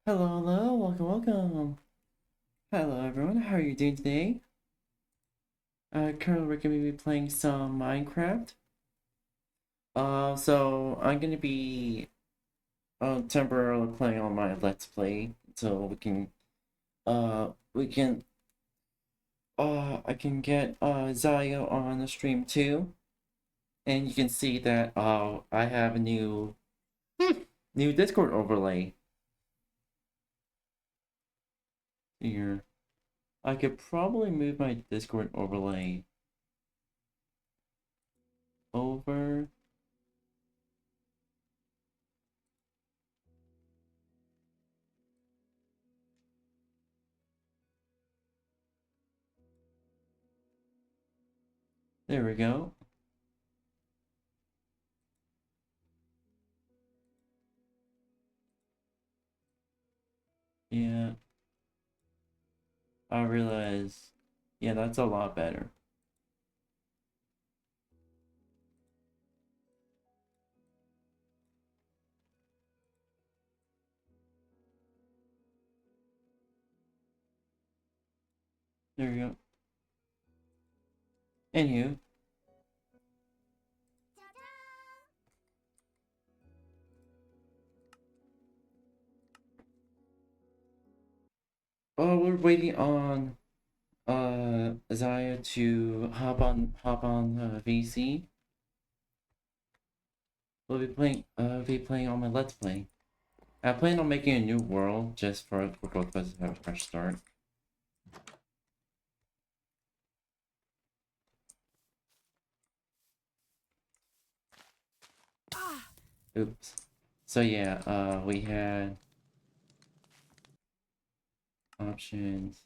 Hello, hello, welcome. Hello everyone, how are you doing today? Currently we're going to be playing some Minecraft. So I'm going to be temporarily playing on my Let's Play until I can get 𝙂𝙤 on the stream too. And you can see that I have a new Discord overlay here. I could probably move my Discord overlay over. There we go. Yeah. I realize, yeah, that's a lot better. There we go. Anywho. Oh, we're waiting on 𝙂𝙤 to hop on VC. We'll be playing on my Let's Play. I plan on making a new world just for both of us to have a fresh start. Oops. So yeah, we had options.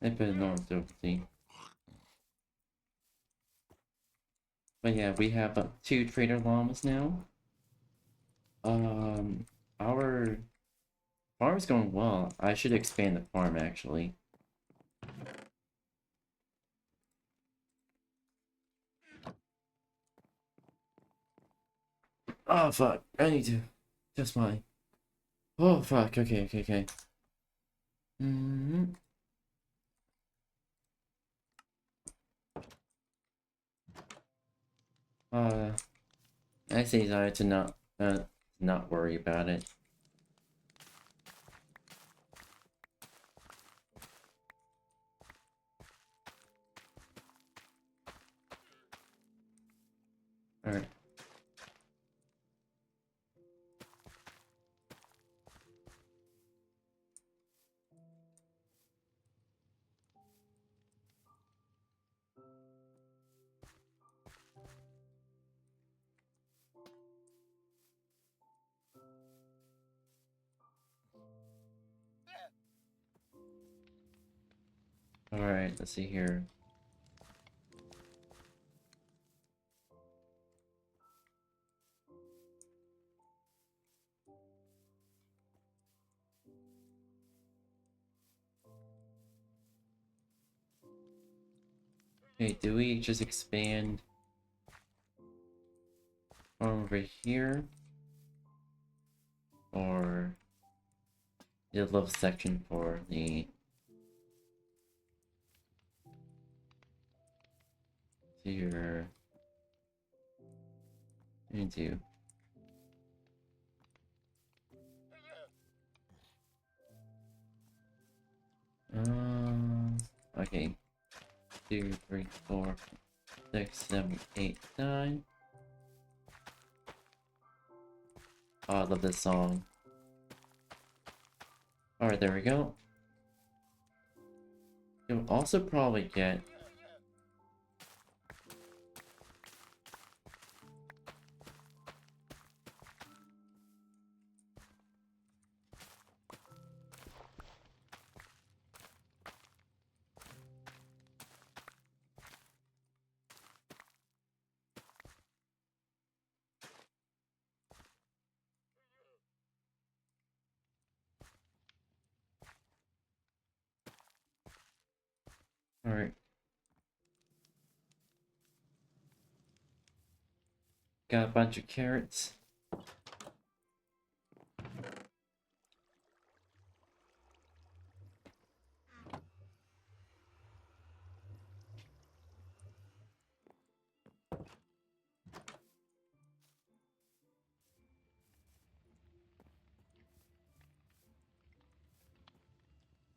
They put it on difficulty. But yeah, we have 2 trader llamas now. Our Farm's going well. I should expand the farm, actually. Oh, fuck. I need to. Just my. Oh, fuck. Okay. Uh, I say that to not worry about it. Alright. Alright, let's see here. Okay, do we just expand over here? Or the little section for the here into okay. 2, 3, 4, 6, 7, 8, 9. Oh, I love this song. Alright, there we go. You'll also probably get alright. Got a bunch of carrots.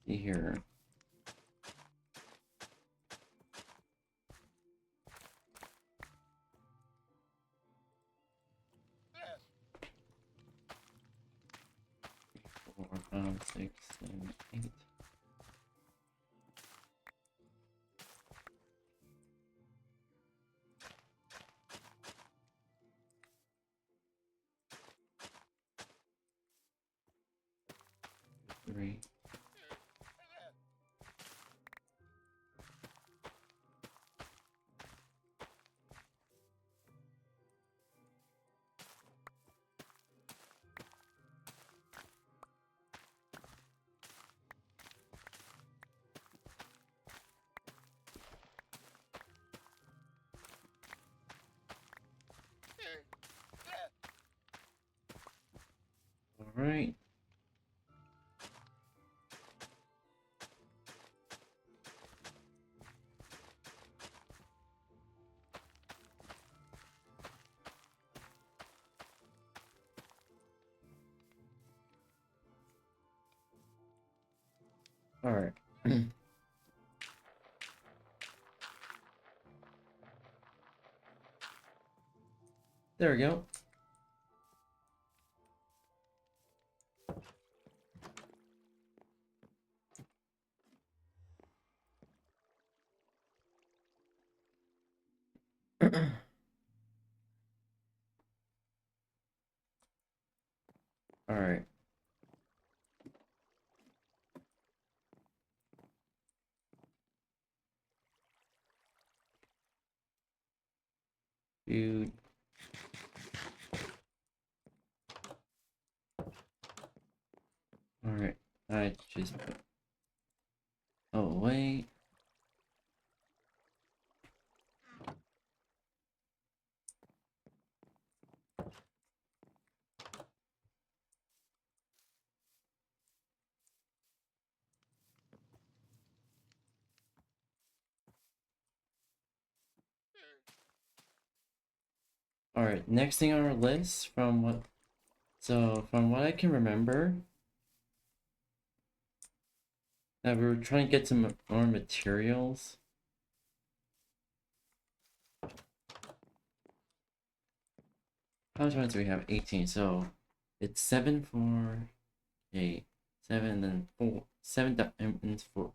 See here. Four, 5, 6, 7, 8. Three. Alright. Alright. There we go. Alright. Dude. Alright, I just put... Oh, wait. Alright, next thing on our list, from what I can remember, that we were trying to get some more materials. How much money do we have? 18, so it's 7 for 8, 7, then 4, 7 diamonds for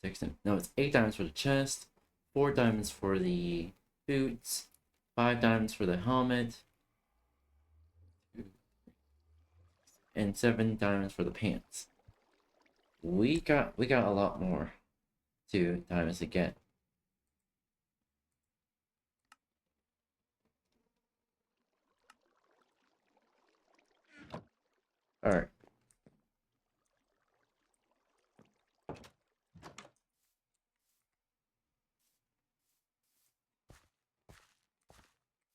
6, no, it's 8 diamonds for the chest, 4 diamonds for the boots, 5 diamonds for the helmet, and 7 diamonds for the pants. We got a lot more diamonds to get. Alright.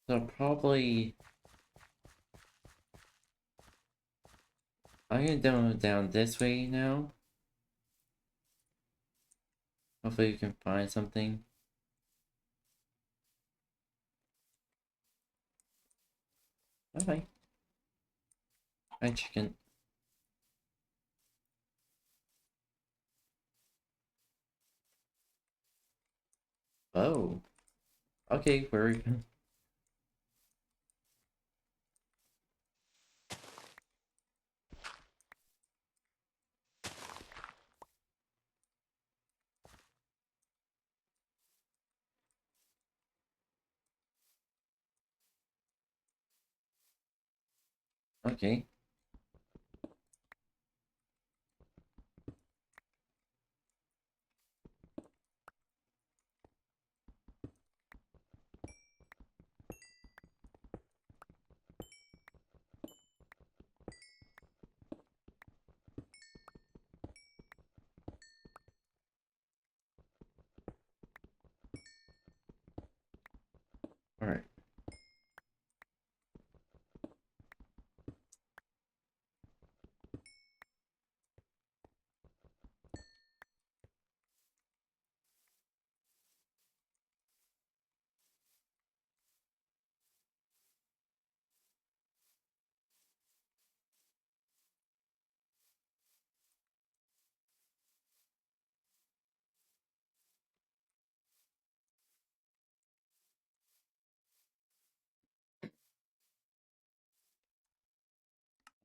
So probably I'm gonna go down this way now. Hopefully we can find something. Okay. Hi, chicken. Oh. Okay, we're... Okay. Alright.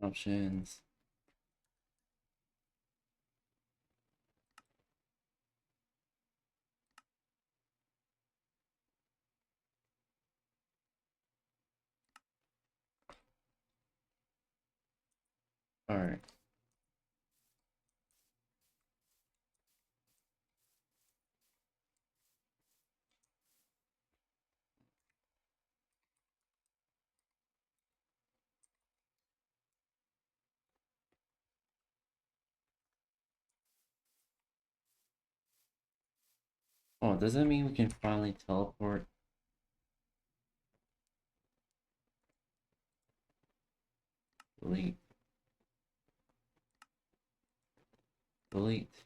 Options. Alright. Oh, does that mean we can finally teleport? Delete. Delete.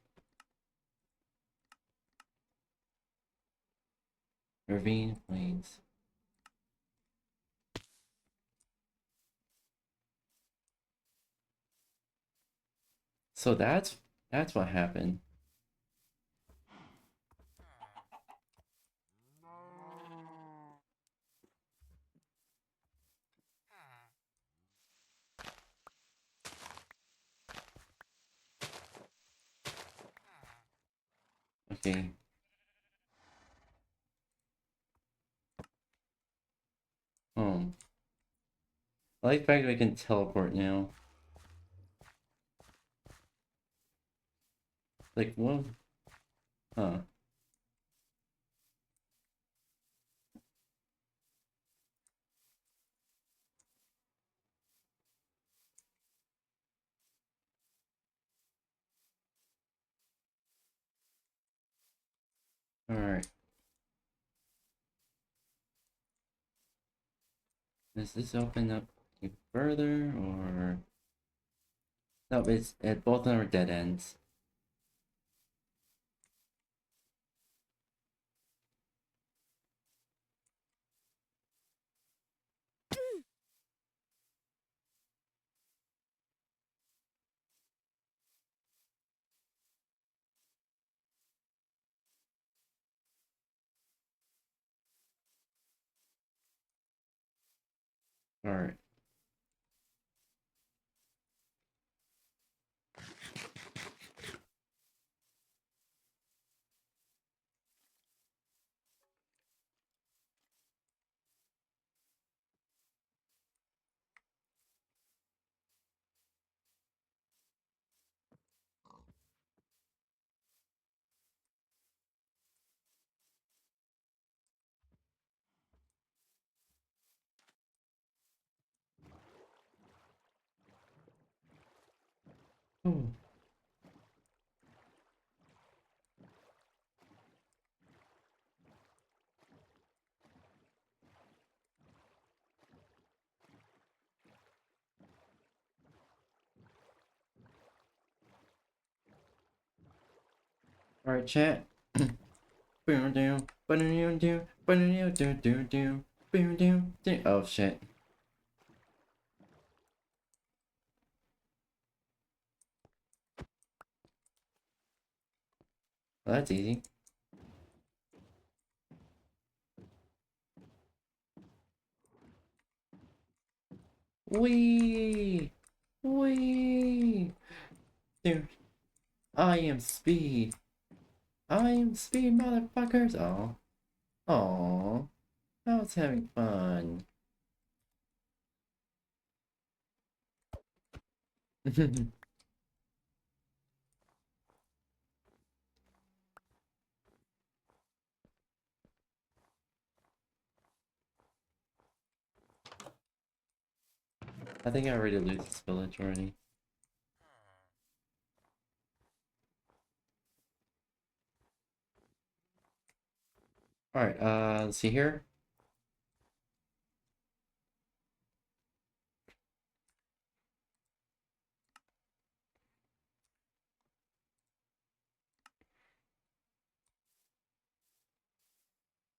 Ravine Plains. So that's what happened. Okay. I like the fact that we can teleport now. Like, what? Huh. Alright. Does this open up even further, or... No, both of them are dead ends. Alright. Oh. Alright, chat. Oh shit. Well, that's easy. Wee! Wee! Dude, I am speed. I am speed, motherfuckers. Oh. Oh. I was having fun. I think I already lose this village already. Alright, let's see here.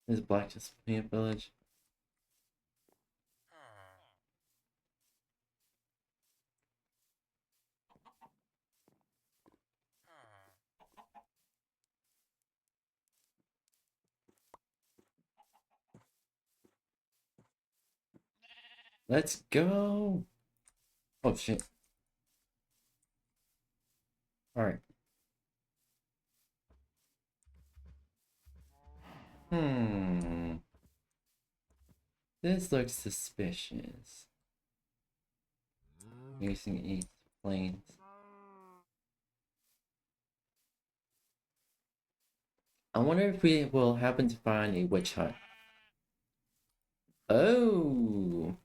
Is black just a village? Let's go! Oh shit. Alright. This looks suspicious. Using East Plains. I wonder if we will happen to find a witch hut. Oh!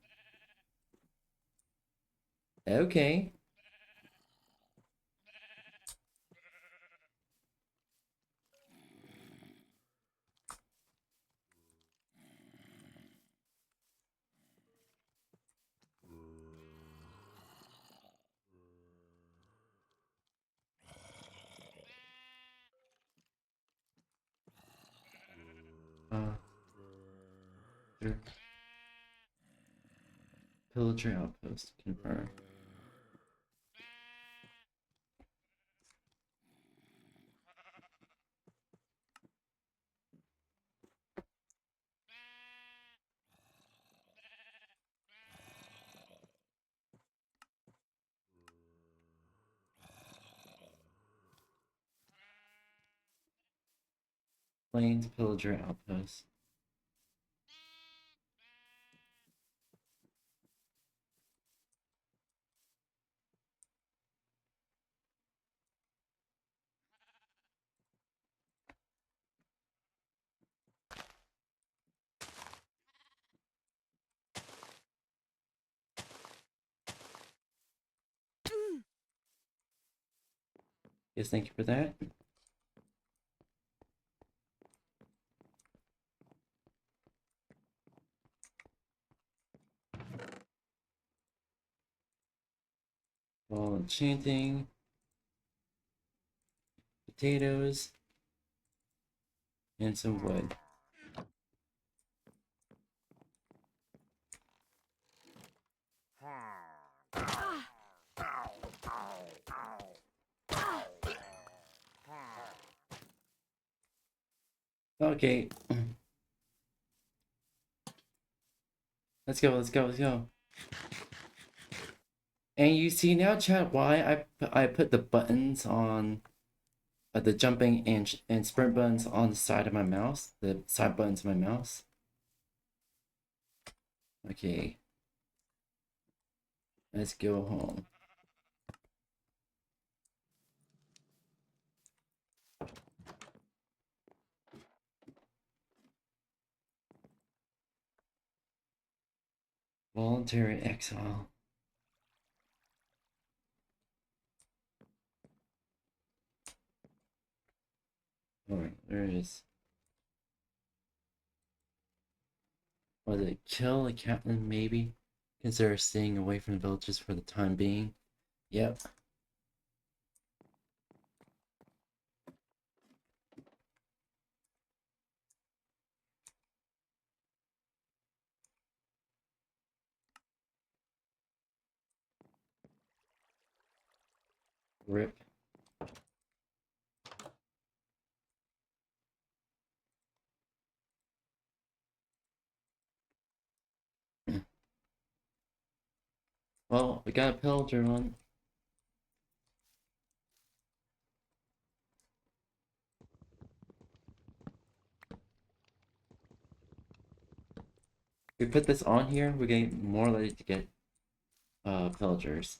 Okay. Sure. Pillager outpost confirmed. Plains Pillager outpost. Yes, thank you for that. All enchanting. Potatoes. And some wood. Okay. Let's go, let's go, let's go. And you see now, chat, why I put the buttons on the jumping and sprint buttons on the side of my mouse, the side buttons of my mouse. Okay. Let's go home. Voluntary exile. Alright, there it is. Was it kill the captain, maybe? Consider staying away from the villages for the time being. Yep. Rip. Well, we got a pillager one. We put this on here, we get more likely to get pillagers.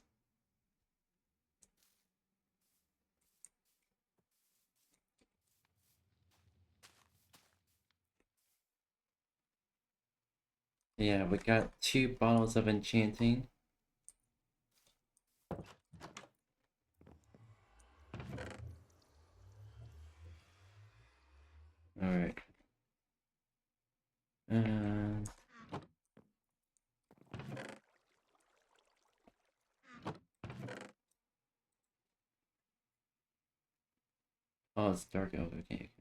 Yeah, we got 2 bottles of enchanting. Alright. Oh, it's dark oak, okay.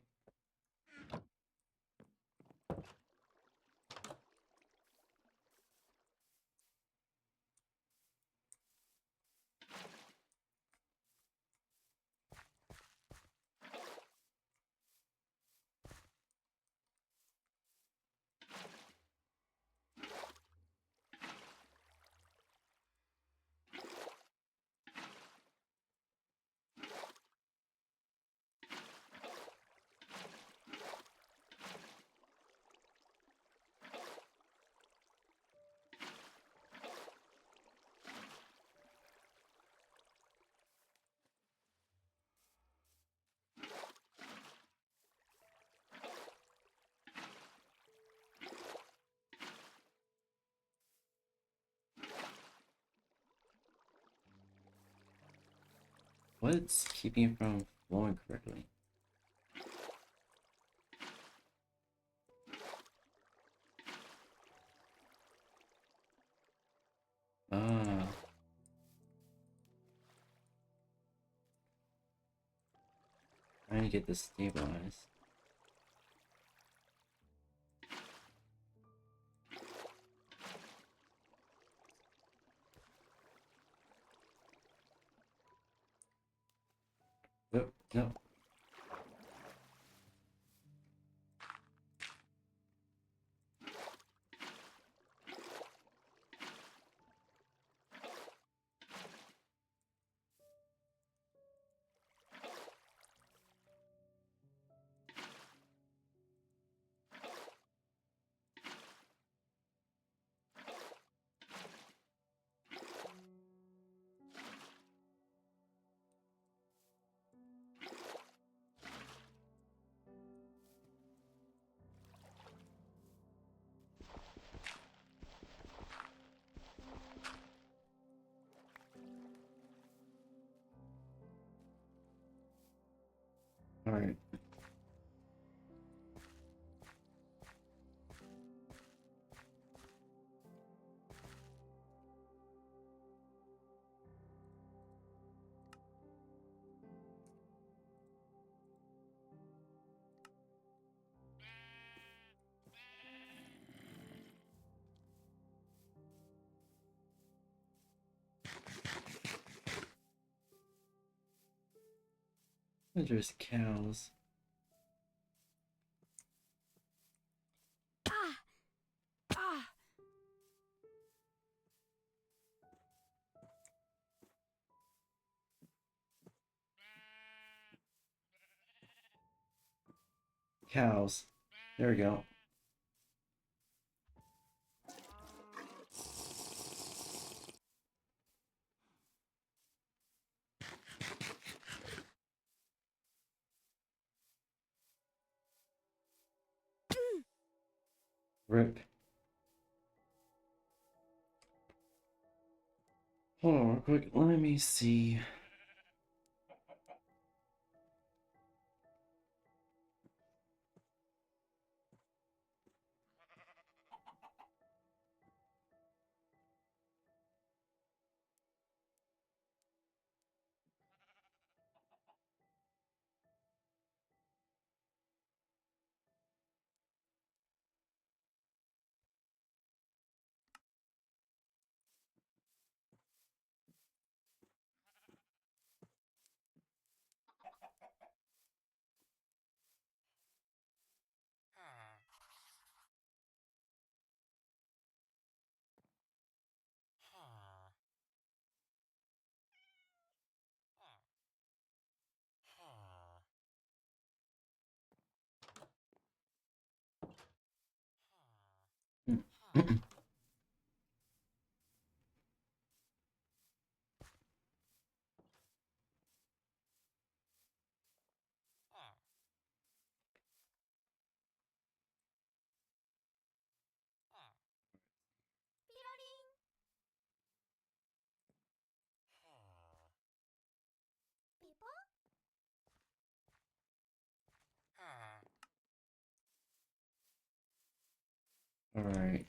What's keeping it from flowing correctly? Ah. I need to get this stabilized. Nope, nope. Alright. There's cows. Cows. There we go. Rip. Hold on real quick, let me see. Alright.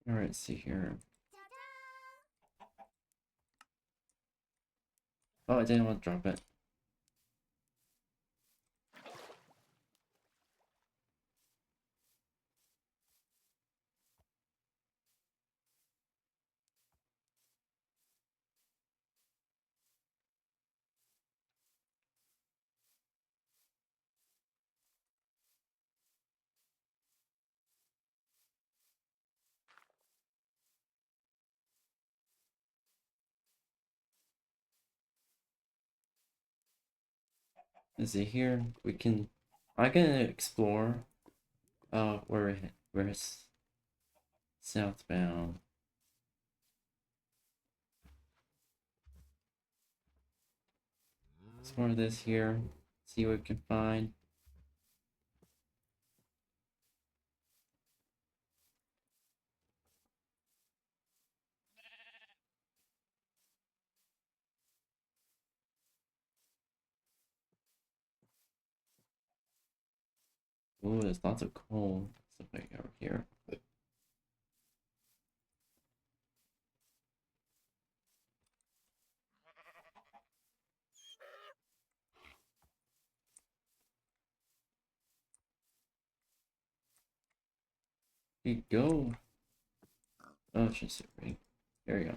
Alright, let's see here. Oh, I didn't want to drop it. Let's see here. I can explore where it's southbound. Explore this here. See what we can find. Ooh, there's lots of coal stuff like over here. Here you go. Oh, it's just right. There you go.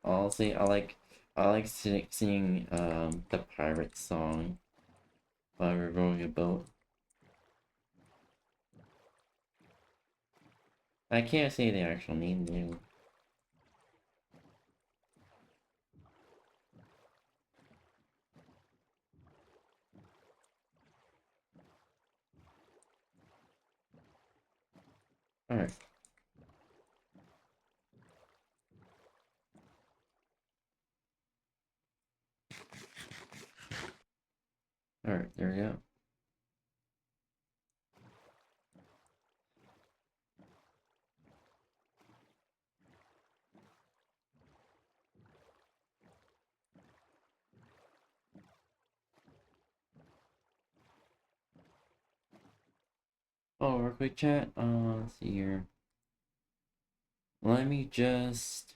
Honestly, I like singing the pirate song while we're rowing a boat. I can't say the actual name though. Alright. Alright, there we go. Oh, real quick chat. Let's see here. Let me just.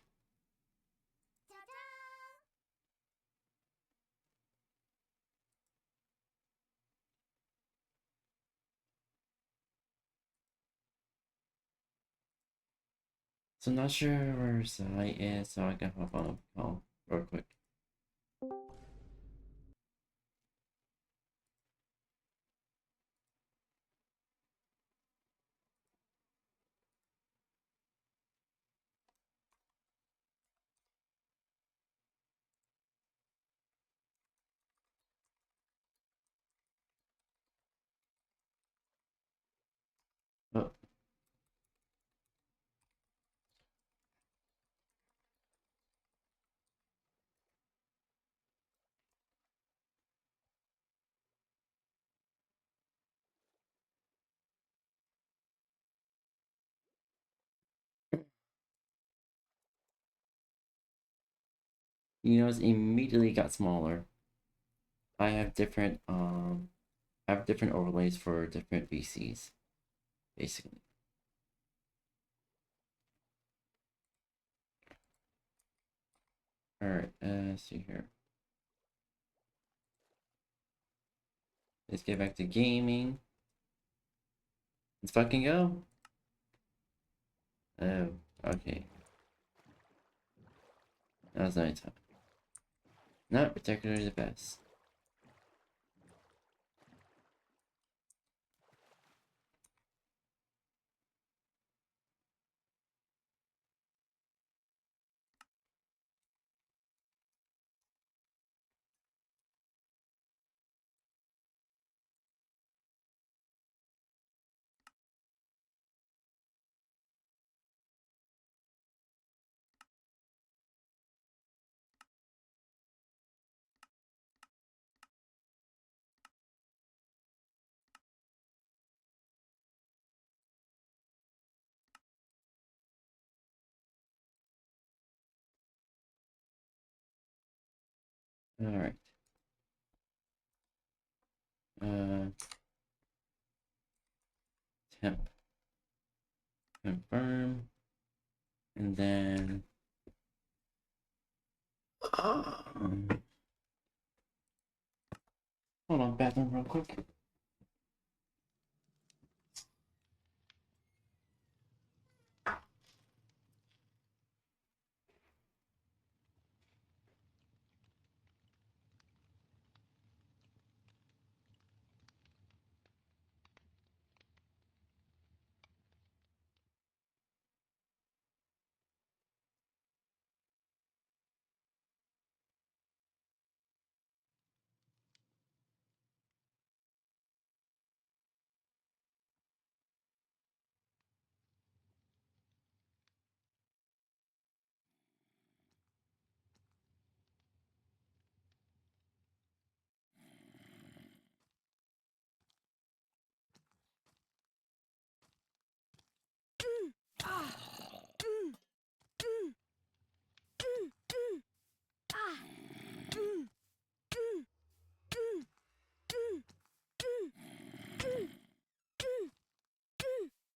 So I'm not sure where Sai is, so I can hop on a call real quick. Oh, you know, it immediately got smaller. I have different overlays for different VCs, basically. Alright, let's see here. Let's get back to gaming. Let's fucking go. Oh, okay. That was nighttime. Not particularly the best. Alright. Temp. Confirm. And then hold on, bathroom real quick.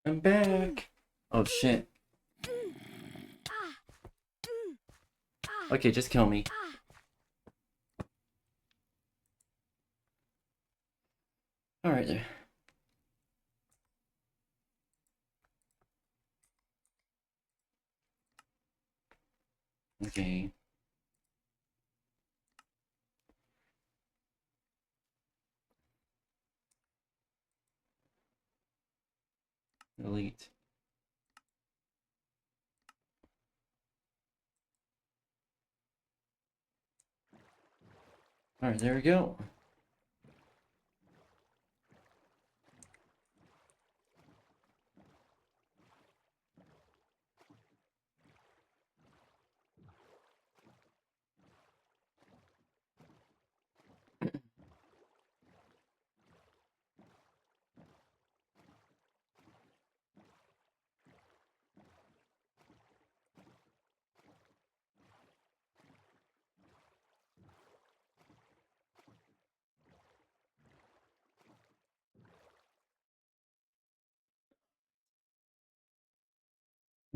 I'm back. Oh shit. Okay, just kill me. Alright there. Okay. Delete. Alright, there we go.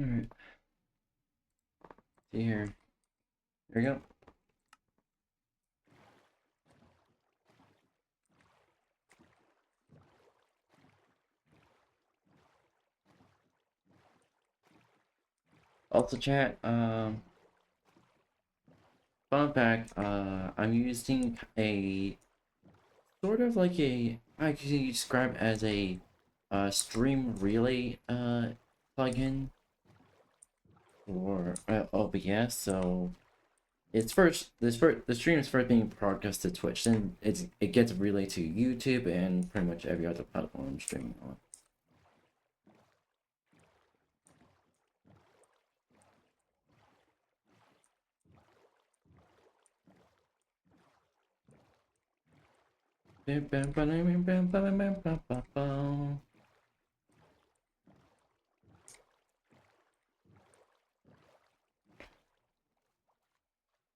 Alright. See here. There we go. Also chat, fun fact, I'm using a sort of like I could describe as a Stream Relay plugin for OBS. So it's the stream is first being broadcast to Twitch, then it gets relayed to YouTube and pretty much every other platform I'm streaming on.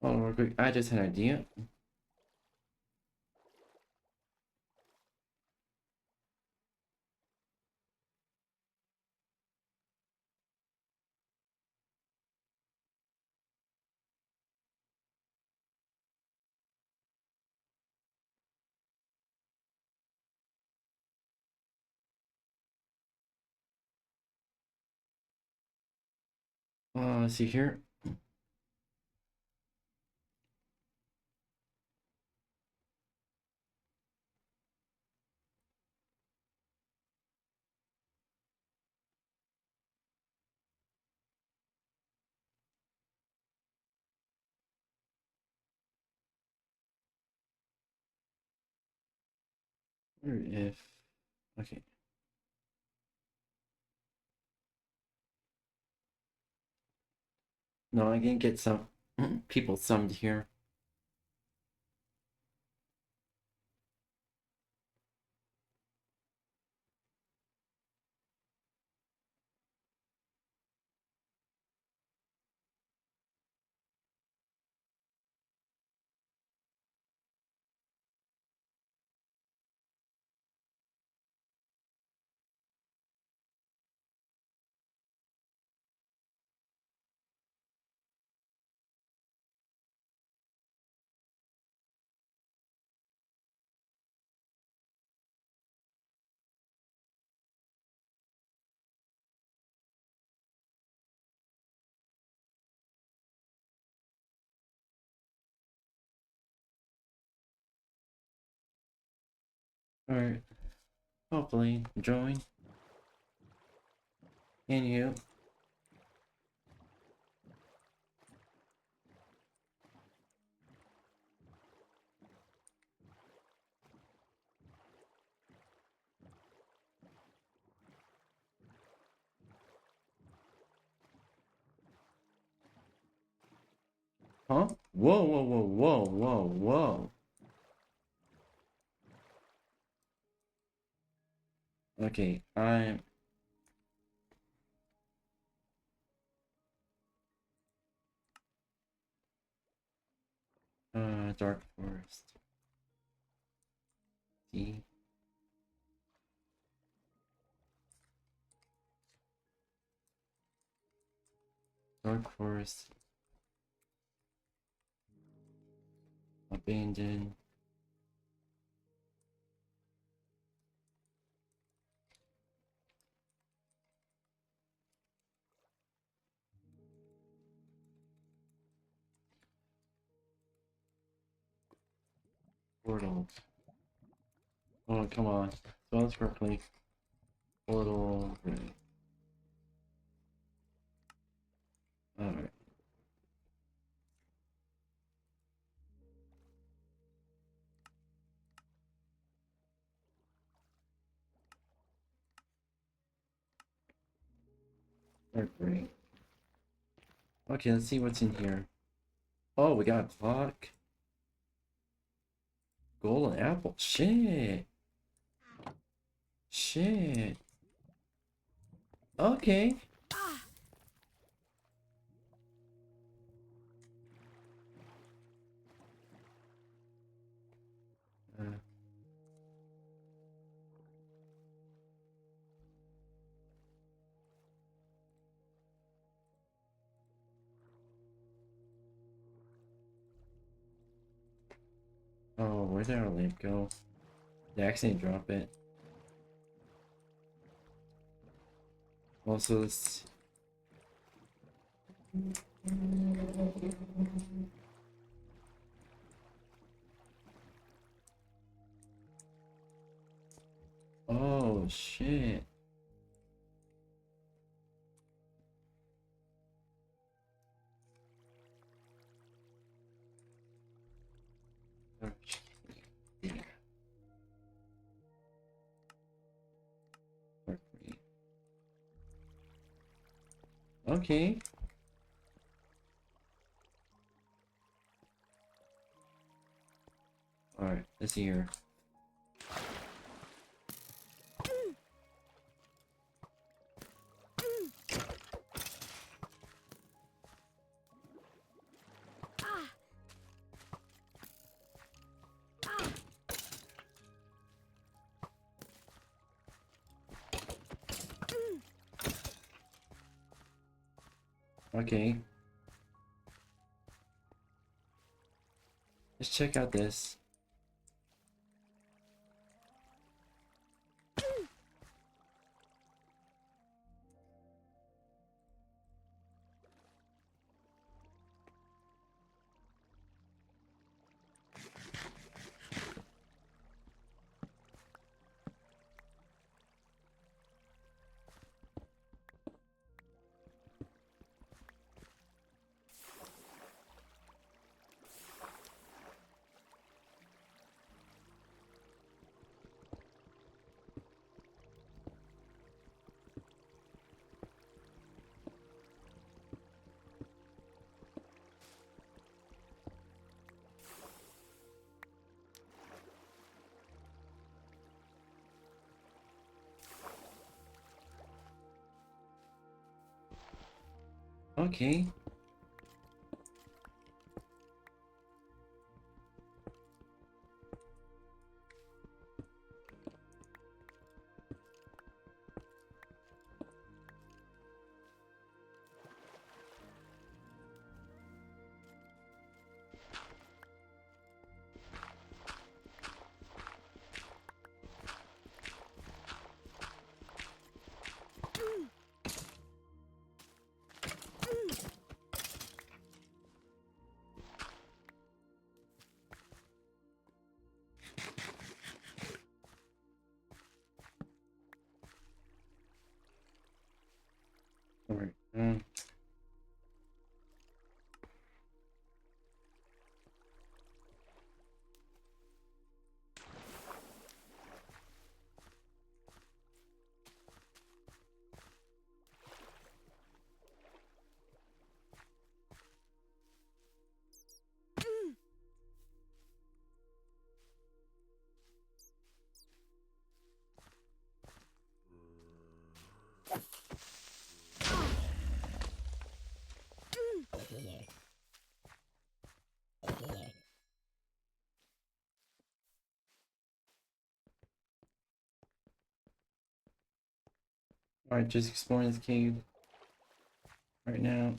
Oh, real quick, I just had an idea. See here. Or if okay. No, I can get some people summed here. Alright. Hopefully join. And you. Huh? Whoa, whoa, whoa, whoa, whoa, whoa. Okay, I'm Dark Forest. See? Dark Forest. Abandoned. Portal. Oh, come on. Spell this correctly. Portal. Alright. Great. Okay, let's see what's in here. Oh, we got a clock. Golden apple. Shit. Shit. Okay. Uh, Oh, where did our lamp go? Did I accidentally drop it? Also, let's... Oh, shit. Okay. Alright, let's see here. Okay. Let's check out this. Okay. Alright. Alright, just exploring this cave right now.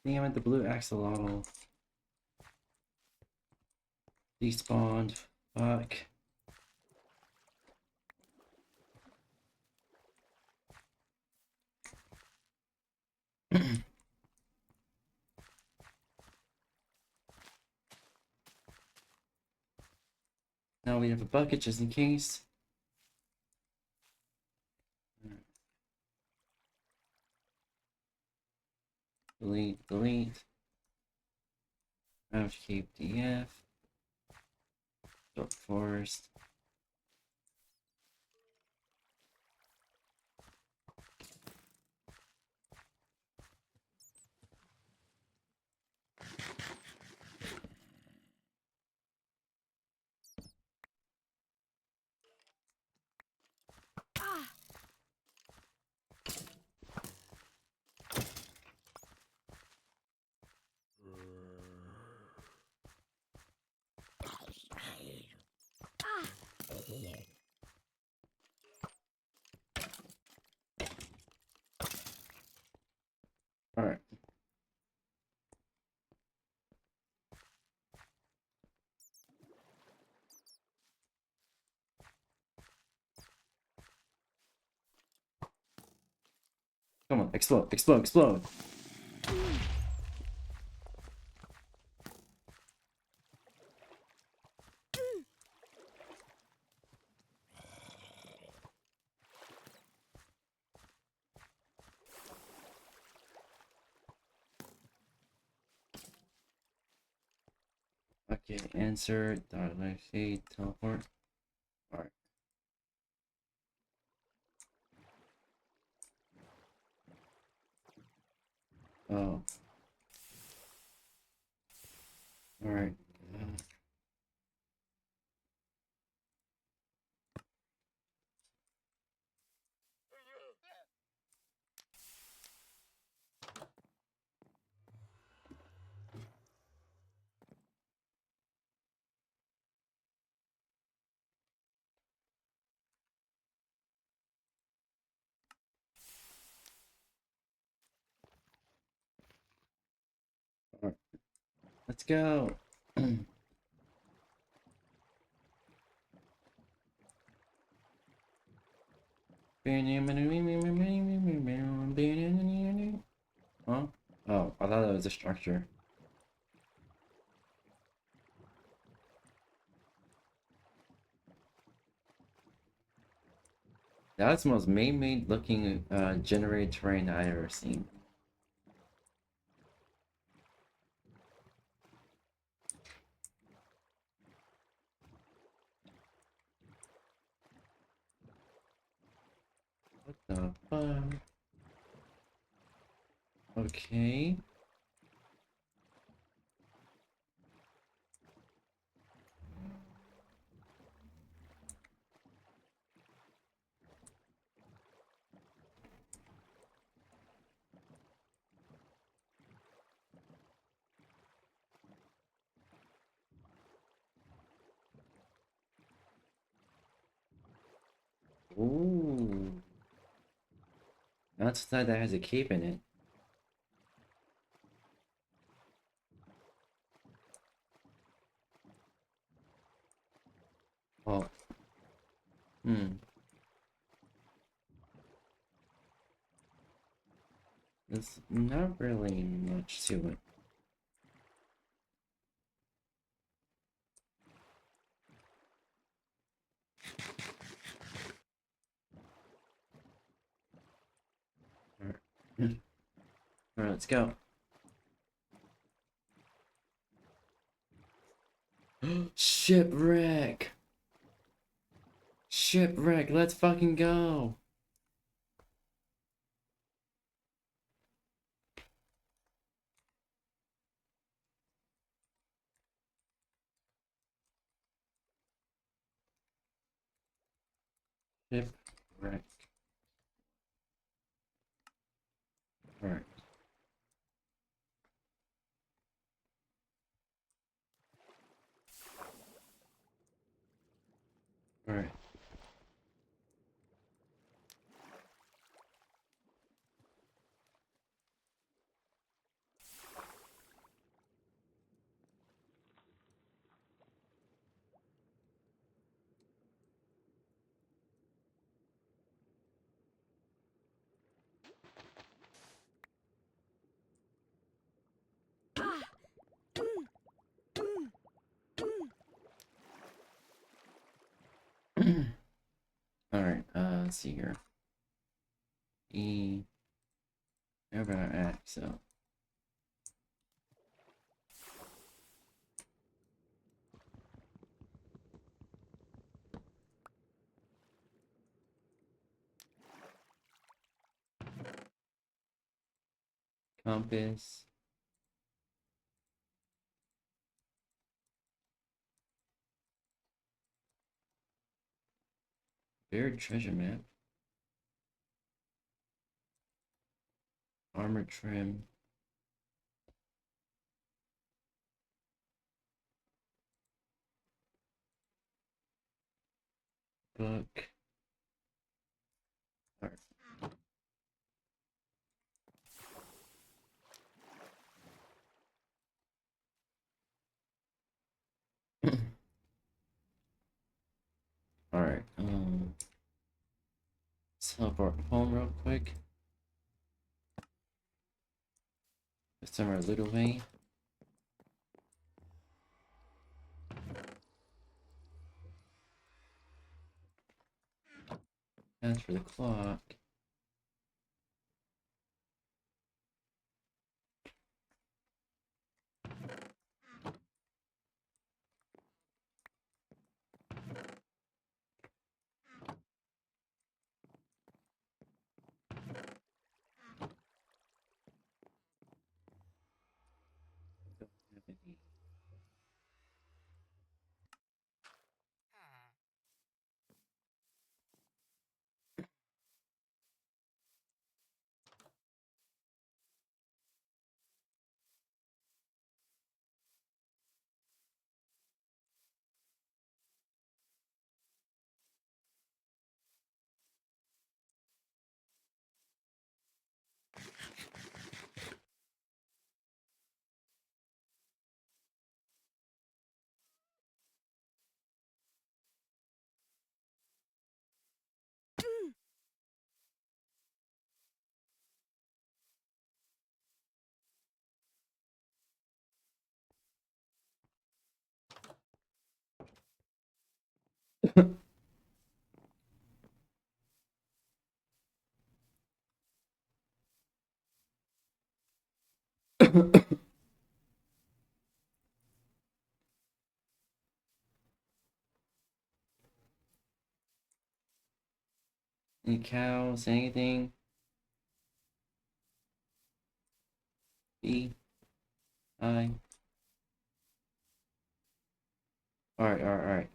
Damn it, the blue axolotl. Despawned. Fuck. Now we have a bucket just in case. Delete, delete. Ouch, keep DF. Dark forest. Alright. Come on, explode, explode, explode! Okay, answer, .life teleport. Alright. Oh. Alright. Alright. Let's go! Huh? Oh, I thought that was a structure. That's the most made looking generated terrain I've ever seen. What the fuck? Okay. Ooh. That's the side that has a cape in it. Oh. There's not really much to it. Alright, let's go. Shipwreck! Shipwreck, let's fucking go! Shipwreck. Alright. Alright. let's see here. E over X, so compass. Buried treasure map. Armor trim. Book. Alright. Alright, let's teleport home real quick. This time our little way. As for the clock. Don't have any. Any cows? Anything? B. I. Alright.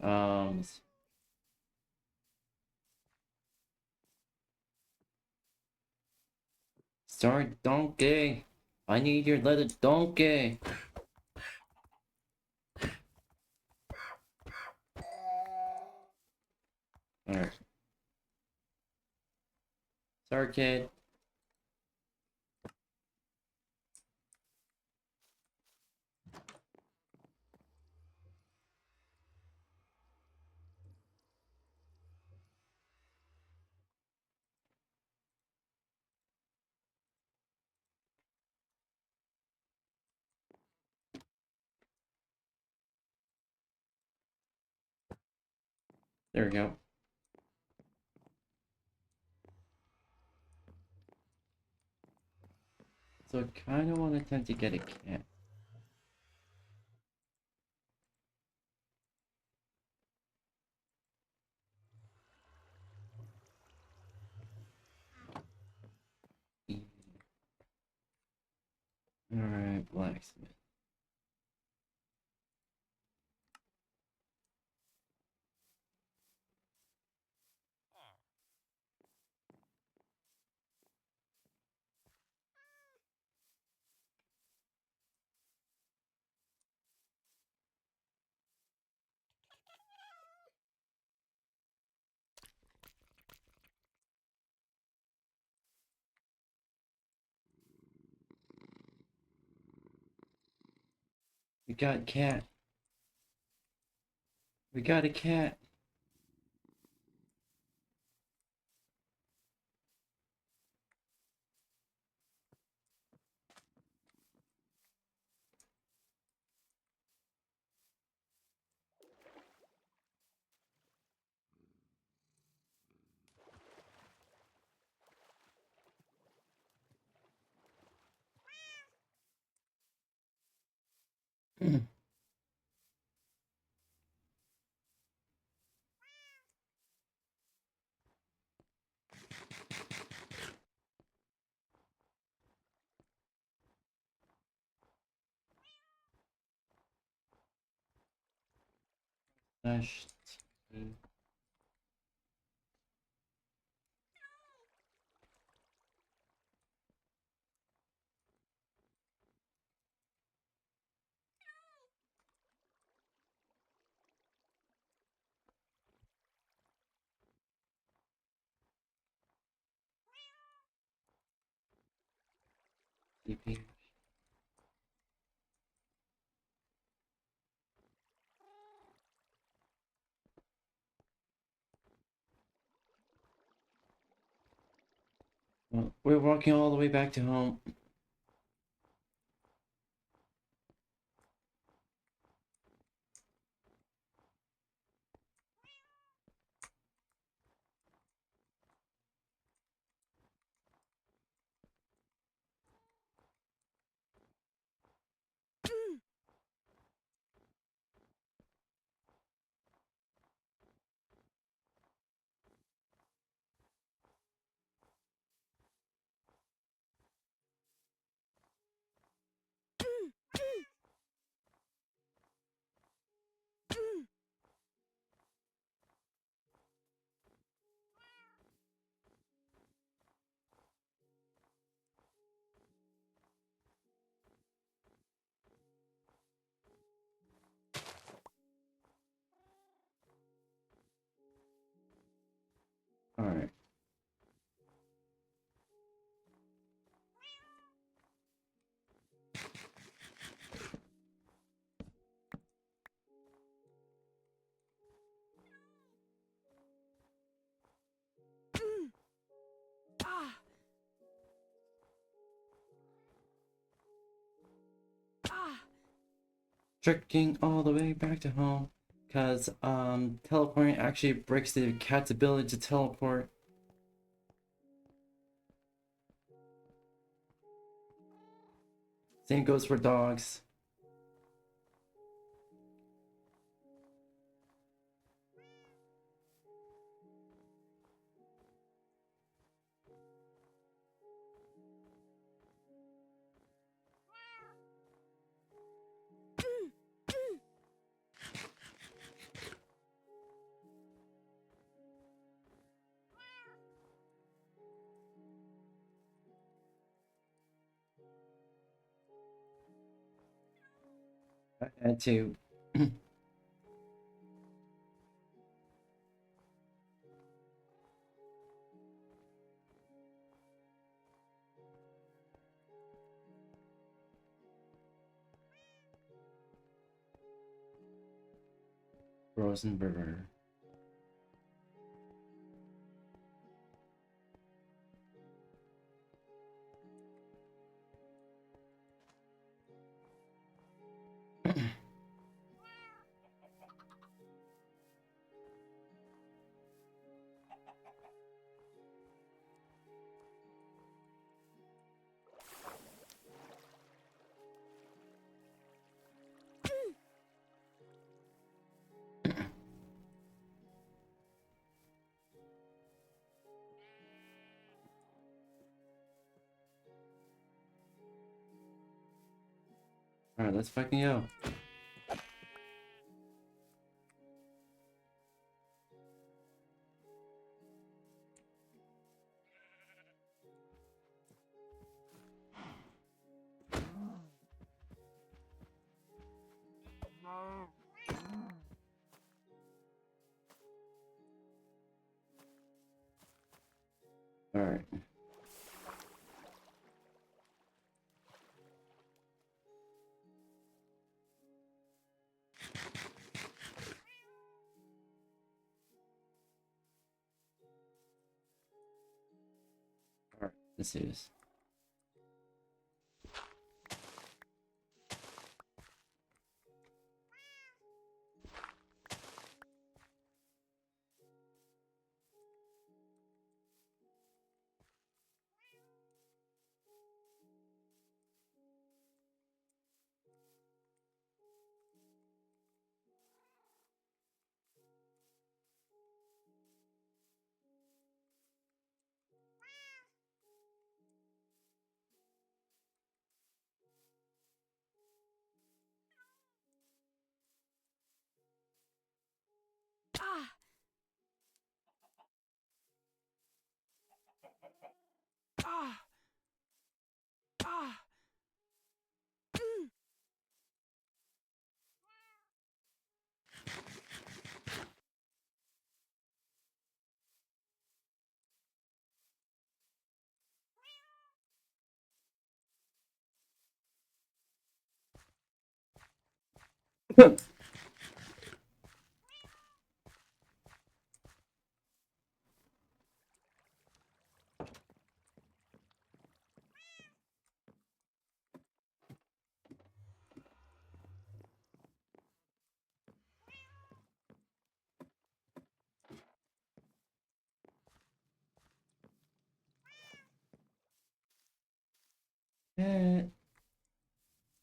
Sorry, donkey. I need your leather donkey. Alright. Sorry, kid. There we go. So I kind of want to attempt to get a cat. Alright, blacksmith. We got a cat. We got a cat. Slash. TP. Well, we're walking all the way back to home. Alright. Trekking all the way back to home. Because teleporting actually breaks the cat's ability to teleport. Same goes for dogs. And to Frozen River. Alright, let's fucking go. Alright. Alright, let's do this. Cat.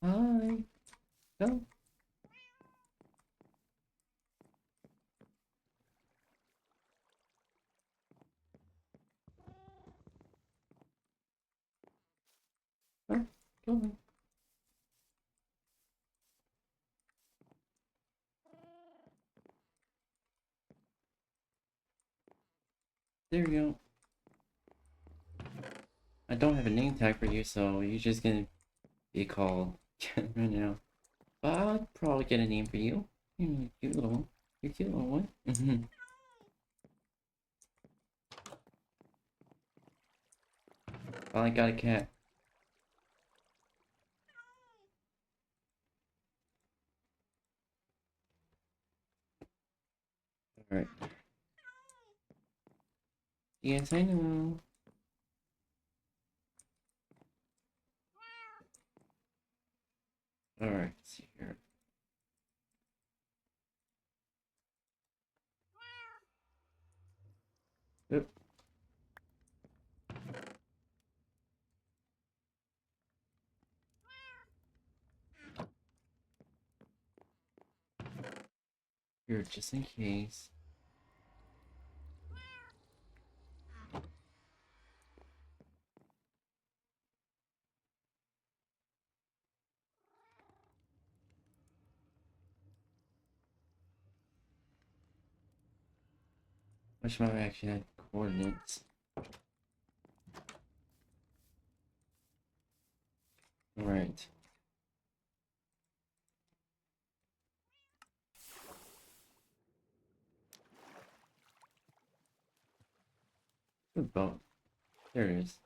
Hi. Go. Go. Go. There we go. I don't have a name tag for you, so you're just gonna be called right now. But I'll probably get a name for you. Cute little one. You're a cute little one. Finally got a cat. Alright. Yes, I know. Alright, let's see here. Oop. Here, just in case. Which might actually have coordinates. Alright. Good boat. There it is.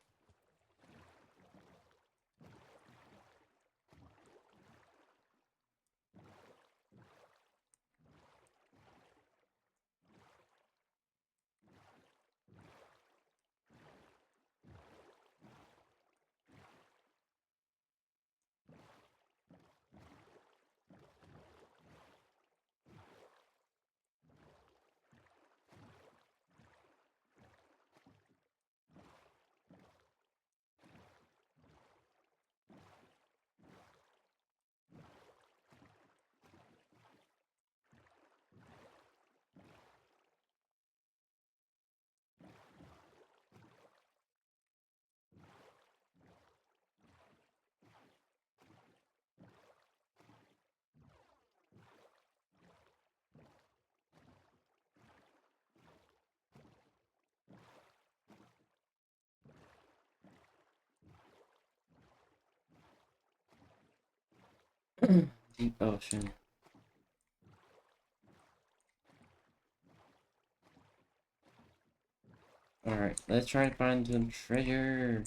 Deep ocean. Alright, let's try to find some treasure.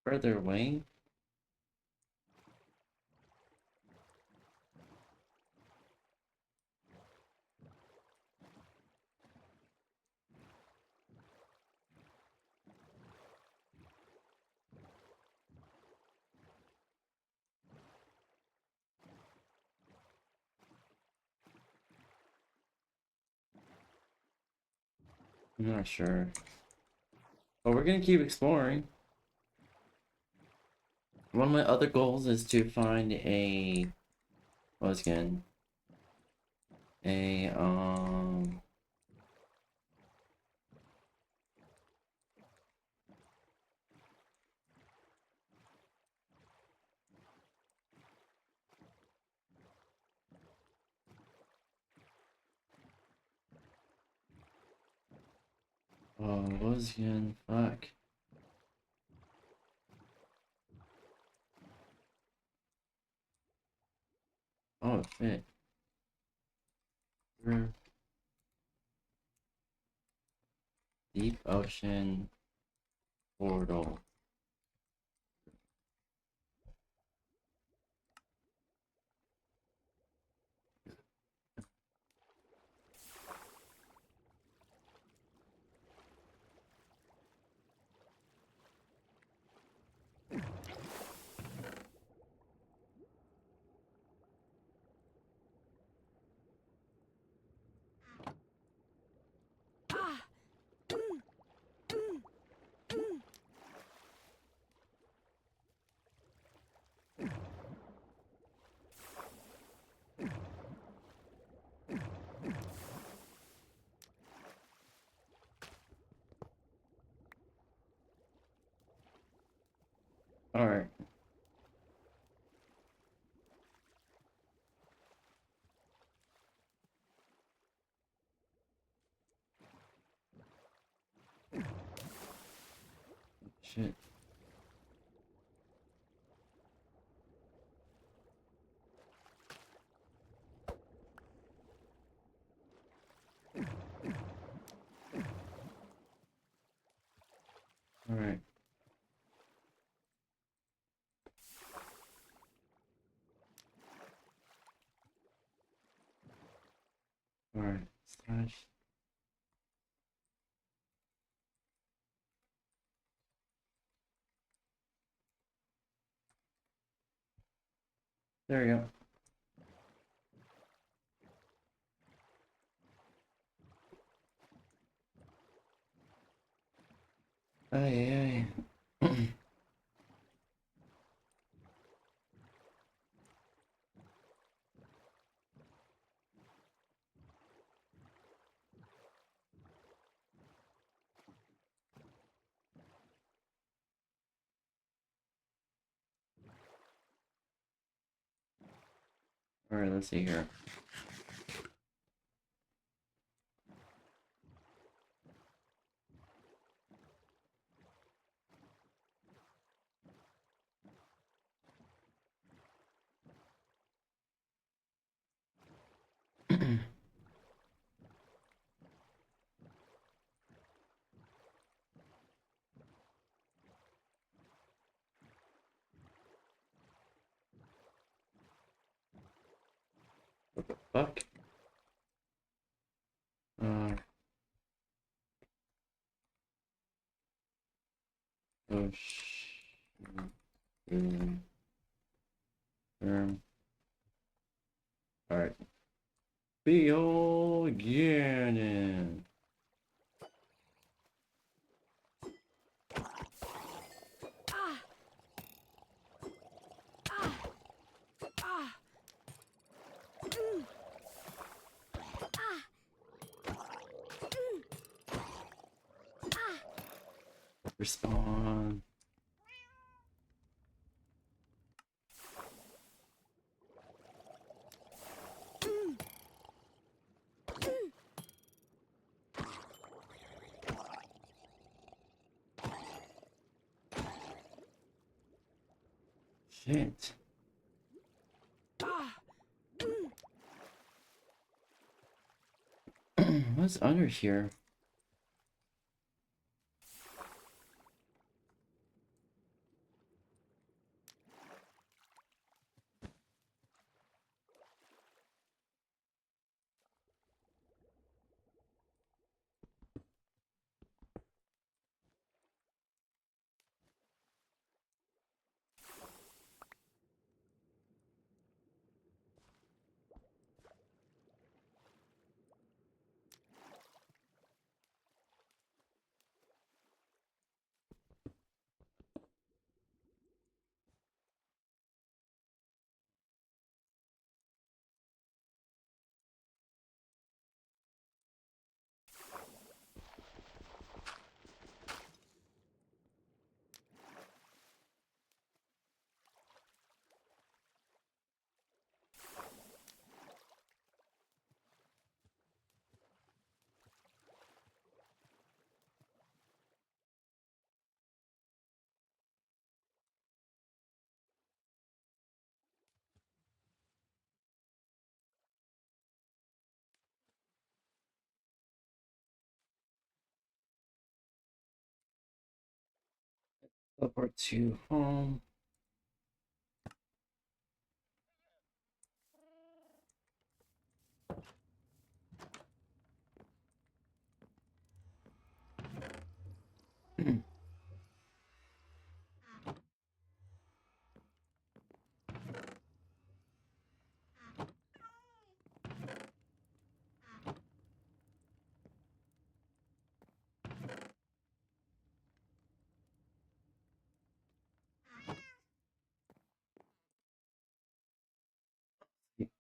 Further away? I'm not sure. But we're gonna keep exploring. one of my other goals is to find a what was again a what was again? Fuck. Oh, it fit. Deep ocean portal. All right. Shit. All right. All right. Slash. There we go. Ay, ay. All right, let's see here. What the fuck? Oh All right. Begin. Respond. Shit. What's under here? Teleport to home.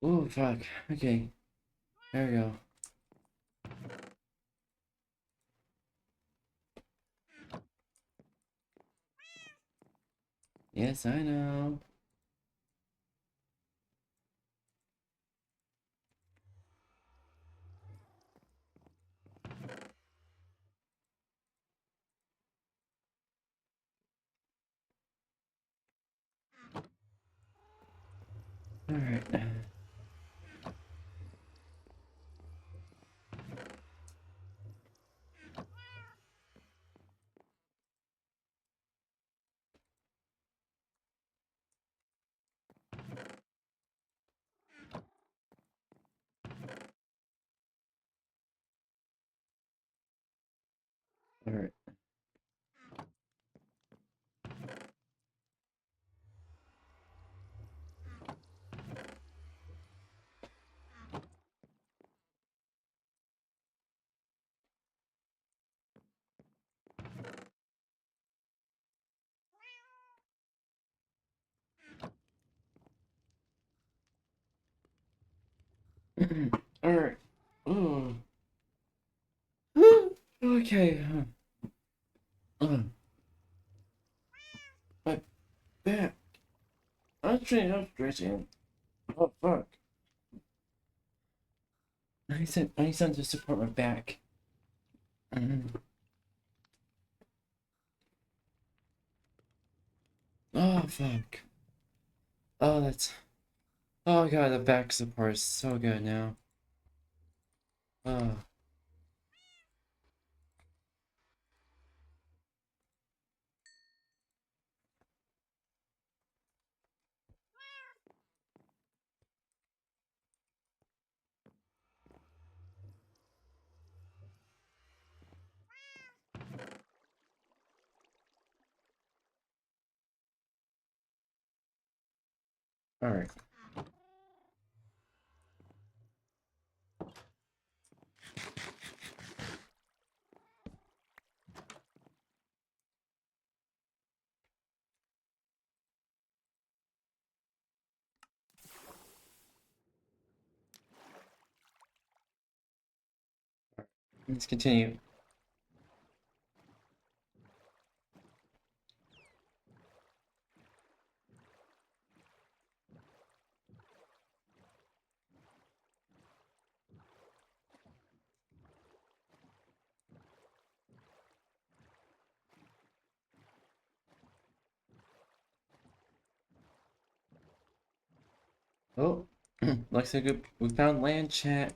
Oh fuck. Okay. There we go. Yes, I know. Alright. Alright. Alright. Oh. Okay. My back. I'm stretching. Oh fuck. I need something to support my back. Oh fuck. Oh that's. Oh god, the back support is so good now. Oh. Alright. Let's continue. Oh. Looks like we found land, chat.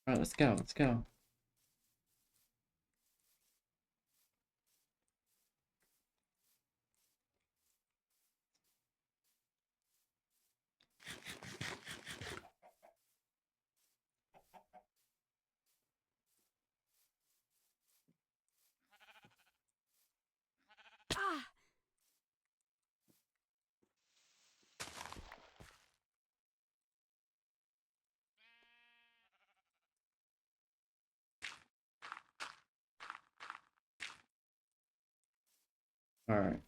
Alright, let's go, let's go. Alright.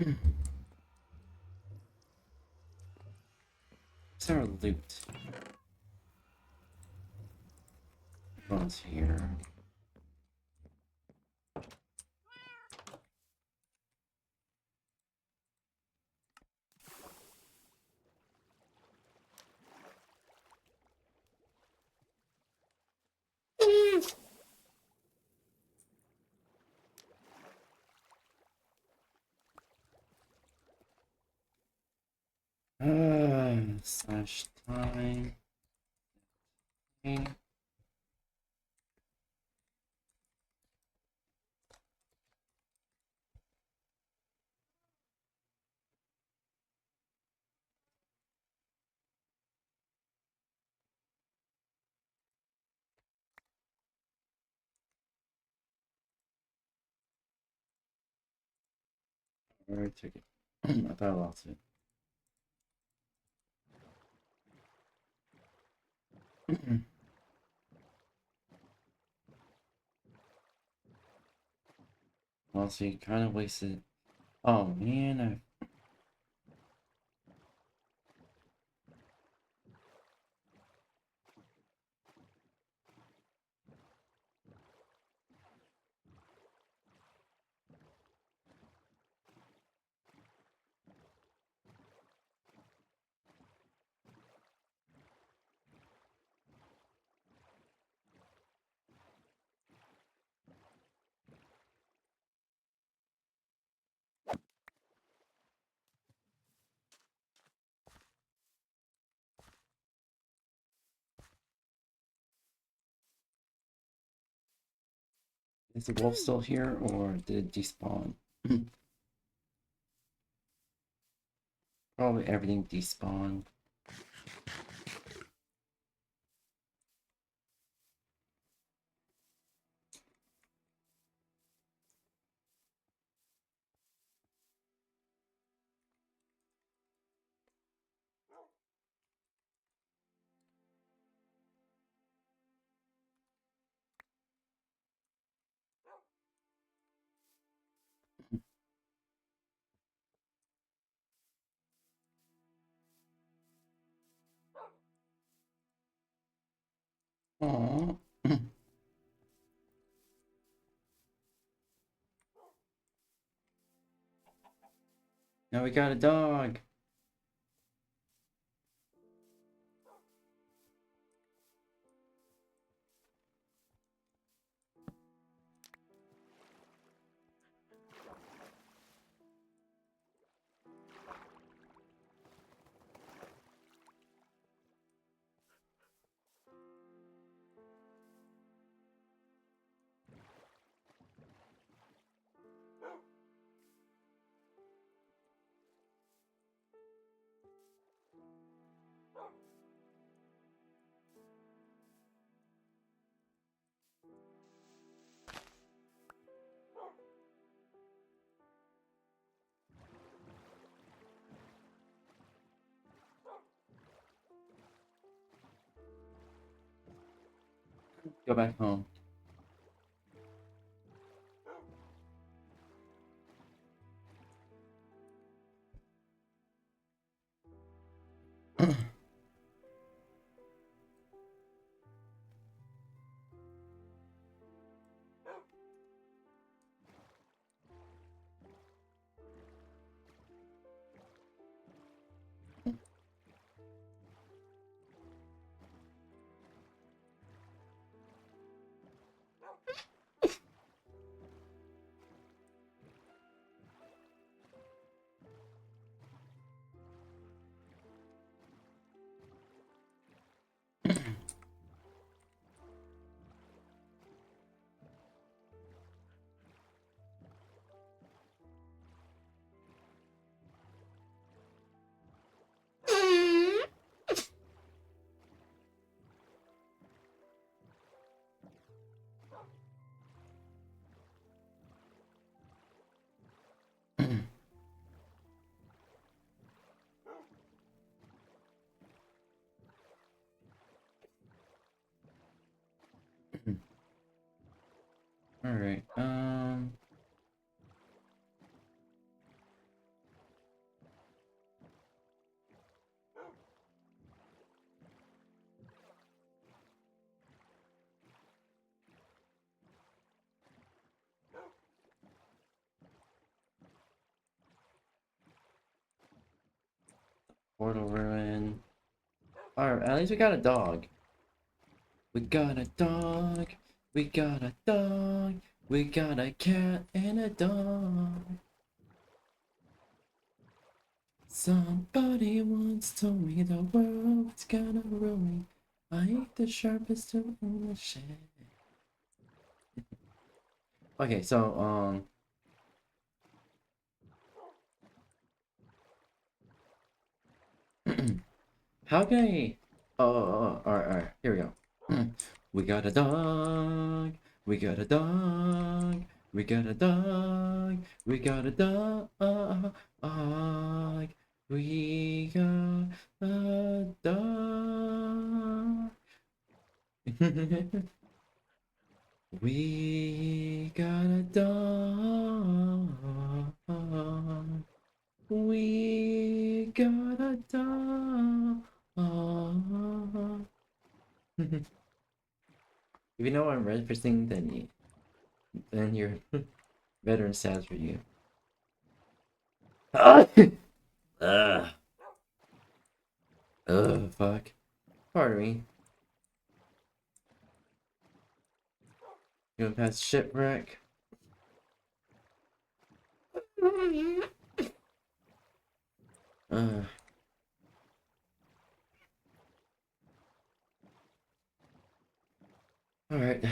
What's our loot? What's here? Slash time. Okay. Alright, took it. I thought I lost it. Also, you kind of wasted. Oh man, I. Is the wolf still here, or did it despawn? Probably everything despawned. Aww. Now we got a dog. Go back home. All right. Portal ruin. Alright, at least we got a dog. We got a dog. We got a dog. We got a cat and a dog. Somebody once told me the world's gonna ruin me. I ain't the sharpest tool in the shed. Okay, so, how can I... alright, here we go. We got a dog, we got a dog, we got a dog, we got a dog, we got a dog. We got a dog. We got a dog. If you know what I'm referencing, then your veteran stats for you. Ugh. Ugh, fuck. Pardon me. Going past shipwreck. Alright.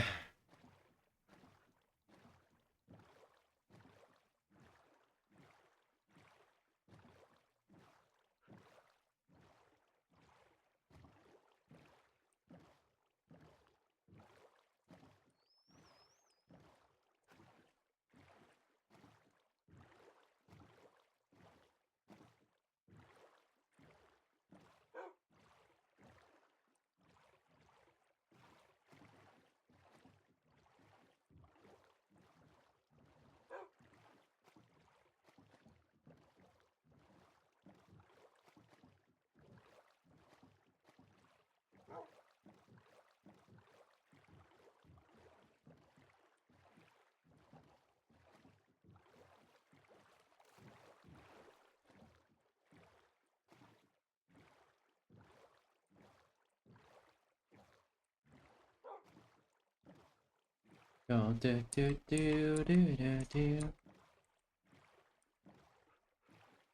Go do do do do do do.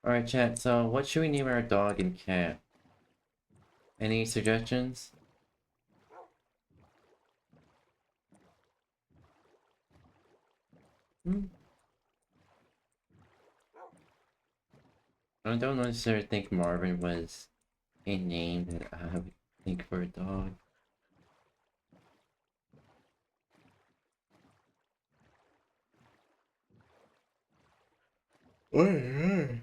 Alright, chat, so what should we name our dog and cat? Any suggestions? I don't necessarily think Marvin was a name that I would think for a dog. Alright.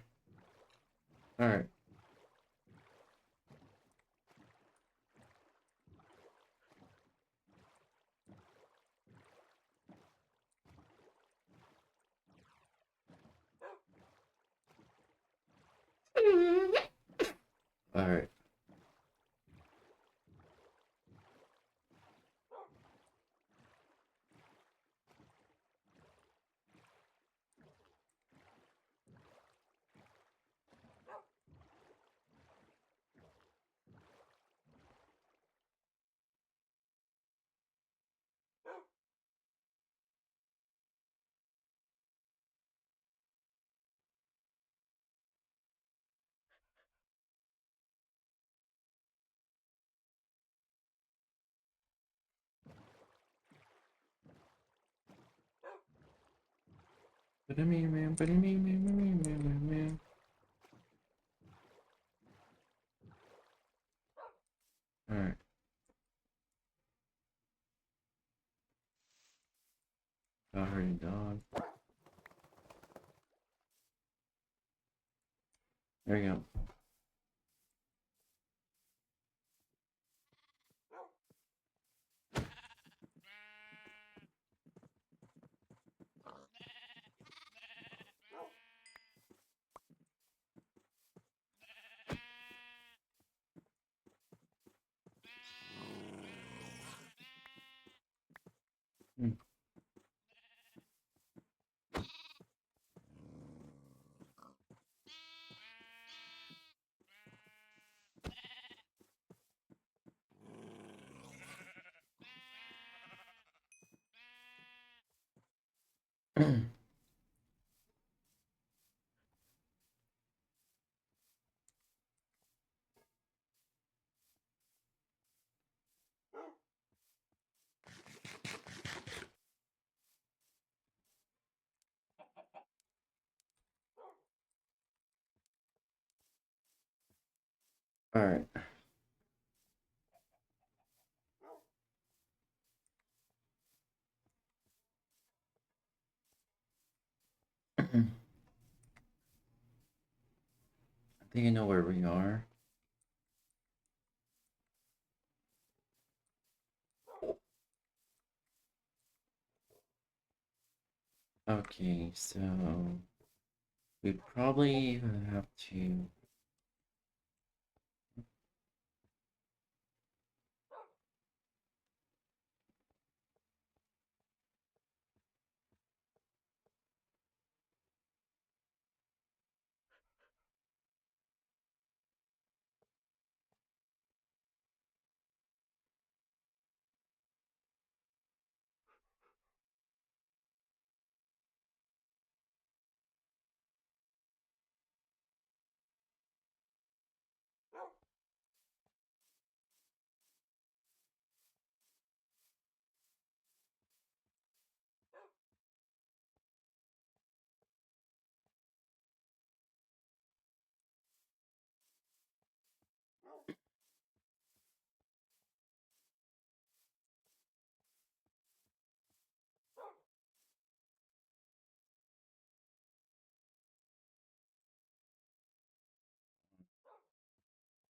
Alright. Alright. Alright, dog. There we go. All right. I think I know where we are. Okay, so we probably have to.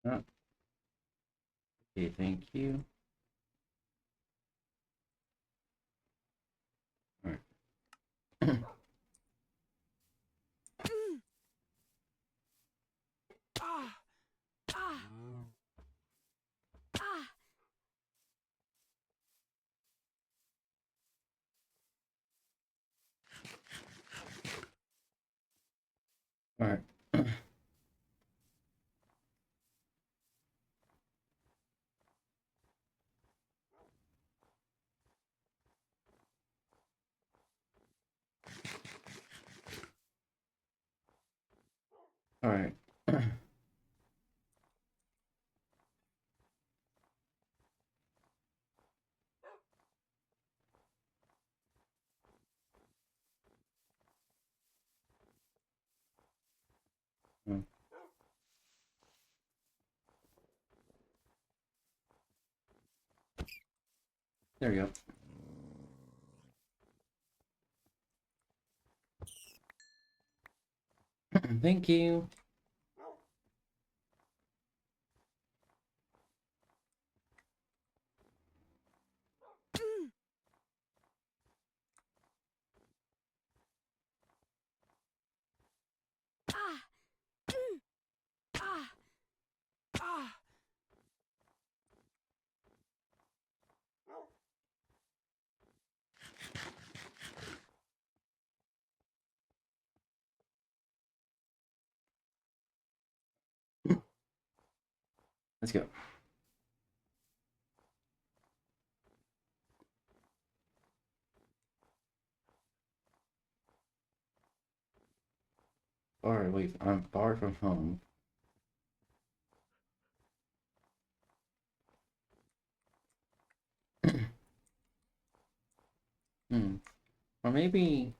Oh, okay, thank you. All right. All right. All right. Mm, there we go. Thank you. Let's go. Far away. I'm far from home. Or maybe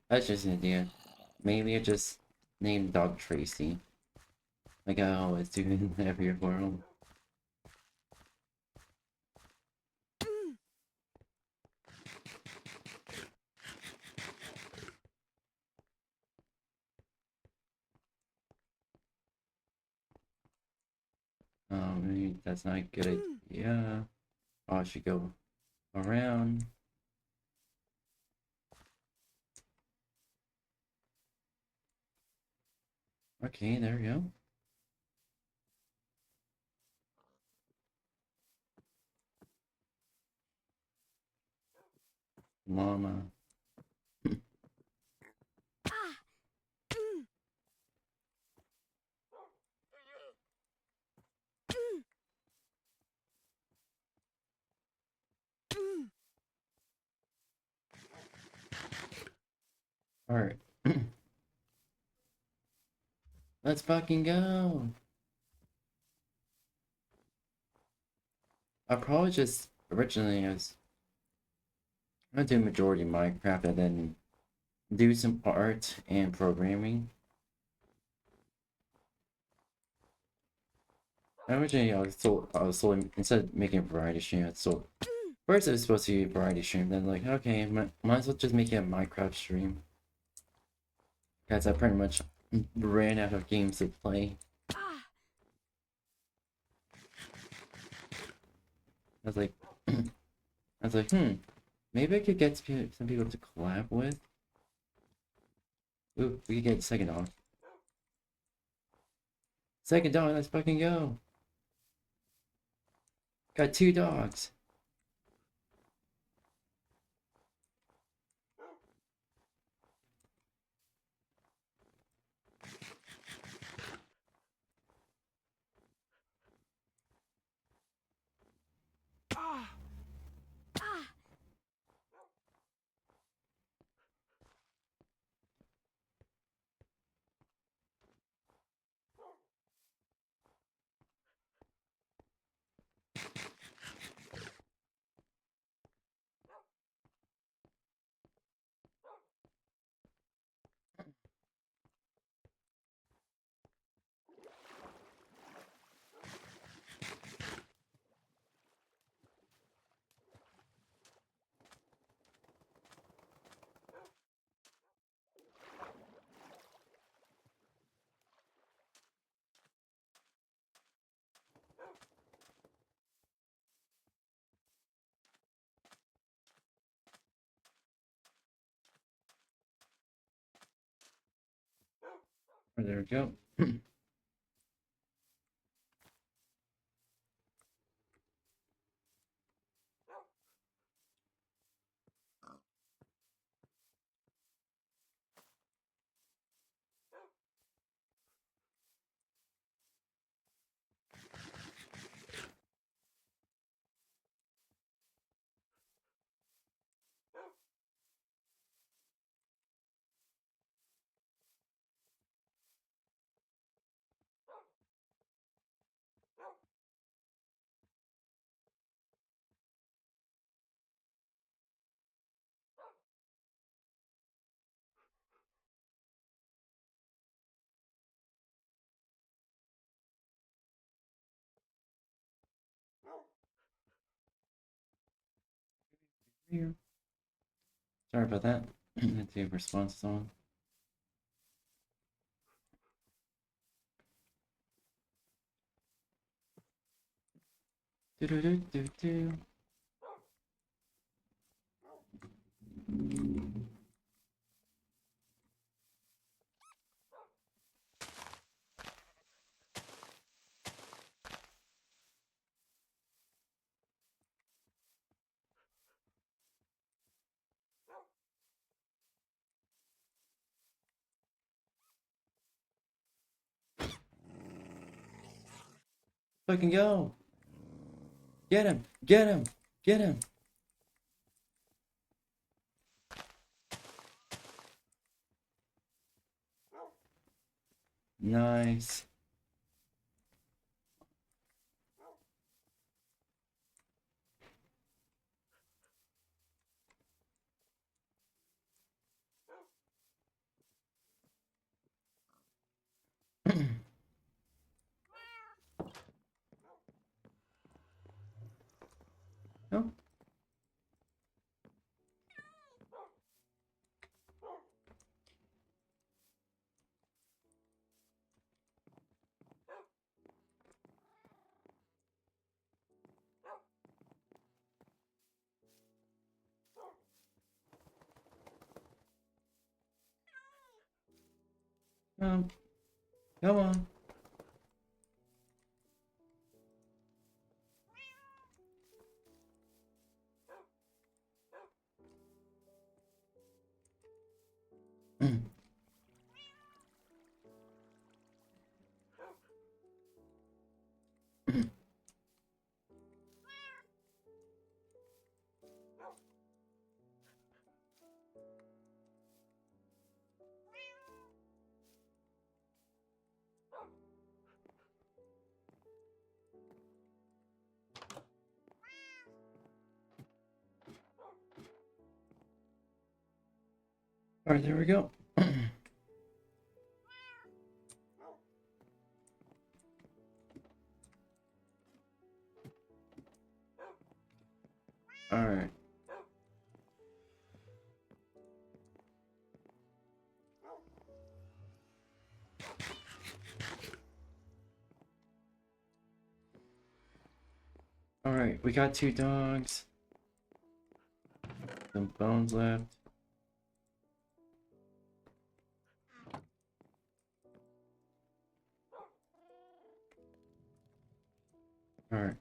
that's just an idea. Maybe I just name the dog Tracy, like I always do in every world. Maybe that's not a good idea. Oh, I should go around. Okay, there we go. Llama. Alright. Let's fucking go! I probably just originally I was gonna do majority Minecraft and then do some art and programming. Originally I was sold instead of making a variety stream, I sold first it was supposed to be a variety stream, then like okay, might as well just make it a Minecraft stream. Because I pretty much ran out of games to play. I was like maybe I could get some people to collab with. Ooh, we could get second dog. Second dog, let's fucking go. Got 2 dogs. Oh, there we go. Sorry about that. I had to respond to someone. Do do do do do. Fucking go! Get him! Get him! Get him! Nice. Oh. Come on. Alright, there we go. Alright. Alright, we got 2 dogs. Some bones left. Alright.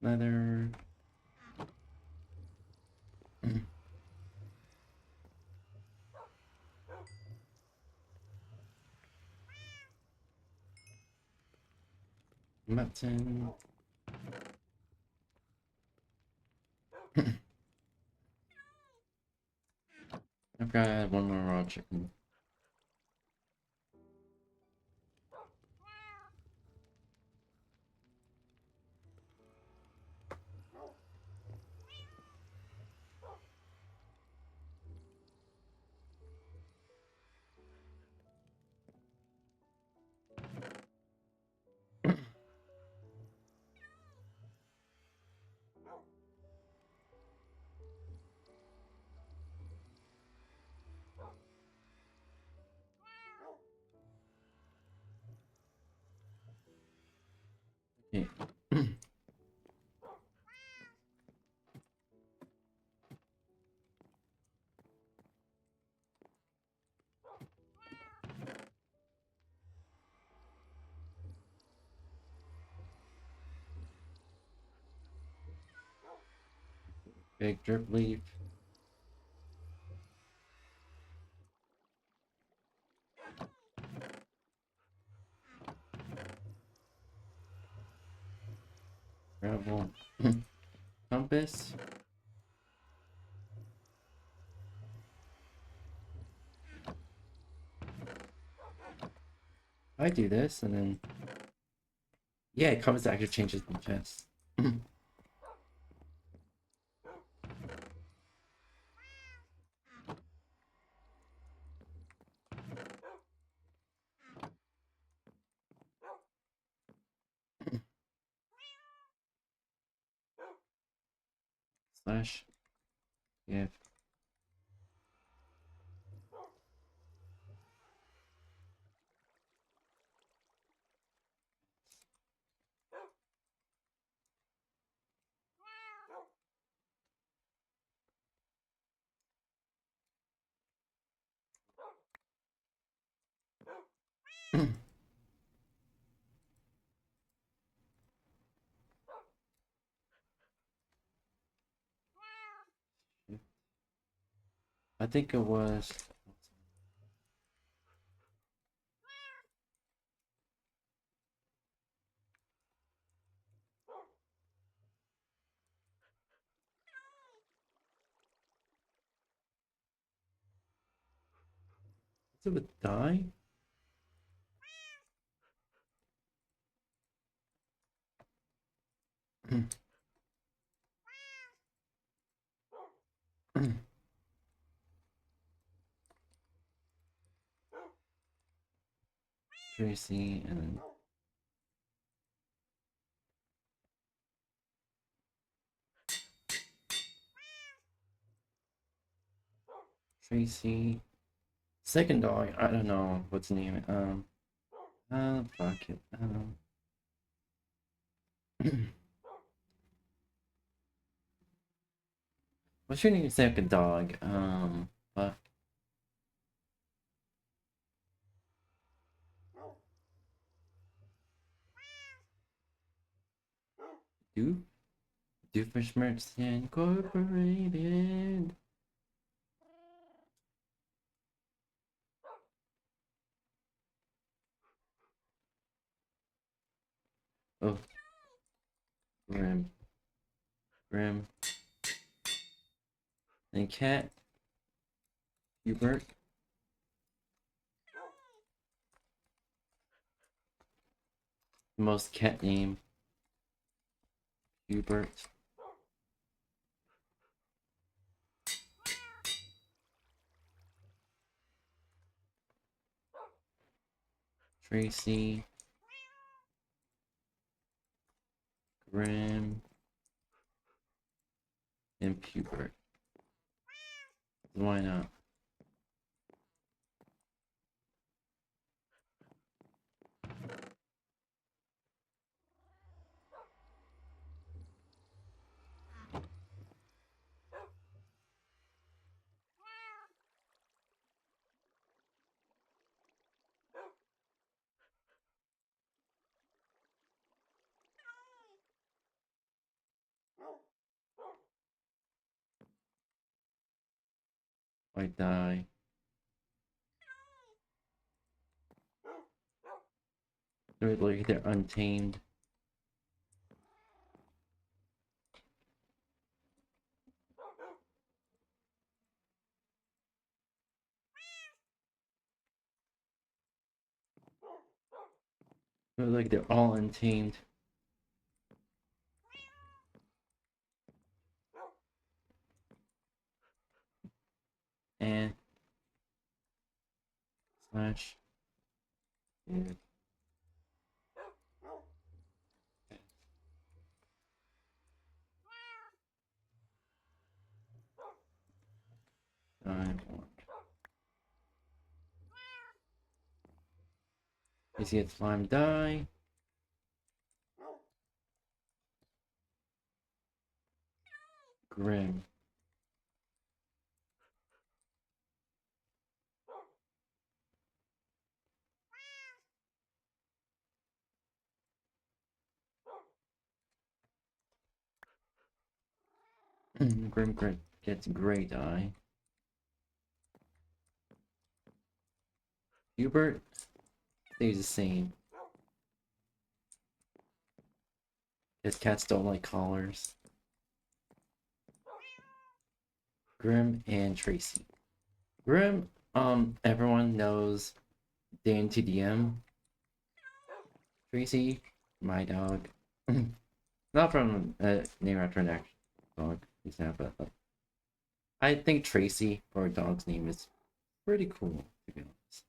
Leather. Mutton. I've got to add 1 more raw chicken. Okay. Big drip leaf. Gravel. Compass. I do this and then yeah, compass actually changes the chest. Slash give. I think it was it would die? Tracy and Tracy. Second dog, I don't know what's the name. Fuck it. What's your name? Second dog. Fuck. Doofenshmirtz Incorporated. Oh. Grim. And cat. Hubert. Most cat name. Hubert. Tracy. Grim. And Pubert. Why not? Why die? They're untamed. Like they're all untamed. And slash. Yeah. You see it slime die. Grim. Grim gets gray die. Hubert stays the same. His cats don't like collars. Grim and Tracy. Grim, everyone knows Dan TDM. Tracy, my dog. Not from name after an actual dog, example, but I think Tracy for a dog's name is pretty cool, to be honest.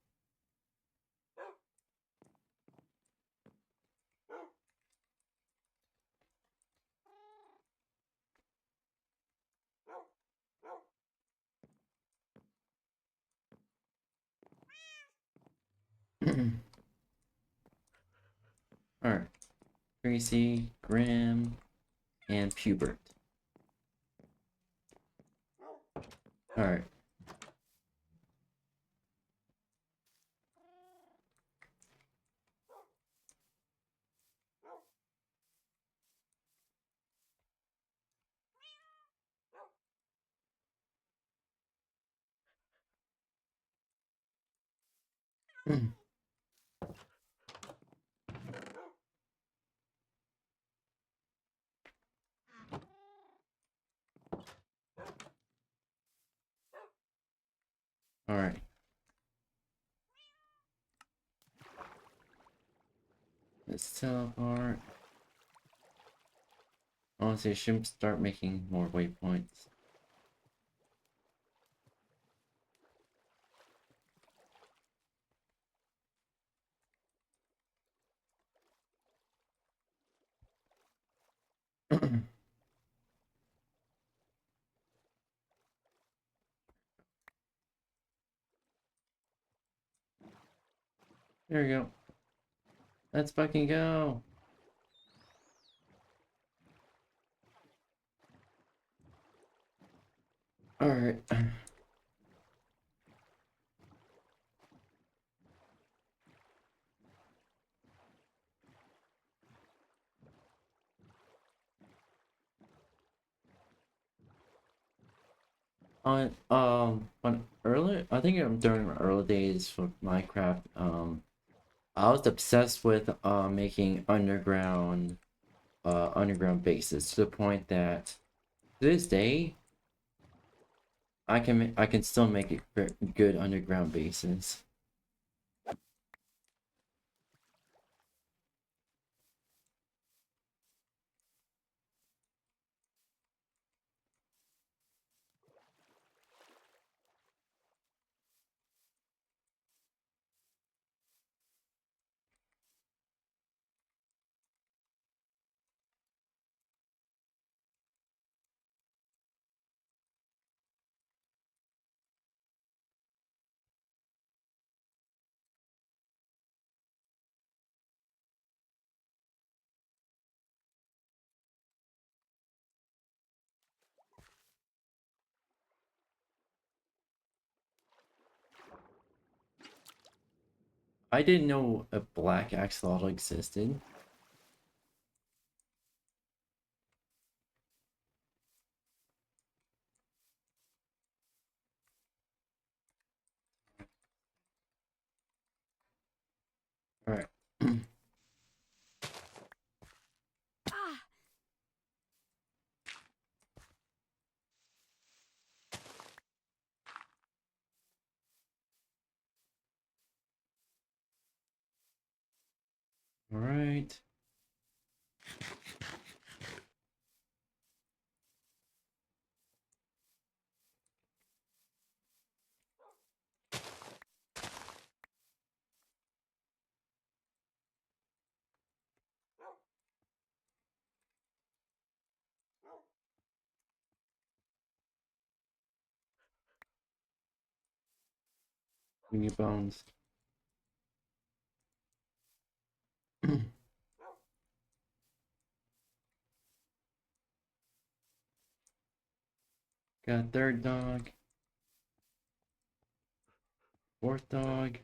Alright. Tracy, Grim, and Pubert. Alright. Alright. Let's teleport. Honestly, I should start making more waypoints. There we go. Let's fucking go. Alright. When early, I think during my early days for Minecraft, I was obsessed with making underground bases to the point that to this day I can still make it good underground bases. I didn't know a black axolotl existed. Alright. Alright. Give me bones. Got third dog. Fourth dog.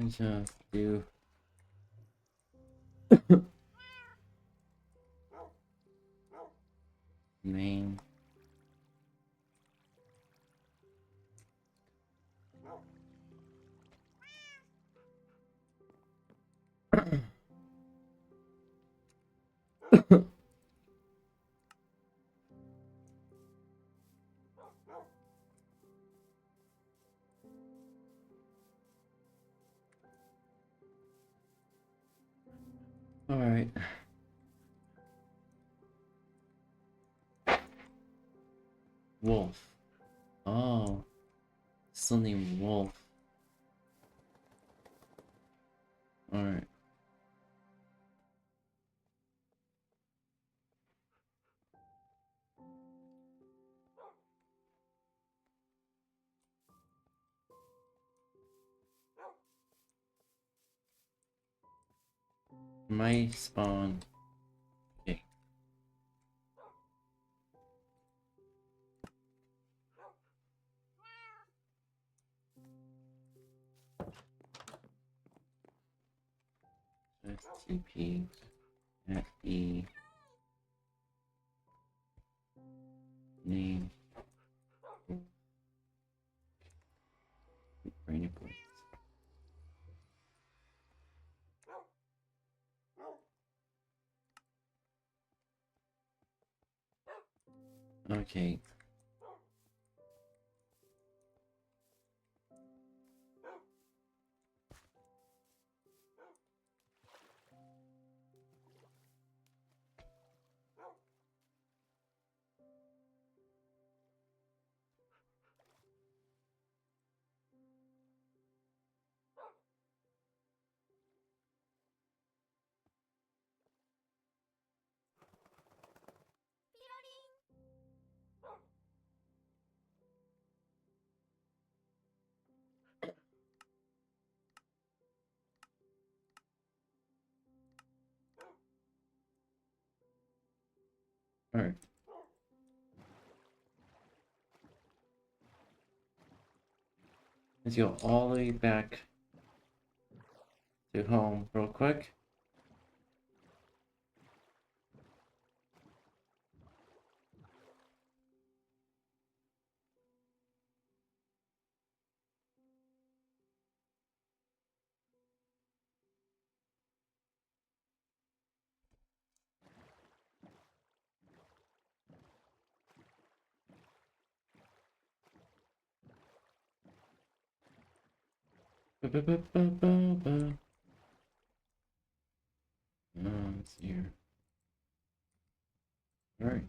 I just do main. Alright. Wolf. Oh. Still named Wolf. Alright. My spawn. Okay. TP at the name brainy points. Okay. Alright. Let's go all the way back to home real quick. Ba-ba-ba-ba-ba. It's here. Alright.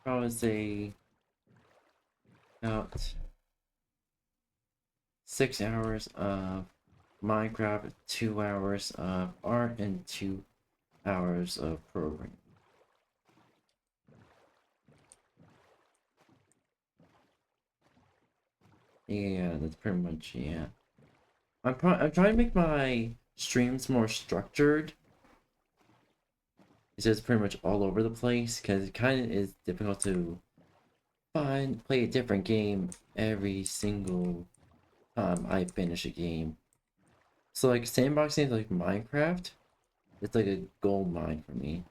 Probably say about 6 hours of Minecraft, 2 hours of art, and 2 hours of programming. Yeah, that's pretty much, yeah. I'm trying to make my streams more structured. It's just pretty much all over the place, because it kind of is difficult to play a different game every single time I finish a game. So like sandbox games like Minecraft, it's like a gold mine for me.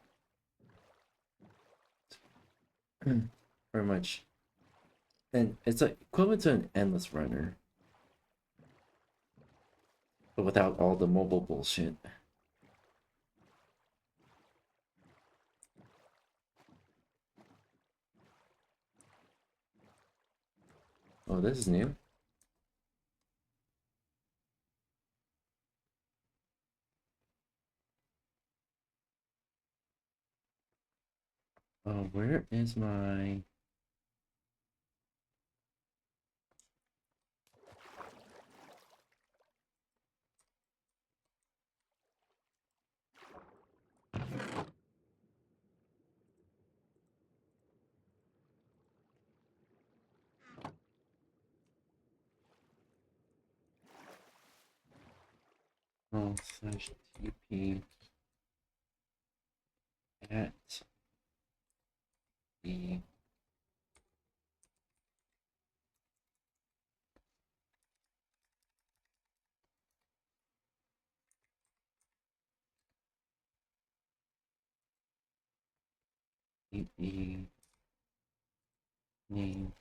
Pretty much. And it's like equivalent to an endless runner. But without all the mobile bullshit. Oh, this is new. Oh, where is my... Oh, slash TP at the TP name.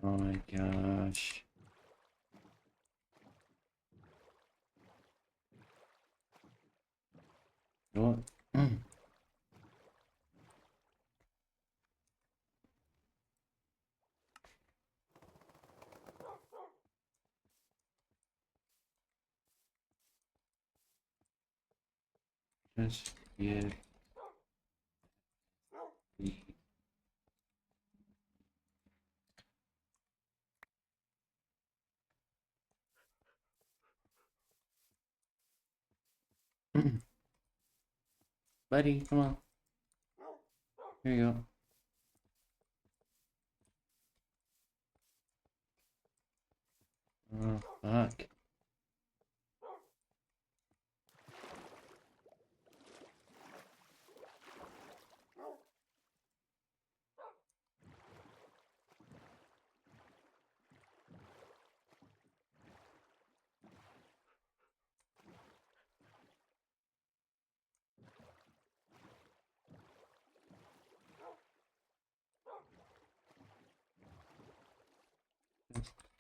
Oh my gosh. What? Just give the buddy, come on. Here you go. Oh, fuck.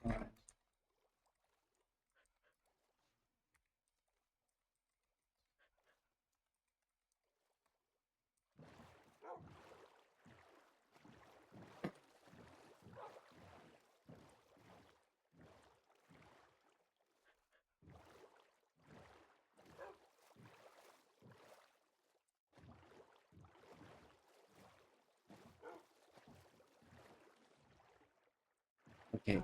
Alright. Okay.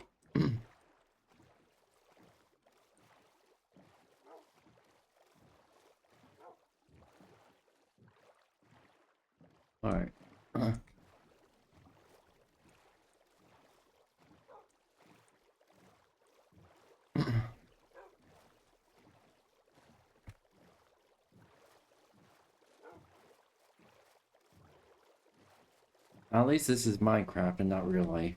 Alright. At least this is Minecraft and not real life.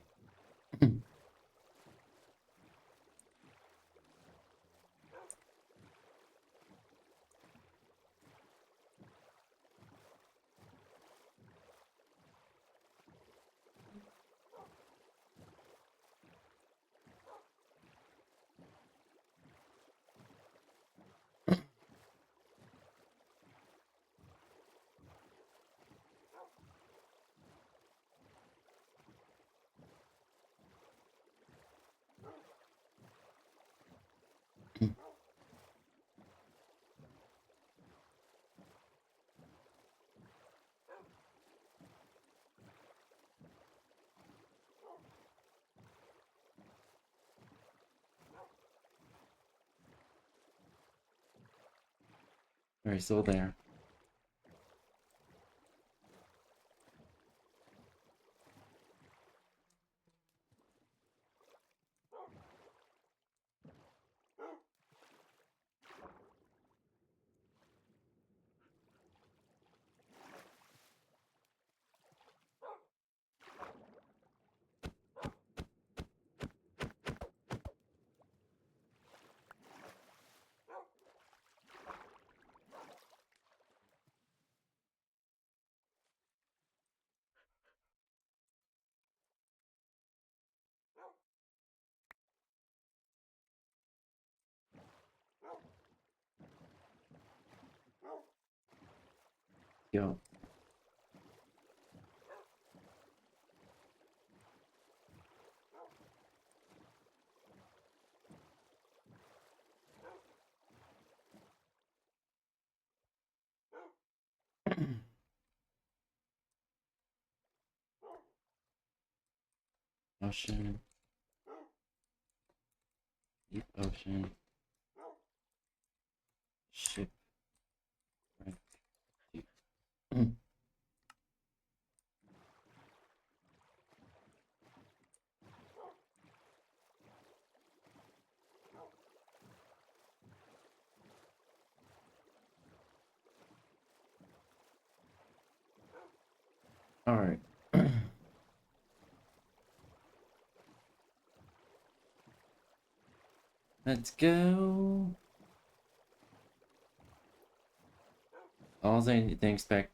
Alright, still there. Yo. Ocean. Deep ocean. Ship. Right. Deep. Alright. Let's go. All I need to expect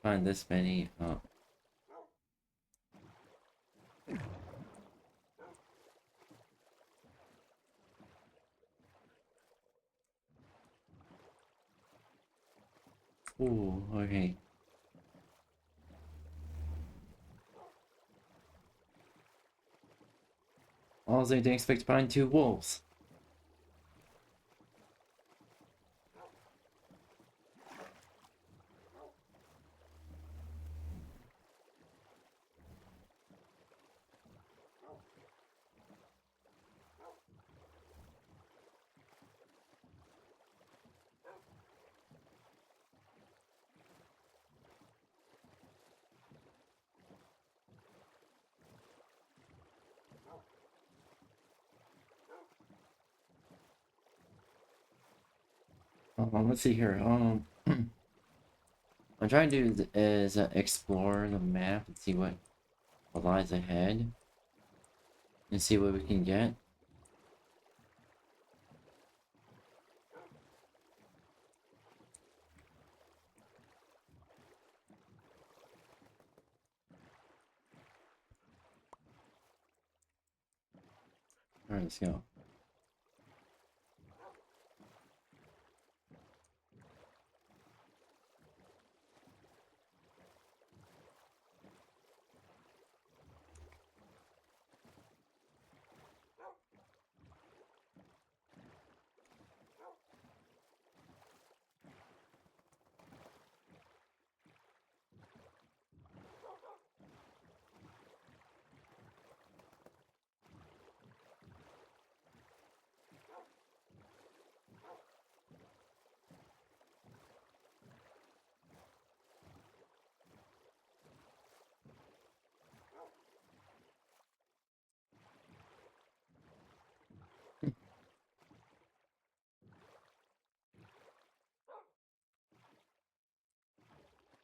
find this many. Ooh, okay. Also, I didn't expect to find 2 wolves. Let's see here. I'm trying to do is explore the map and see what lies ahead, and see what we can get. All right, let's go.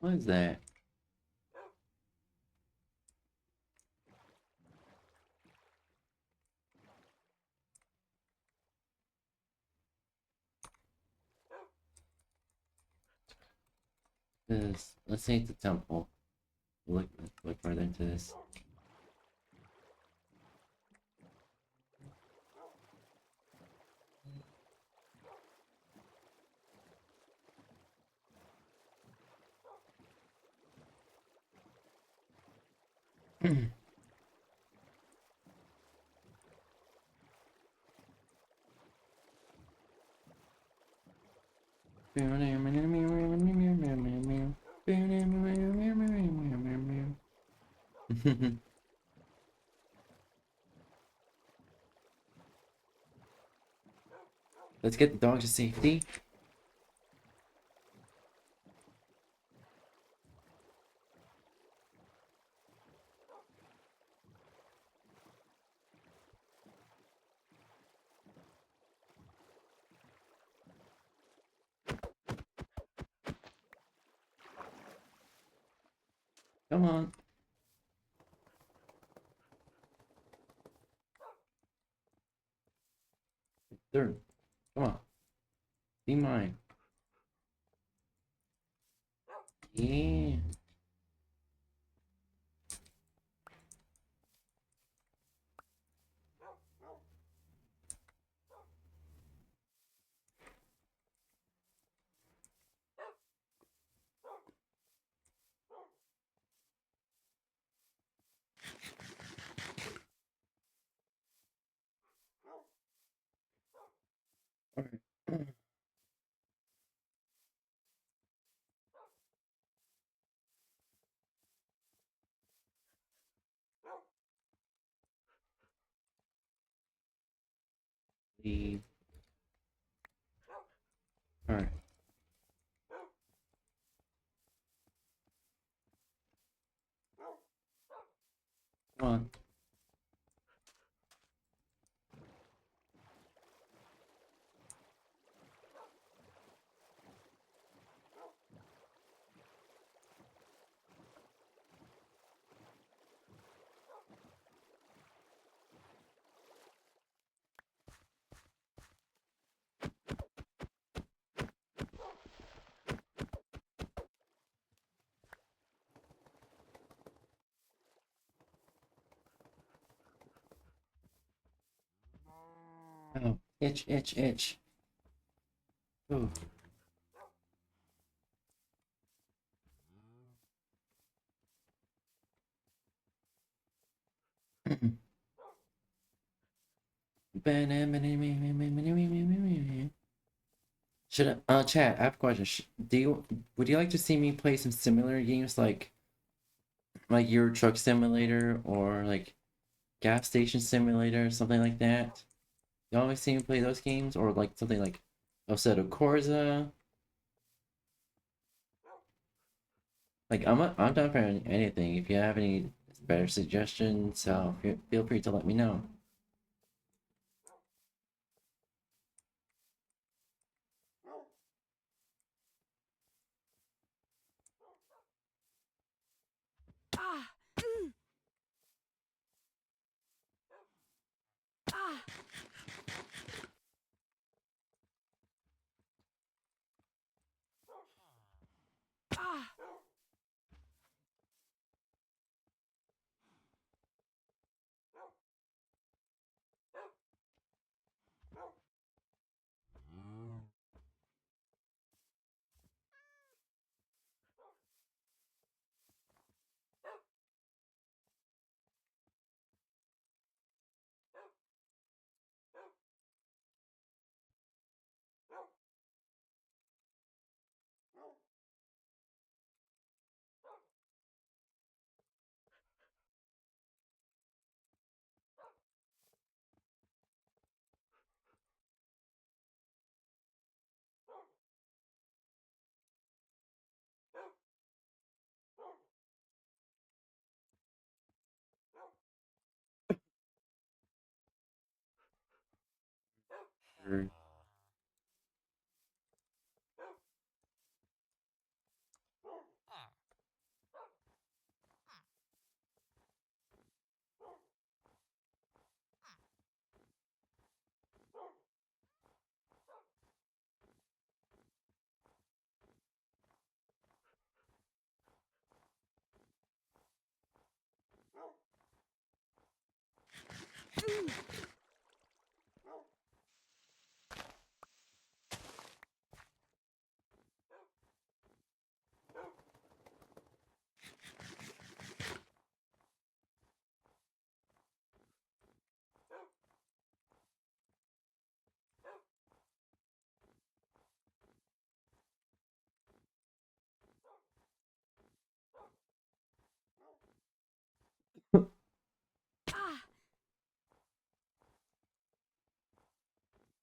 What is that? This. Let's say it's a temple. Look further into this. Let's get the dog to safety. Come on. Third. Come on. Be mine. Yeah. Alright. Leave. Alright. Come on. Oh, itch. Ooh. Should I, chat, I have a question. Would you like to see me play some similar games like Euro Truck Simulator or like Gas Station Simulator, something like that? You always see me play those games, or like something like Assetto Corsa? Like I'm down for anything. If you have any better suggestions, feel free to let me know. Sure.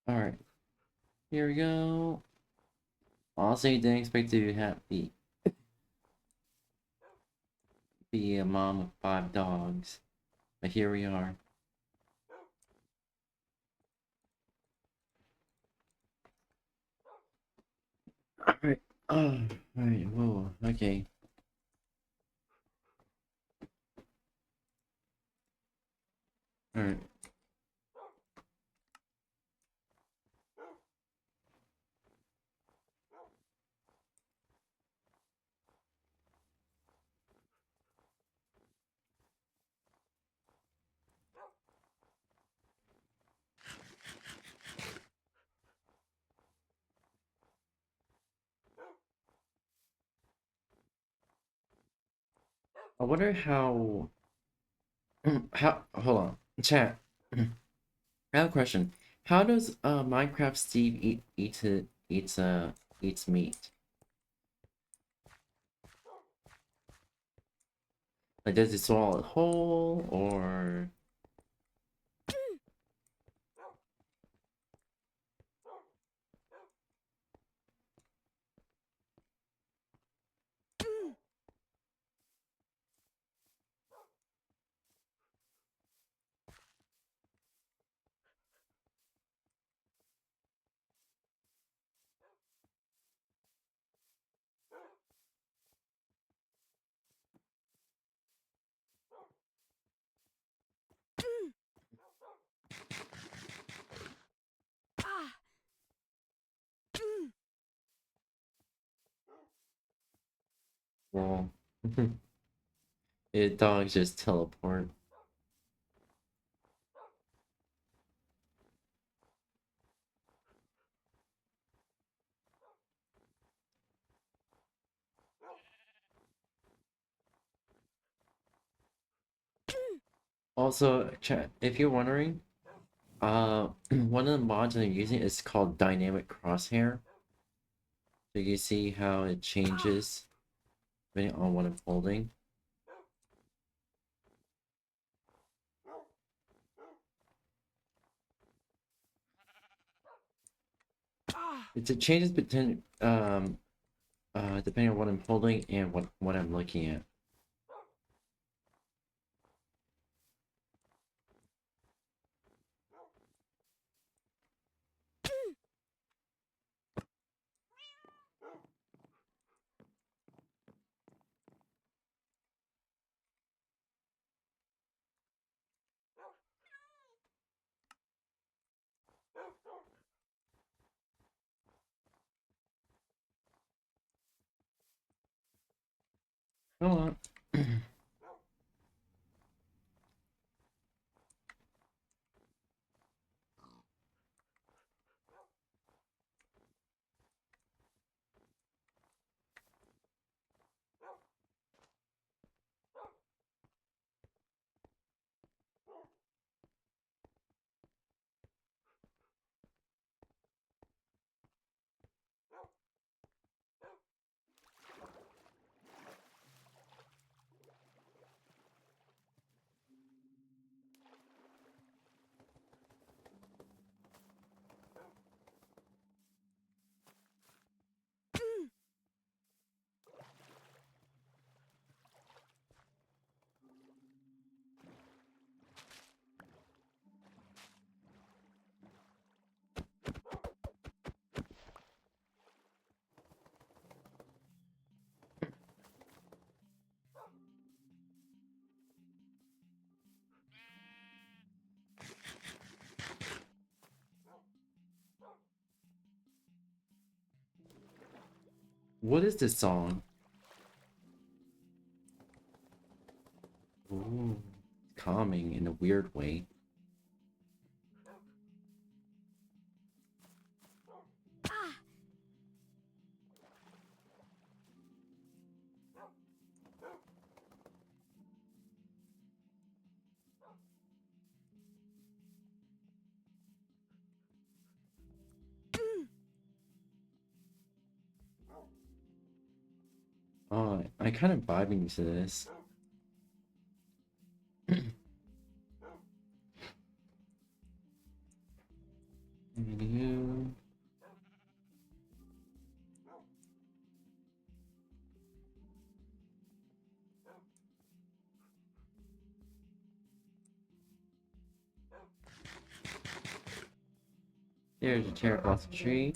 All right, here we go. Honestly, didn't expect to be a mom of 5 dogs, but here we are. All right. Oh, all right. Whoa. Okay. All right. I wonder how. How? Hold on, chat. I have a question. How does Minecraft Steve eats meat? Like, does he swallow it whole or? Well, dogs just teleport. Also, chat, if you're wondering, One of the mods I'm using is called Dynamic Crosshair. So you see how it changes depending on what I'm holding. It changes depending on what I'm holding and what I'm looking at. Come on. What is this song? Ooh, calming in a weird way. Oh, I kind of vibing to this. You. There's a cherry blossom tree.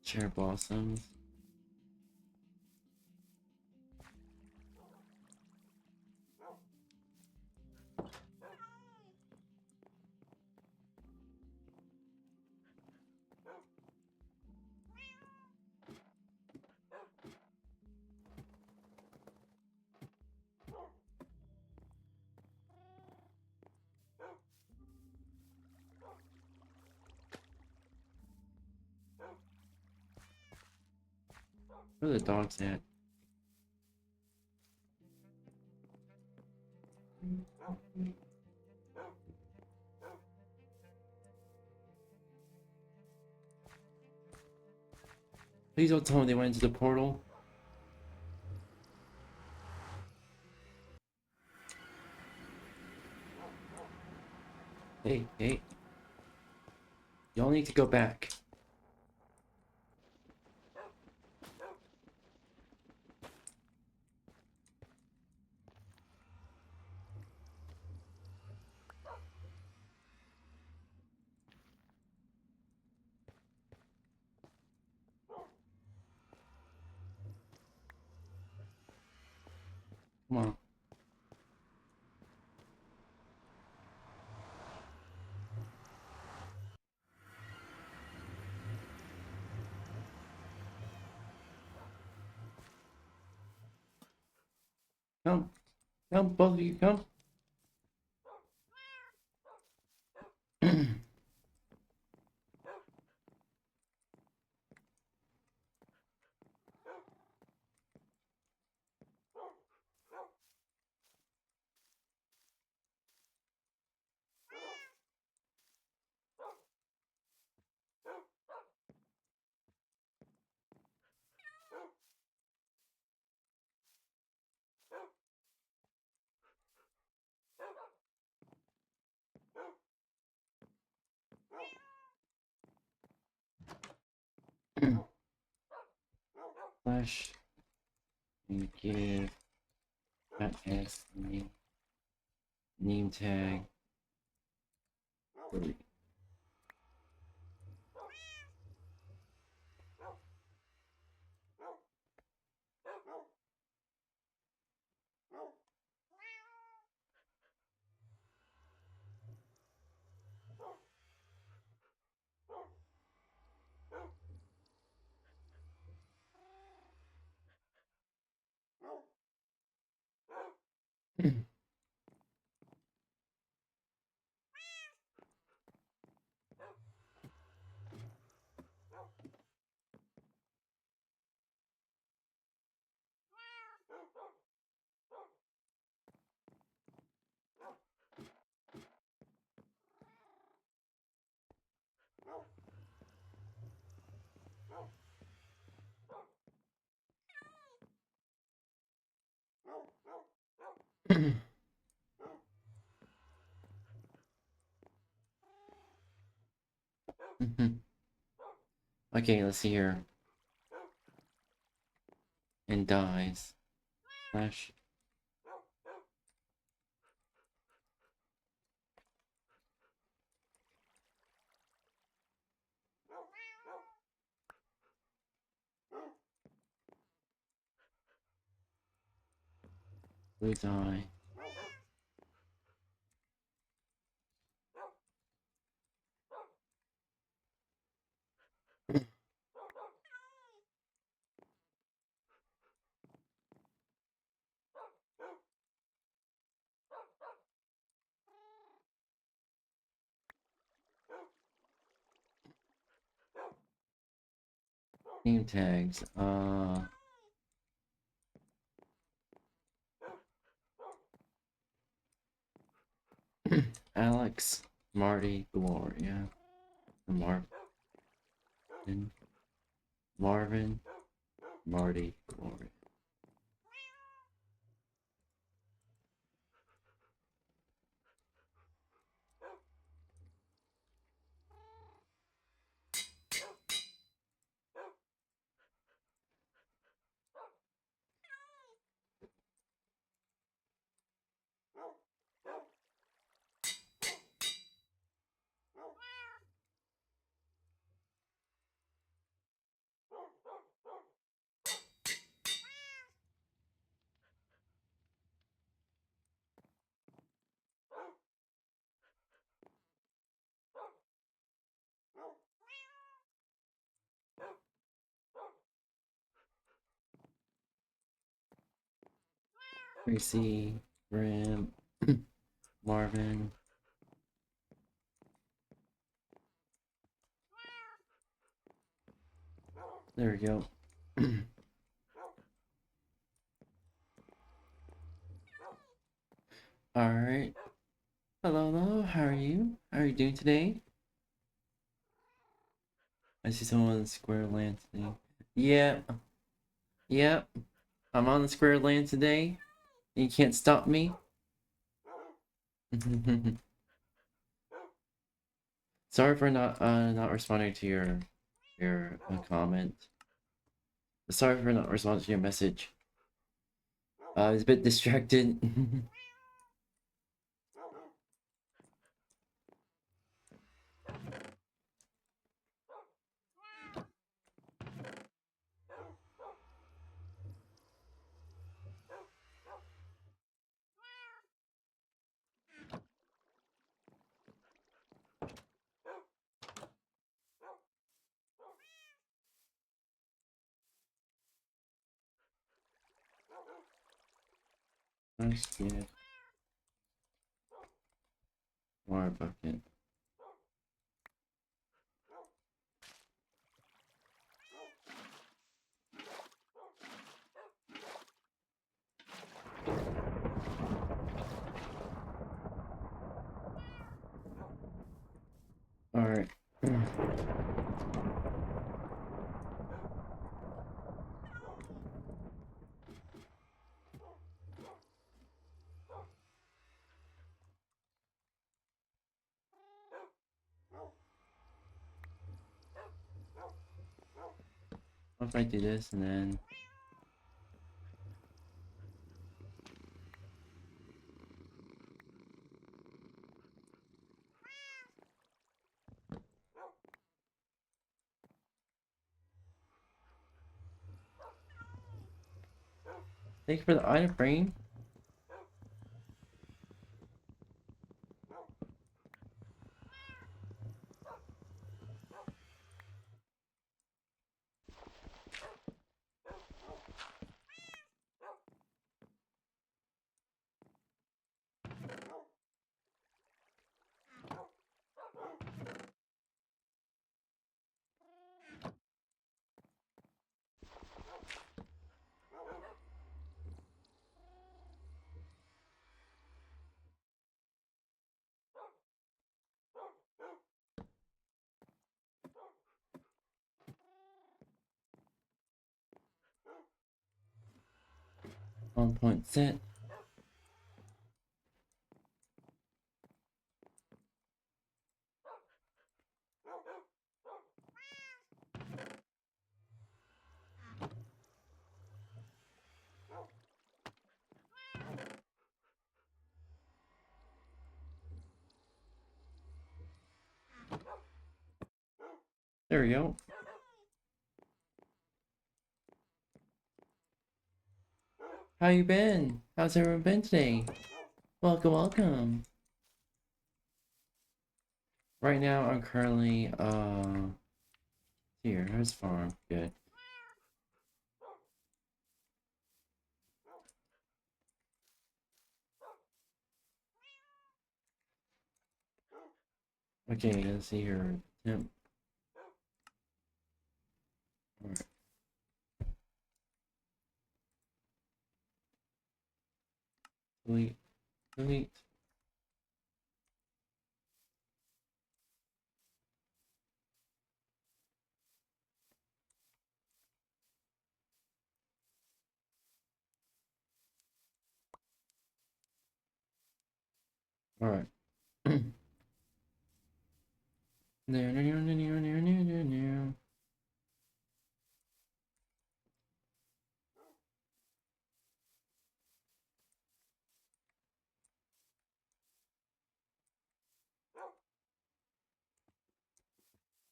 Cherry blossoms. Where are the dogs at? Please don't tell me they went into the portal. Hey, hey. Y'all need to go back. Come on. Come. Come, both of you, come. slash and give s name tag 3. Okay, let's see here. And dies. Slash. We die. Name tags. Alex, Marty, Gloria, Marvin, Marty, Gloria. Tracy, Graham, Marvin. There we go. Alright. Hello, how are you? How are you doing today? I see someone on the square land today. Yep. Yep. I'm on the square land today. You can't stop me. Sorry for not responding to your comment. Sorry for not responding to your message. I was a bit distracted. Nice, yeah. Water bucket. Alright. What if I do this and then... Thank you for the item frame. On point set. There we go. How you been? How's everyone been today? Welcome, welcome. Right now, I'm currently, here, how's farm? Good. Okay, let's see here. Temp. Alright. Delete. Delete. Alright.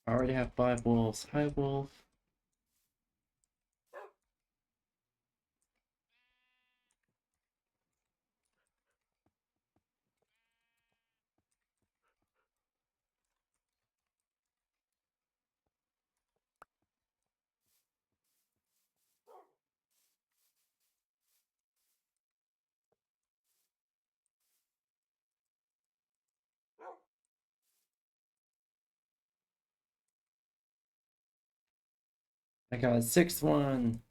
I already have 5 wolves. Hi, wolf. I got a 6th one.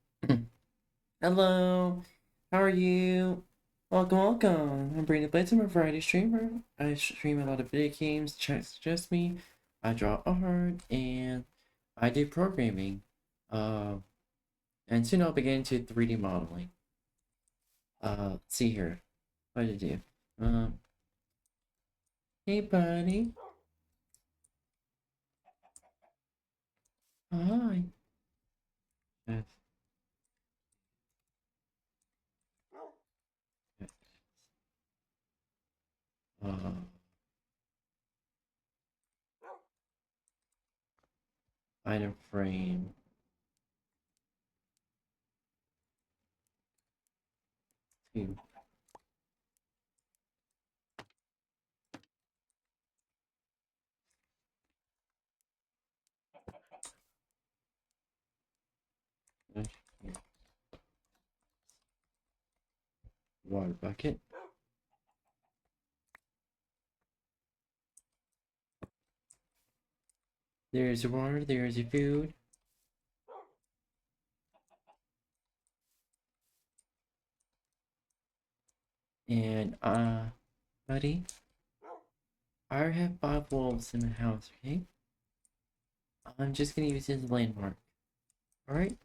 Hello. How are you? Welcome, welcome. I'm Brandon Blades. I'm a variety streamer. I stream a lot of video games. Chat suggests me. I draw art and I do programming. And soon I'll begin to 3D modeling. See here. What did I do? Hey, buddy. Hi. Yes. Yes. Item frame. Two. Water bucket. There's your water, there's your food. And, buddy, I have 5 wolves in the house, okay? I'm just gonna use this as a landmark. Alright?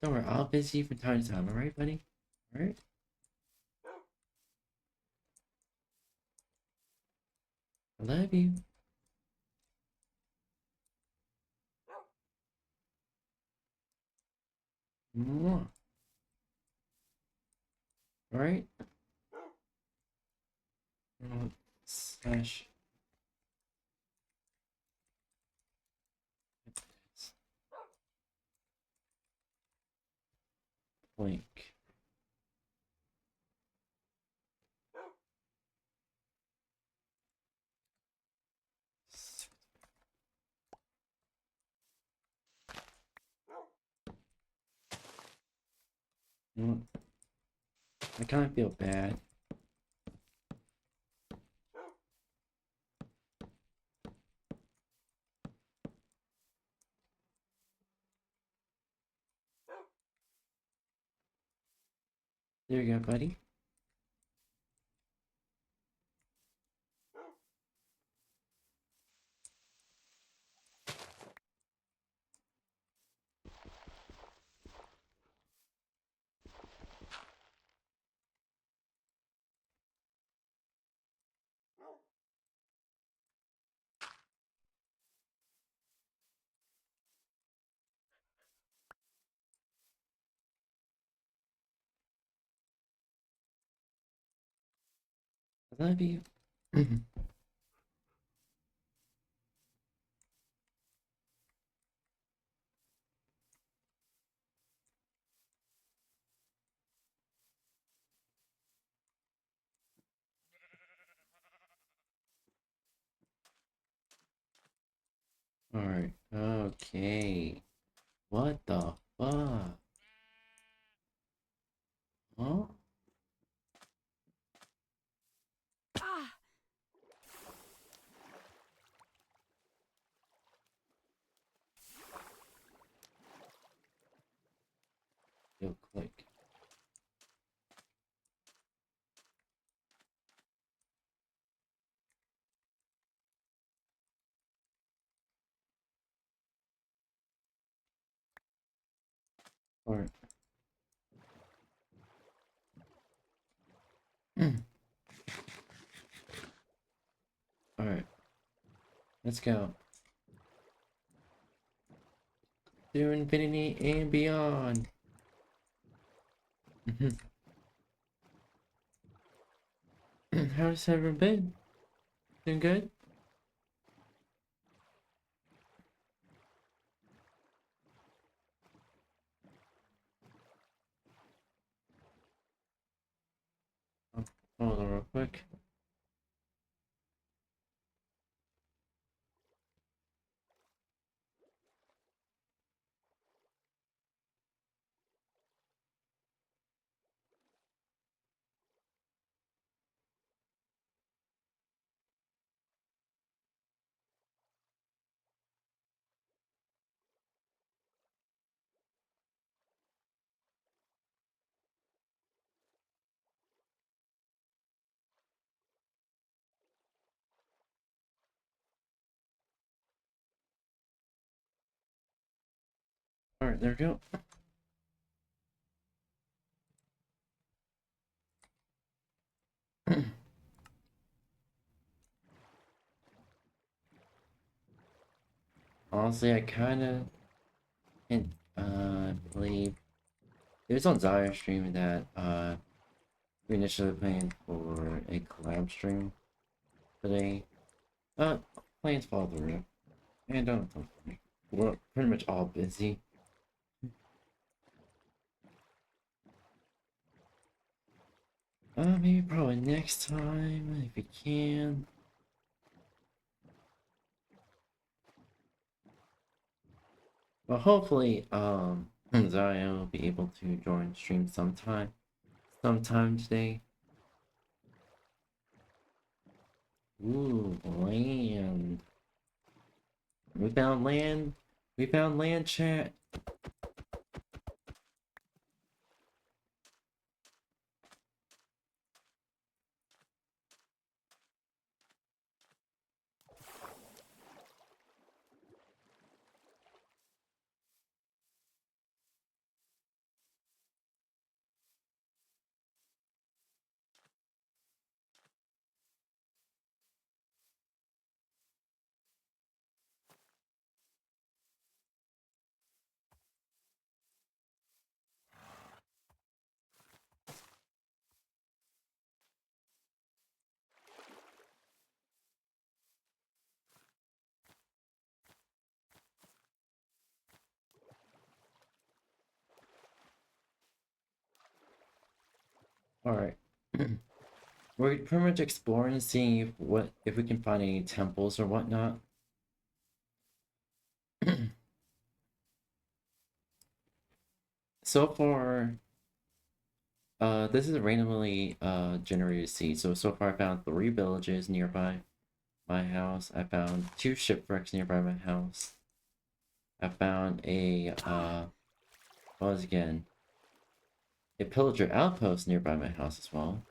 Don't worry, I'll visit you from time to time, alright, buddy? Alright? I love you. Mwah. Right? Slash link. I kind of feel bad. There you go, buddy. I love you. Alright, okay. What the fuck? Huh? Yo, click. Alright. Alright. Let's go. To infinity and beyond. How's everyone been? Doing good? Oh, hold on real quick. Alright, there we go. Honestly, I kinda can believe it was on Zyre stream that we initially planned for a collab stream today. Plans fall through. And don't talk to me. We're pretty much all busy. Maybe probably next time if we can. But hopefully, Zaya will be able to join stream sometime today. Ooh, land. We found land. We found land, chat. Alright. We're pretty much exploring and seeing if we can find any temples or whatnot. So far, this is a randomly generated seed. So far I found 3 villages nearby my house. I found 2 shipwrecks nearby my house. I found a what was it again? A pillager outpost nearby my house as well.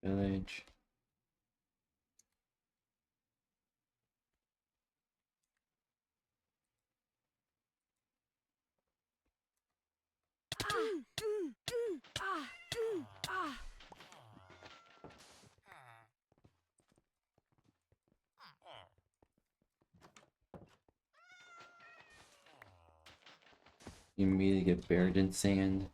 Village. You immediately get buried in sand.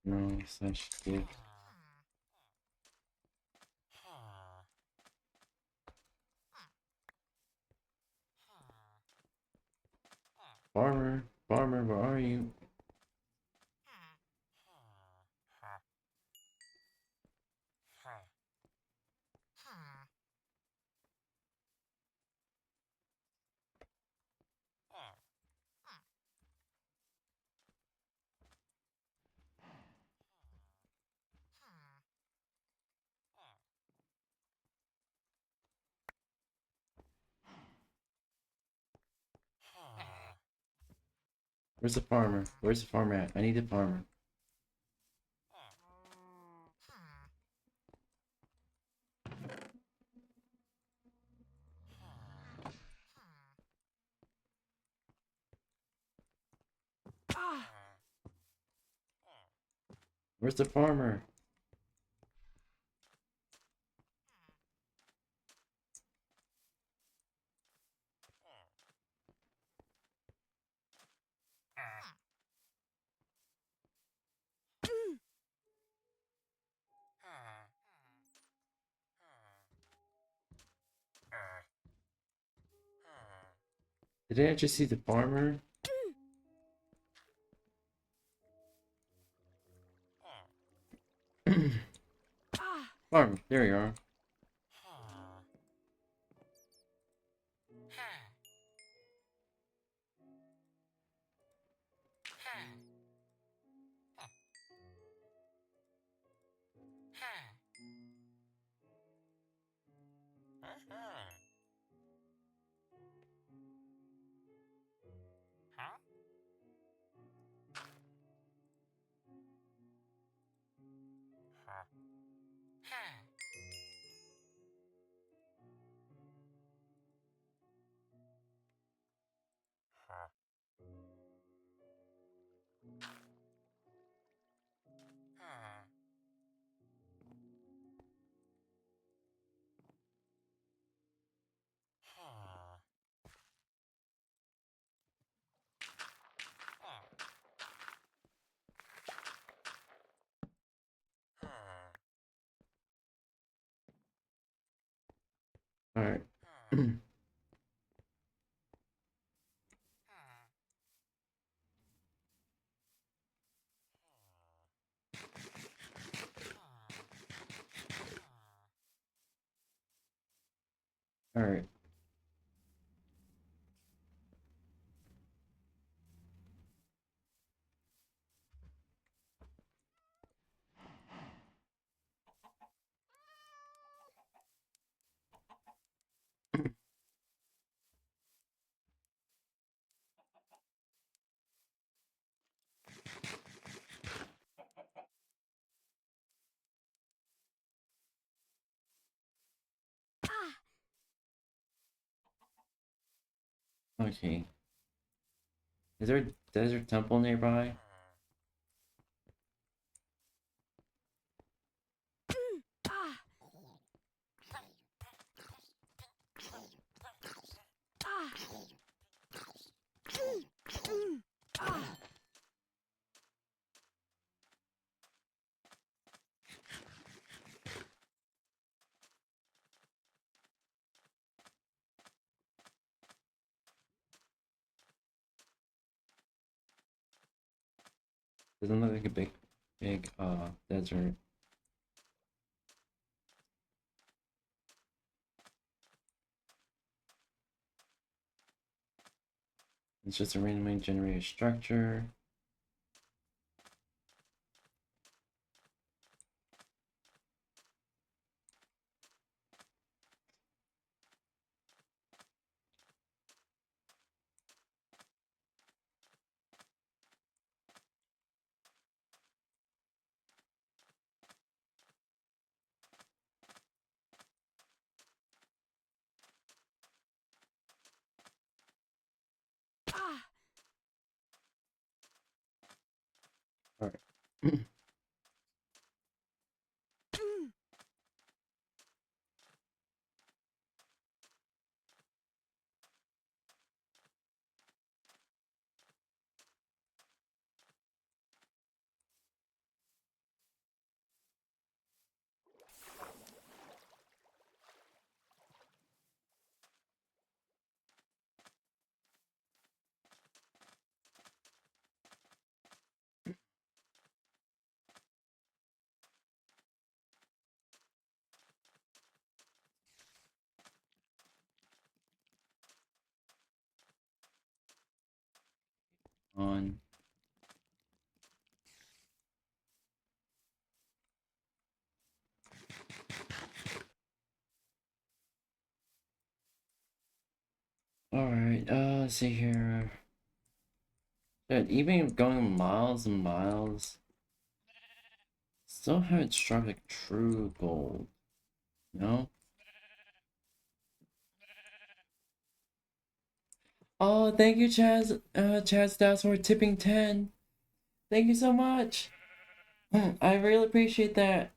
No, such good. Farmer, farmer, where are you? Where's the farmer? Where's the farmer at? I need the farmer. Where's the farmer? Did I just see the farmer? Farmer, there you are. Alright. Alright. Okay. Is there a desert temple nearby? Doesn't look like a big desert. It's just a randomly generated structure. Alright. On. Alright, let's see here. Dude, even going miles and miles, still haven't struck like true gold. No? Oh, thank you, Chaz Stats for tipping 10. Thank you so much. I really appreciate that.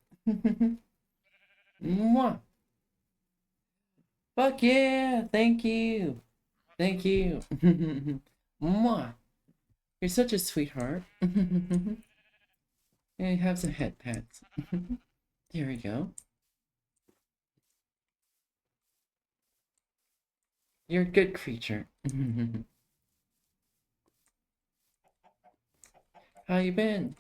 Mwah. Fuck yeah, thank you. Thank you. Mwah. You're such a sweetheart. Yeah, have some head pats. There we go. You're a good creature. How you been?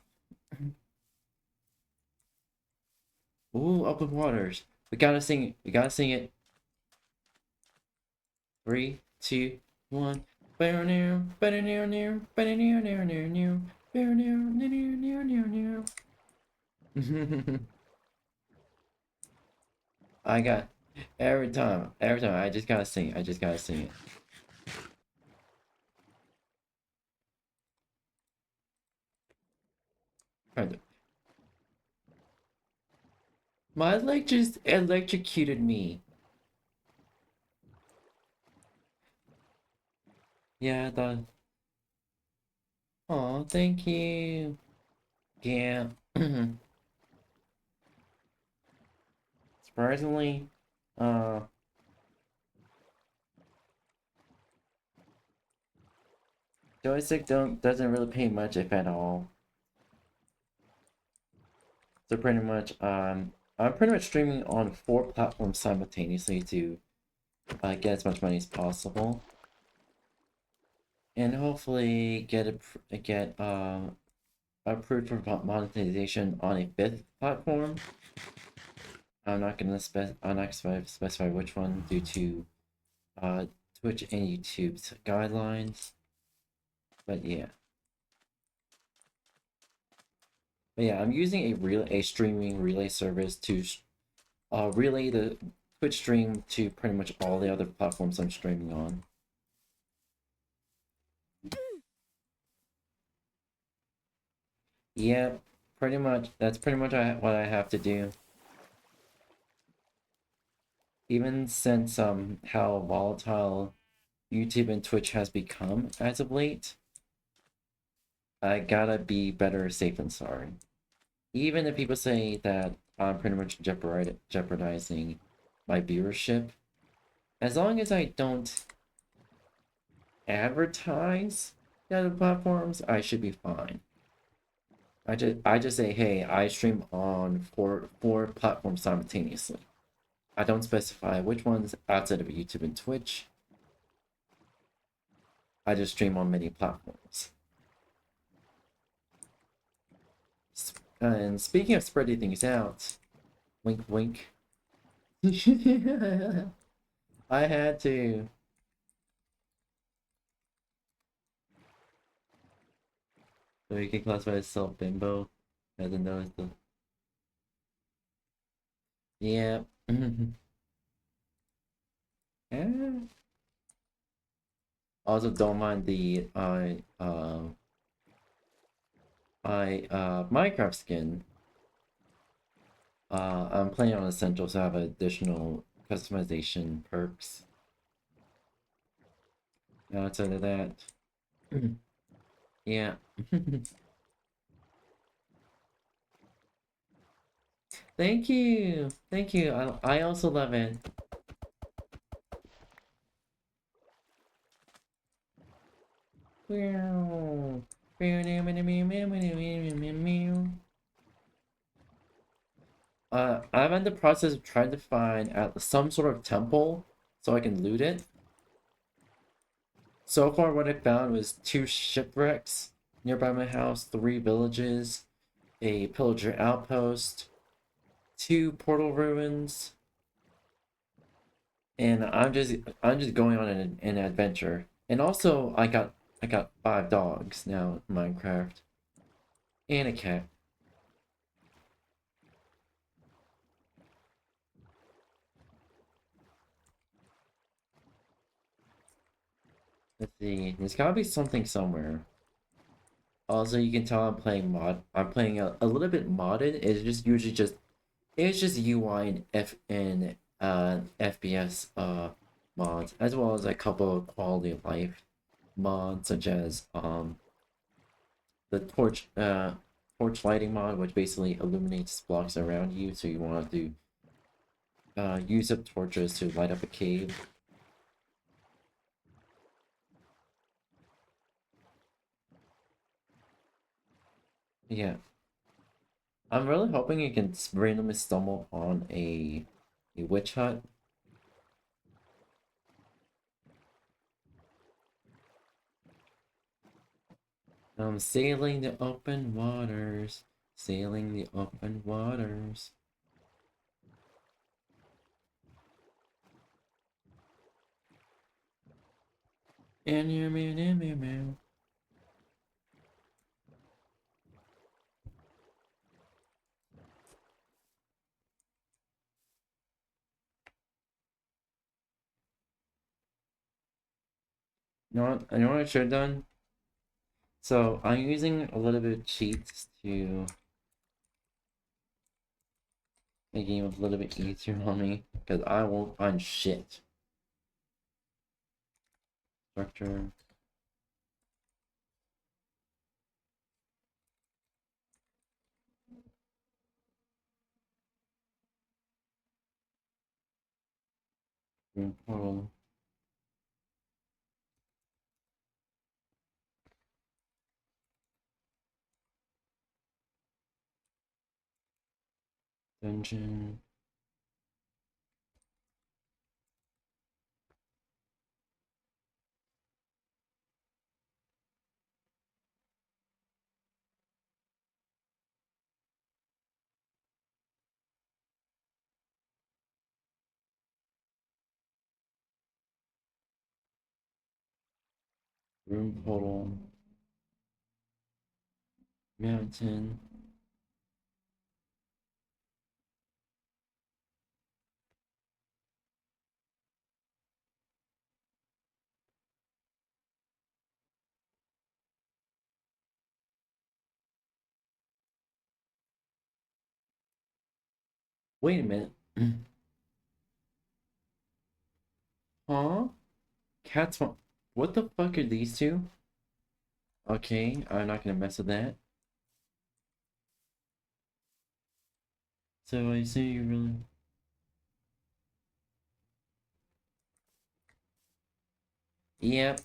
Ooh, open waters. We gotta sing it. We gotta sing it. 3, 2, 1. Bear near, better near, near, better near, near, near, near, bear near, near, near, near, near. I got every time, I just gotta sing it. I just gotta sing it. Pardon. My leg just electrocuted me. Yeah, I thought. Oh, thank you. Yeah. Surprisingly, uh, joystick doesn't really pay much, if at all. So pretty much, I'm pretty much streaming on 4 platforms simultaneously to get as much money as possible, and hopefully get approved for monetization on a 5th platform. I'm not gonna specify which one due to Twitch and YouTube's guidelines, but yeah. But yeah, I'm using a streaming relay service to relay the Twitch stream to pretty much all the other platforms I'm streaming on. Yeah, pretty much. That's pretty much what I have to do. Even since how volatile YouTube and Twitch has become as of late, I gotta be better safe than sorry. Even if people say that I'm pretty much jeopardizing my viewership, as long as I don't advertise the other platforms, I should be fine. I just say, hey, I stream on four platforms simultaneously. I don't specify which ones outside of YouTube and Twitch. I just stream on many platforms. And speaking of spreading things out, wink wink. I had to. So you can classify yourself bimbo. Doesn't know it's the. Yeah. Yeah. Also, don't mind the Minecraft skin. I'm playing on Essential, so I have additional customization perks. Outside of that, yeah. Thank you, thank you. I also love it. Meow. I'm in the process of trying to find some sort of temple so I can loot it. So far, what I found was 2 shipwrecks nearby my house, 3 villages, a pillager outpost, 2 portal ruins, and I'm just going on an adventure. And also, I got 5 dogs now in Minecraft, and a cat. Let's see, there's gotta be something somewhere. Also, you can tell I'm playing a little bit modded. It's just UI and FPS mods, as well as a couple of quality of life mods, such as the torch lighting mod, which basically illuminates blocks around you, so you want to use up torches to light up a cave. Yeah, I'm really hoping you can randomly stumble on a witch hut. Sailing the open waters, sailing the open waters. And you meow. You know what I should have done? So I'm using a little bit of cheats to make the game a little bit easier on me, because I won't find shit. Structure. Room portal. Dungeon. Room portal. Mountain. Wait a minute. Huh? Cats want. What the fuck are these two? Okay, I'm not gonna mess with that. So I see you really... Yep.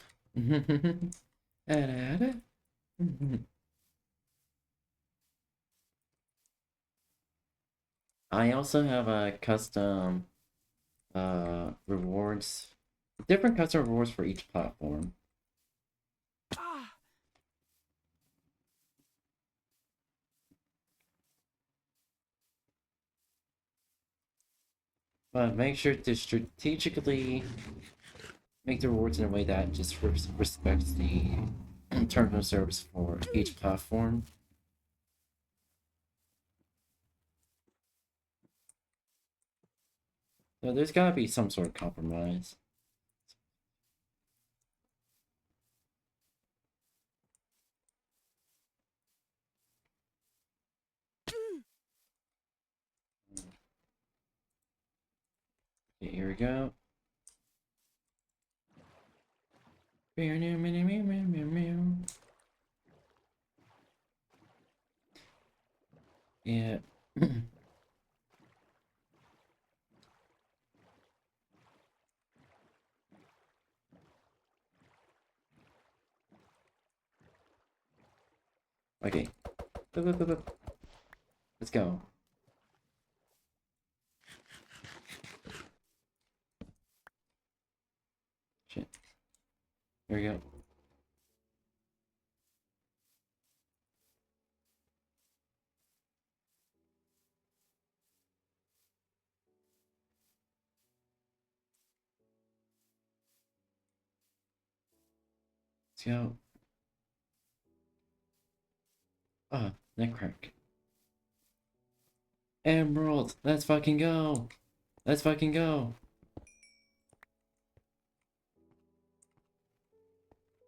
I also have a custom rewards, different custom rewards for each platform. But make sure to strategically make the rewards in a way that just respects the terms of service for each platform. So there's gotta be some sort of compromise. Okay, here we go. Yeah. Okay. Let's go. Shit. Here we go. Let's go. Ah, neck crack. Emerald! Let's fucking go! Let's fucking go!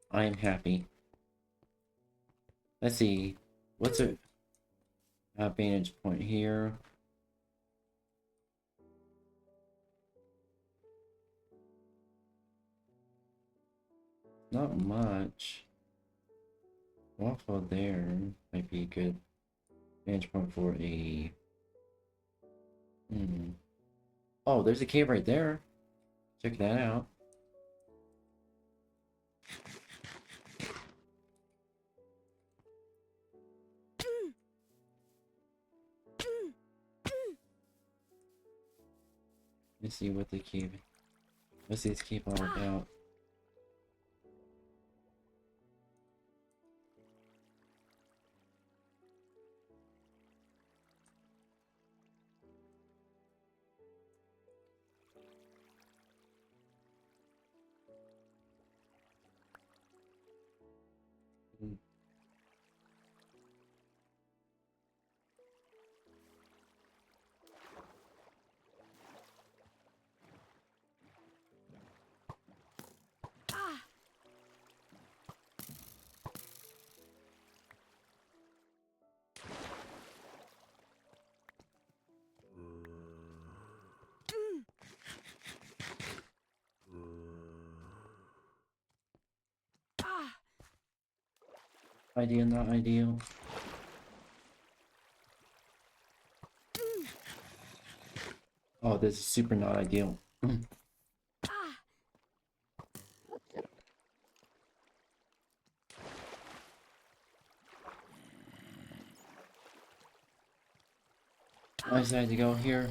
I am happy. Let's see. What's a vantage point here? Not much. Waffle there might be a good vantage point for a... Oh, there's a cave right there. Check that out. Let's see what the cave... What's this cave all about? Ideal, not ideal. Oh, this is super not ideal. I decided to go here.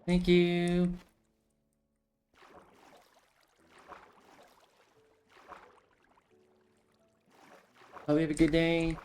Thank you. Hope you have a good day.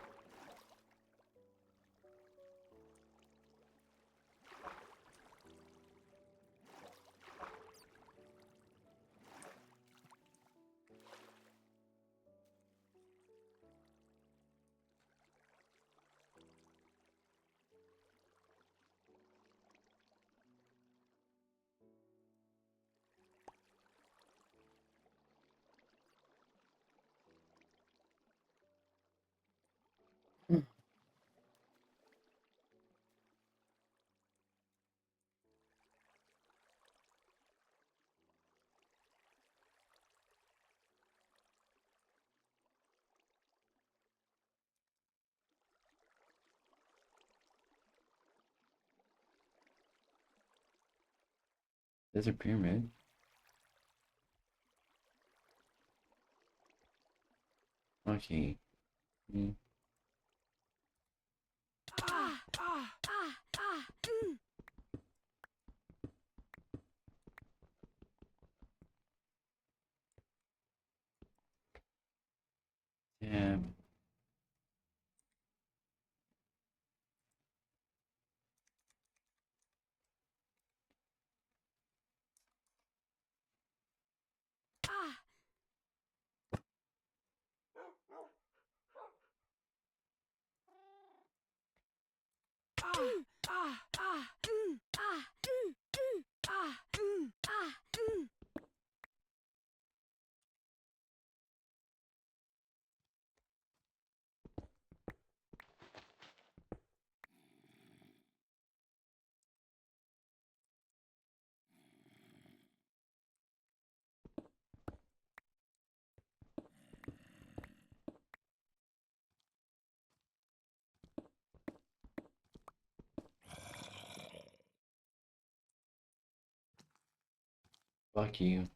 There's a pyramid. Okay. Mm. Yeah. Fuck you.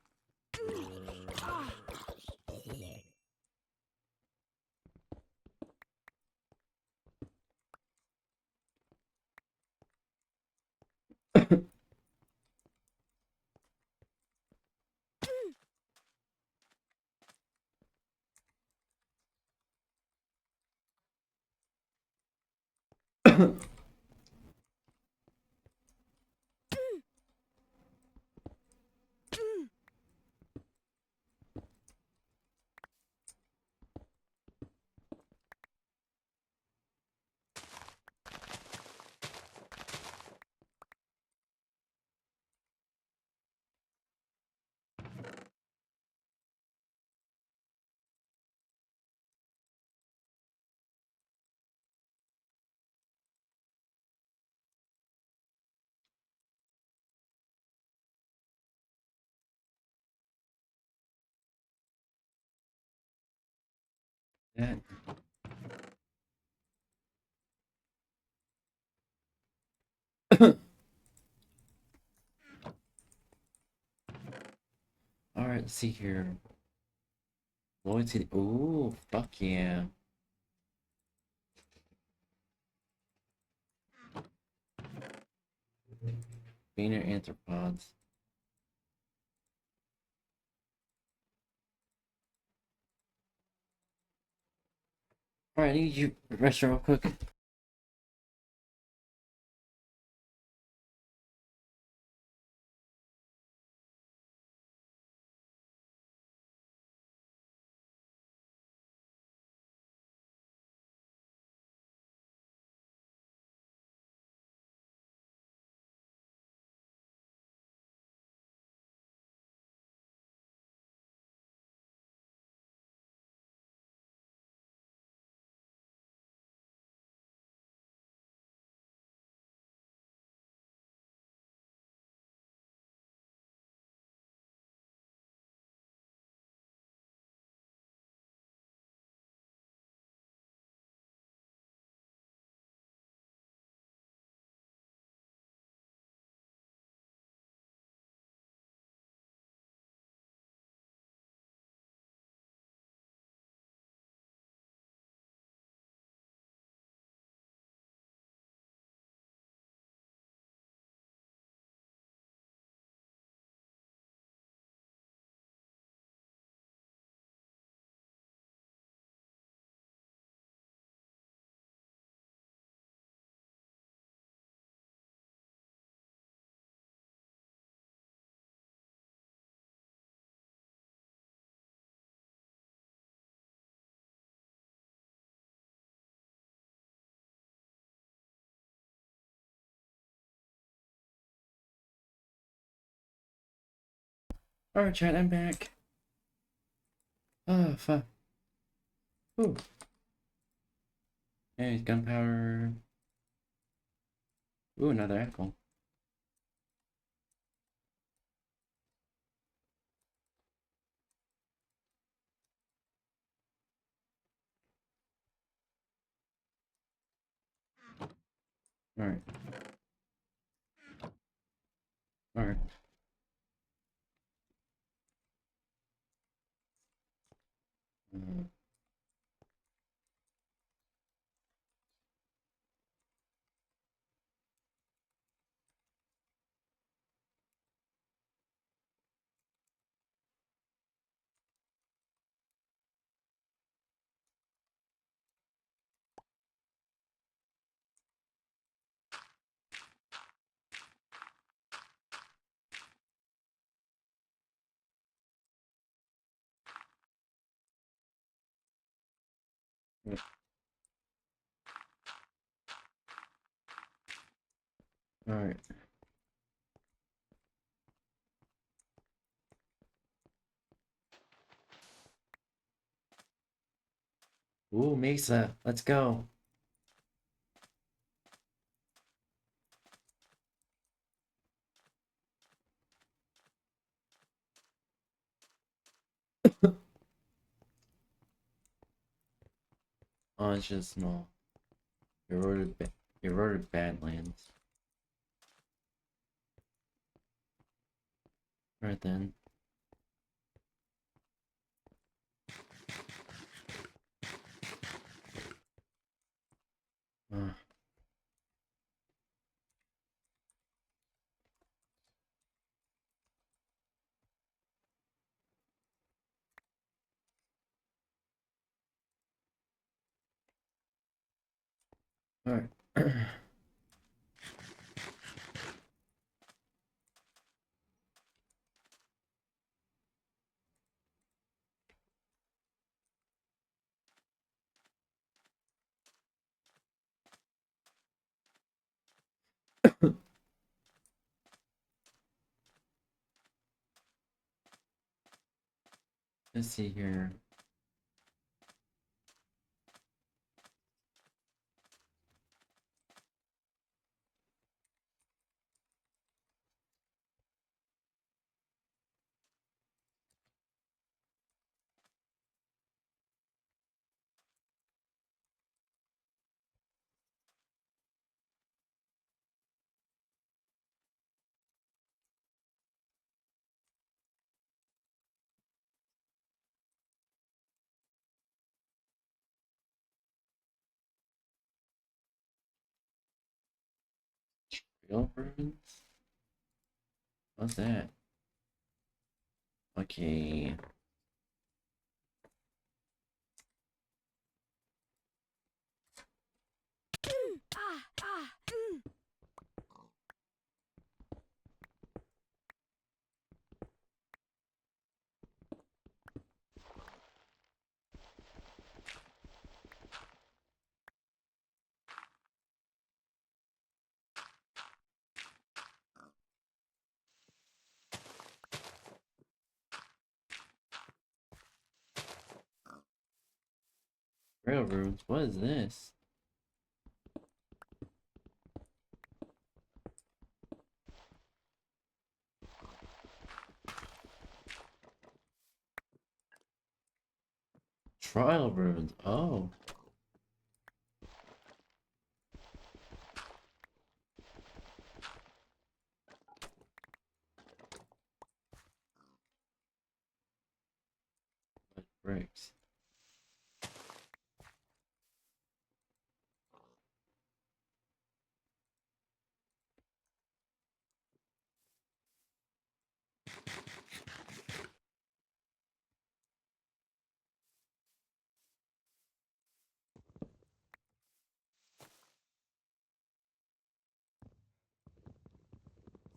That. Alright, let's see here. Loyalty. Ooh, fuck yeah. Beaner arthropods. Alright, I need you restaurant real quick. Alright, chat, I'm back. Oh, fuck. Ooh. Hey, gunpowder. Ooh, another apple. Alright. Alright. Mm. Alright. Ooh, Mesa, let's go. Oh, it's just small. Eroded Badlands. Right then. Uh, Alright. Let's see here. Real ruins? What's that? Okay. Real ruins? What is this? Trial ruins. Oh. What bricks?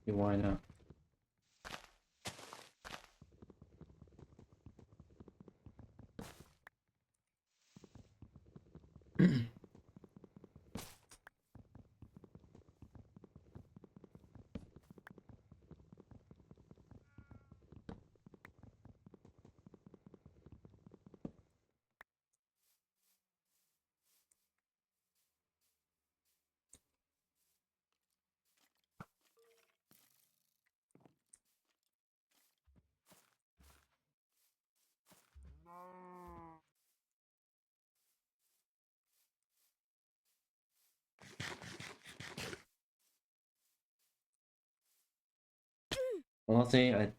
Yeah, why not? Honestly, I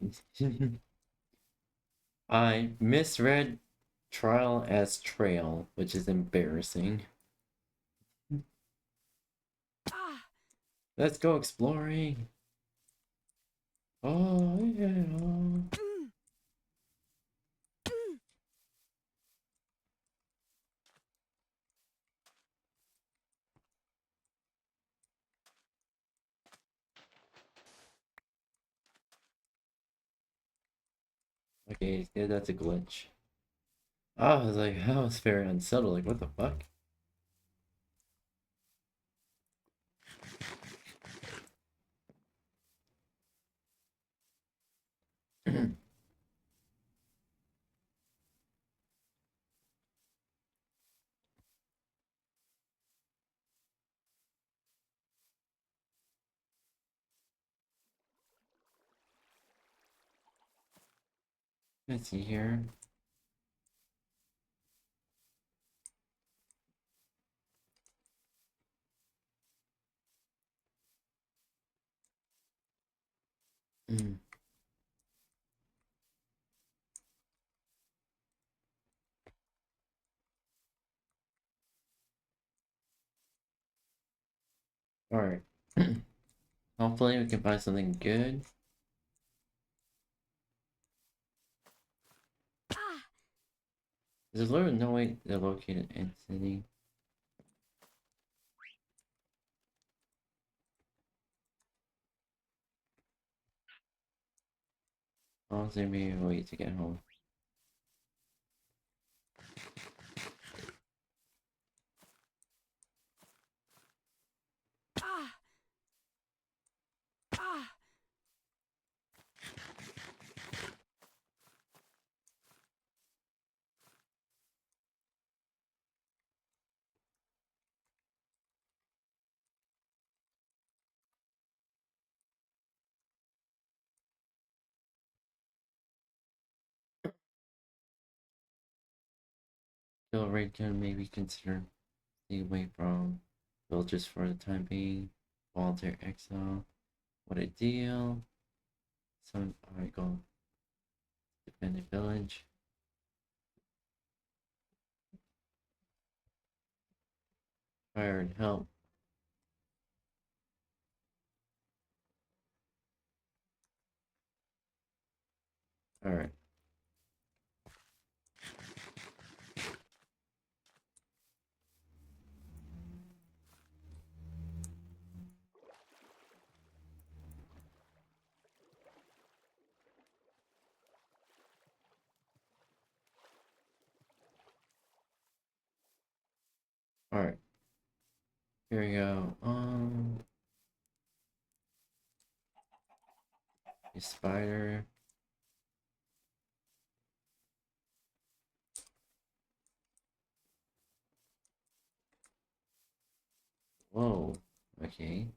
I misread trial as trail, which is embarrassing. Let's go exploring. Oh, yeah. Okay, yeah, that's a glitch. I was like, that was very unsettled. Like, what the fuck? Let's see here. Alright. Hopefully we can find something good. There's literally no way to locate an entity. Honestly, maybe a way to get home. Kill rate can maybe consider stay away from villages for the time being. Volunteer exile. What a deal. Some alright, go. Dependent village. Fire and help. Alright. Alright. Here we go. A spider. Whoa. Okay.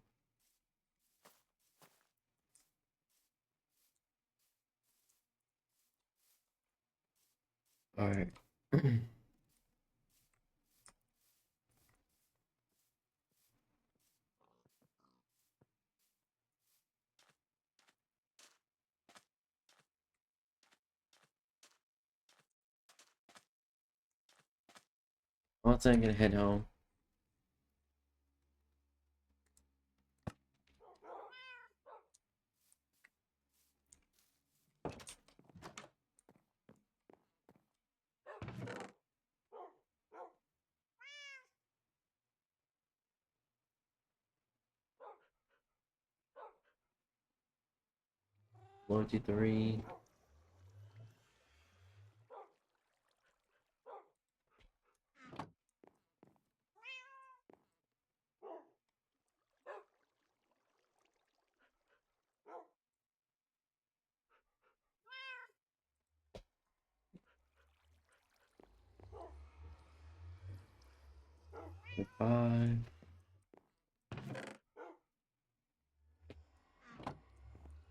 Alright. Once I'm gonna head home. Loyalty 3. Five.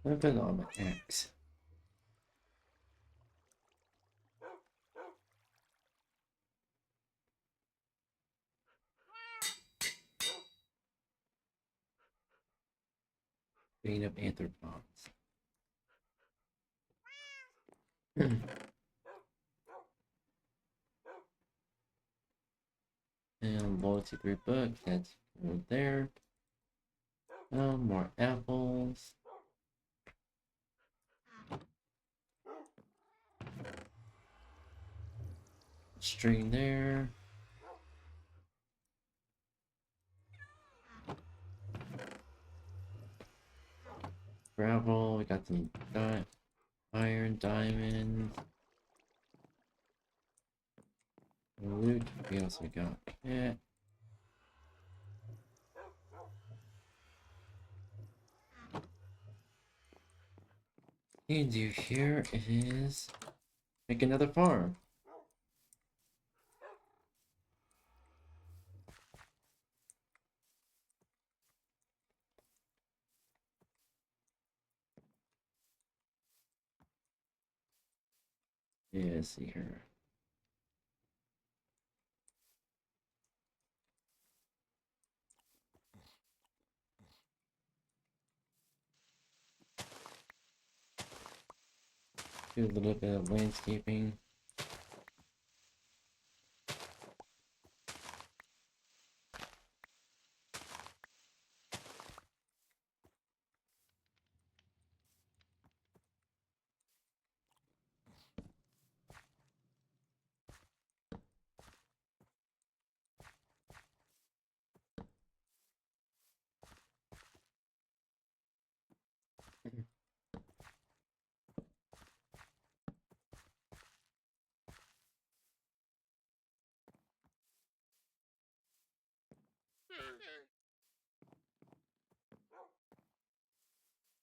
I put it on my X. Beat up anthropods. loyalty 3 book. That's over there. More apples. String there. Gravel. We got some iron, diamonds. Loot. We also got cat. What you can do here is make another farm. Yeah, see here. Do a little bit of landscaping.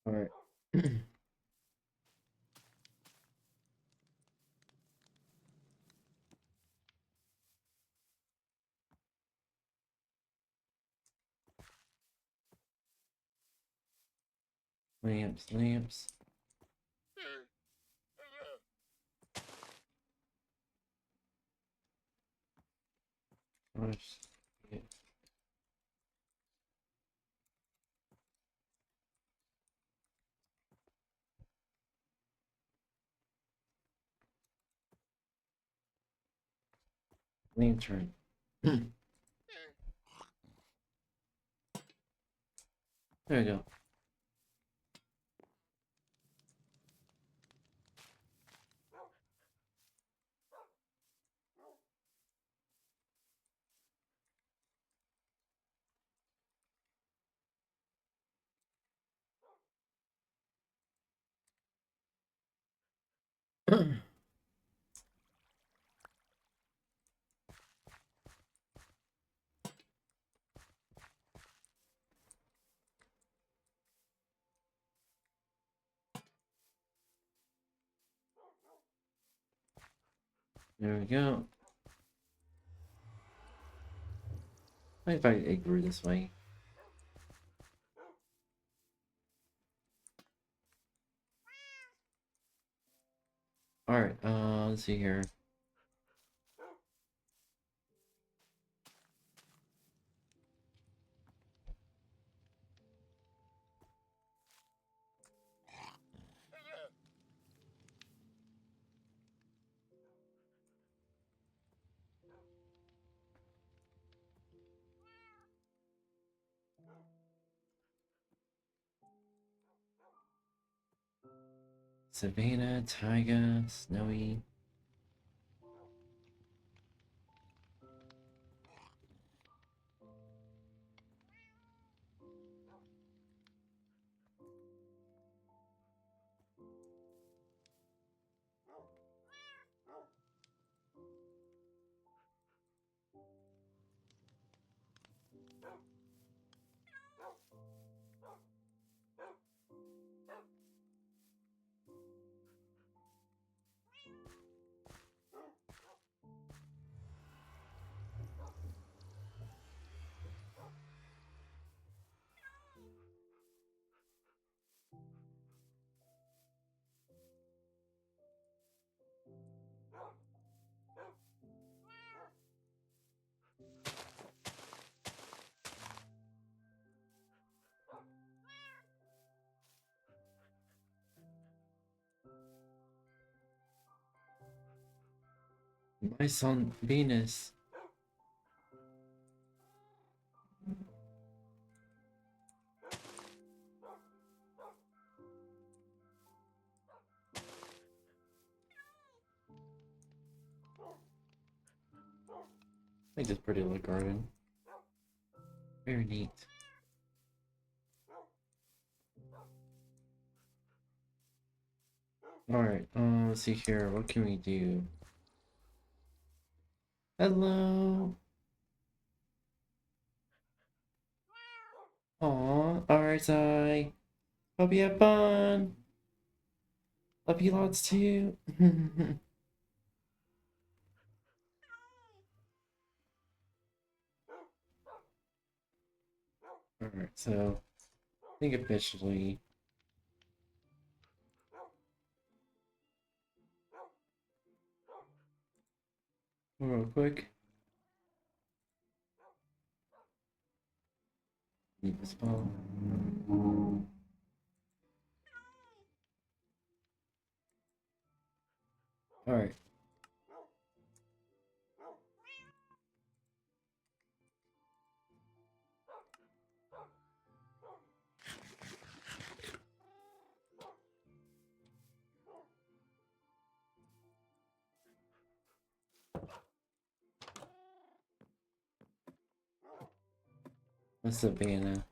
Alright. Lamps. Gosh. Yeah. Lantern. There we go. There we go. If I grew this way. Alright, let's see here. Savannah, taiga, snowy. My son Venus. think this pretty little garden. Very neat. Alright, let's see here. What can we do? Hello! Aw, alright, Zai. Hope you have fun! Love you lots too! Alright, so I think officially real quick. Need this phone. Alright. What's up, Anna?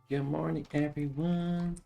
Good morning, everyone.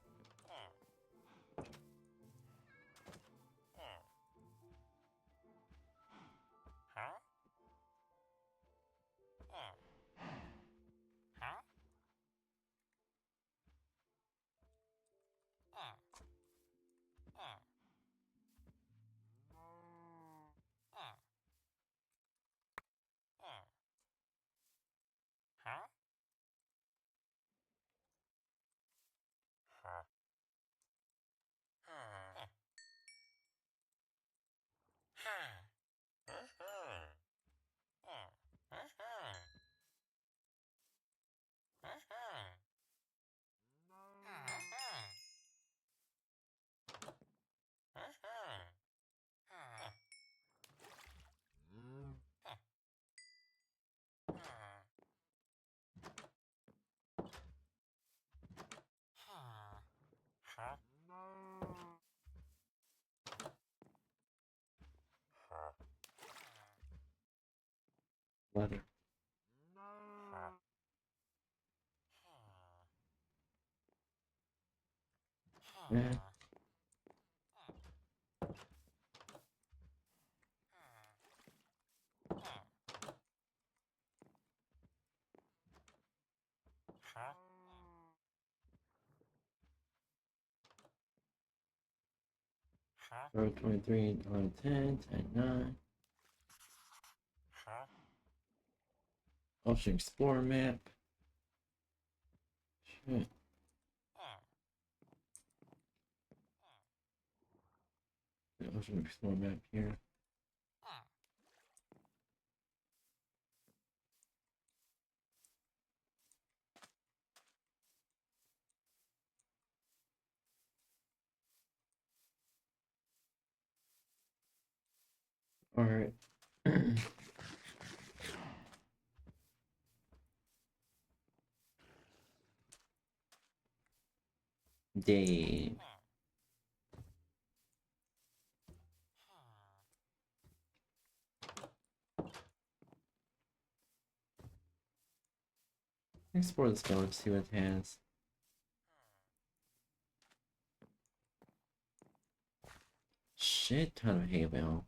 Leather. Yeah. Row 23, line 10, 10, 9. Ocean Explorer map. Shit. The Ocean Explorer map here. Alright. Dave. Explore this village, see what it has. Shit ton of hay bale.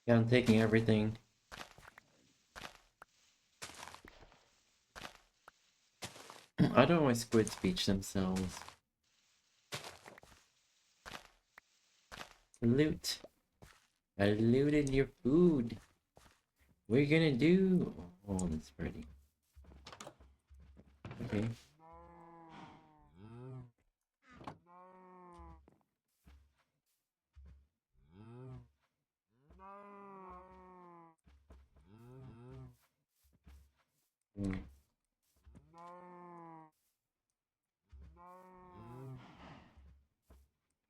Yeah, I'm taking everything. I don't know why squids beach themselves. Loot. I looted your food. What are you gonna do? Oh, that's pretty. Okay. Mm.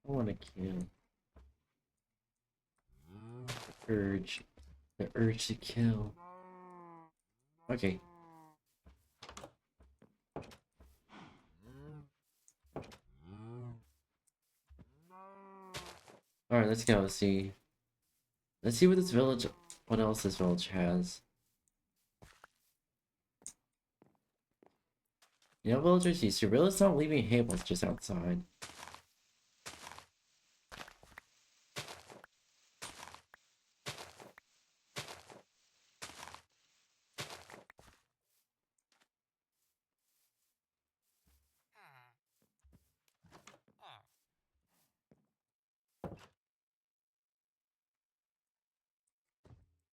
I want to kill. The urge. The urge to kill. Okay. Alright, let's go. See. Let's see what this village. What else this village has. You know, villagers, you should really stop leaving hables just outside.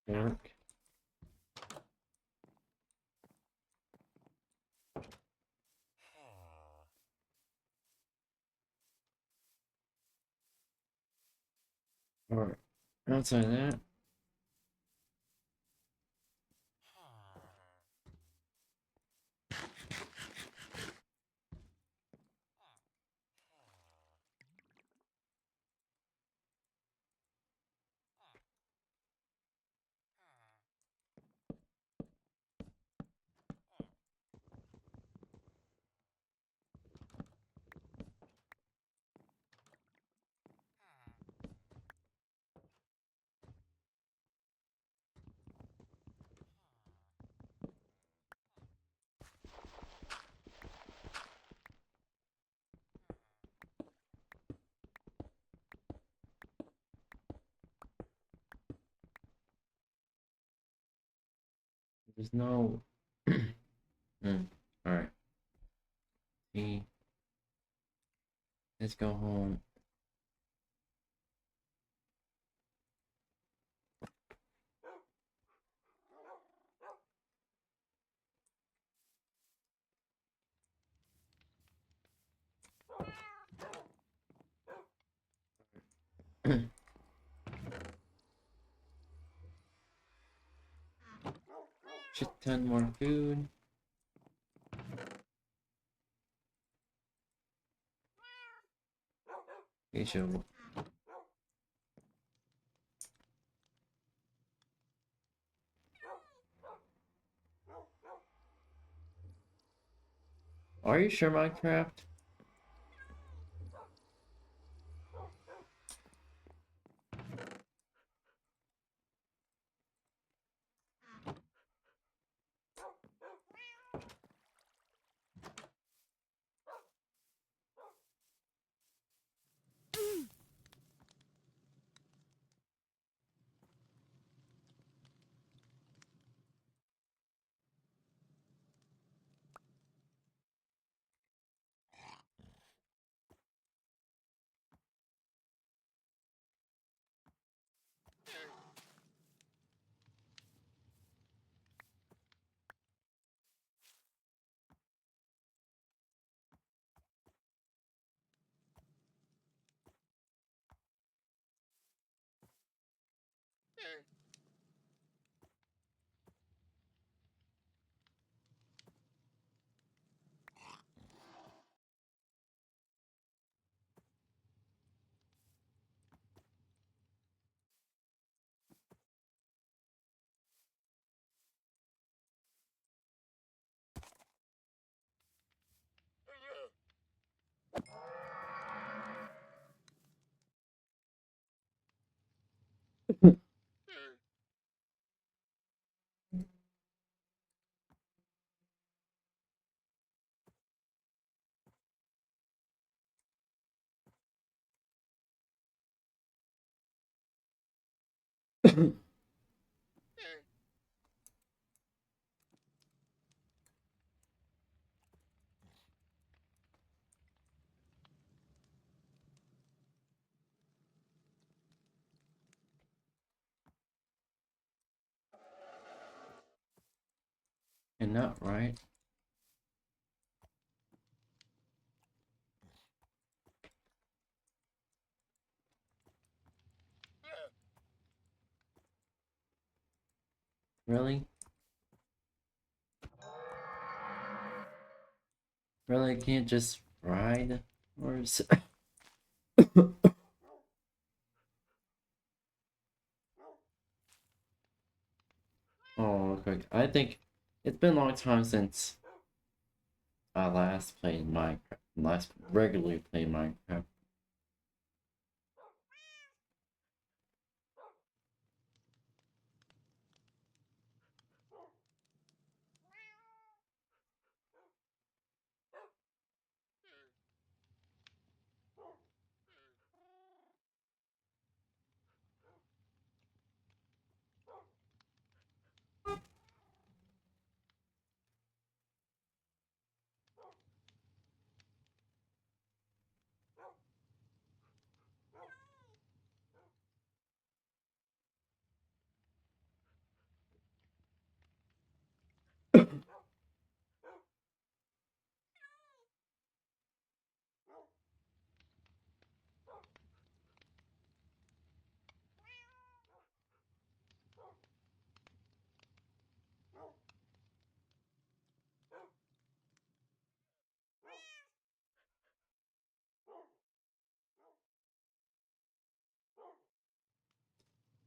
Work. Alright. Outside of that. There's no. Alright. See. Let's go home. Shit ton more food. Okay, sure. Are you sure, Minecraft? And not right. Really? Really, I can't just ride? Or is... Oh, okay. I think it's been a long time since I last played Minecraft. Last regularly played Minecraft.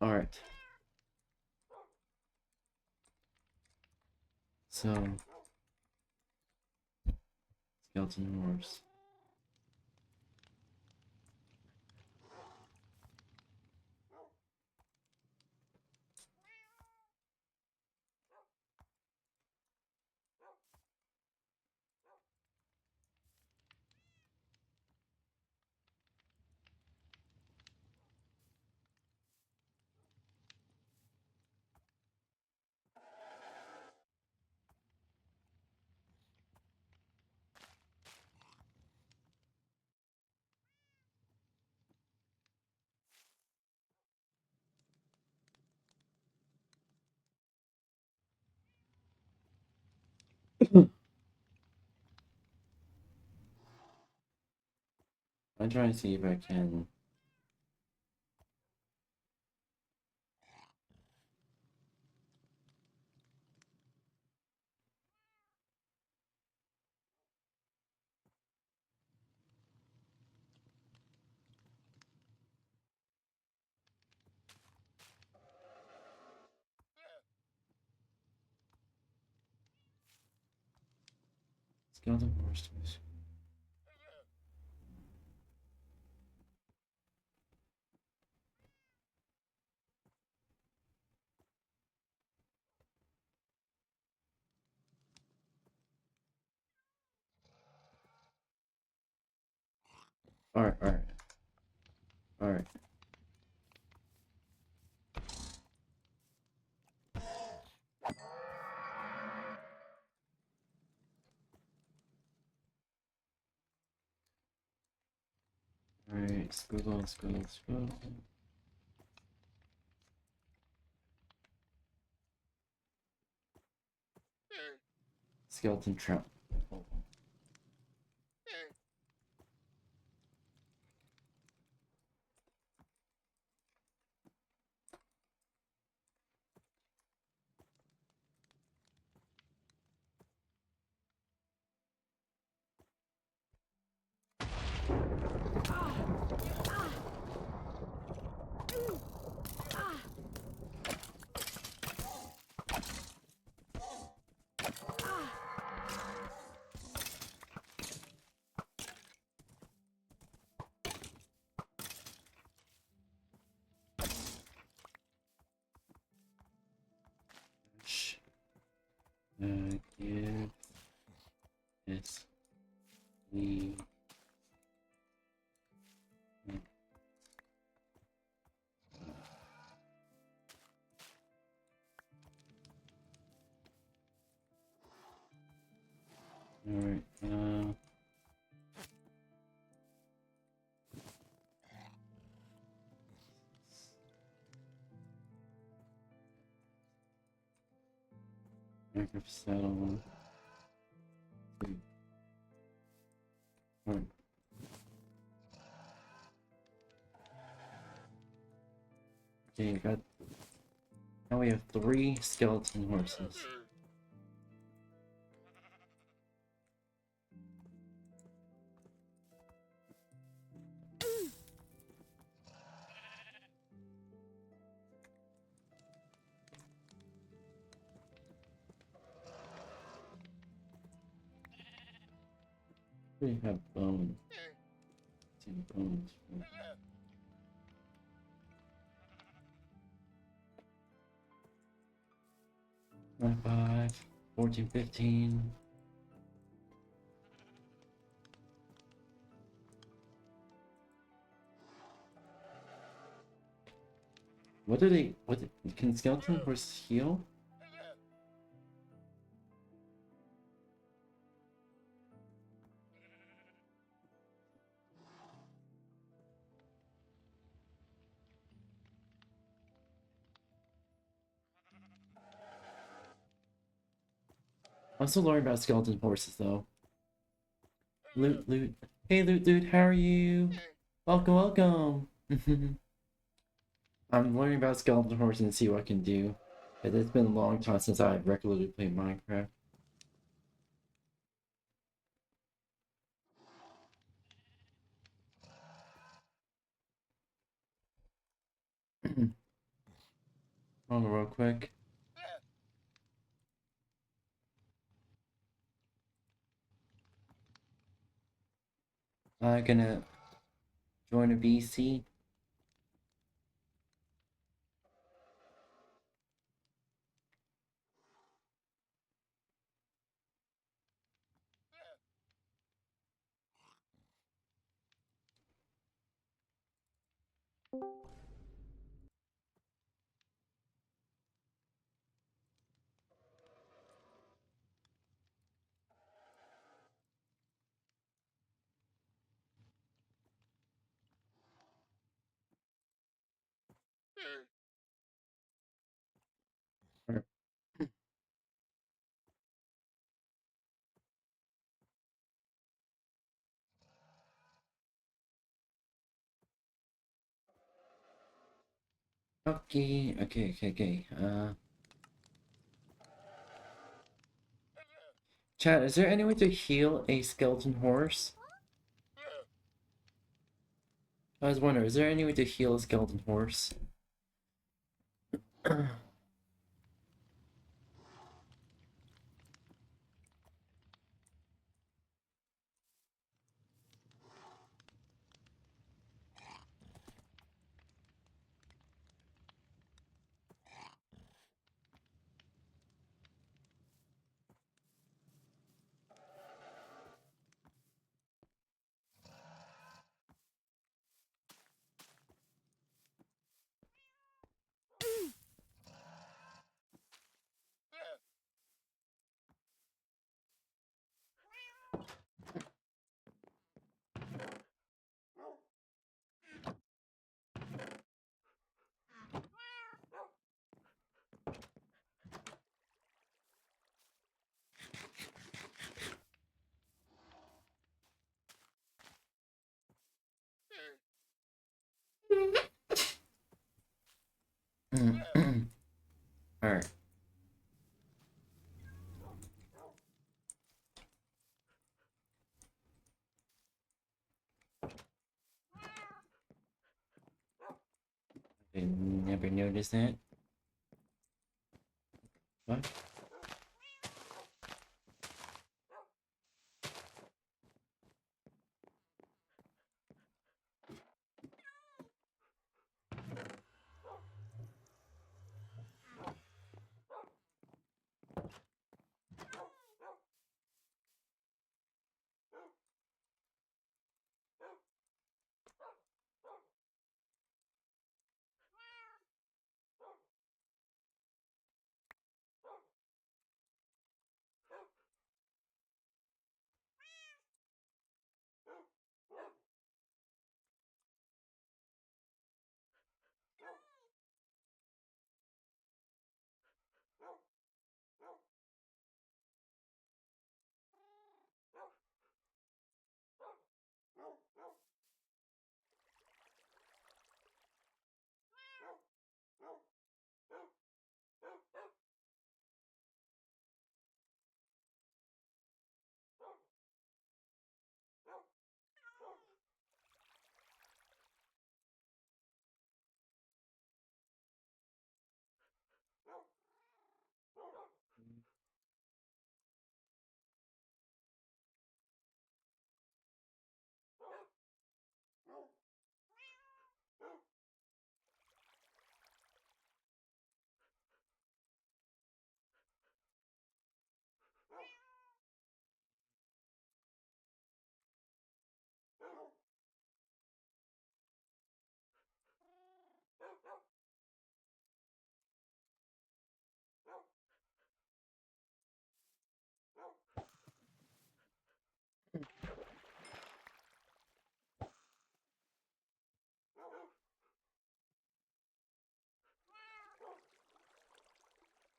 Alright. So, skeleton horse. I'm trying to see if I can... Skeleton horse. Alright, alright. Alright. Alright, squiggle, squiggle, squiggle. Skeleton trap. Give this we alright, okay. So, one. Okay, got. Now we have 3 skeleton horses. We have bones. 2 bones. 5, 14, 15. What can skeleton horse heal? I'm still learning about skeleton horses though. Loot. Hey Loot, how are you? Welcome, welcome. I'm learning about skeleton horses and see what I can do. It's been a long time since I regularly played Minecraft. Hold on real quick. I'm gonna join a VC. Okay. Chat, is there any way to heal a skeleton horse? I was wondering, is there any way to heal a skeleton horse? Alright. I never noticed that. What?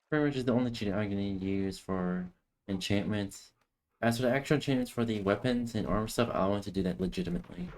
pretty much is the only cheat I'm gonna use for enchantments. As for the actual enchantments for the weapons and armor stuff, I want to do that legitimately.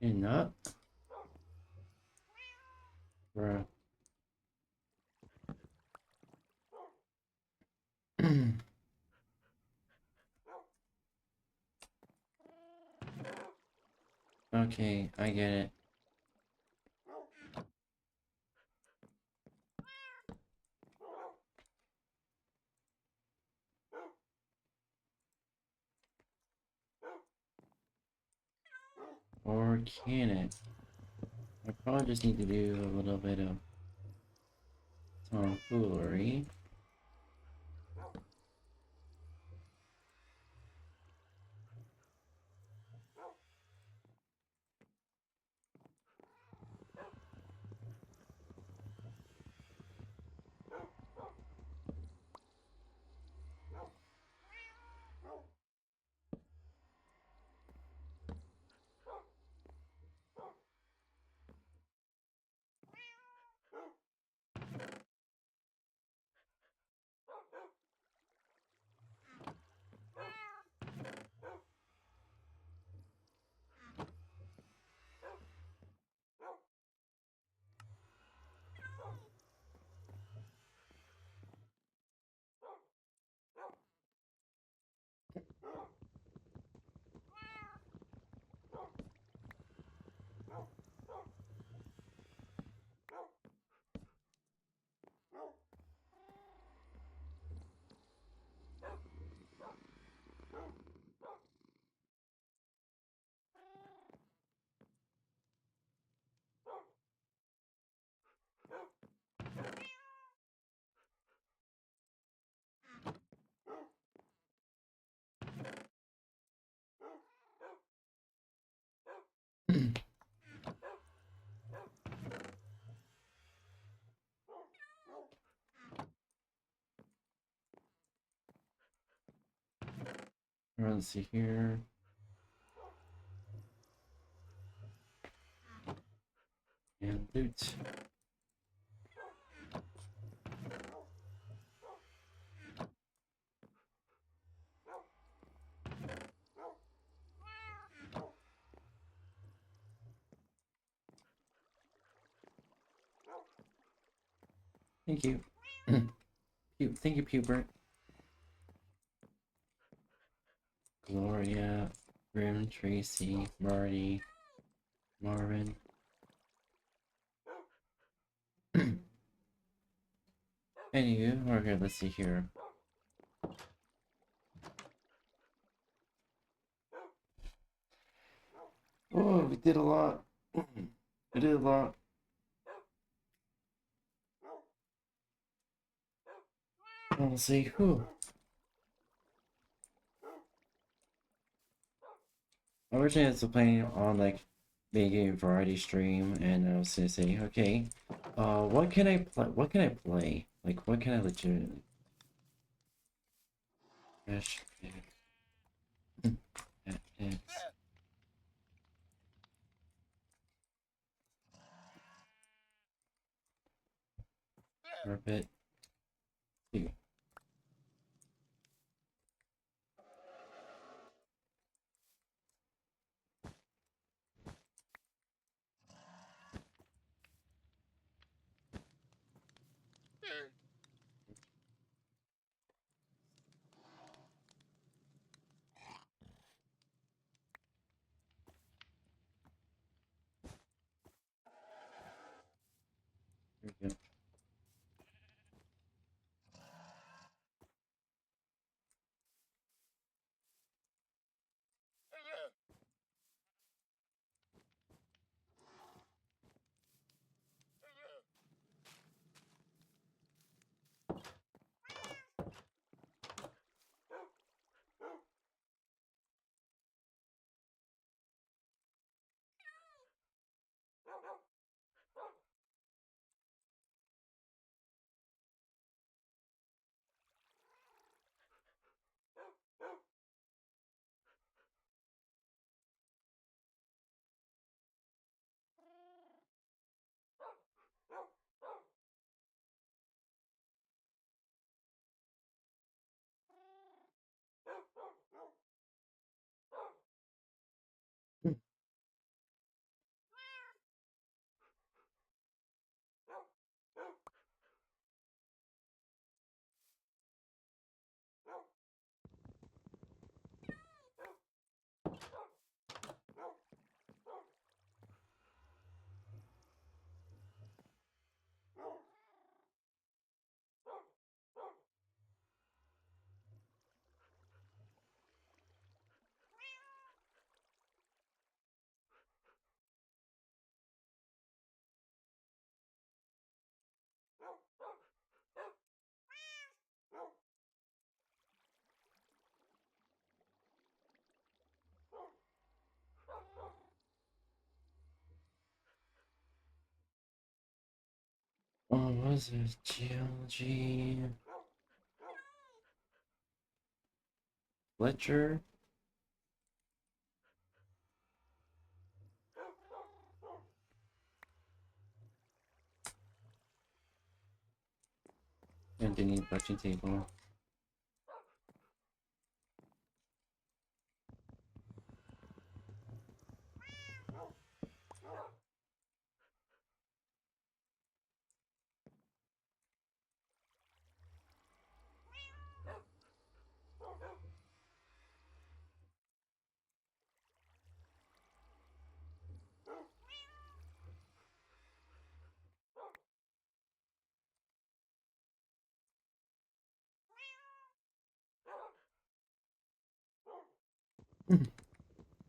And not. Bruh. Okay, I get it. Or can it? I probably just need to do a little bit of tomfoolery. Let's see here. And loot. Thank you. Thank you, Pubert. Gloria, Grim, Tracy, Marty, Marvin. Anywho, okay, let's see here. Oh, we did a lot. We did a lot. Let's see who. Originally, I was planning on like making a variety stream, and I was gonna say, okay, what can I play? What can I play? Like, what can I legitimately? Hashtag. X. Carpet. 2. Yep. What was it? GLG Fletcher? Anthony Fletching table.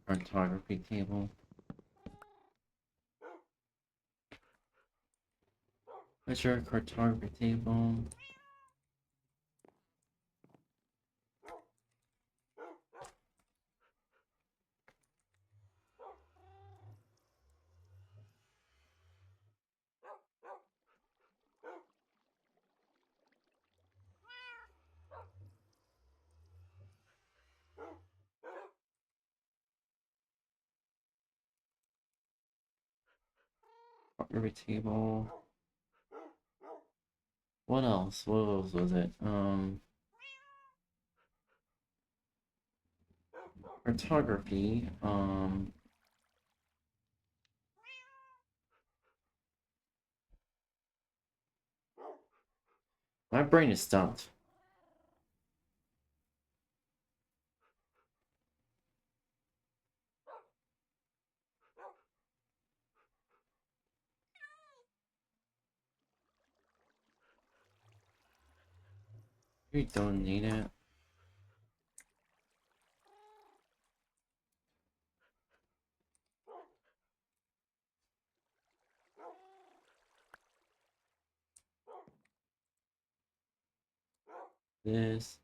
Cartography table. Fletcher cartography table. Cartography table. What else? What else was it? Cartography. My brain is stumped. We don't need it. This.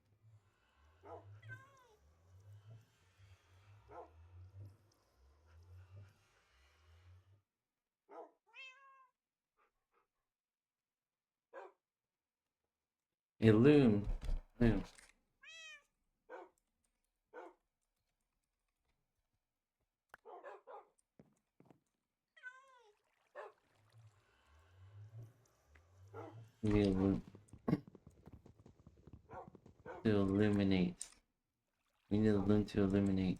Loom. We need a loom to illuminate. We need a loom to illuminate.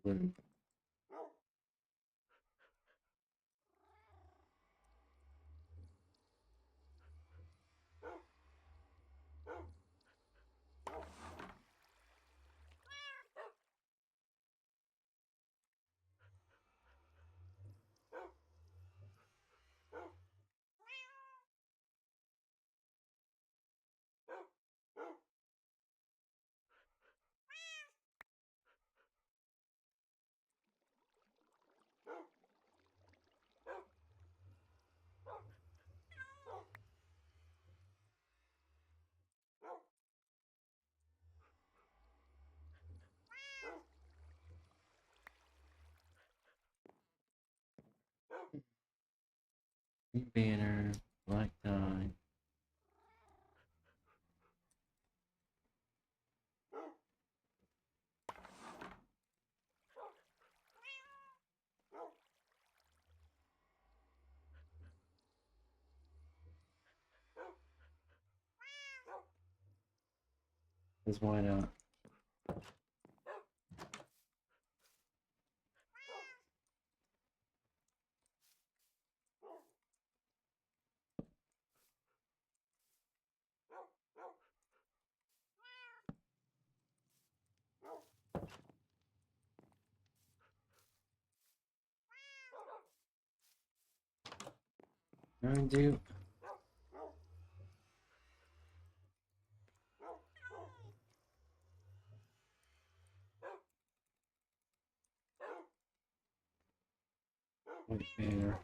Blue. Green banner, black tie. Because why not? I do. White banner.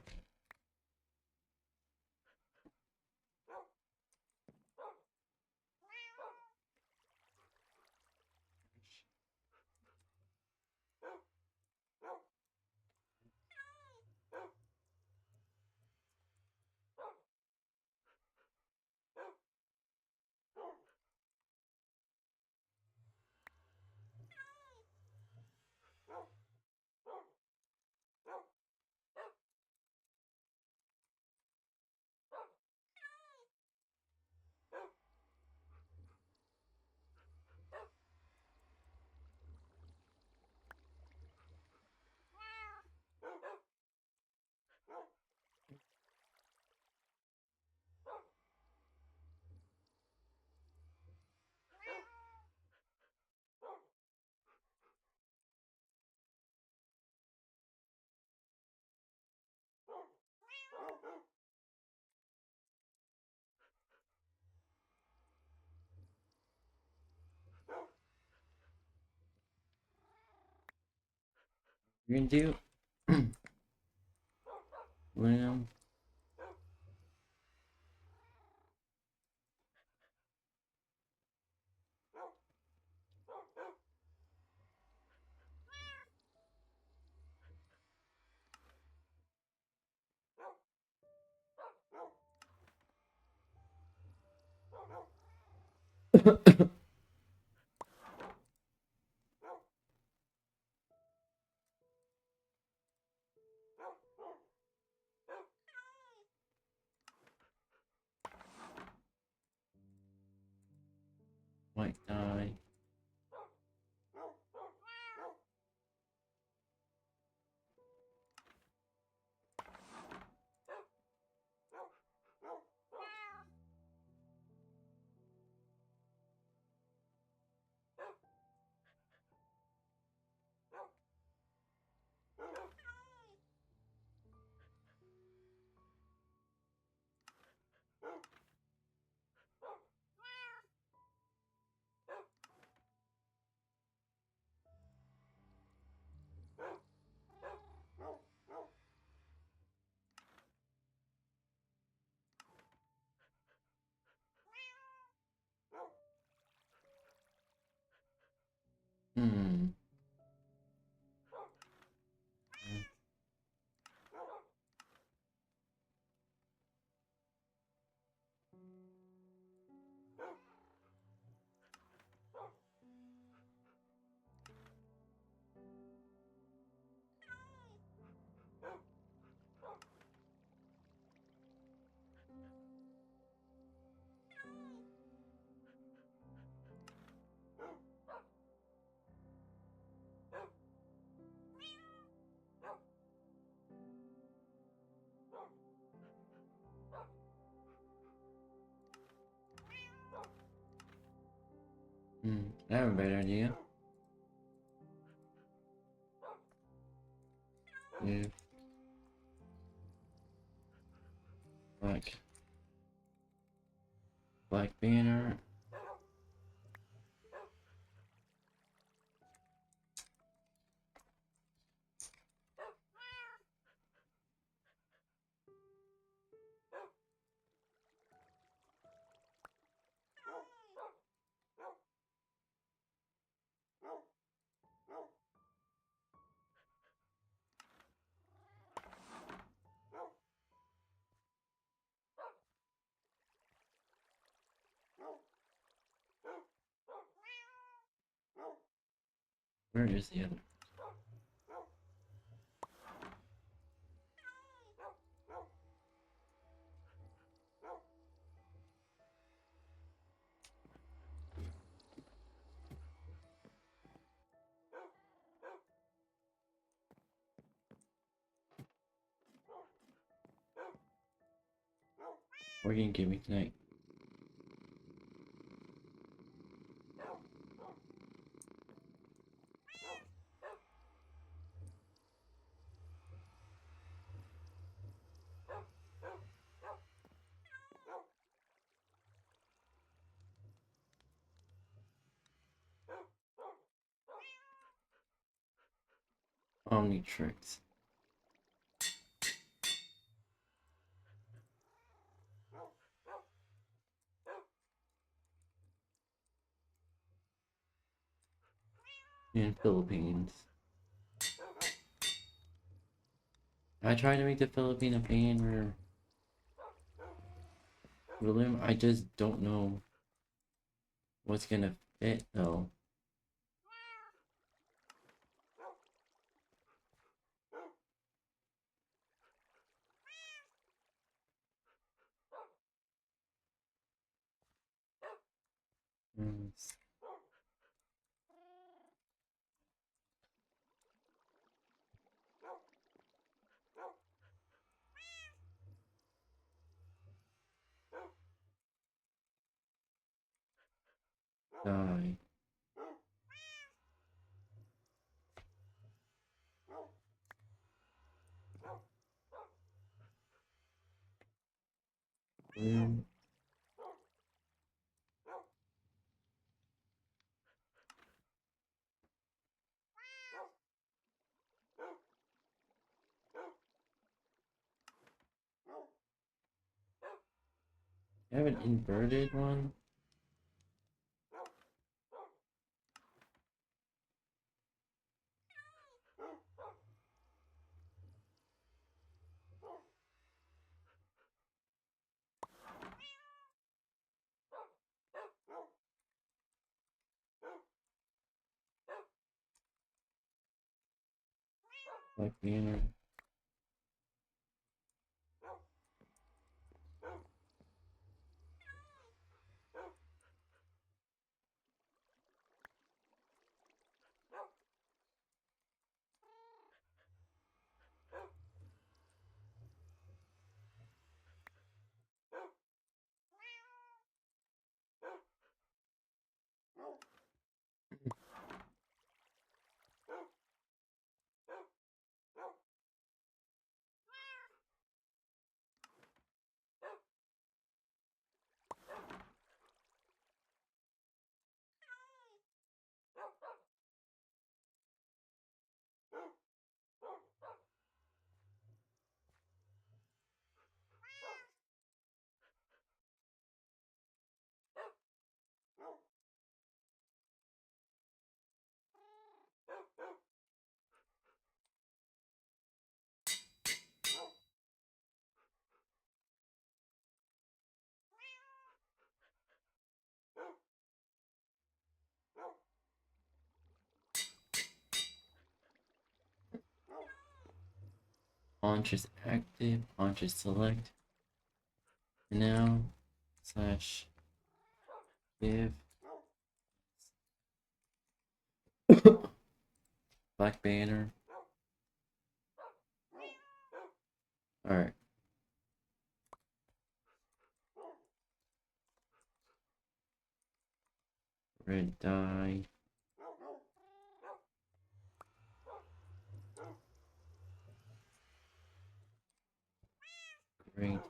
Green do. Ram. White die. Hmm. I have a better idea. If black banner. Where is the other? What are you gonna give me tonight? Omnitrix. In Philippines. I tried to make the Filipino banner William. I just don't know what's gonna fit though. Die. I have an inverted one. Like banner. Launch is active. Launch is select. Now slash give black banner. Alright. Red dye. Gray dye.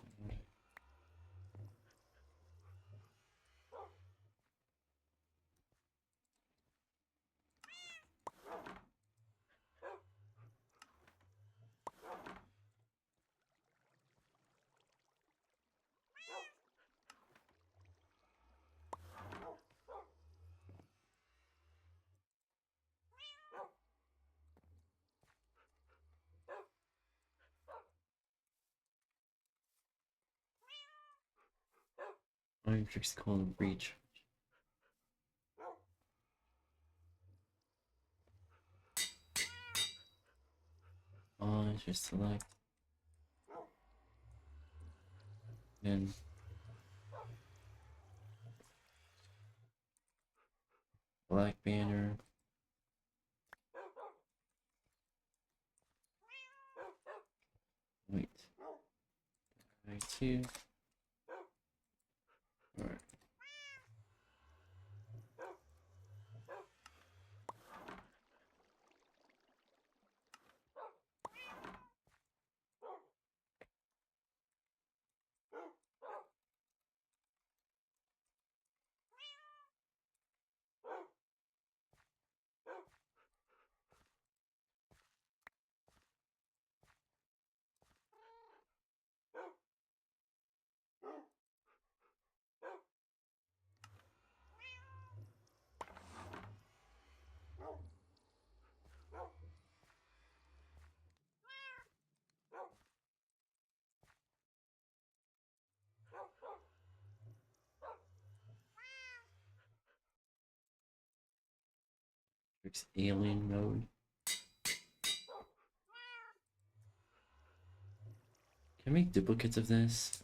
I'm just calling breach. Just select. Then black banner. Wait. I2. Alright. Fix alien mode. Can I make duplicates of this?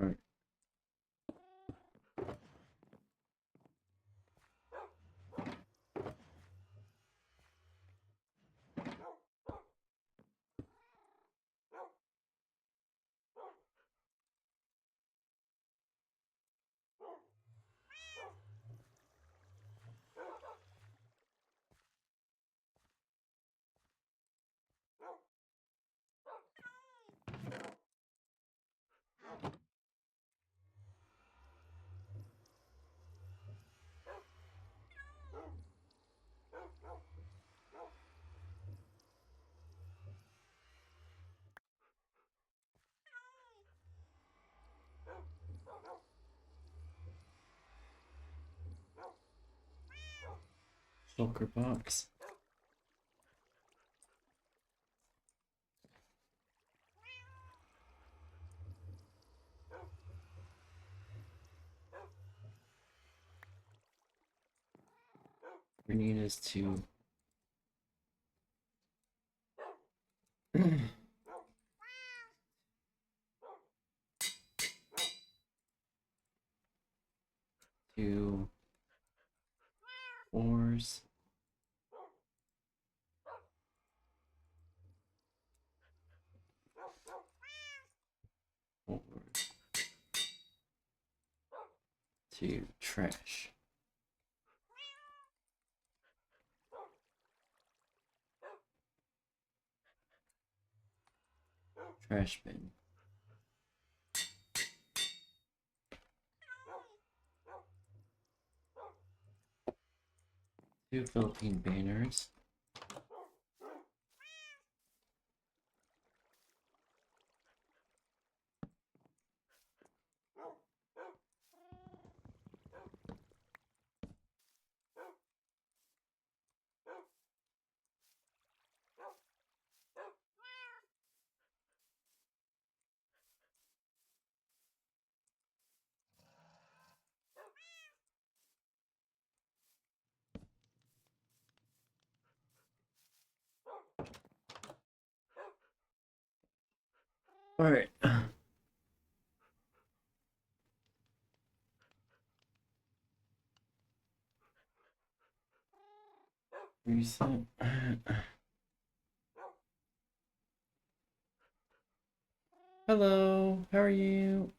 Alright. Shulker box. We need is to to fours. Forward. To trash. Trash bin. Two Philippine banners. Alright. Reset. Hello, how are you?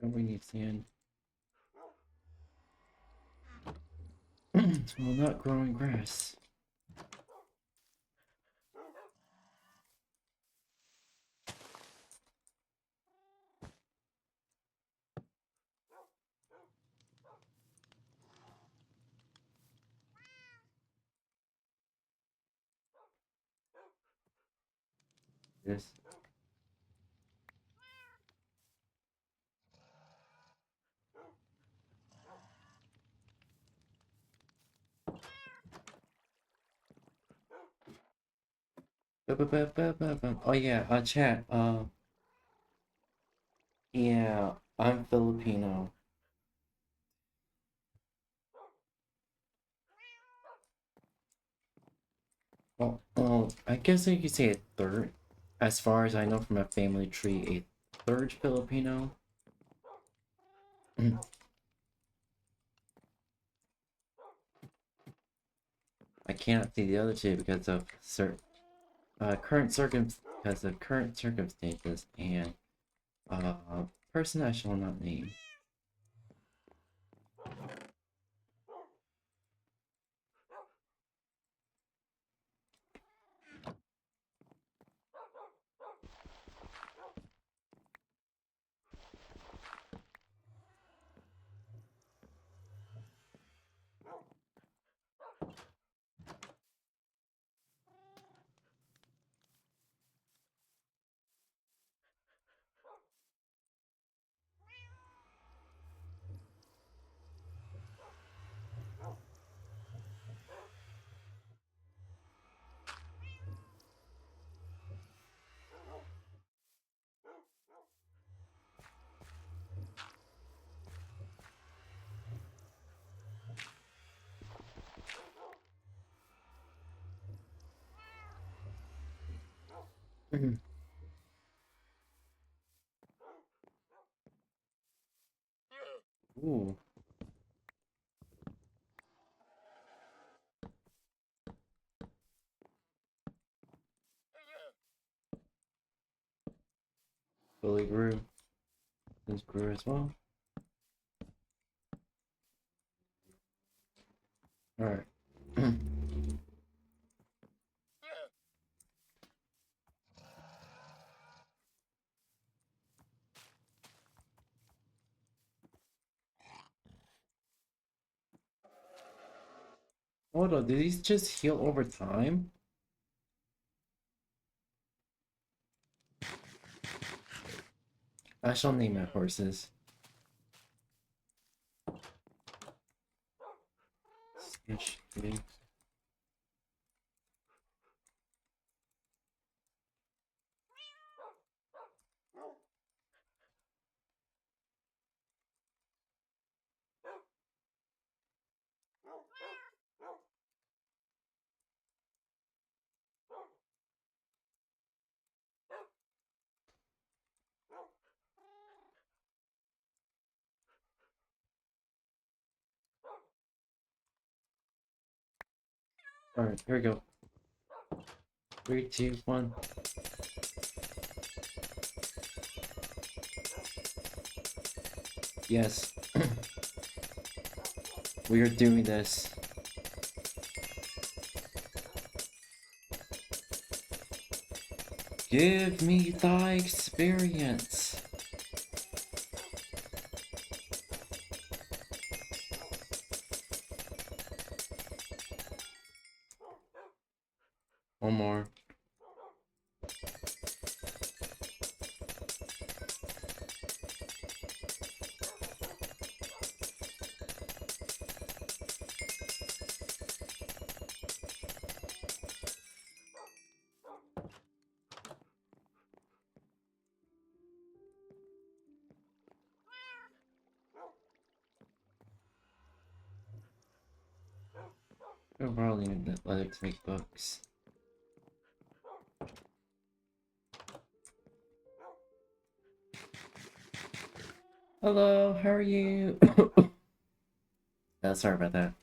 We need sand. Well, not growing grass. Yes. Oh yeah, chat. Yeah, I'm Filipino. Well, I guess you could say a third. As far as I know from a family tree, a third Filipino. I cannot see the other two because of current circumstances and person I shall not name. Ooh. Fully grew. This grew as well. Alright. Hold on, do these just heal over time? I shall name my horses. Alright, here we go. 3, 2, 1. Yes. We are doing this. Give me thy experience. One more. We'll probably need to let it make books. Hello, how are you? Sorry about that.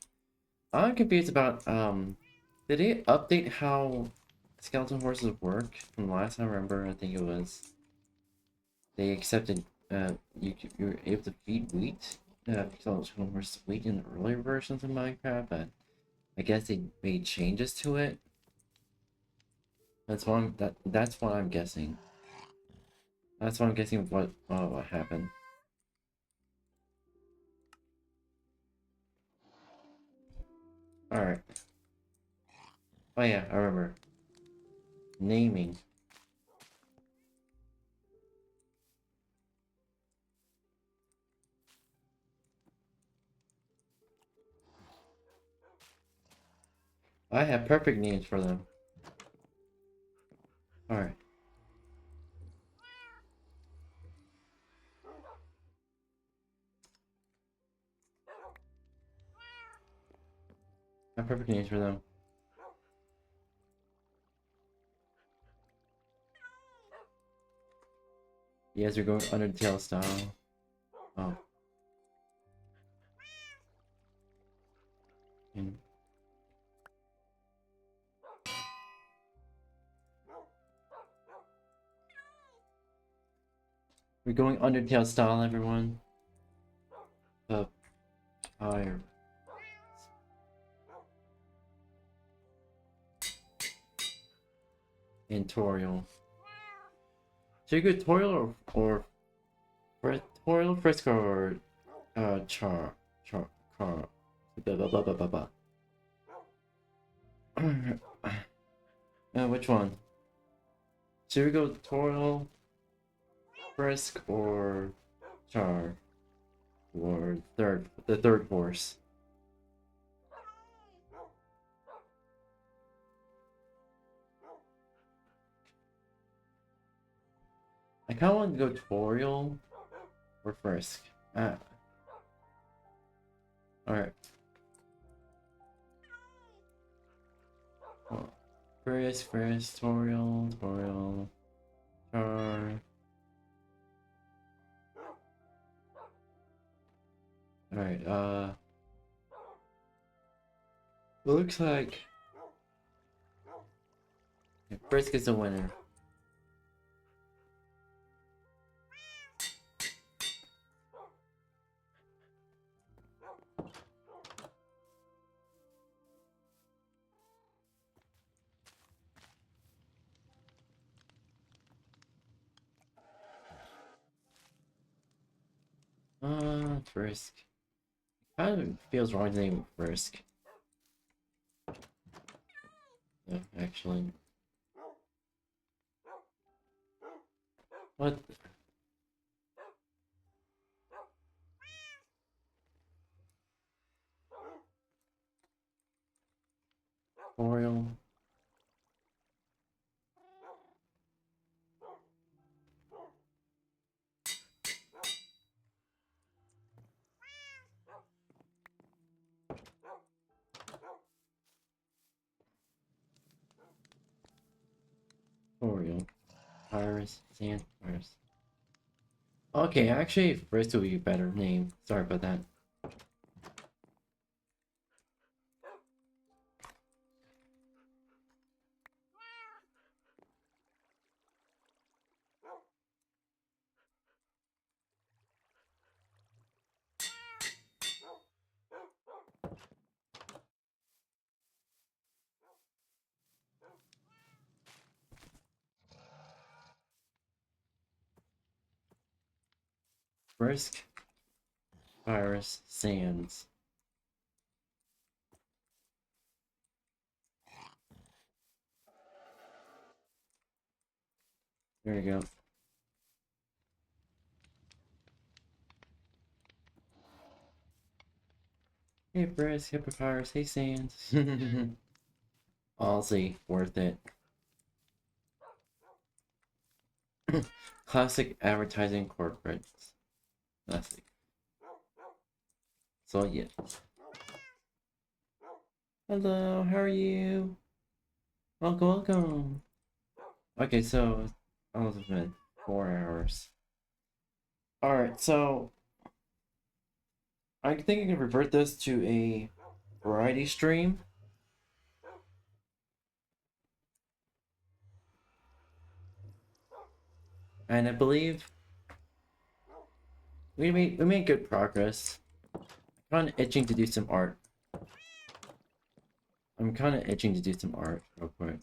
I'm confused about, did it update how skeleton horses work? From the last time I remember, I think it was, they accepted, you were able to feed wheat, skeleton horses wheat in earlier versions of Minecraft, but I guess they made changes to it. That's what I'm guessing. That's what I'm guessing what happened. Alright. Oh yeah, I remember. Naming. I have perfect names for them. Alright. I have perfect names for them. Yes, we're going Undertale style. Oh. And we're going Undertale style, everyone. Fire. And Toriel. Should we go Toriel or Toriel, Frisk, or Car. Blah blah blah blah blah blah. Which one? Should we go Toriel, Frisk, or Char? Or the third horse? I kind of want to go Toriel or Frisk. Alright. Oh. Frisk, Toriel, Char. Alright, it looks like Frisk is the winner. Frisk. Kind of feels wrong to name Frisk. No, actually. What? Tutorial. Tutorial. Virus. Sand virus. Okay, actually, first will be a better name. Sorry about that. Frisk. Virus. Sands. There you go. Hey Brisk, Hippopyrus, hey Sands. Aussie, worth it. Classic advertising corporates. Classic. So yeah. Hello, how are you? Welcome, welcome. Okay, so almost been 4 hours. Alright, so I think I can revert this to a variety stream. And I believe we made good progress. I'm kinda itching to do some art. I'm kinda itching to do some art real quick.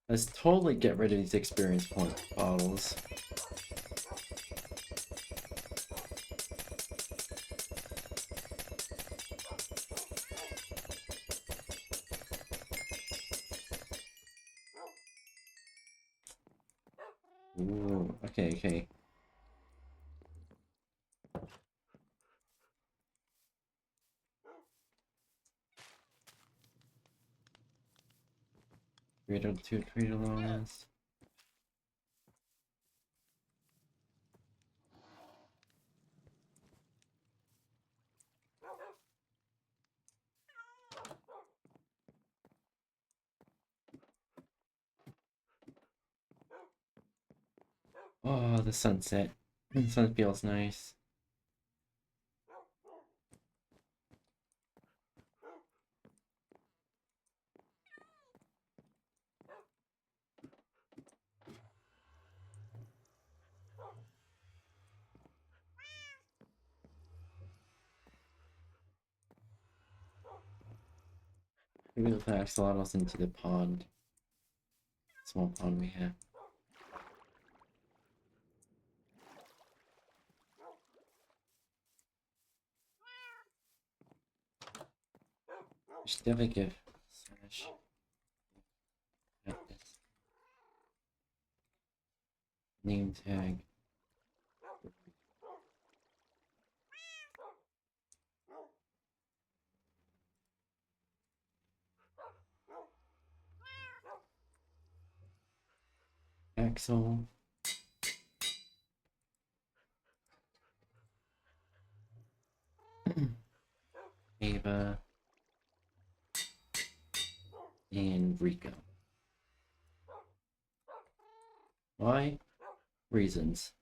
Let's totally get rid of these experience point bottles. Ooh, okay, okay. Create two trade allowance. Oh, the sunset. The sun feels nice. Maybe we'll put axolotls into the pond. Small pond we have. We should definitely give slash this name tag. Axel. Ava. And Rico. Why? Reasons.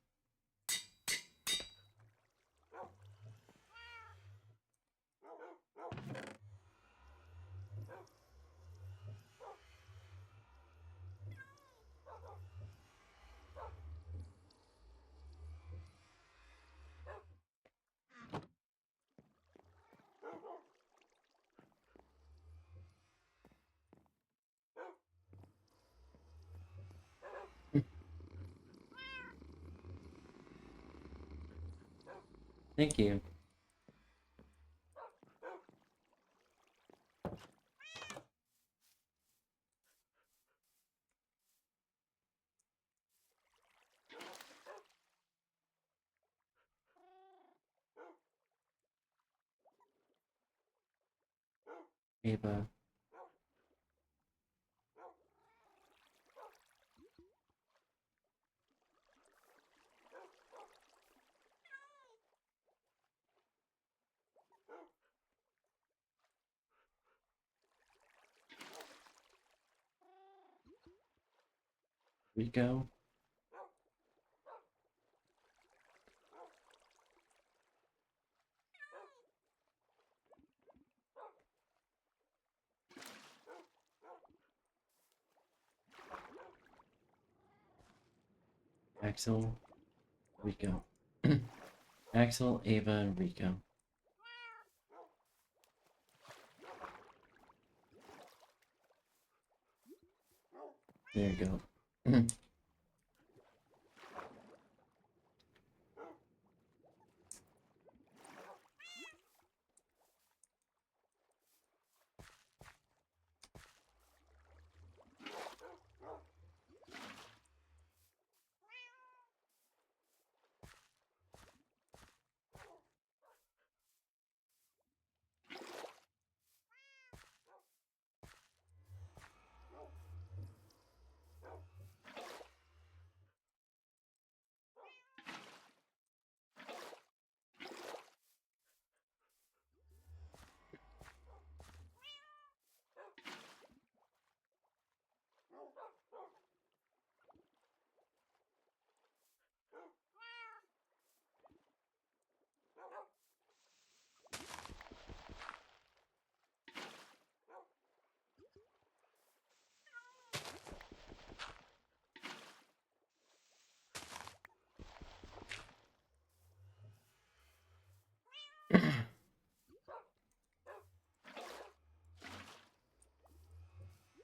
Thank you. Ava. Rico. Axel. Rico. Axel, Ava, and Rico. There you go.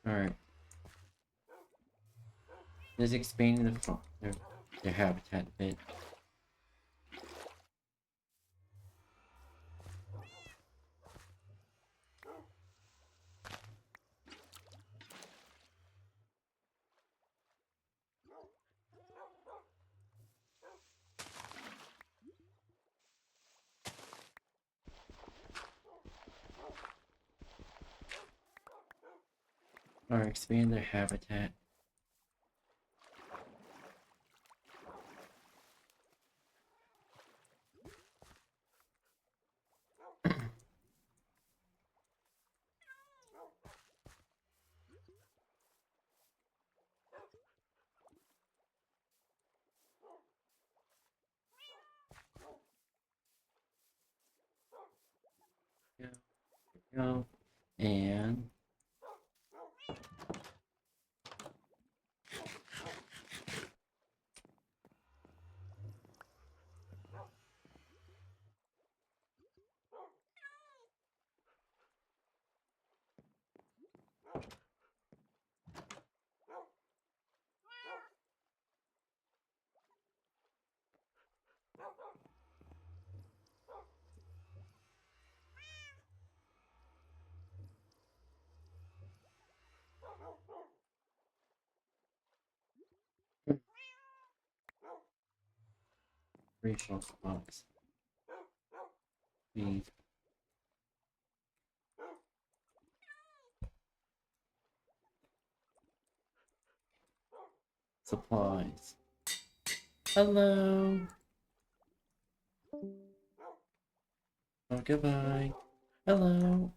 Alright. Just expanding their habitat a bit. Or expand their habitat. Go. And racial spots. Feed. Supplies. Hello. Oh, goodbye. Hello.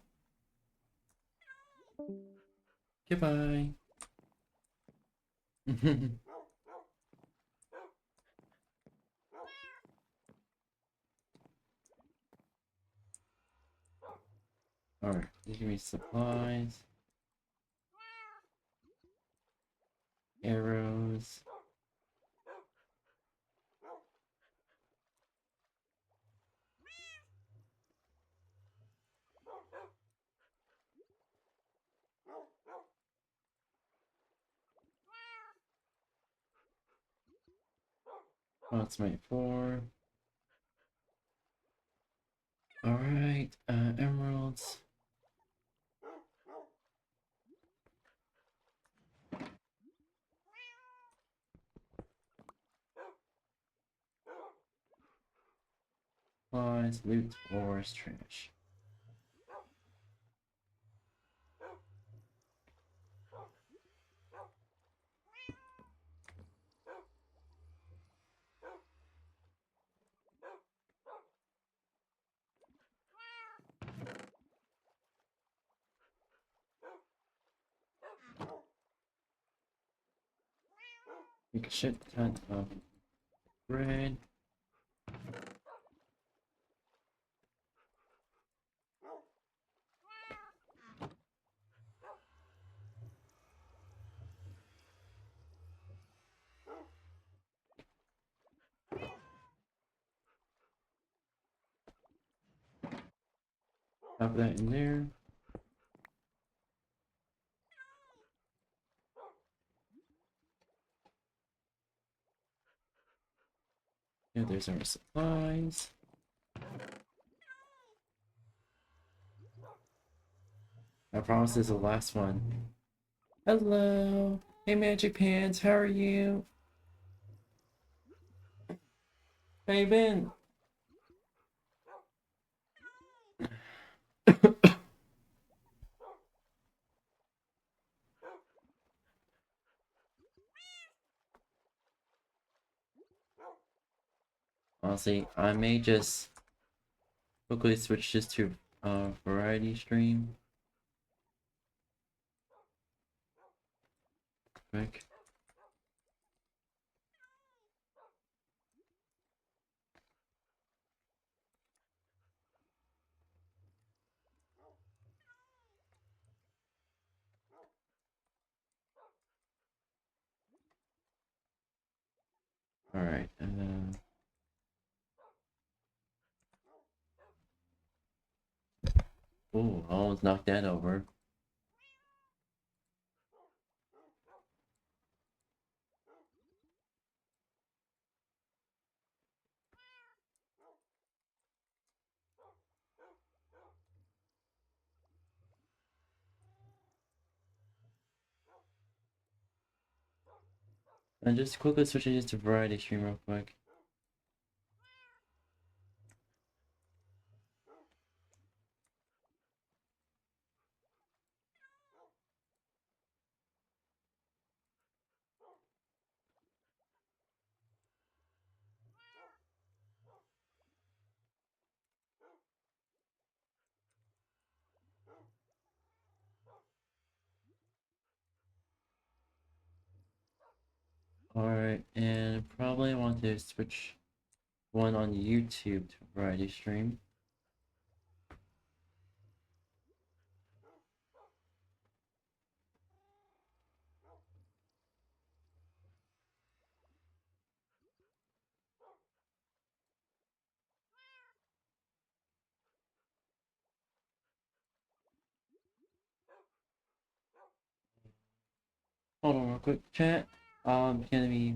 Goodbye. Alright, give me supplies. Arrows. What's my 4? Alright, emeralds. Supplies, loot, ores, trash. Make a shit ton of bread. Pop that in there. Yeah, there's our supplies. I promise this is the last one. Hello! Hey Magic Pants, how are you? How you been? Honestly, I may just quickly switch this to variety stream. Quick. Alright, oh, I almost knocked that over. And just quickly switching this to variety stream real quick. Alright, and probably want to switch one on YouTube to variety stream. Hold on real quick, chat. Gonna be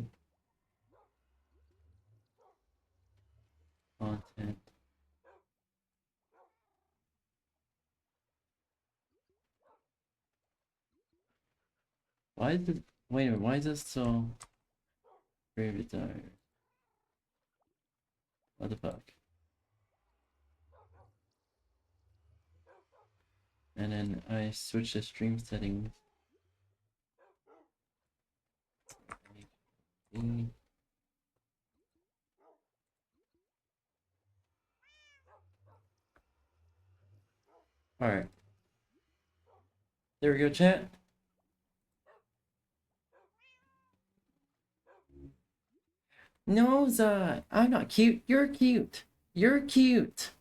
content. Why is it? Wait a minute. Why is this so? Very tired. What the fuck? And then I switch the stream settings. Alright. There we go, chat. No, Zod. I'm not cute. You're cute. You're cute.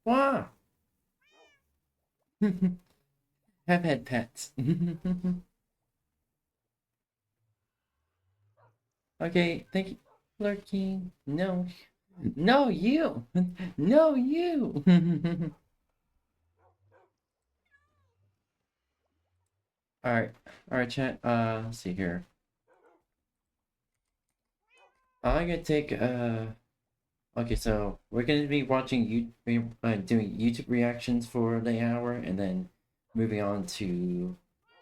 Wow. Have had pets. Okay, thank you. Lurking. No. No, you. No, you. Alright. Alright, chat. Let's see here. I'm gonna take, okay, so we're gonna be watching doing YouTube reactions for the hour, and then moving on to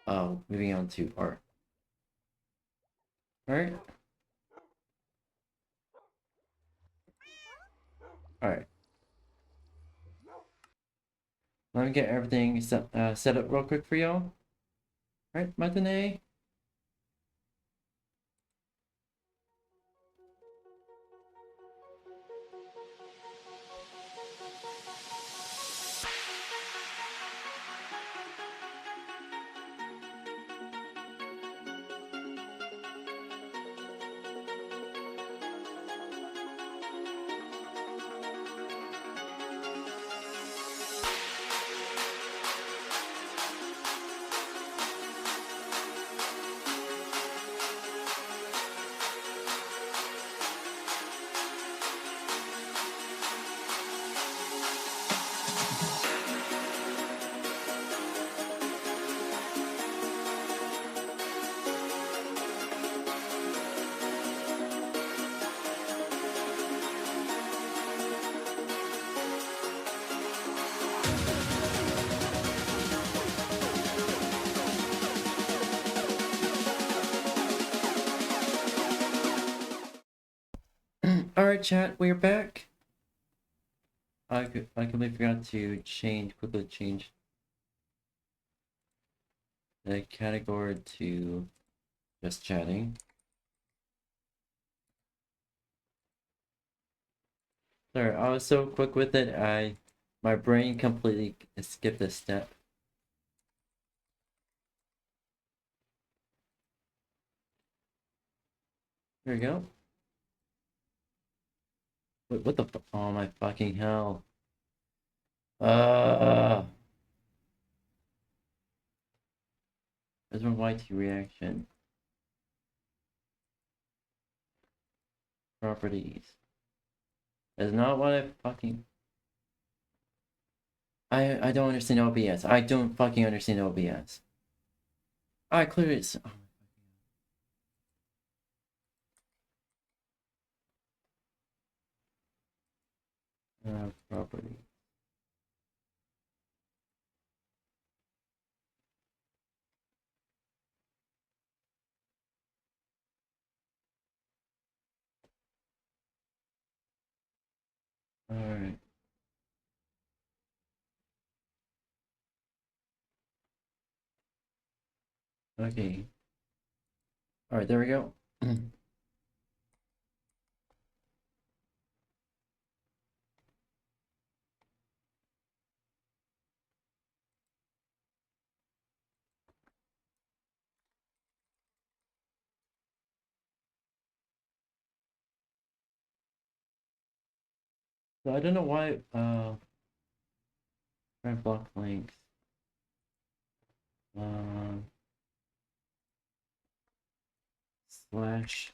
art. Alright? Alright. Let me get everything set up real quick for y'all. Alright, matinee. Alright, chat, we're back. I completely forgot to quickly change the category to just chatting. Sorry, I was so quick with it, my brain completely skipped a step. There we go. Wait, what the oh my fucking hell. There's my YT reaction. Properties. That's not what I fucking... I don't understand OBS. I don't fucking understand OBS. I clearly... property. Alright. Okay. Alright, there we go. So I don't know why, try block links. Slash.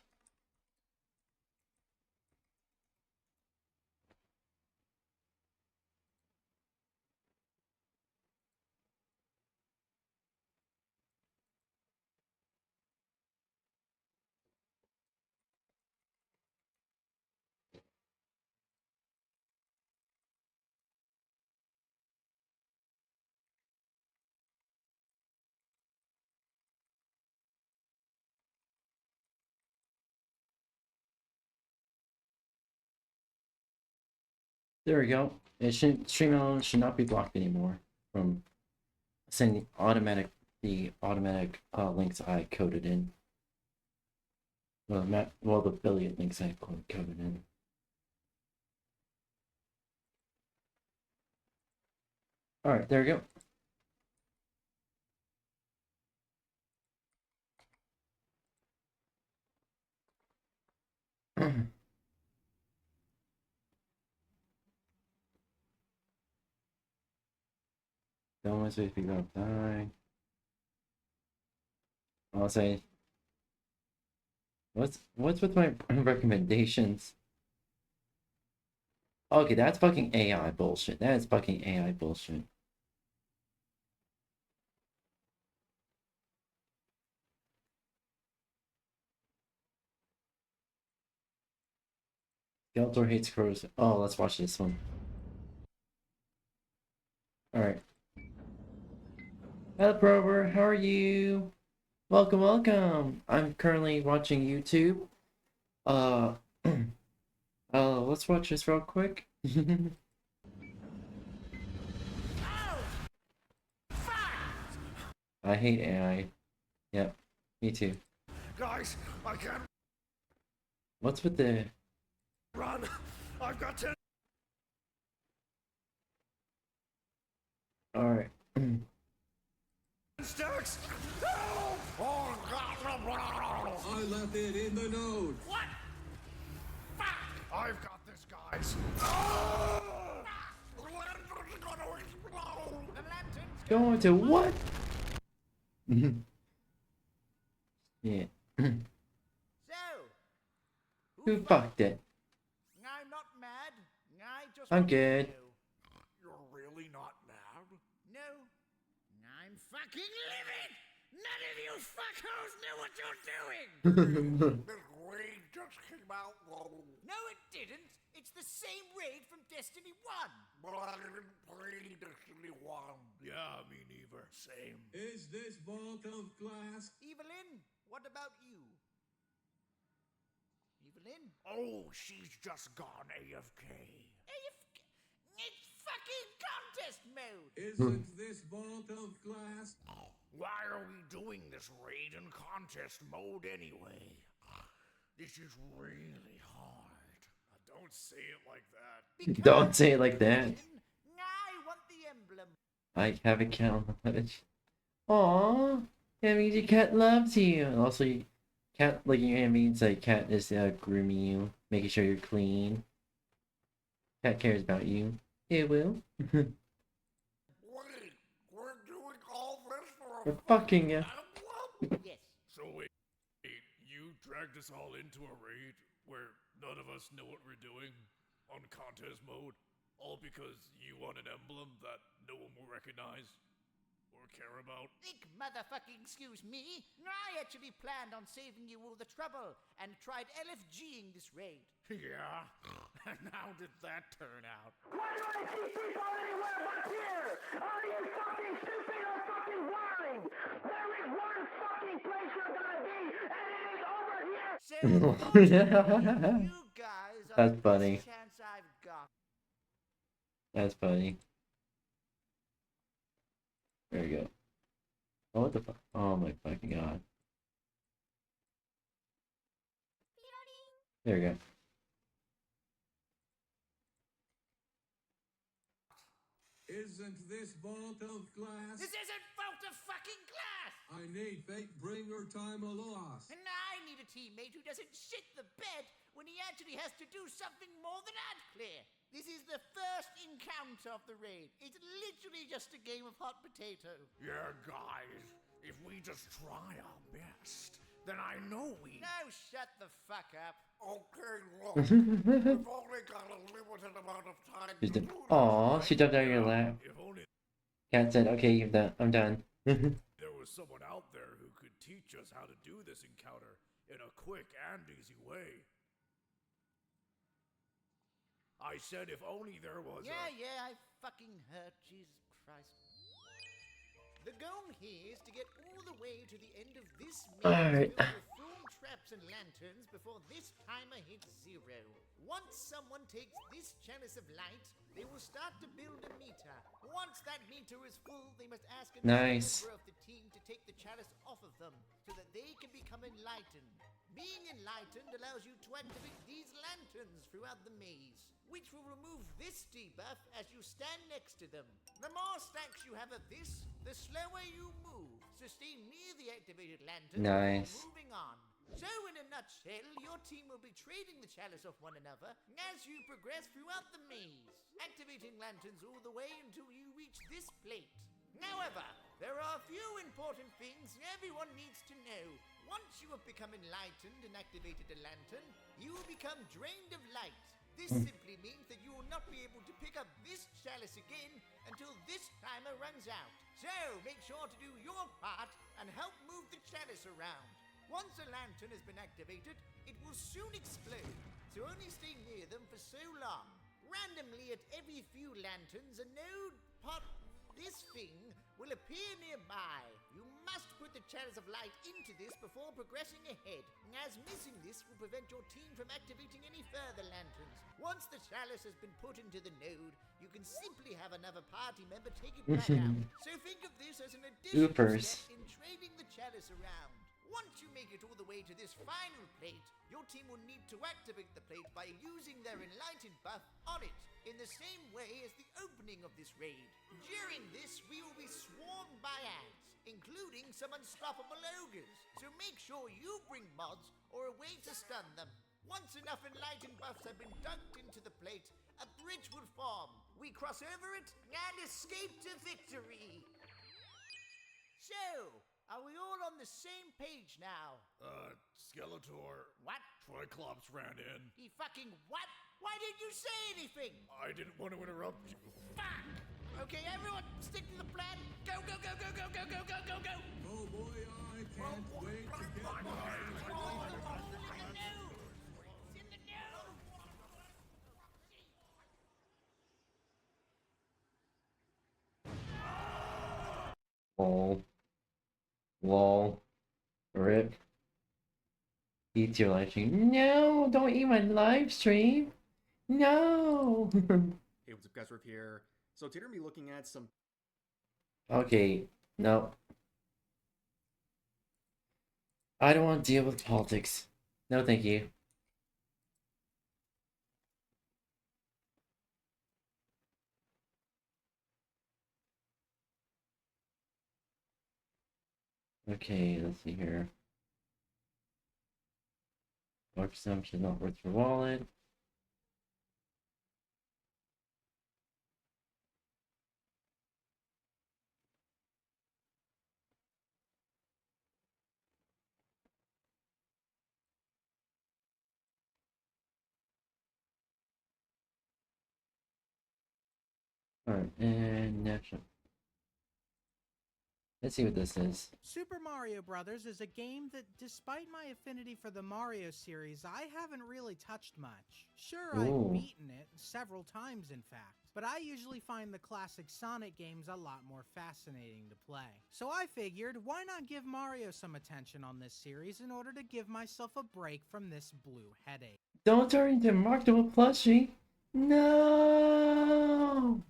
There we go. It should Stream should not be blocked anymore from sending the automatic links I coded in. Well, the affiliate links I coded in. All right, there we go. Don't want to say if you're gonna die. I'll say, what's with my recommendations? Okay, that's fucking AI bullshit. That is fucking AI bullshit. Skeletor hates crows. Oh, let's watch this one. Alright. Hello, Prover. How are you? Welcome, welcome. I'm currently watching YouTube. Let's watch this real quick. I hate AI. Yep, me too. Guys, I can't What's with the... run. I've got 10 Alright. stacks. Help! I left it in the node. What? Fuck! I've got this, guys. Going to what? Yeah. So, Who fucked it? I'm not mad. I just I'm want to good. know. You're really not mad? No, I'm fucking livid. None of you fuckholes know what you're doing. This raid just came out. No, it didn't. It's the same raid from Destiny 1. But I didn't play Destiny 1. Yeah, me neither. Same. Is this vault of glass? Evelyn, what about you? Evelyn? Oh, she's just gone AFK. It's fucking contest mode! Isn't this vault of glass? Why are we doing this raid and contest mode anyway? This is really hard. Don't say it like that. Don't say it like that. I want the emblem. I have a cat on the ledge. Aww, that means your cat loves you. And also, cat licking your hand means like cat is grooming you, making sure you're clean. Cat cares about you. It will. Wait, we're doing all this for We're a fucking emblem? Yes. So wait, you dragged us all into a raid where none of us know what we're doing on contest mode, all because you want an emblem that no one will recognize or care about? Think motherfucking excuse me. I actually planned on saving you all the trouble and tried LFGing this raid. Yeah? And how did that turn out? Why do I see people anywhere but here? Are you fucking stupid or fucking blind? There is one fucking place you're gonna be, and it is over here! So, unfortunately, you guys are That's the funny. best chance I've got. That's funny. There we go. Oh, what the fuck? Oh my fucking god. There we go. Isn't this vault of glass? This isn't vault of fucking glass! I need fate bringer time a loss. And I need a teammate who doesn't shit the bed when he actually has to do something more than add clear. This is the first encounter of the raid. It's literally just a game of hot potato. Yeah, guys, if we just try our best, then I know we... Now shut the fuck up. Okay, look, we've only got a limited amount of time to do this. Aw, she jumped out of your lap. If only Cat said, okay, I'm done. there was someone out there who could teach us how to do this encounter in a quick and easy way. I said if only there was Yeah, I fucking heard. Jesus Christ. The goal here is to get all the way to the end of this Alright. maze filled with foam traps and lanterns before this timer hits 0. Once someone takes this chalice of light, they will start to build a meter. Once that meter is full, they must ask another Nice. member of the team to take the chalice off of them so that they can become enlightened. Being enlightened allows you to activate these lanterns throughout the maze, which will remove this debuff as you stand next to them. The more stacks you have of this, the slower you move. So stay near the activated lantern Nice. before moving on. So in a nutshell, your team will be trading the chalice off one another as you progress throughout the maze, activating lanterns all the way until you reach this plate. However, there are a few important things everyone needs to know. Once you have become enlightened and activated a lantern, you will become drained of light. This simply means that you will not be able to pick up this chalice again until this timer runs out. So make sure to do your part and help move the chalice around. Once a lantern has been activated, it will soon explode, so only stay near them for so long. Randomly at every few lanterns, a node pot this thing will appear nearby. You must put the chalice of light into this before progressing ahead, as missing this will prevent your team from activating any further lanterns. Once the chalice has been put into the node, you can simply have another party member take it back out. So think of this as an additional Oopers. step in trading the chalice around. Once you make it all the way to this final plate, your team will need to activate the plate by using their enlightened buff on it, in the same way as the opening of this raid. During this, we will be swarmed by ads, including some unstoppable ogres, so make sure you bring mods or a way to stun them. Once enough enlightened buffs have been dunked into the plate, a bridge will form. We cross over it and escape to victory. So, are we all on the same page now? Skeletor, What? Triclops ran in. He fucking what? Why didn't you say anything? I didn't want to interrupt you. Fuck! Okay, everyone, stick to the plan. Go, go, go, go, go, go, go, go, go, go! Oh boy, I can't wait to get my It's in the news! Lol. Lol. Rip. Eat your live stream. No, don't eat my live stream. No. Hey, what's up, guys? Riff here. So today we're gonna be looking at some. Okay, no. I don't want to deal with politics. No, thank you. Okay, let's see here. Dark sum should not worth your wallet. Alright, and national. Let's see what this is. Super Mario Bros. Is a game that, despite my affinity for the Mario series, I haven't really touched much. Sure, Ooh. I've beaten it several times, in fact, but I usually find the classic Sonic games a lot more fascinating to play. So I figured, why not give Mario some attention on this series in order to give myself a break from this blue headache. Don't turn into a marketable plushie. No.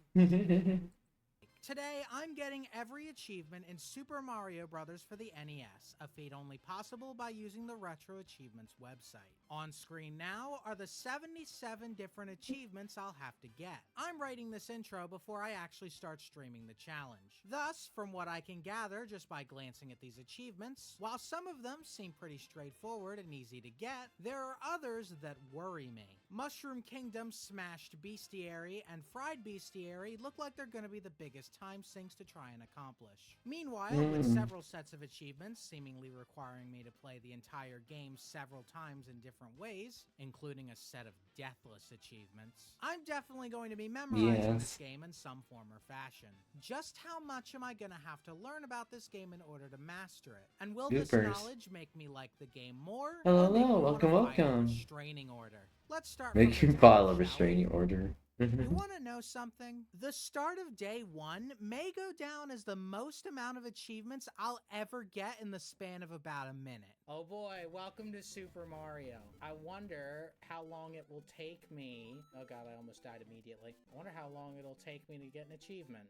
Today, I'm getting every achievement in Super Mario Bros. For the NES, a feat only possible by using the Retro Achievements website. On screen now are the 77 different achievements I'll have to get. I'm writing this intro before I actually start streaming the challenge. Thus, from what I can gather just by glancing at these achievements, while some of them seem pretty straightforward and easy to get, there are others that worry me. Mushroom Kingdom, Smashed Bestiary, and Fried Bestiary look like they're going to be the biggest time sinks to try and accomplish. Meanwhile, with several sets of achievements seemingly requiring me to play the entire game several times in different ways, including a set of deathless achievements, I'm definitely going to be memorizing this game in some form or fashion. Just how much am I going to have to learn about this game in order to master it? And will this knowledge make me like the game more? Hello, or make me welcome, wanna file a welcome. restraining order? Let's start Make from you the top, file a shall we? restraining order. You want to know something? The start of day one may go down as the most amount of achievements I'll ever get in the span of about a minute. Oh boy, welcome to Super Mario. I wonder how long it will take me. Oh god, I almost died immediately. I wonder how long it'll take me to get an achievement.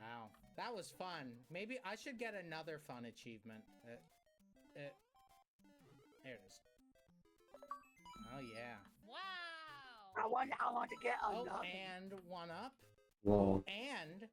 Wow, that was fun. Maybe I should get another fun achievement. There it is. Oh yeah. I wonder how long to get Oh, another. and one up. Whoa. And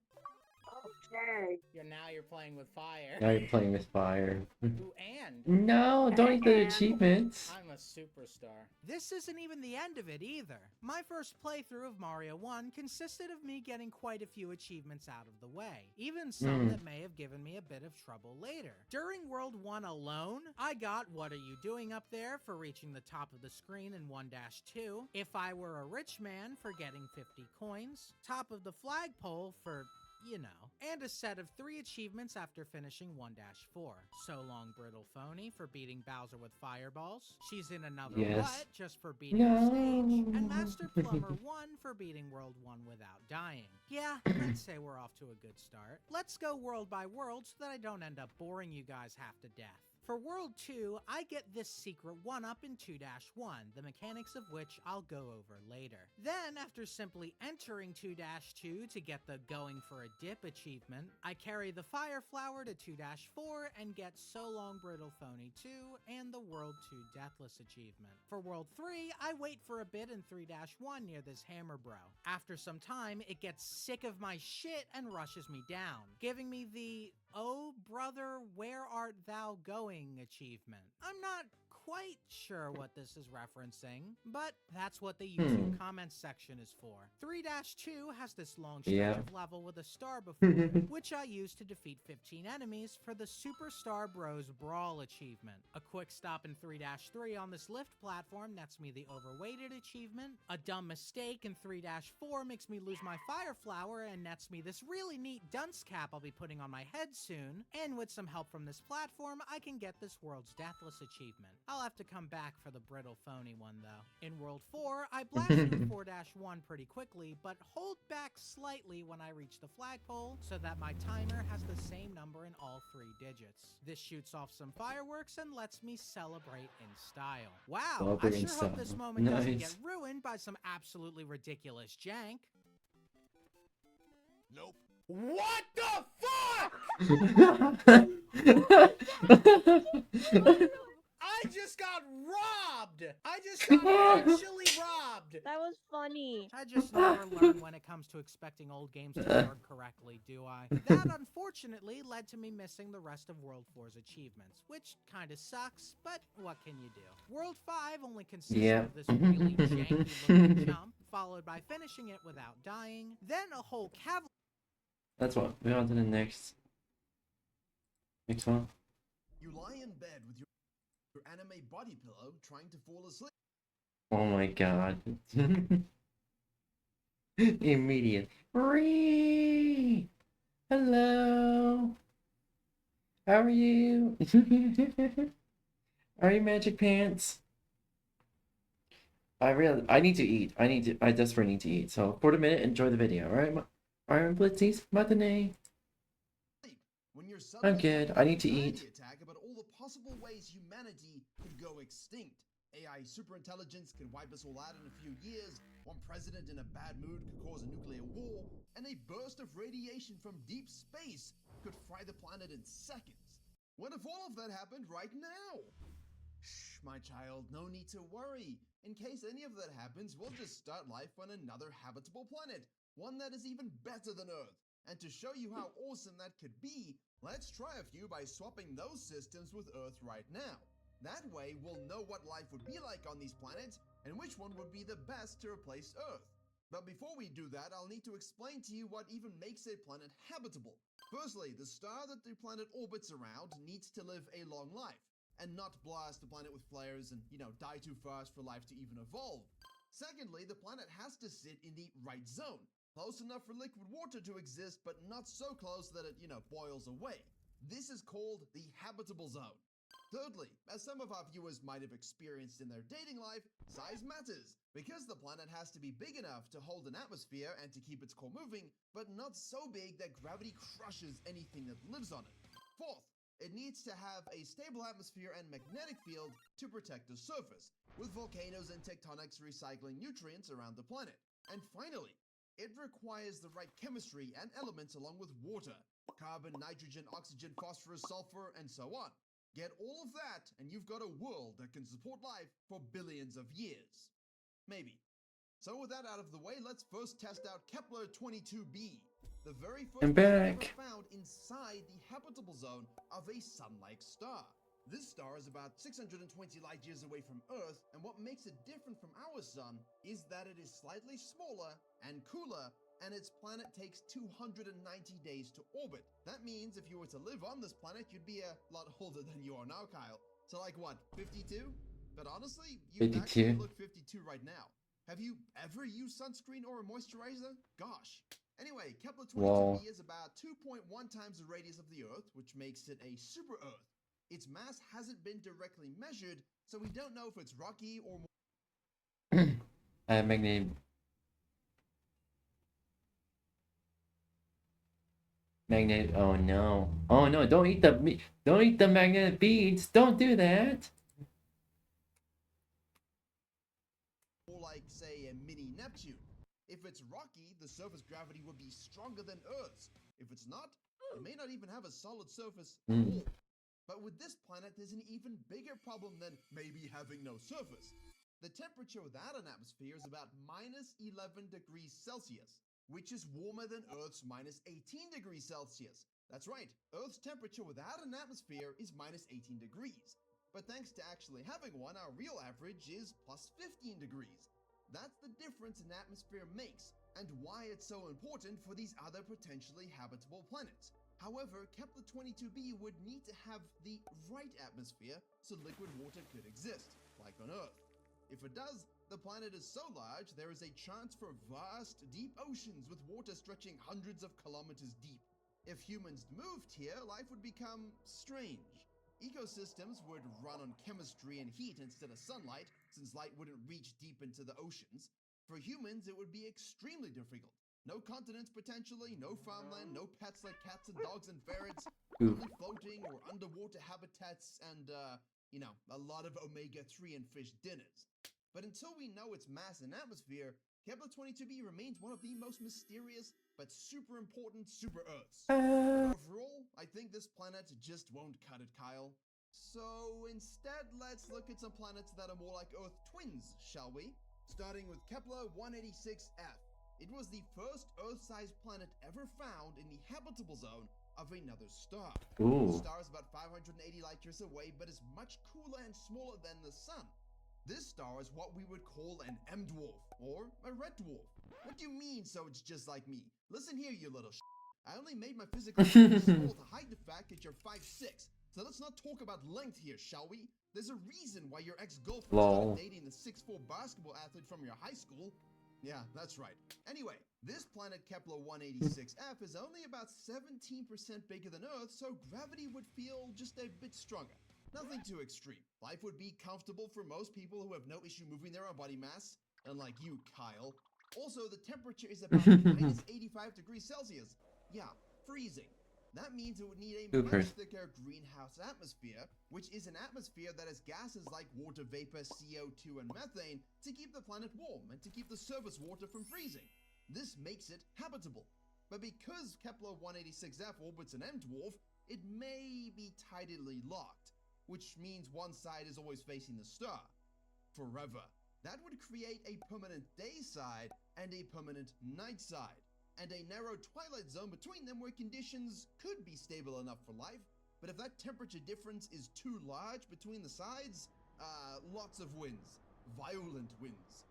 Okay. now you're playing with fire. Now you're playing with fire. Ooh, and No, don't eat the achievements. I'm a superstar. This isn't even the end of it either. My first playthrough of Mario 1 consisted of me getting quite a few achievements out of the way, even some that may have given me a bit of trouble later. During World 1 alone, I got What Are You Doing Up There for reaching the top of the screen in 1-2, If I Were a Rich Man for getting 50 coins, Top of the Flagpole for, you know, and a set of 3 achievements after finishing 1-4. So Long Brittle Phony for beating Bowser with fireballs, She's in Another Rut just for beating the stage, and Master Plumber 1 for beating World 1 without dying. Yeah, let's say we're off to a good start. Let's go world by world so that I don't end up boring you guys half to death. For World 2, I get this secret 1-up in 2-1, the mechanics of which I'll go over later. Then, after simply entering 2-2 to get the Going for a Dip achievement, I carry the Fire Flower to 2-4 and get So Long Brittle Phony 2 and the World 2 Deathless achievement. For World 3, I wait for a bit in 3-1 near this Hammer Bro. After some time, it gets sick of my shit and rushes me down, giving me the Oh Brother, Where Art Thou Going achievement. I'm not quite sure what this is referencing, but that's what the YouTube comments section is for. 3-2 has this long stretch of level with a star before it, which I use to defeat 15 enemies for the Superstar Bros Brawl achievement. A quick stop in 3-3 on this lift platform nets me the Overweighted achievement. A dumb mistake in 3-4 makes me lose my Fire Flower and nets me this really neat dunce cap I'll be putting on my head soon, and with some help from this platform, I can get this world's Deathless achievement. I'll have to come back for the brittle phony one though. In World 4, I blast through 4-1 pretty quickly, but hold back slightly when I reach the flagpole so that my timer has the same number in all 3 digits. This shoots off some fireworks and lets me celebrate in style. Wow, I Celebrate in sure hope this style. moment doesn't Nice. get ruined by some absolutely ridiculous jank. Nope. What the fuck?! I just got robbed! I just got actually robbed! That was funny. I just never learn when it comes to expecting old games to work correctly, do I? That unfortunately led to me missing the rest of World 4's achievements, which kinda sucks, but what can you do? World 5 only consists of this really janky looking jump, followed by finishing it without dying, then a whole cavalry. That's what. We're on to the next one. You lie in bed with your anime body pillow trying to fall asleep. Oh my god. Immediate. Ree! Hello! How are you? Are you Magic Pants? I need to eat. I desperately need to eat. So for the minute, enjoy the video, alright? Alright, Blitzies, matinee. When you're I'm good. I need to anxiety eat. attack about all the possible ways humanity could go extinct. AI superintelligence can wipe us all out in a few years, one president in a bad mood could cause a nuclear war, and a burst of radiation from deep space could fry the planet in seconds. What if all of that happened right now? Shh, my child, no need to worry. In case any of that happens, we'll just start life on another habitable planet, one that is even better than Earth. And to show you how awesome that could be, let's try a few by swapping those systems with Earth right now. That way, we'll know what life would be like on these planets, and which one would be the best to replace Earth. But before we do that, I'll need to explain to you what even makes a planet habitable. Firstly, the star that the planet orbits around needs to live a long life, and not blast the planet with flares and, die too fast for life to even evolve. Secondly, the planet has to sit in the right zone. Close enough for liquid water to exist, but not so close that it, boils away. This is called the habitable zone. Thirdly, as some of our viewers might have experienced in their dating life, size matters, because the planet has to be big enough to hold an atmosphere and to keep its core moving, but not so big that gravity crushes anything that lives on it. Fourth, it needs to have a stable atmosphere and magnetic field to protect the surface, with volcanoes and tectonics recycling nutrients around the planet. And finally, it requires the right chemistry and elements along with water, carbon, nitrogen, oxygen, phosphorus, sulfur, and so on. Get all of that, and you've got a world that can support life for billions of years. Maybe. So with that out of the way, let's first test out Kepler-22b, the very first I'm planet back. ever found inside the habitable zone of a sun-like star. This star is about 620 light years away from Earth, and what makes it different from our sun is that it is slightly smaller and cooler, and its planet takes 290 days to orbit. That means if you were to live on this planet, you'd be a lot older than you are now, Kyle. So like what, 52? But honestly, you 52. actually look 52 right now. Have you ever used sunscreen or a moisturizer? Gosh. Anyway, Kepler-22b is about 2.1 times the radius of the Earth, which makes it a super Earth. Its mass hasn't been directly measured, so we don't know if it's rocky or more. Magnet. Oh no! Oh no! Don't eat the magnetic beads! Don't do that! More like, say, a mini Neptune. If it's rocky, the surface gravity would be stronger than Earth's. If it's not, it may not even have a solid surface at all. But with this planet, there's an even bigger problem than maybe having no surface. The temperature without an atmosphere is about -11 degrees Celsius, which is warmer than Earth's -18 degrees Celsius. That's right, Earth's temperature without an atmosphere is -18 degrees. But thanks to actually having one, our real average is +15 degrees. That's the difference an atmosphere makes, and why it's so important for these other potentially habitable planets. However, Kepler-22b would need to have the right atmosphere so liquid water could exist, like on Earth. If it does, the planet is so large there is a chance for vast, deep oceans with water stretching hundreds of kilometers deep. If humans moved here, life would become strange. Ecosystems would run on chemistry and heat instead of sunlight, since light wouldn't reach deep into the oceans. For humans, it would be extremely difficult. No continents potentially, no farmland, no pets like cats and dogs and ferrets, only floating or underwater habitats, and, a lot of omega-3 and fish dinners. But until we know its mass and atmosphere, Kepler-22b remains one of the most mysterious but super important super-Earths. But overall, I think this planet just won't cut it, Kyle. So instead, let's look at some planets that are more like Earth twins, shall we? Starting with Kepler-186f. It was the first Earth-sized planet ever found in the habitable zone of another star. Ooh. The star is about 580 light years away, but is much cooler and smaller than the sun. This star is what we would call an M-dwarf, or a red dwarf. What do you mean, so it's just like me? Listen here, you little I only made my physical small to hide the fact that you're 5'6". So let's not talk about length here, shall we? There's a reason why your ex-girlfriend started dating the 6'4" basketball athlete from your high school. Yeah, that's right. Anyway, this planet Kepler-186f is only about 17% bigger than Earth, so gravity would feel just a bit stronger. Nothing too extreme. Life would be comfortable for most people who have no issue moving their own body mass, unlike you, Kyle. Also, the temperature is about minus 85 degrees Celsius. Yeah, freezing. That means it would need a much thicker greenhouse atmosphere, which is an atmosphere that has gases like water vapor, CO2, and methane to keep the planet warm and to keep the surface water from freezing. This makes it habitable. But because Kepler-186f orbits an M-dwarf, it may be tidally locked, which means one side is always facing the star. Forever. That would create a permanent day side and a permanent night side, and a narrow twilight zone between them where conditions could be stable enough for life. But if that temperature difference is too large between the sides, lots of winds. Violent winds.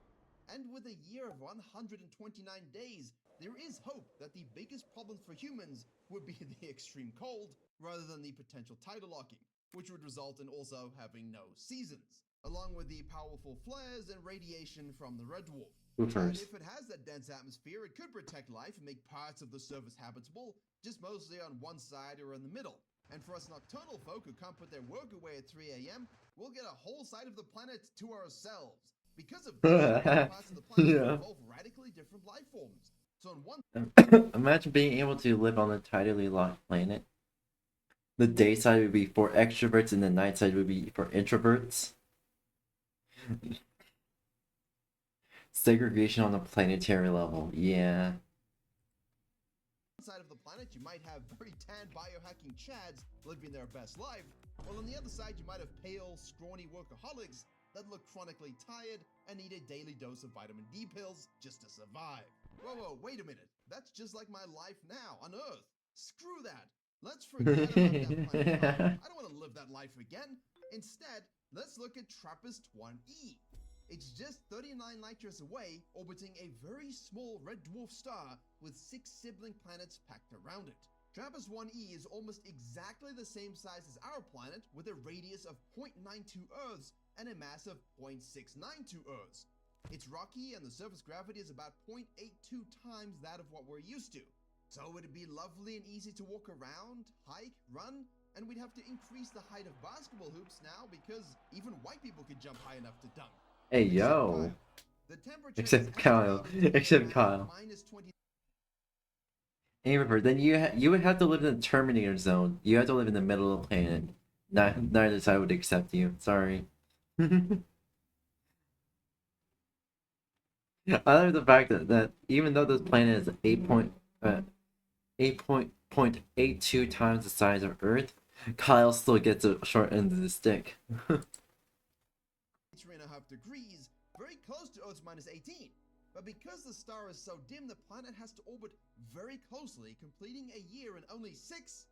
And with a year of 129 days, there is hope that the biggest problem for humans would be the extreme cold rather than the potential tidal locking, which would result in also having no seasons, along with the powerful flares and radiation from the red dwarf. But if it has that dense atmosphere, it could protect life and make parts of the surface habitable, just mostly on one side or in the middle. And for us nocturnal folk who can't put their work away at 3 a.m., we'll get a whole side of the planet to ourselves. Because of this, parts of the planet involve radically different life forms. So in one imagine being able to live on a tidally locked planet. The day side would be for extroverts and the night side would be for introverts. Segregation on a planetary level, yeah. Side of the planet, you might have very tan biohacking chads living their best life, while on the other side, you might have pale, scrawny workaholics that look chronically tired and need a daily dose of vitamin D pills just to survive. Whoa, wait a minute. That's just like my life now on Earth. Screw that. Let's forget about that planet. I don't want to live that life again. Instead, let's look at TRAPPIST-1e. It's just 39 light years away, orbiting a very small red dwarf star with 6 sibling planets packed around it. TRAPPIST-1e is almost exactly the same size as our planet, with a radius of 0.92 Earths and a mass of 0.692 Earths. It's rocky and the surface gravity is about 0.82 times that of what we're used to. So it'd be lovely and easy to walk around, hike, run, and we'd have to increase the height of basketball hoops now because even white people could jump high enough to dunk. Hey, yo. Except Kyle. Except Kyle. Hey, remember, then you would have to live in the Terminator zone. You have to live in the middle of the planet. Neither side would accept you. Sorry. I love the fact that even though this planet is 8.82 times the size of Earth, Kyle still gets a short end of the stick. 3.5 degrees, very close to Earth's minus 18. But because the star is so dim, the planet has to orbit very closely, completing a year in only 6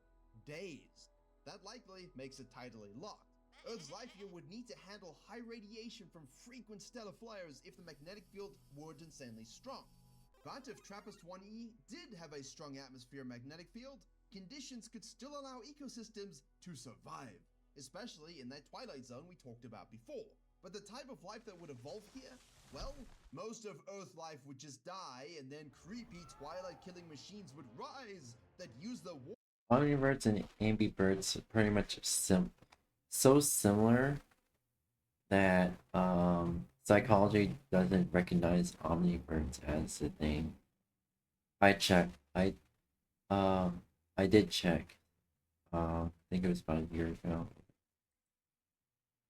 days. That likely makes it tidally locked. Earth's life here would need to handle high radiation from frequent stellar flares if the magnetic field weren't insanely strong. But if TRAPPIST-1e did have a strong atmosphere magnetic field, conditions could still allow ecosystems to survive, especially in that twilight zone we talked about before. But the type of life that would evolve here, well, most of Earth life would just die, and then creepy twilight-killing machines would rise that use the Omniverts and ambivert pretty much so similar that psychology doesn't recognize omniverse as a thing. I checked. I did check. I think it was about a year ago.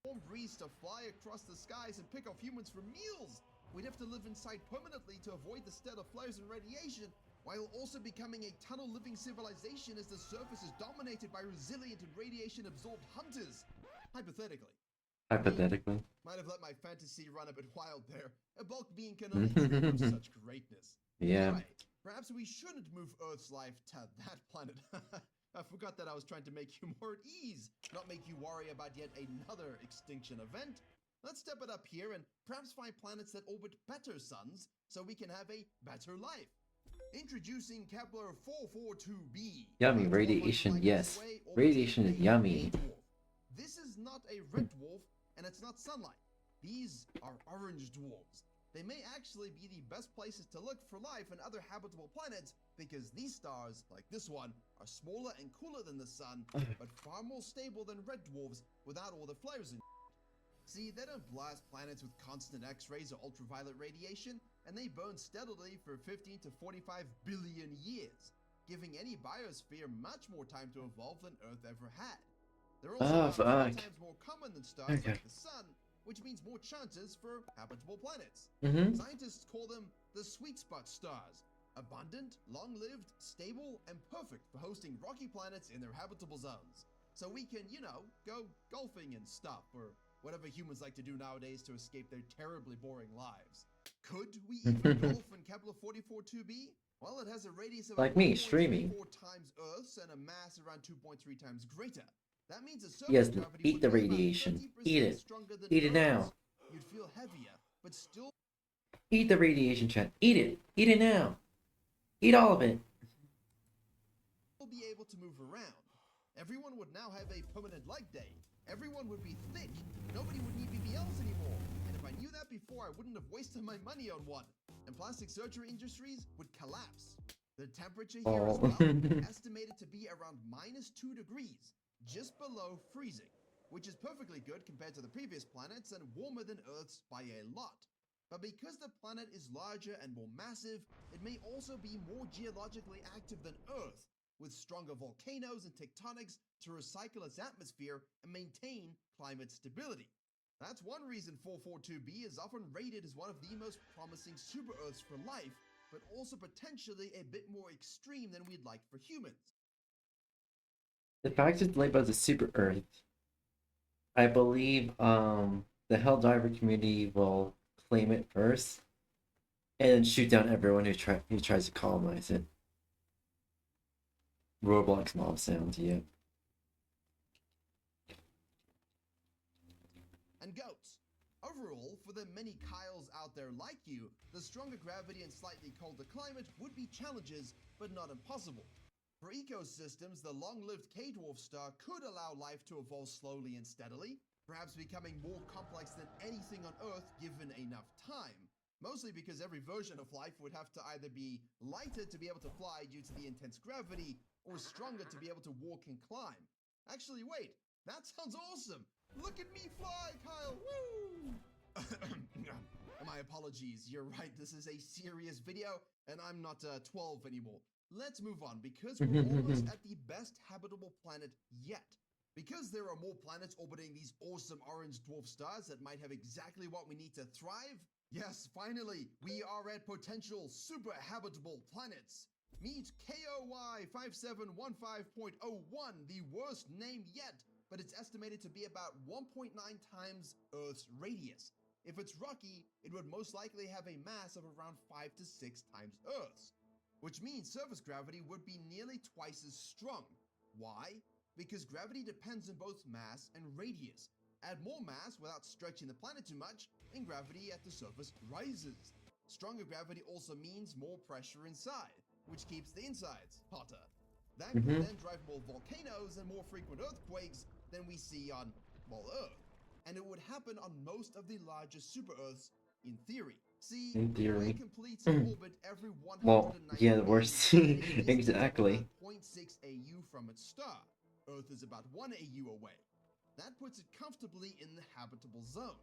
Warm breeze to fly across the skies and pick off humans for meals. We'd have to live inside permanently to avoid the stellar flares and radiation, while also becoming a tunnel-living civilization as the surface is dominated by resilient and radiation-absorbed hunters. Hypothetically. Hypothetically. Might have let my fantasy run a bit wild there. A bulk being can only dream of such greatness. Yeah. Anyway, perhaps we shouldn't move Earth's life to that planet. I forgot that I was trying to make you more at ease, not make you worry about yet another extinction event. Let's step it up here and perhaps find planets that orbit better suns so we can have a better life. Introducing Kepler 442b. Yummy radiation, yes. Radiation is yummy. This is not a red dwarf, and it's not sunlight. These are orange dwarfs. They may actually be the best places to look for life and other habitable planets because these stars, like this one, are smaller and cooler than the sun, but far more stable than red dwarfs without all the flares and See, they don't blast planets with constant X-rays or ultraviolet radiation, and they burn steadily for 15 to 45 billion years, giving any biosphere much more time to evolve than Earth ever had. They're also 5 times more common than stars like the sun, which means more chances for habitable planets. Scientists call them the sweet spot stars, abundant, long-lived, stable, and perfect for hosting rocky planets in their habitable zones. So we can, you know, go golfing and stuff, or whatever humans like to do nowadays to escape their terribly boring lives. Could we even golf in Kepler 44-2b? Well, it has a radius of like me, streaming 4 times Earth's and a mass around 2.3 times greater. That means a surface yes, gravity eat would the be about radiation. 30% Eat it. stronger than Eat it Earth's. now. You'd feel heavier, but still Eat the radiation, chat. Eat it. Eat it now. Eat all of it. be able to move around. Everyone would now have a permanent leg day. Everyone would be thick. Nobody would need BBLs anymore. And if I knew that before, I wouldn't have wasted my money on one. And plastic surgery industries would collapse. The temperature here as well, estimated to be around -2 degrees, just below freezing, which is perfectly good compared to the previous planets and warmer than Earth's by a lot. But because the planet is larger and more massive, it may also be more geologically active than Earth, with stronger volcanoes and tectonics to recycle its atmosphere and maintain climate stability. That's one reason 442b is often rated as one of the most promising super-Earths for life, but also potentially a bit more extreme than we'd like for humans. The fact it's labeled as a super Earth, I believe the Helldiver community will claim it first, and then shoot down everyone who tries to colonize it. Roblox mob sounds, yeah. And goats. Overall, for the many Kyles out there like you, the stronger gravity and slightly colder climate would be challenges, but not impossible. For ecosystems, the long-lived K-dwarf star could allow life to evolve slowly and steadily, perhaps becoming more complex than anything on Earth given enough time. Mostly because every version of life would have to either be lighter to be able to fly due to the intense gravity, or stronger to be able to walk and climb. Actually, wait, that sounds awesome! Look at me fly, Kyle! Woo! My apologies, you're right, this is a serious video, and I'm not 12 anymore. Let's move on, because we're almost at the best habitable planet yet. Because there are more planets orbiting these awesome orange dwarf stars that might have exactly what we need to thrive, yes, finally, we are at potential super habitable planets. Meet 𝙂𝙚𝙣𝙚𝙖𝙯.01, the worst name yet, but it's estimated to be about 1.9 times Earth's radius. If it's rocky, it would most likely have a mass of around 5 to 6 times Earth's, which means surface gravity would be nearly twice as strong. Why? Because gravity depends on both mass and radius. Add more mass without stretching the planet too much, and gravity at the surface rises. Stronger gravity also means more pressure inside, which keeps the insides hotter. That could then drive more volcanoes and more frequent earthquakes than we see on, well, Earth. And it would happen on most of the largest super-Earths, in theory. See, In theory. the completes an orbit every 190 Well, yeah, the days, worst. and a distance of Exactly. about 0.6 AU from its star. Earth is about 1 AU away. That puts it comfortably in the habitable zone.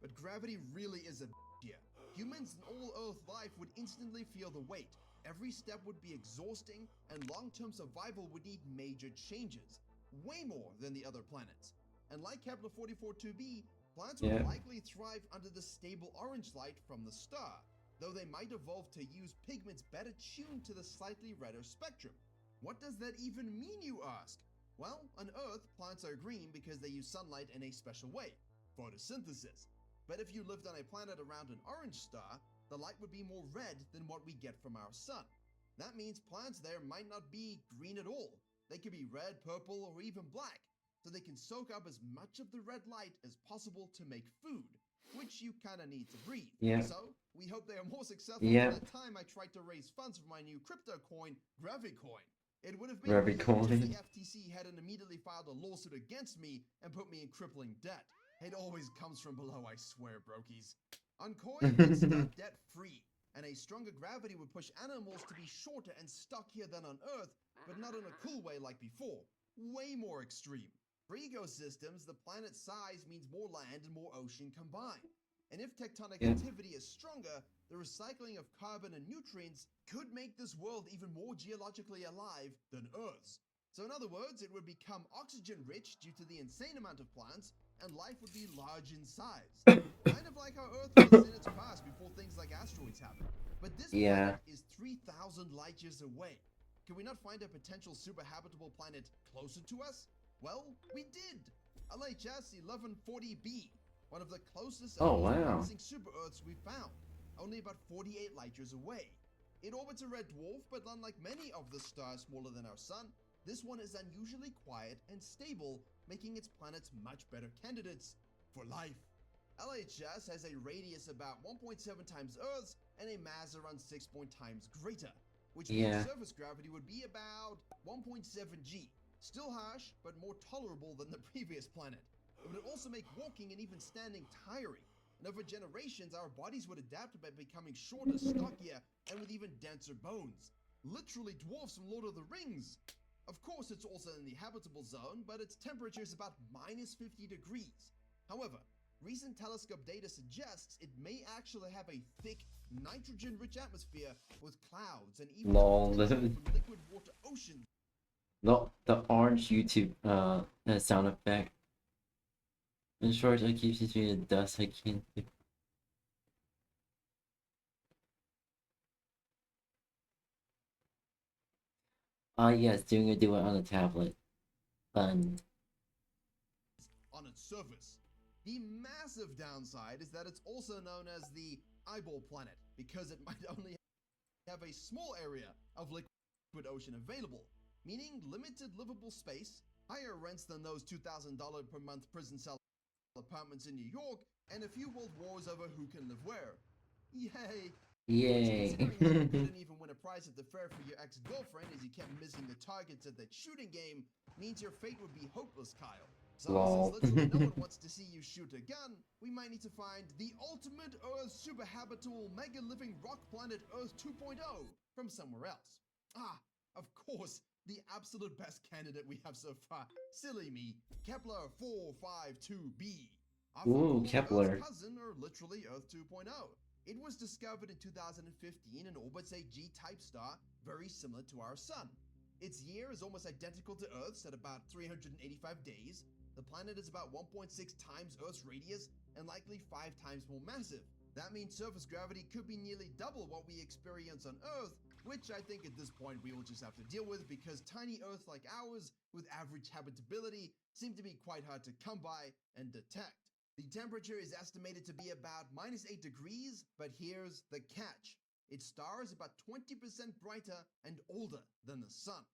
But gravity really is a here. Humans and all Earth life would instantly feel the weight. Every step would be exhausting, and long-term survival would need major changes. Way more than the other planets. And like Kepler-44-2b, plants would likely thrive under the stable orange light from the star, though they might evolve to use pigments better tuned to the slightly redder spectrum. What does that even mean, you ask? Well, on Earth, plants are green because they use sunlight in a special way, photosynthesis. But if you lived on a planet around an orange star, the light would be more red than what we get from our sun. That means plants there might not be green at all. They could be red, purple, or even black, so they can soak up as much of the red light as possible to make food, which you kinda need to breathe. So, we hope they are more successful than the time I tried to raise funds for my new crypto coin, Gravicoin. It would have been huge if the FTC hadn't immediately filed a lawsuit against me and put me in crippling debt. It always comes from below, I swear, brokies. On Coin, it's still debt-free, and a stronger gravity would push animals to be shorter and stockier than on Earth, but not in a cool way like before. Way more extreme. For ecosystems, the planet's size means more land and more ocean combined. And if tectonic activity is stronger, the recycling of carbon and nutrients could make this world even more geologically alive than Earth's. So in other words, it would become oxygen-rich due to the insane amount of plants, and life would be large in size. Kind of like how Earth was in its past before things like asteroids happened. But this planet is 3,000 light years away. Can we not find a potential super habitable planet closer to us? Well, we did! 𝙂𝙚𝙤𝙬𝙤𝙬b, one of the closest promising super Earths we found, only about 48 light years away. It orbits a red dwarf, but unlike many of the stars smaller than our sun, this one is unusually quiet and stable, making its planets much better candidates for life. LHS has a radius about 1.7 times Earth's and a mass around 6 times greater, which means surface gravity would be about 1.7 G. Still harsh, but more tolerable than the previous planet. It would also make walking and even standing tiring. And over generations, our bodies would adapt by becoming shorter, stockier, and with even denser bones. Literally dwarfs from Lord of the Rings. Of course, it's also in the habitable zone, but its temperature is about minus 50 degrees. However, recent telescope data suggests it may actually have a thick, nitrogen-rich atmosphere with clouds and even from liquid water oceans. Not the orange YouTube sound effect. In short, I keep seeing the dust I can't do. Yes, do it on a tablet. Fun. On its surface. The massive downside is that it's also known as the eyeball planet, because it might only have a small area of liquid ocean available, meaning limited livable space, higher rents than those $2,000 per month prison cell apartments in New York, and a few world wars over who can live where. Yay! Yay! Considering you couldn't even win a prize at the fair for your ex-girlfriend as you kept missing the targets at that shooting game, means your fate would be hopeless, Kyle. So since literally no one wants to see you shoot a gun, we might need to find the ultimate Earth super habitable mega living rock planet Earth 2.0 from somewhere else. Of course, the absolute best candidate we have so far. Silly me, Kepler-452b. Kepler. Earth's cousin, or literally Earth 2.0. It was discovered in 2015 and orbits a G-type star very similar to our sun. Its year is almost identical to Earth's at about 385 days. The planet is about 1.6 times Earth's radius and likely 5 times more massive. That means surface gravity could be nearly double what we experience on Earth, which I think at this point we will just have to deal with because tiny Earth like ours with average habitability seem to be quite hard to come by and detect. The temperature is estimated to be about minus 8 degrees, but here's the catch. Its star is about 20% brighter and older than the sun.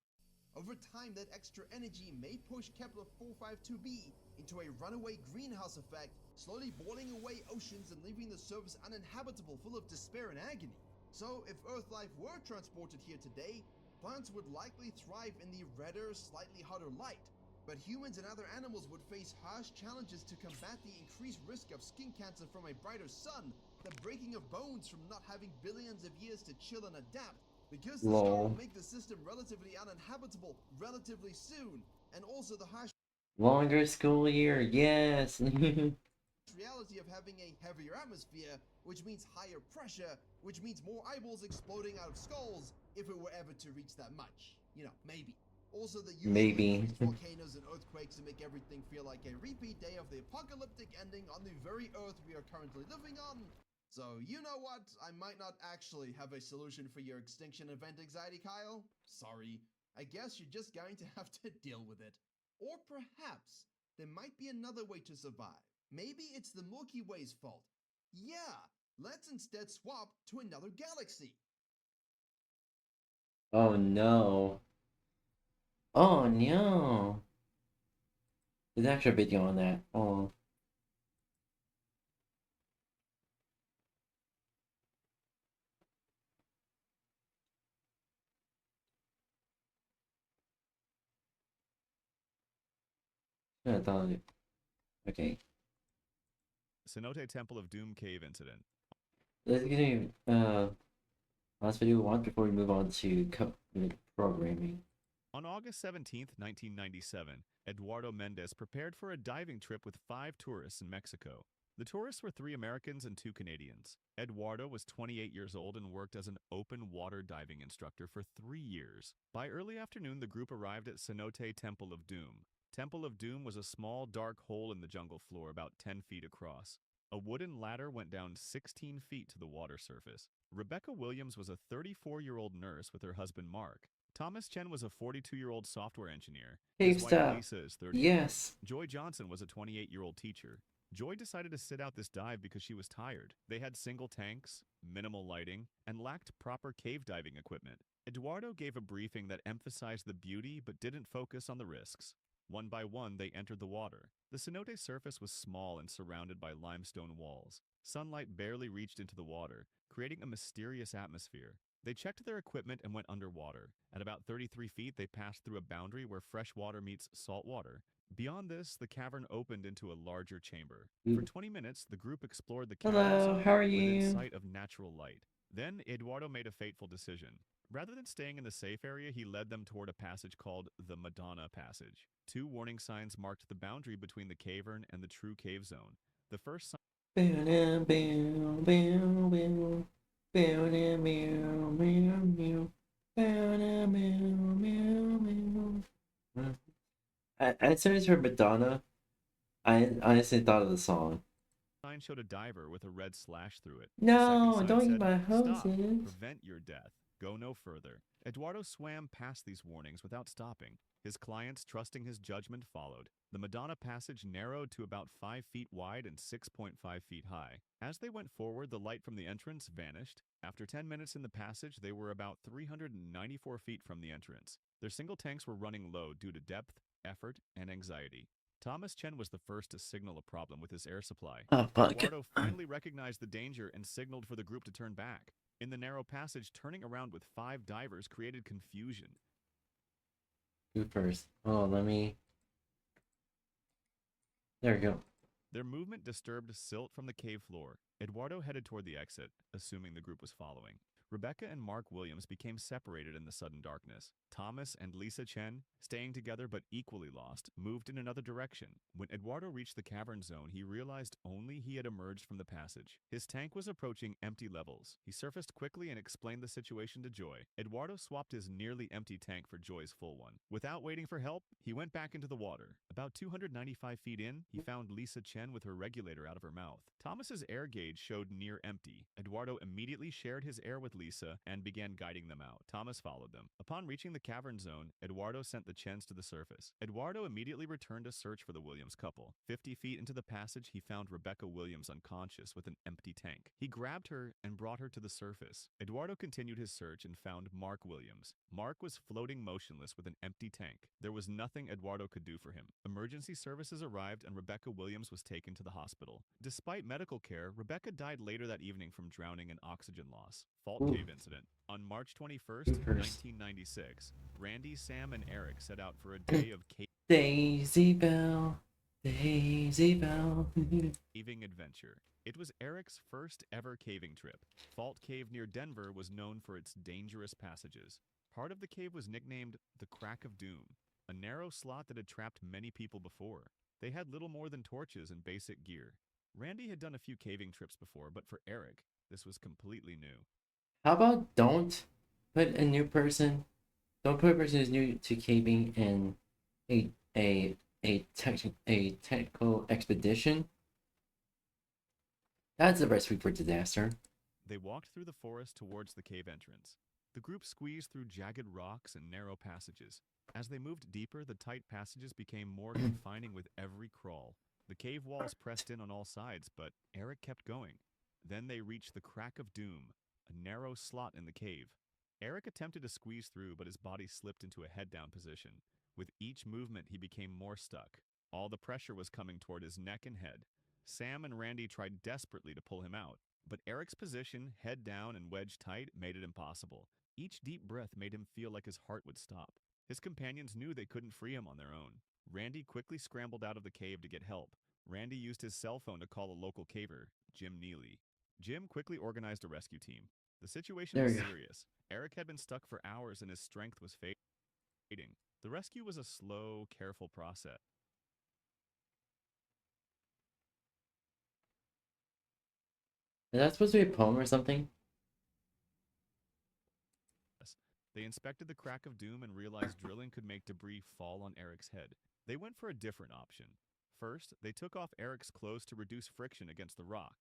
Over time, that extra energy may push Kepler-452b into a runaway greenhouse effect, slowly boiling away oceans and leaving the surface uninhabitable, full of despair and agony. So, if Earth life were transported here today, plants would likely thrive in the redder, slightly hotter light. But humans and other animals would face harsh challenges to combat the increased risk of skin cancer from a brighter sun, the breaking of bones from not having billions of years to chill and adapt, because the star will make the system relatively uninhabitable relatively soon, and also the harsh Longer school year, yes. reality of having a heavier atmosphere, which means higher pressure, which means more eyeballs exploding out of skulls if it were ever to reach that much. You know, maybe. Also, the usual Maybe. increased volcanoes and earthquakes to make everything feel like a repeat day of the apocalyptic ending on the very earth we are currently living on. So, you know what? I might not actually have a solution for your extinction event anxiety, Kyle. Sorry. I guess you're just going to have to deal with it. Or perhaps there might be another way to survive. Maybe it's the Milky Way's fault. Yeah, let's instead swap to another galaxy. Oh no. Oh no. There's an extra video on that. Oh. I thought it. Okay. 𝙂𝙤 Temple of Doom cave incident. Let's get last video we want before we move on to programming. On August 17, 1997, Eduardo Mendez prepared for a diving trip with 5 tourists in Mexico. The tourists were 3 Americans and 2 Canadians. Eduardo was 28 years old and worked as an open water diving instructor for 3 years. By early afternoon, the group arrived at 𝙂𝙤 Temple of Doom. Temple of Doom was a small, dark hole in the jungle floor about 10 feet across. A wooden ladder went down 16 feet to the water surface. Rebecca Williams was a 34-year-old nurse with her husband Mark. Thomas Chen was a 42-year-old software engineer. Hey, His wife stop. Lisa is 30. Yes. Joy Johnson was a 28-year-old teacher. Joy decided to sit out this dive because she was tired. They had single tanks, minimal lighting, and lacked proper cave diving equipment. Eduardo gave a briefing that emphasized the beauty but didn't focus on the risks. One by one, they entered the water. The cenote surface was small and surrounded by limestone walls. Sunlight barely reached into the water, creating a mysterious atmosphere. They checked their equipment and went underwater. At about 33 feet, they passed through a boundary where fresh water meets salt water. Beyond this, the cavern opened into a larger chamber. For 20 minutes, the group explored the cavern Hello, zone how are within you? sight of natural light. Then, Eduardo made a fateful decision. Rather than staying in the safe area, he led them toward a passage called the Madonna Passage. 2 warning signs marked the boundary between the cavern and the true cave zone. The first sign as soon as I heard Madonna, I honestly thought of the song. showed a diver with a red slash through it. No, The second sign don't eat said, my "Stop, hoses." prevent your death. Go no further." Eduardo swam past these warnings without stopping. His clients, trusting his judgment, followed. The Madonna Passage narrowed to about 5 feet wide and 6.5 feet high. As they went forward, the light from the entrance vanished. After 10 minutes in the passage, they were about 394 feet from the entrance. Their single tanks were running low due to depth, effort, and anxiety. Thomas Chen was the first to signal a problem with his air supply. Oh, fuck. Eduardo finally recognized the danger and signaled for the group to turn back. In the narrow passage, turning around with 5 divers created confusion. Who first? Oh, let me. There we go. Their movement disturbed silt from the cave floor. Eduardo headed toward the exit, assuming the group was following. Rebecca and Mark Williams became separated in the sudden darkness. Thomas and Lisa Chen, staying together but equally lost, moved in another direction. When Eduardo reached the cavern zone, he realized only he had emerged from the passage. His tank was approaching empty levels. He surfaced quickly and explained the situation to Joy. Eduardo swapped his nearly empty tank for Joy's full one. Without waiting for help, he went back into the water. About 295 feet in, he found Lisa Chen with her regulator out of her mouth. Thomas's air gauge showed near empty. Eduardo immediately shared his air with Lisa and began guiding them out. Thomas followed them. Upon reaching the cavern zone, Eduardo sent the Chens to the surface. Eduardo immediately returned to search for the Williams couple. 50 feet into the passage, he found Rebecca Williams unconscious with an empty tank. He grabbed her and brought her to the surface. Eduardo continued his search and found Mark Williams. Mark was floating motionless with an empty tank. There was nothing Eduardo could do for him. Emergency services arrived and Rebecca Williams was taken to the hospital. Despite medical care, Rebecca died later that evening from drowning and oxygen loss. Fault Cave incident. On March 21st, 1996, Randy, Sam, and Eric set out for a day of Daisy Bell, Daisy Bell. caving adventure. It was Eric's first ever caving trip. Fault Cave near Denver was known for its dangerous passages. Part of the cave was nicknamed the Crack of Doom. a narrow slot that had trapped many people before. They had little more than torches and basic gear. Randy had done a few caving trips before, but for Eric, this was completely new. How about don't put a new person, don't put a person who's new to caving in a technical expedition. That's a recipe for disaster. They walked through the forest towards the cave entrance. The group squeezed through jagged rocks and narrow passages. As they moved deeper, the tight passages became more confining with every crawl. The cave walls pressed in on all sides, but Eric kept going. Then they reached the Crack of Doom, a narrow slot in the cave. Eric attempted to squeeze through, but his body slipped into a head-down position. With each movement, he became more stuck. All the pressure was coming toward his neck and head. Sam and Randy tried desperately to pull him out, but Eric's position, head down and wedged tight, made it impossible. Each deep breath made him feel like his heart would stop. His companions knew they couldn't free him on their own. Randy quickly scrambled out of the cave to get help. Randy used his cell phone to call a local caver, Jim Neely. Jim quickly organized a rescue team. The situation was serious. Eric had been stuck for hours and his strength was fading. The rescue was a slow, careful process. Is that supposed to be a poem or something? They inspected the Crack of Doom and realized drilling could make debris fall on Eric's head. They went for a different option. First, they took off Eric's clothes to reduce friction against the rock.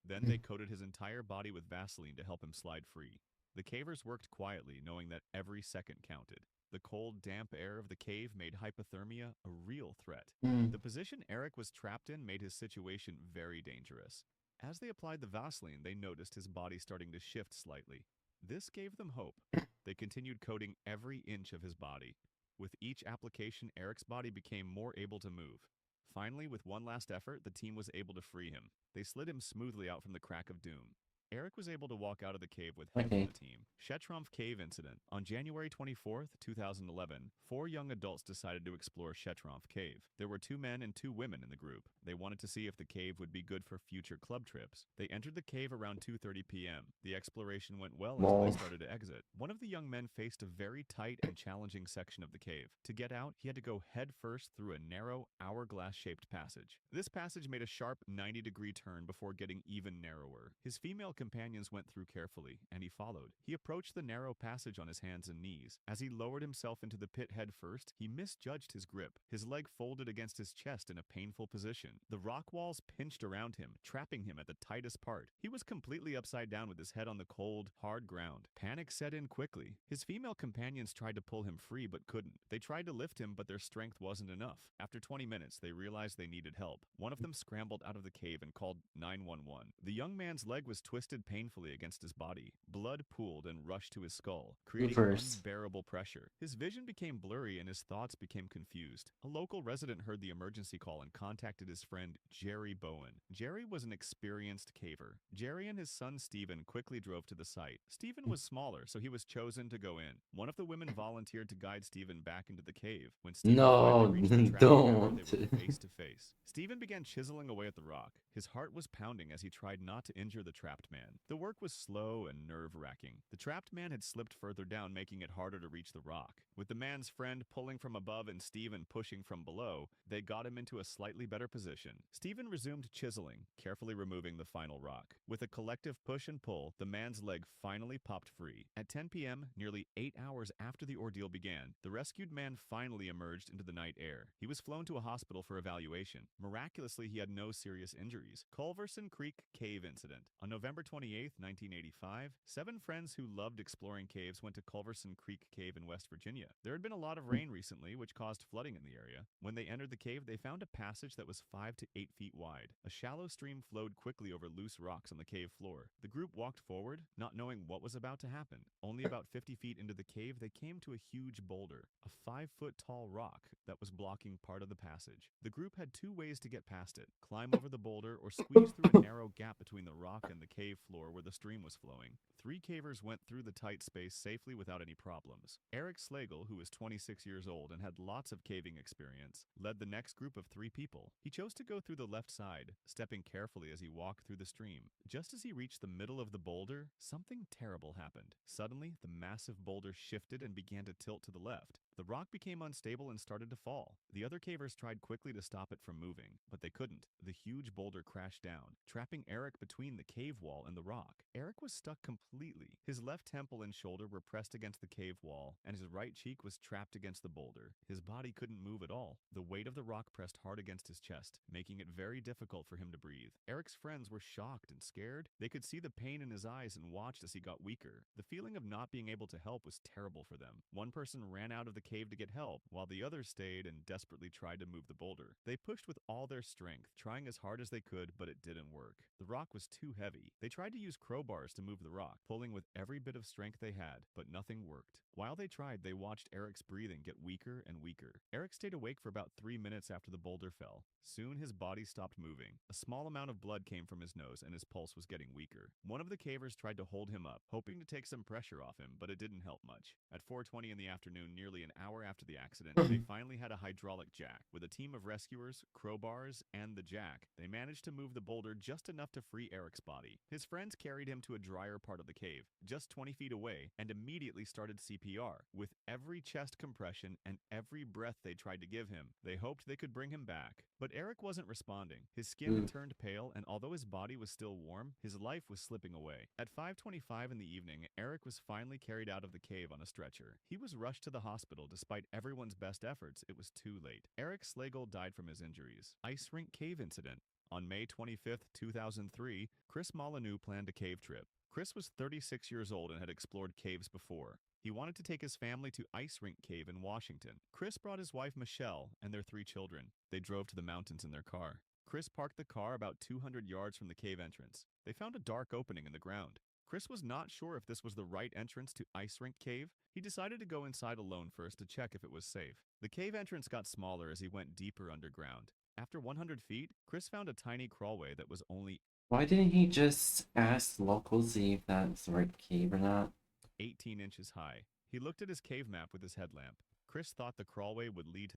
Then they coated his entire body with Vaseline to help him slide free. The cavers worked quietly, knowing that every second counted. The cold, damp air of the cave made hypothermia a real threat. The position Eric was trapped in made his situation very dangerous. As they applied the Vaseline, they noticed his body starting to shift slightly. This gave them hope. They continued coating every inch of his body. With each application, Eric's body became more able to move. Finally, with one last effort, the team was able to free him. They slid him smoothly out from the Crack of Doom. Eric was able to walk out of the cave with help from the team. 𝙤𝙤 Cave Incident. On January 24th, 2011, 4 young adults decided to explore 𝙤𝙤 Cave. There were 2 men and 2 women in the group. They wanted to see if the cave would be good for future club trips. They entered the cave around 2:30 p.m. The exploration went well until they started to exit. One of the young men faced a very tight and challenging section of the cave. To get out, he had to go head first through a narrow, hourglass-shaped passage. This passage made a sharp 90-degree turn before getting even narrower. His female companions went through carefully, and he followed. He approached the narrow passage on his hands and knees. As he lowered himself into the pit head first, he misjudged his grip. His leg folded against his chest in a painful position. The rock walls pinched around him, trapping him at the tightest part. He was completely upside down with his head on the cold, hard ground. Panic set in quickly. His female companions tried to pull him free but couldn't. They tried to lift him, but their strength wasn't enough. After 20 minutes, they realized they needed help. One of them scrambled out of the cave and called 911. The young man's leg was twisted painfully against his body. Blood pooled and rushed to his skull, creating unbearable pressure. His vision became blurry and his thoughts became confused. A local resident heard the emergency call and contacted his friend Jerry Bowen. Jerry was an experienced caver. Jerry and his son Steven quickly drove to the site. Steven was smaller, so he was chosen to go in. One of the women volunteered to guide Steven back into the cave. When Steven finally reached the trapped tower, they were face to face. Steven began chiseling away at the rock. His heart was pounding as he tried not to injure the trapped man. The work was slow and nerve-wracking. The trapped man had slipped further down, making it harder to reach the rock. With the man's friend pulling from above and Steven pushing from below, they got him into a slightly better position. Steven resumed chiseling, carefully removing the final rock. With a collective push and pull, the man's leg finally popped free. At 10 p.m., nearly 8 hours after the ordeal began, the rescued man finally emerged into the night air. He was flown to a hospital for evaluation. Miraculously, he had no serious injuries. Culverson Creek Cave Incident. On November 28, 1985, 7 friends who loved exploring caves went to Culverson Creek Cave in West Virginia. There had been a lot of rain recently, which caused flooding in the area. When they entered the cave, they found a passage that was 5 to 8 feet wide. A shallow stream flowed quickly over loose rocks on the cave floor. The group walked forward, not knowing what was about to happen. Only about 50 feet into the cave, they came to a huge boulder, a 5-foot-tall rock that was blocking part of the passage. The group had 2 ways to get past it: climb over the boulder or squeeze through a narrow gap between the rock and the cave floor where the stream was flowing. 3 cavers went through the tight space safely without any problems. Eric Slagle, who was 26 years old and had lots of caving experience, led the next group of 3 people. He chose to go through the left side, stepping carefully as he walked through the stream. Just as he reached the middle of the boulder, something terrible happened. Suddenly, the massive boulder shifted and began to tilt to the left. The rock became unstable and started to fall. The other cavers tried quickly to stop it from moving, but they couldn't. The huge boulder crashed down, trapping Eric between the cave wall and the rock. Eric was stuck completely. His left temple and shoulder were pressed against the cave wall, and his right cheek was trapped against the boulder. His body couldn't move at all. The weight of the rock pressed hard against his chest, making it very difficult for him to breathe. Eric's friends were shocked and scared. They could see the pain in his eyes and watched as he got weaker. The feeling of not being able to help was terrible for them. One person ran out of the cave to get help, while the others stayed and desperately tried to move the boulder. They pushed with all their strength, trying as hard as they could, but it didn't work. The rock was too heavy. They tried to use crowbars to move the rock, pulling with every bit of strength they had, but nothing worked. While they tried, they watched Eric's breathing get weaker and weaker. Eric stayed awake for about 3 minutes after the boulder fell. Soon his body stopped moving. A small amount of blood came from his nose and his pulse was getting weaker. One of the cavers tried to hold him up, hoping to take some pressure off him, but it didn't help much. At 4:20 in the afternoon, nearly an hour after the accident, they finally had a hydraulic jack. With a team of rescuers, crowbars, and the jack, they managed to move the boulder just enough to free Eric's body. His friends carried him to a drier part of the cave, just 20 feet away, and immediately started CPR. With every chest compression and every breath they tried to give him, they hoped they could bring him back. But Eric wasn't responding. His skin had turned pale, and although his body was still warm, his life was slipping away. At 5:25 in the evening, Eric was finally carried out of the cave on a stretcher. He was rushed to the hospital. Despite everyone's best efforts, it was too late. Eric Slagle died from his injuries. Ice rink cave incident. On May 25, 2003, Chris Molyneux planned a cave trip. Chris was 36 years old and had explored caves before. He wanted to take his family to Ice Rink Cave in Washington. Chris brought his wife Michelle and their 3 children. They drove to the mountains in their car. Chris parked the car about 200 yards from the cave entrance. They found a dark opening in the ground. Chris was not sure if this was the right entrance to Ice Rink Cave. He decided to go inside alone first to check if it was safe. The cave entrance got smaller as he went deeper underground. After 100 feet, Chris found a tiny crawlway that was only Why didn't he just ask locals see if that's the right cave or not? 18 inches high. He looked at his cave map with his headlamp. Chris thought the crawlway would lead.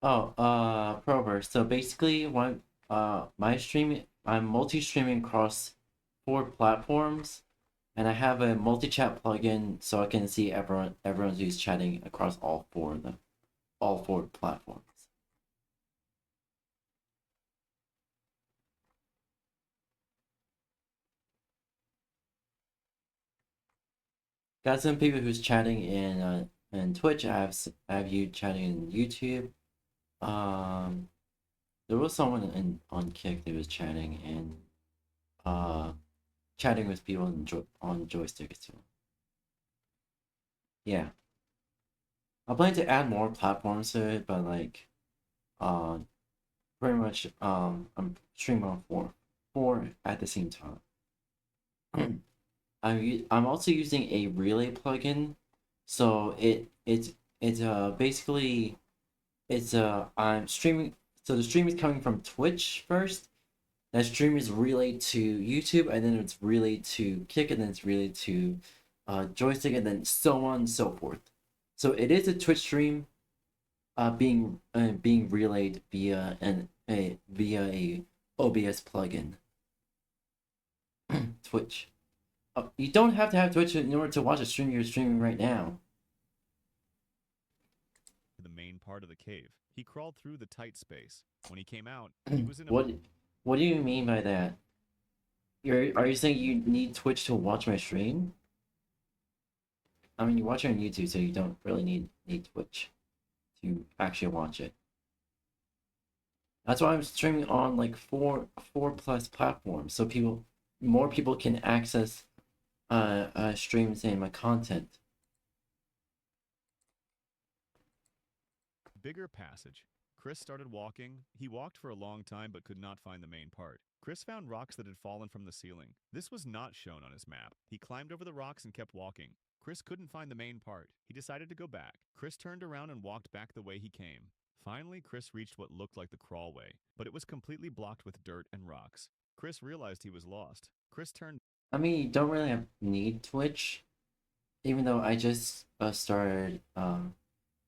Oh, Prover. So basically, I'm multi-streaming across 4 platforms, and I have a multi-chat plugin so I can see everyone who's chatting across all 4 of them, all 4 platforms. Got some people who's chatting in Twitch. I have you chatting in YouTube. There was someone on Kick that was chatting and chatting with people on joystick too. Yeah, I plan to add more platforms to it, but like, pretty much I'm streaming on four at the same time. I'm also using a relay plugin, so it's basically I'm streaming. So the stream is coming from Twitch first. That stream is relayed to YouTube, and then it's relayed to Kick, and then it's relayed to joystick, and then so on and so forth. So it is a Twitch stream, being relayed via a OBS plugin. Twitch. You don't have to have Twitch in order to watch a stream you're streaming right now. The main part of the cave. He crawled through the tight space. When he came out, he was in a... What do you mean by that? Are you saying you need Twitch to watch my stream? I mean, you watch it on YouTube, so you don't really need Twitch to actually watch it. That's why I'm streaming on like four plus platforms, so more people can access streams and my content. Bigger passage. Chris started walking. He walked for a long time but could not find the main part. Chris found rocks that had fallen from the ceiling. This was not shown on his map. He climbed over the rocks and kept walking. Chris couldn't find the main part. He decided to go back. Chris turned around and walked back the way he came. Finally, Chris reached what looked like the crawlway, but it was completely blocked with dirt and rocks. Chris realized he was lost. Chris turned... I mean, you don't really need Twitch, even though I just started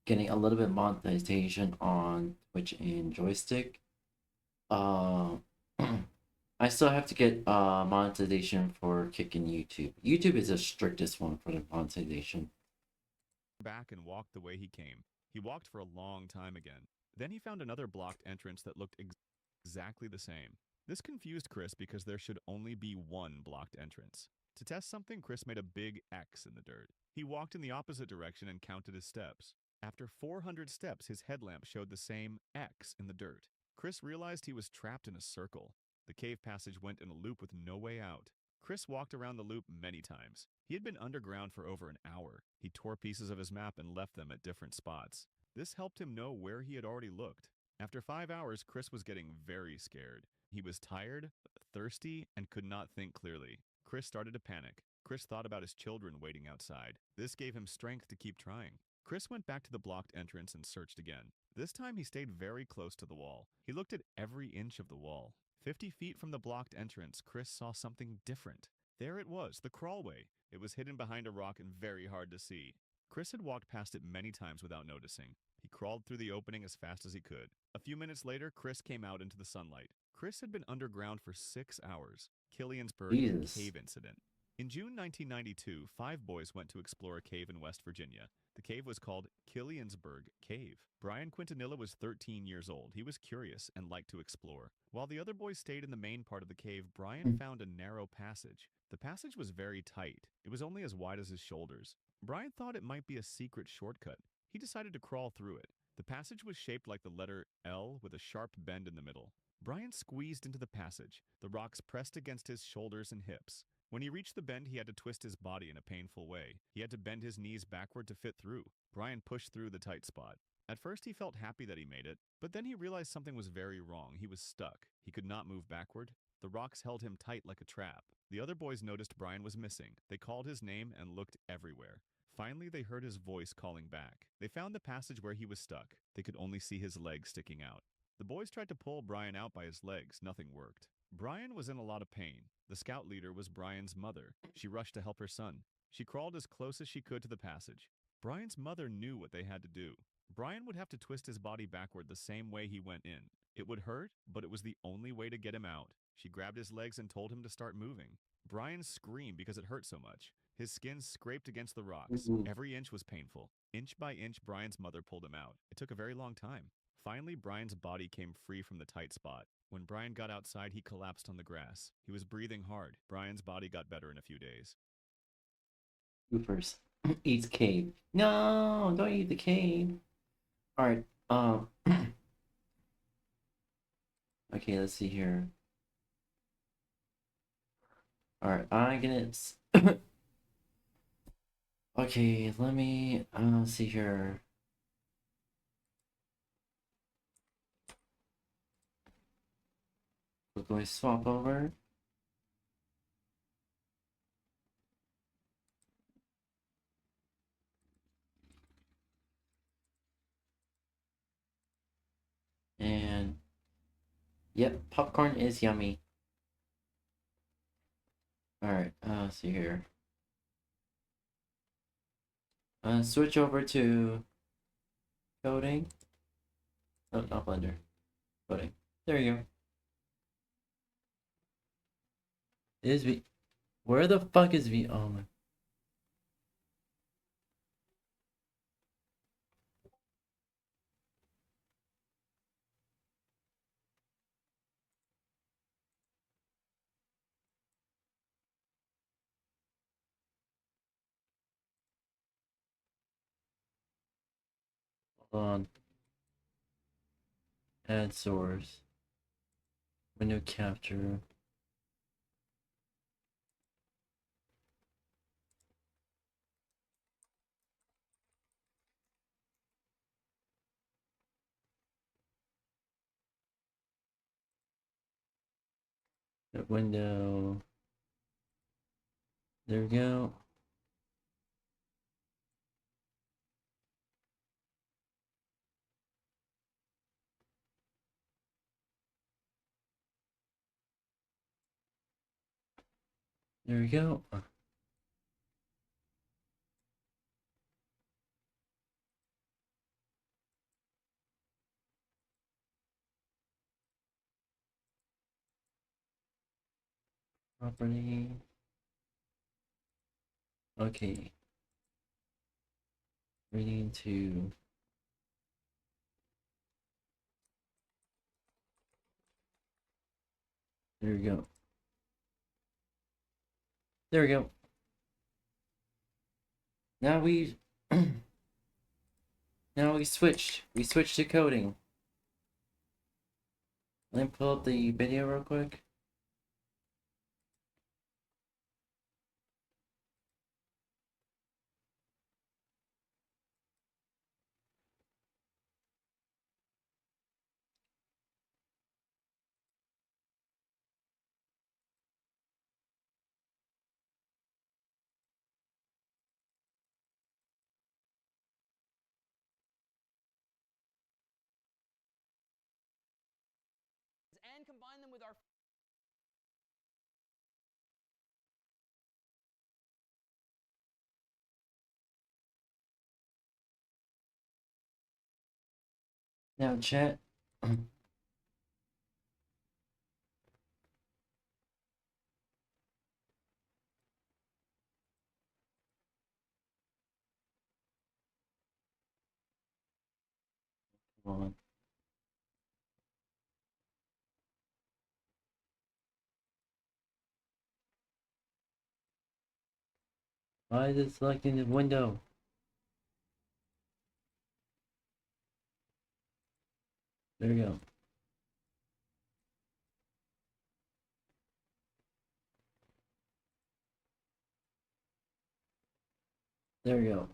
getting a little bit of monetization on Twitch and joystick. I still have to get monetization for Kick and YouTube. YouTube is the strictest one for the monetization. back and walked the way he came. He walked for a long time again. Then he found another blocked entrance that looked exactly the same. This confused Chris because there should only be one blocked entrance. To test something, Chris made a big X in the dirt. He walked in the opposite direction and counted his steps. After 400 steps, his headlamp showed the same X in the dirt. Chris realized he was trapped in a circle. The cave passage went in a loop with no way out. Chris walked around the loop many times. He had been underground for over an hour. He tore pieces of his map and left them at different spots. This helped him know where he had already looked. After 5 hours, Chris was getting very scared. He was tired, thirsty, and could not think clearly. Chris started to panic. Chris thought about his children waiting outside. This gave him strength to keep trying. Chris went back to the blocked entrance and searched again. This time he stayed very close to the wall. He looked at every inch of the wall. 50 feet from the blocked entrance, Chris saw something different. There it was, the crawlway. It was hidden behind a rock and very hard to see. Chris had walked past it many times without noticing. He crawled through the opening as fast as he could. A few minutes later, Chris came out into the sunlight. Chris had been underground for 6 hours. 𝙂𝙚𝙣𝙚 cave incident. In June 1992, 5 boys went to explore a cave in West Virginia. The cave was called 𝙂𝙚𝙣𝙚 Cave. Brian Quintanilla was 13 years old. He was curious and liked to explore. While the other boys stayed in the main part of the cave, Brian found a narrow passage. The passage was very tight. It was only as wide as his shoulders. Brian thought it might be a secret shortcut. He decided to crawl through it. The passage was shaped like the letter L with a sharp bend in the middle. Brian squeezed into the passage. The rocks pressed against his shoulders and hips. When he reached the bend, he had to twist his body in a painful way. He had to bend his knees backward to fit through. Brian pushed through the tight spot. At first, he felt happy that he made it, but then he realized something was very wrong. He was stuck. He could not move backward. The rocks held him tight like a trap. The other boys noticed Brian was missing. They called his name and looked everywhere. Finally, they heard his voice calling back. They found the passage where he was stuck. They could only see his legs sticking out. The boys tried to pull Brian out by his legs. Nothing worked. Brian was in a lot of pain. The scout leader was Brian's mother. She rushed to help her son. She crawled as close as she could to the passage. Brian's mother knew what they had to do. Brian would have to twist his body backward the same way he went in. It would hurt, but it was the only way to get him out. She grabbed his legs and told him to start moving. Brian screamed because it hurt so much. His skin scraped against the rocks. Every inch was painful. Inch by inch, Brian's mother pulled him out. It took a very long time. Finally, Brian's body came free from the tight spot. When Brian got outside, he collapsed on the grass. He was breathing hard. Brian's body got better in a few days. Goofers. Eats cave. No, don't eat the cave. Alright, okay, let's see here. Alright, I get it. Okay, let me see here. Quickly swap over. And yep, popcorn is yummy. Alright, let's see here. Switch over to coding. Oh, not Blender. Coding. There you go. Is V. Where the fuck is V? Oh my. Hold on. Add source. Window capture. That window. There we go. There we go. Property. Okay. We need to there we go. There we go. Now we now we switched. We switched to coding. Let me pull up the video real quick. and combine them with our Now chat. Come on. Why is it selecting the window? There we go. There we go.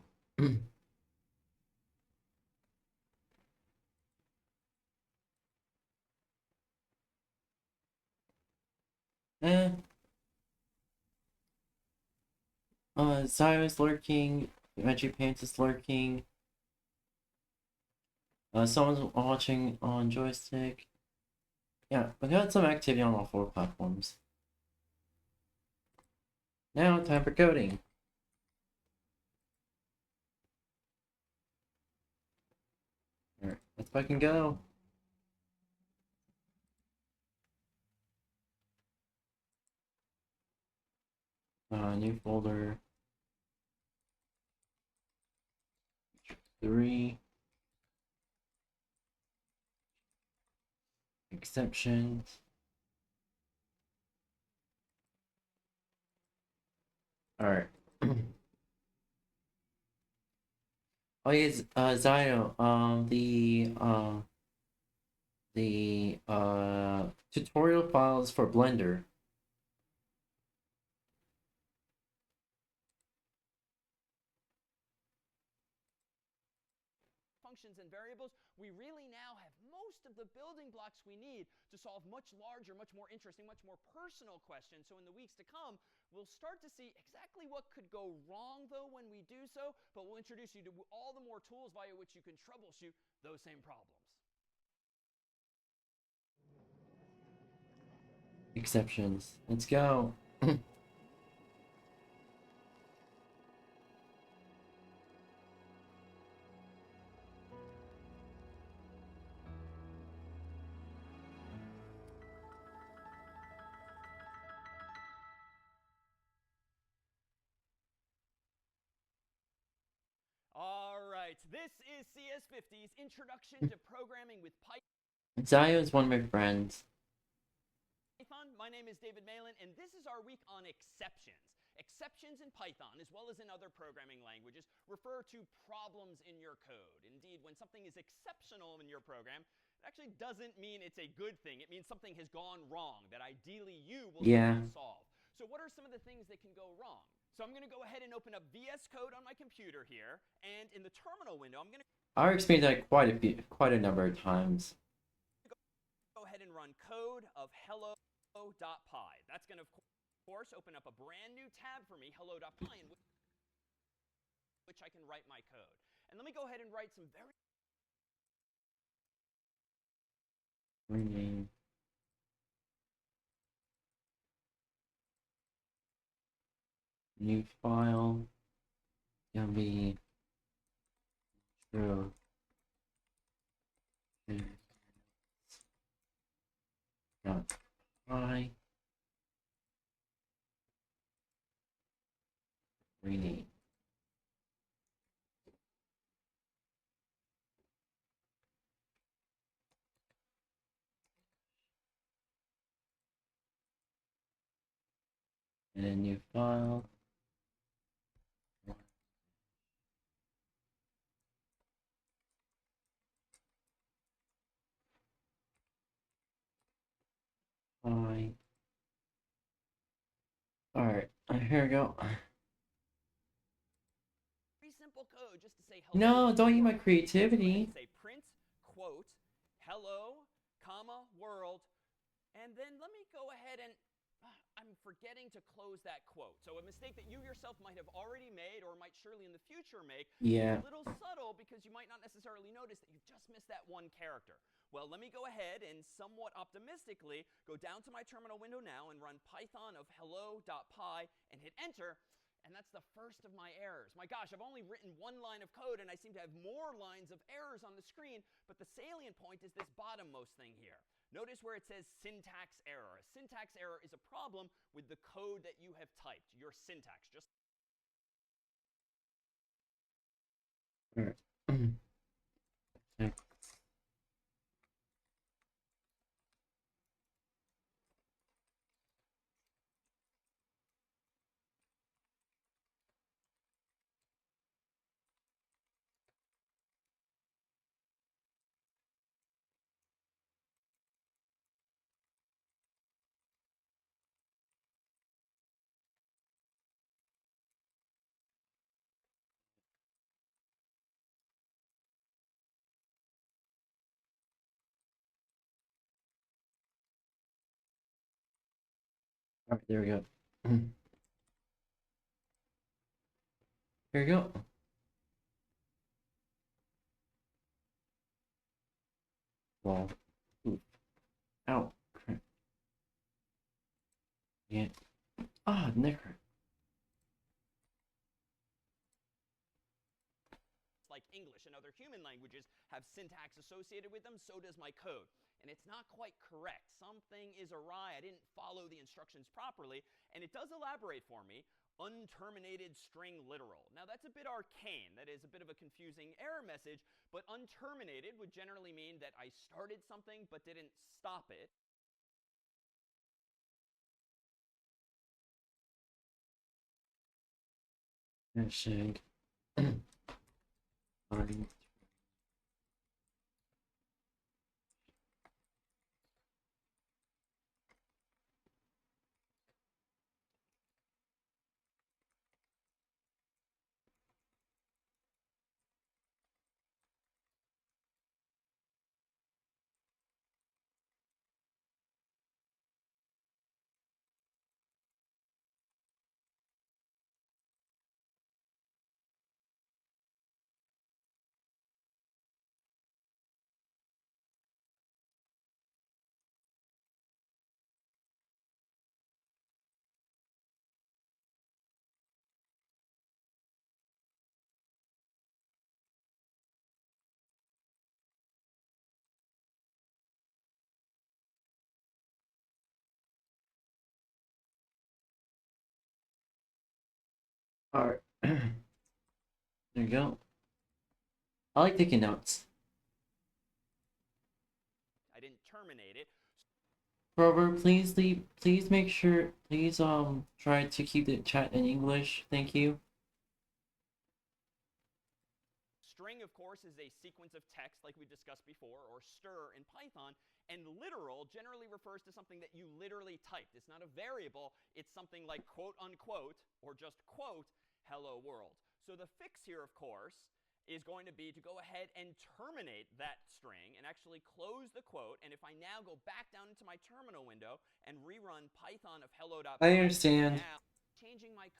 Eh. Zyra's lurking. Magic Pants is lurking. Someone's watching on joystick. Yeah, we got some activity on all 4 platforms. Now, time for coding. Alright, let's fucking go. New folder. 3. Exceptions. Alright. Oh yes, Zyro, the tutorial files for Blender. functions and variables, we really now have most of the building blocks we need to solve much larger, much more interesting, much more personal questions. So in the weeks to come, we'll start to see exactly what could go wrong, though, when we do so, but we'll introduce you to all the more tools via which you can troubleshoot those same problems. Exceptions. Let's go. All right, this is CS50's Introduction to Programming with Python. Zyro is one of my friends. My name is 𝙂𝙚𝙣𝙚, and this is our week on exceptions. Exceptions in Python, as well as in other programming languages, refer to problems in your code. Indeed, when something is exceptional in your program, it actually doesn't mean it's a good thing. It means something has gone wrong that ideally you will solve. So what are some of the things that can go wrong? So I'm going to go ahead and open up VS Code on my computer here, and in the terminal window, I'm going to I've experienced that quite a number of times. go ahead and run code of hello.py. That's going to, of course, open up a brand new tab for me, hello.py, in which I can write my code. And let me go ahead and write some very Rename. New file. Gonna be true. .py. Rename. And a new file. Fine. Alright, here we go. Very simple code just to say hello. No, don't eat my world. creativity. Say print, quote, hello, comma, world, and then let me go ahead and I'm forgetting to close that quote. So a mistake that you yourself might have already made or might surely in the future make. Yeah. A little subtle because you might not necessarily notice that you've just missed that one character. Well, let me go ahead and somewhat optimistically go down to my terminal window now and run Python of hello.py and hit enter. And that's the first of my errors. My gosh, I've only written one line of code, and I seem to have more lines of errors on the screen, but the salient point is this bottommost thing here. Notice where it says syntax error. A syntax error is a problem with the code that you have typed, your syntax. Just Alright. Okay. Alright, there we go. Here we go. Well, ooh. Ow. Crap. Yeah. Ah, neck hurt. like English and other human languages have syntax associated with them, so does my code. And it's not quite correct. Something is awry. I didn't follow the instructions properly. And it does elaborate for me, unterminated string literal. Now that's a bit arcane. That is a bit of a confusing error message, but unterminated would generally mean that I started something but didn't stop it. Hashtag. Fine. Alright. There you go. I like taking notes. I didn't terminate it. Grover, please make sure, please try to keep the chat in English. Thank you. String, of course, is a sequence of text like we discussed before, or str in Python, and literal generally refers to something that you literally typed. It's not a variable. It's something like quote unquote, or just quote, hello world. So the fix here, of course, is going to be to go ahead and terminate that string and actually close the quote. And if I now go back down into my terminal window and rerun Python of hello.py, I understand. now changing my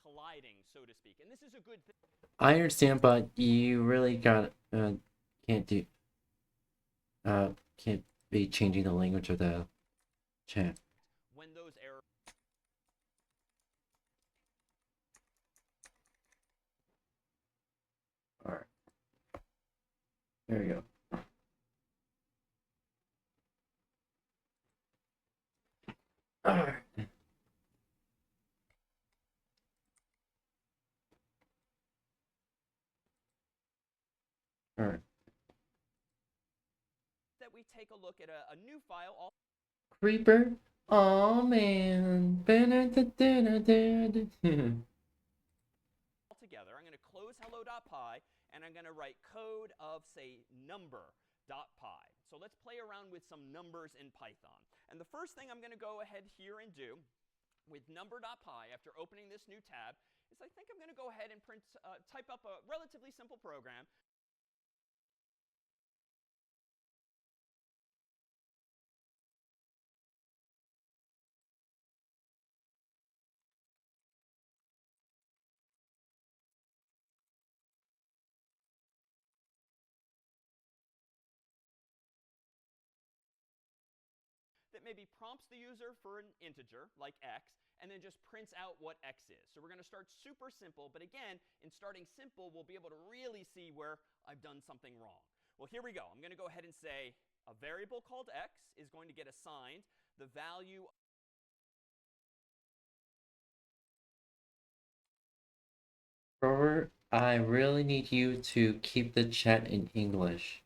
colliding, so to speak. And this is a good thing. I understand, but you really can't be changing the language of the chat. When those errors. Alright. There we go. Alright. Alright. That we take a look at a new file. Creeper? Oh man. Together, I'm going to close hello.py, and I'm going to write code of, say, number.py. So let's play around with some numbers in Python. And the first thing I'm going to go ahead here and do with number.py after opening this new tab is I think I'm going to go ahead and type up a relatively simple program. That maybe prompts the user for an integer, like x, and then just prints out what x is. So we're going to start super simple, but again, in starting simple, we'll be able to really see where I've done something wrong. Well, here we go. I'm going to go ahead and say a variable called x is going to get assigned the value. Robert, I really need you to keep the chat in English.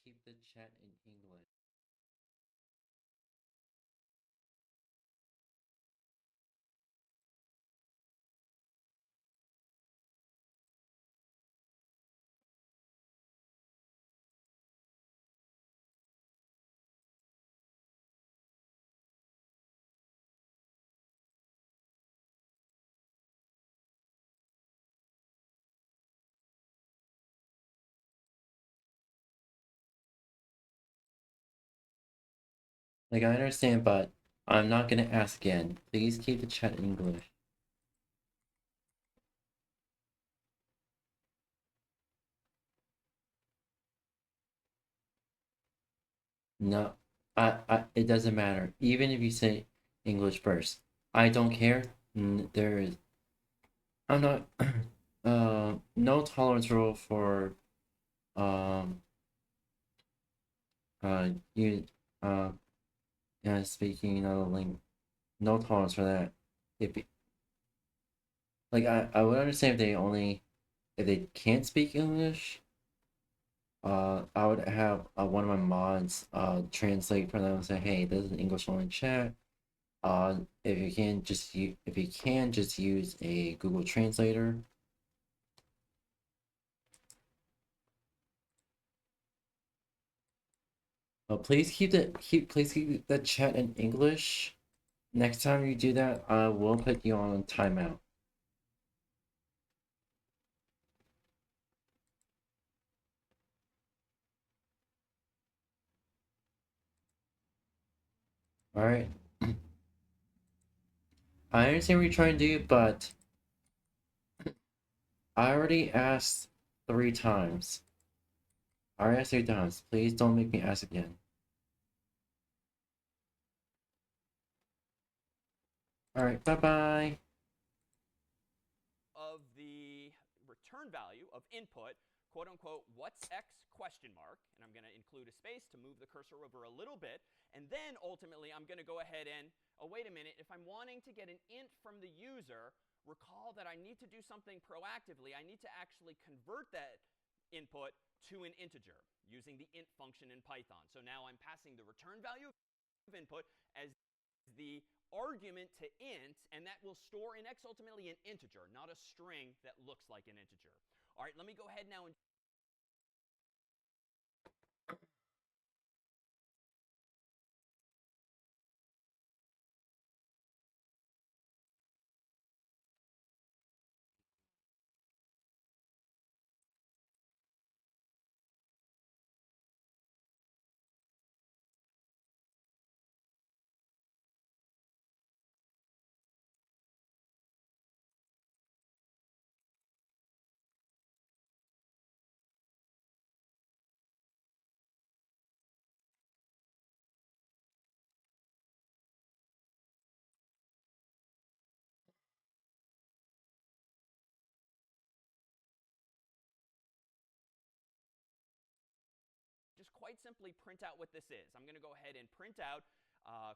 Keep the chat in English. Like, I understand, but I'm not gonna ask again. Please keep the chat in English. No, it doesn't matter. Even if you say English first, I don't care. I'm not, no tolerance rule for, um, you, yeah, speaking another language. No tolerance for that. If, like, I would understand if they can't speak English, I would have one of my mods translate for them and say, hey, this is an English only chat. If you can just use a Google Translator. Please keep the chat in English. Next time you do that, I will put you on timeout. Alright. I understand what you're trying to do, but I already asked 3 times. I already asked 3 times. Please don't make me ask again. Alright, bye-bye. Of the return value of input, quote unquote, what's x question mark, and I'm going to include a space to move the cursor over a little bit, and then ultimately I'm going to go ahead and, oh, wait a minute, if I'm wanting to get an int from the user, recall that I need to do something proactively. I need to actually convert that input to an integer using the int function in Python. So now I'm passing the return value of input as the argument to int, and that will store in x ultimately an integer, not a string that looks like an integer. All right, let me go ahead now and quite simply print out what this is. I'm going to go ahead and print out,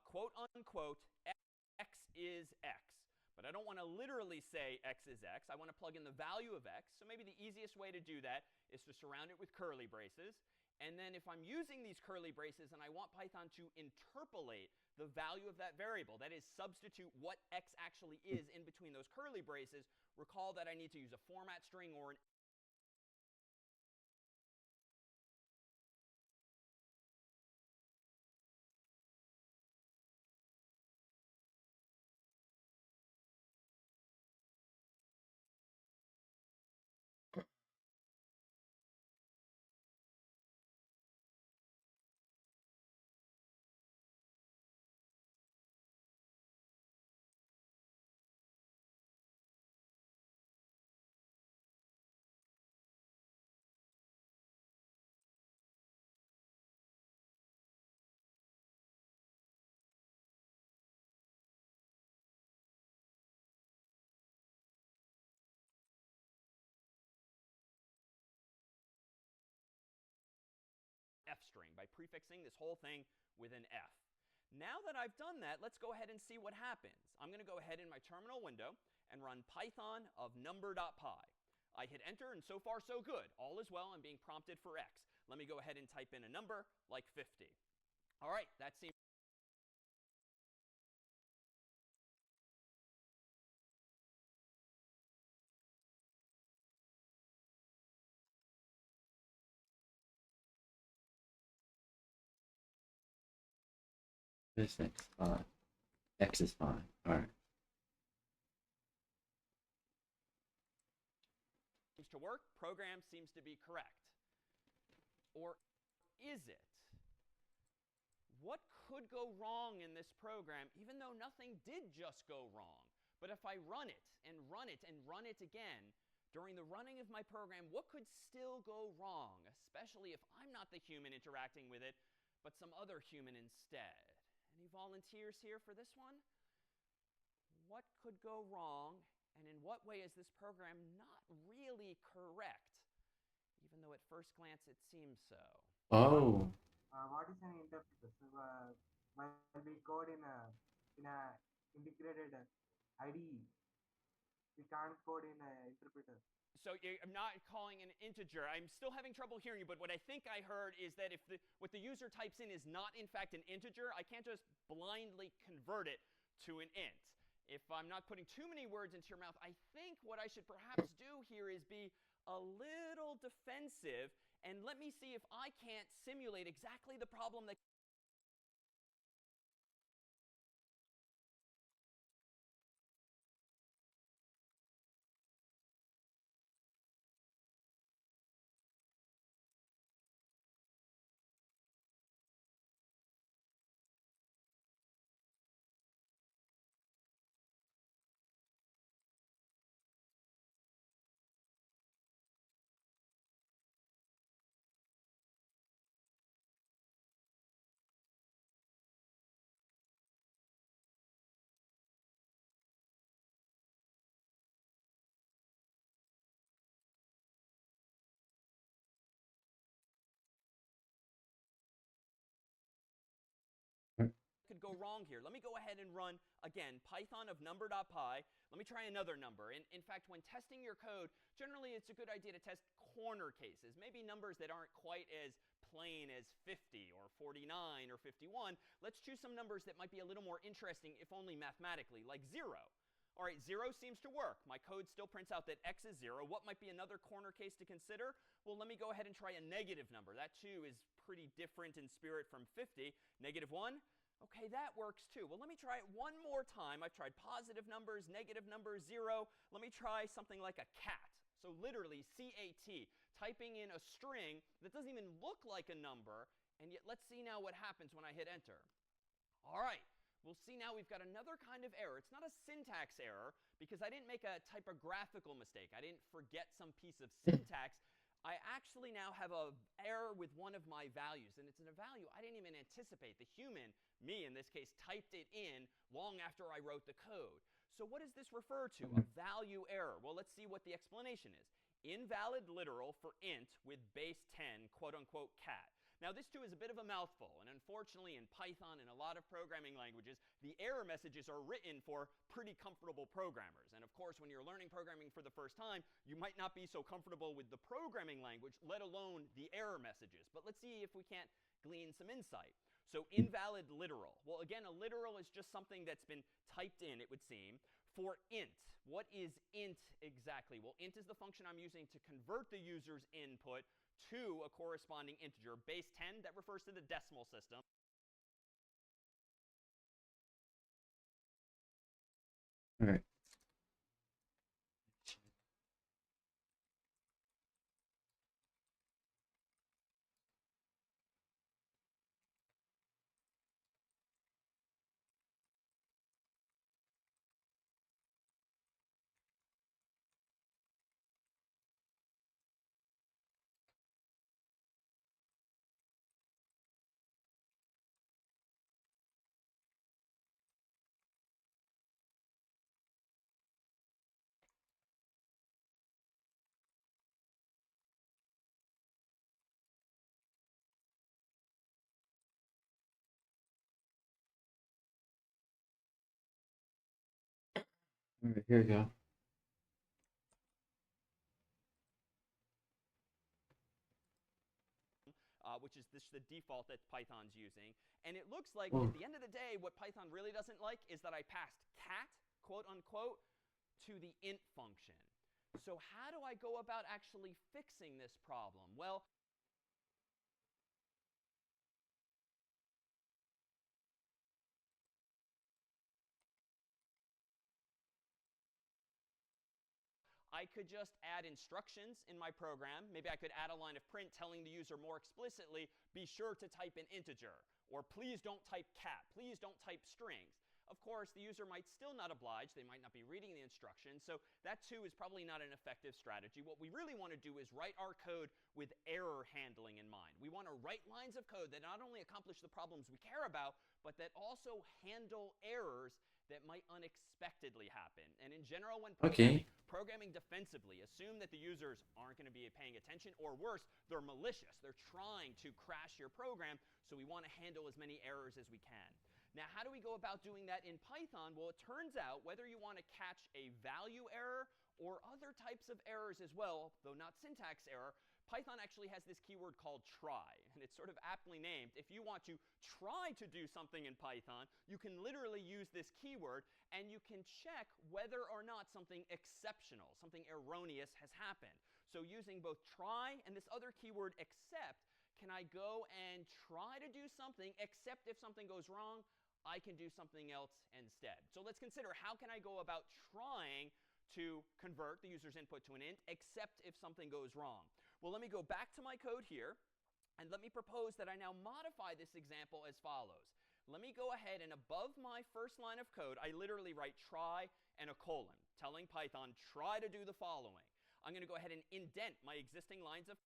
quote unquote, x is x. But I don't want to literally say x is x. I want to plug in the value of x. So maybe the easiest way to do that is to surround it with curly braces. And then if I'm using these curly braces and I want Python to interpolate the value of that variable, that is, substitute what x actually is in between those curly braces, recall that I need to use a format string or an f string by prefixing this whole thing with an f. Now that I've done that, let's go ahead and see what happens. I'm going to go ahead in my terminal window and run python of number.py. I hit enter, and so far so good. All is well. I'm being prompted for x. Let me go ahead and type in a number like 50. All right, that seems This x 5. X is 5. Alright. to work. Program seems to be correct. Or is it? What could go wrong in this program, even though nothing did just go wrong? But if I run it and run it and run it again, during the running of my program, what could still go wrong, especially if I'm not the human interacting with it, but some other human instead? Any volunteers here for this one? What could go wrong, and in what way is this program not really correct, even though at first glance it seems so? Oh. What is an interpreter? So, when we code in a integrated IDE, we can't code in an interpreter. So I'm not calling an integer. I'm still having trouble hearing you, but what I think I heard is that if what the user types in is not, in fact, an integer, I can't just blindly convert it to an int. If I'm not putting too many words into your mouth, I think what I should perhaps do here is be a little defensive, and let me see if I can't simulate exactly the problem that could go wrong here. Let me go ahead and run, again, python of number.py. Let me try another number. In fact, when testing your code, generally it's a good idea to test corner cases, maybe numbers that aren't quite as plain as 50 or 49 or 51. Let's choose some numbers that might be a little more interesting, if only mathematically, like 0. All right, 0 seems to work. My code still prints out that x is 0. What might be another corner case to consider? Well, let me go ahead and try a negative number. That, too, is pretty different in spirit from 50. Negative 1? Okay, that works too. Well, let me try it one more time. I've tried positive numbers, negative numbers, 0. Let me try something like a cat. So literally, C-A-T, typing in a string that doesn't even look like a number. And yet, let's see now what happens when I hit enter. All right, we'll see now we've got another kind of error. It's not a syntax error, because I didn't make a typographical mistake. I didn't forget some piece of syntax. I actually now have an error with one of my values, and it's in a value I didn't even anticipate. The human, me in this case, typed it in long after I wrote the code. So what does this refer to? A value error. Well, let's see what the explanation is. Invalid literal for int with base 10, quote unquote, cat. Now, this too is a bit of a mouthful, and unfortunately in Python and a lot of programming languages, the error messages are written for pretty comfortable programmers. And of course, when you're learning programming for the first time, you might not be so comfortable with the programming language, let alone the error messages. But let's see if we can't glean some insight. So invalid literal. Well, again, a literal is just something that's been typed in, it would seem. For int, what is int exactly? Well, int is the function I'm using to convert the user's input to a corresponding integer. Base 10, that refers to the decimal system. All right. All right, here we go. Which is the default that Python's using. And it looks like at the end of the day, what Python really doesn't like is that I passed cat, quote unquote, to the int function. So how do I go about actually fixing this problem? Well, I could just add instructions in my program. Maybe I could add a line of print telling the user more explicitly, be sure to type an integer, or please don't type cat, please don't type strings. Of course, the user might still not oblige. They might not be reading the instructions. So that, too, is probably not an effective strategy. What we really want to do is write our code with error handling in mind. We want to write lines of code that not only accomplish the problems we care about, but that also handle errors that might unexpectedly happen. And in general, when programming defensively, assume that the users aren't going to be paying attention, or worse, they're malicious. They're trying to crash your program, so we want to handle as many errors as we can. Now, how do we go about doing that in Python? Well, it turns out whether you want to catch a value error or other types of errors as well, though not syntax error, Python actually has this keyword called try, and it's sort of aptly named. If you want to try to do something in Python, you can literally use this keyword, and you can check whether or not something exceptional, something erroneous has happened. So using both try and this other keyword except, can I go and try to do something, except if something goes wrong, I can do something else instead. So let's consider, how can I go about trying to convert the user's input to an int, except if something goes wrong? Well, let me go back to my code here, and let me propose that I now modify this example as follows. Let me go ahead and above my first line of code, I literally write try and a colon, telling Python, try to do the following. I'm going to go ahead and indent my existing lines of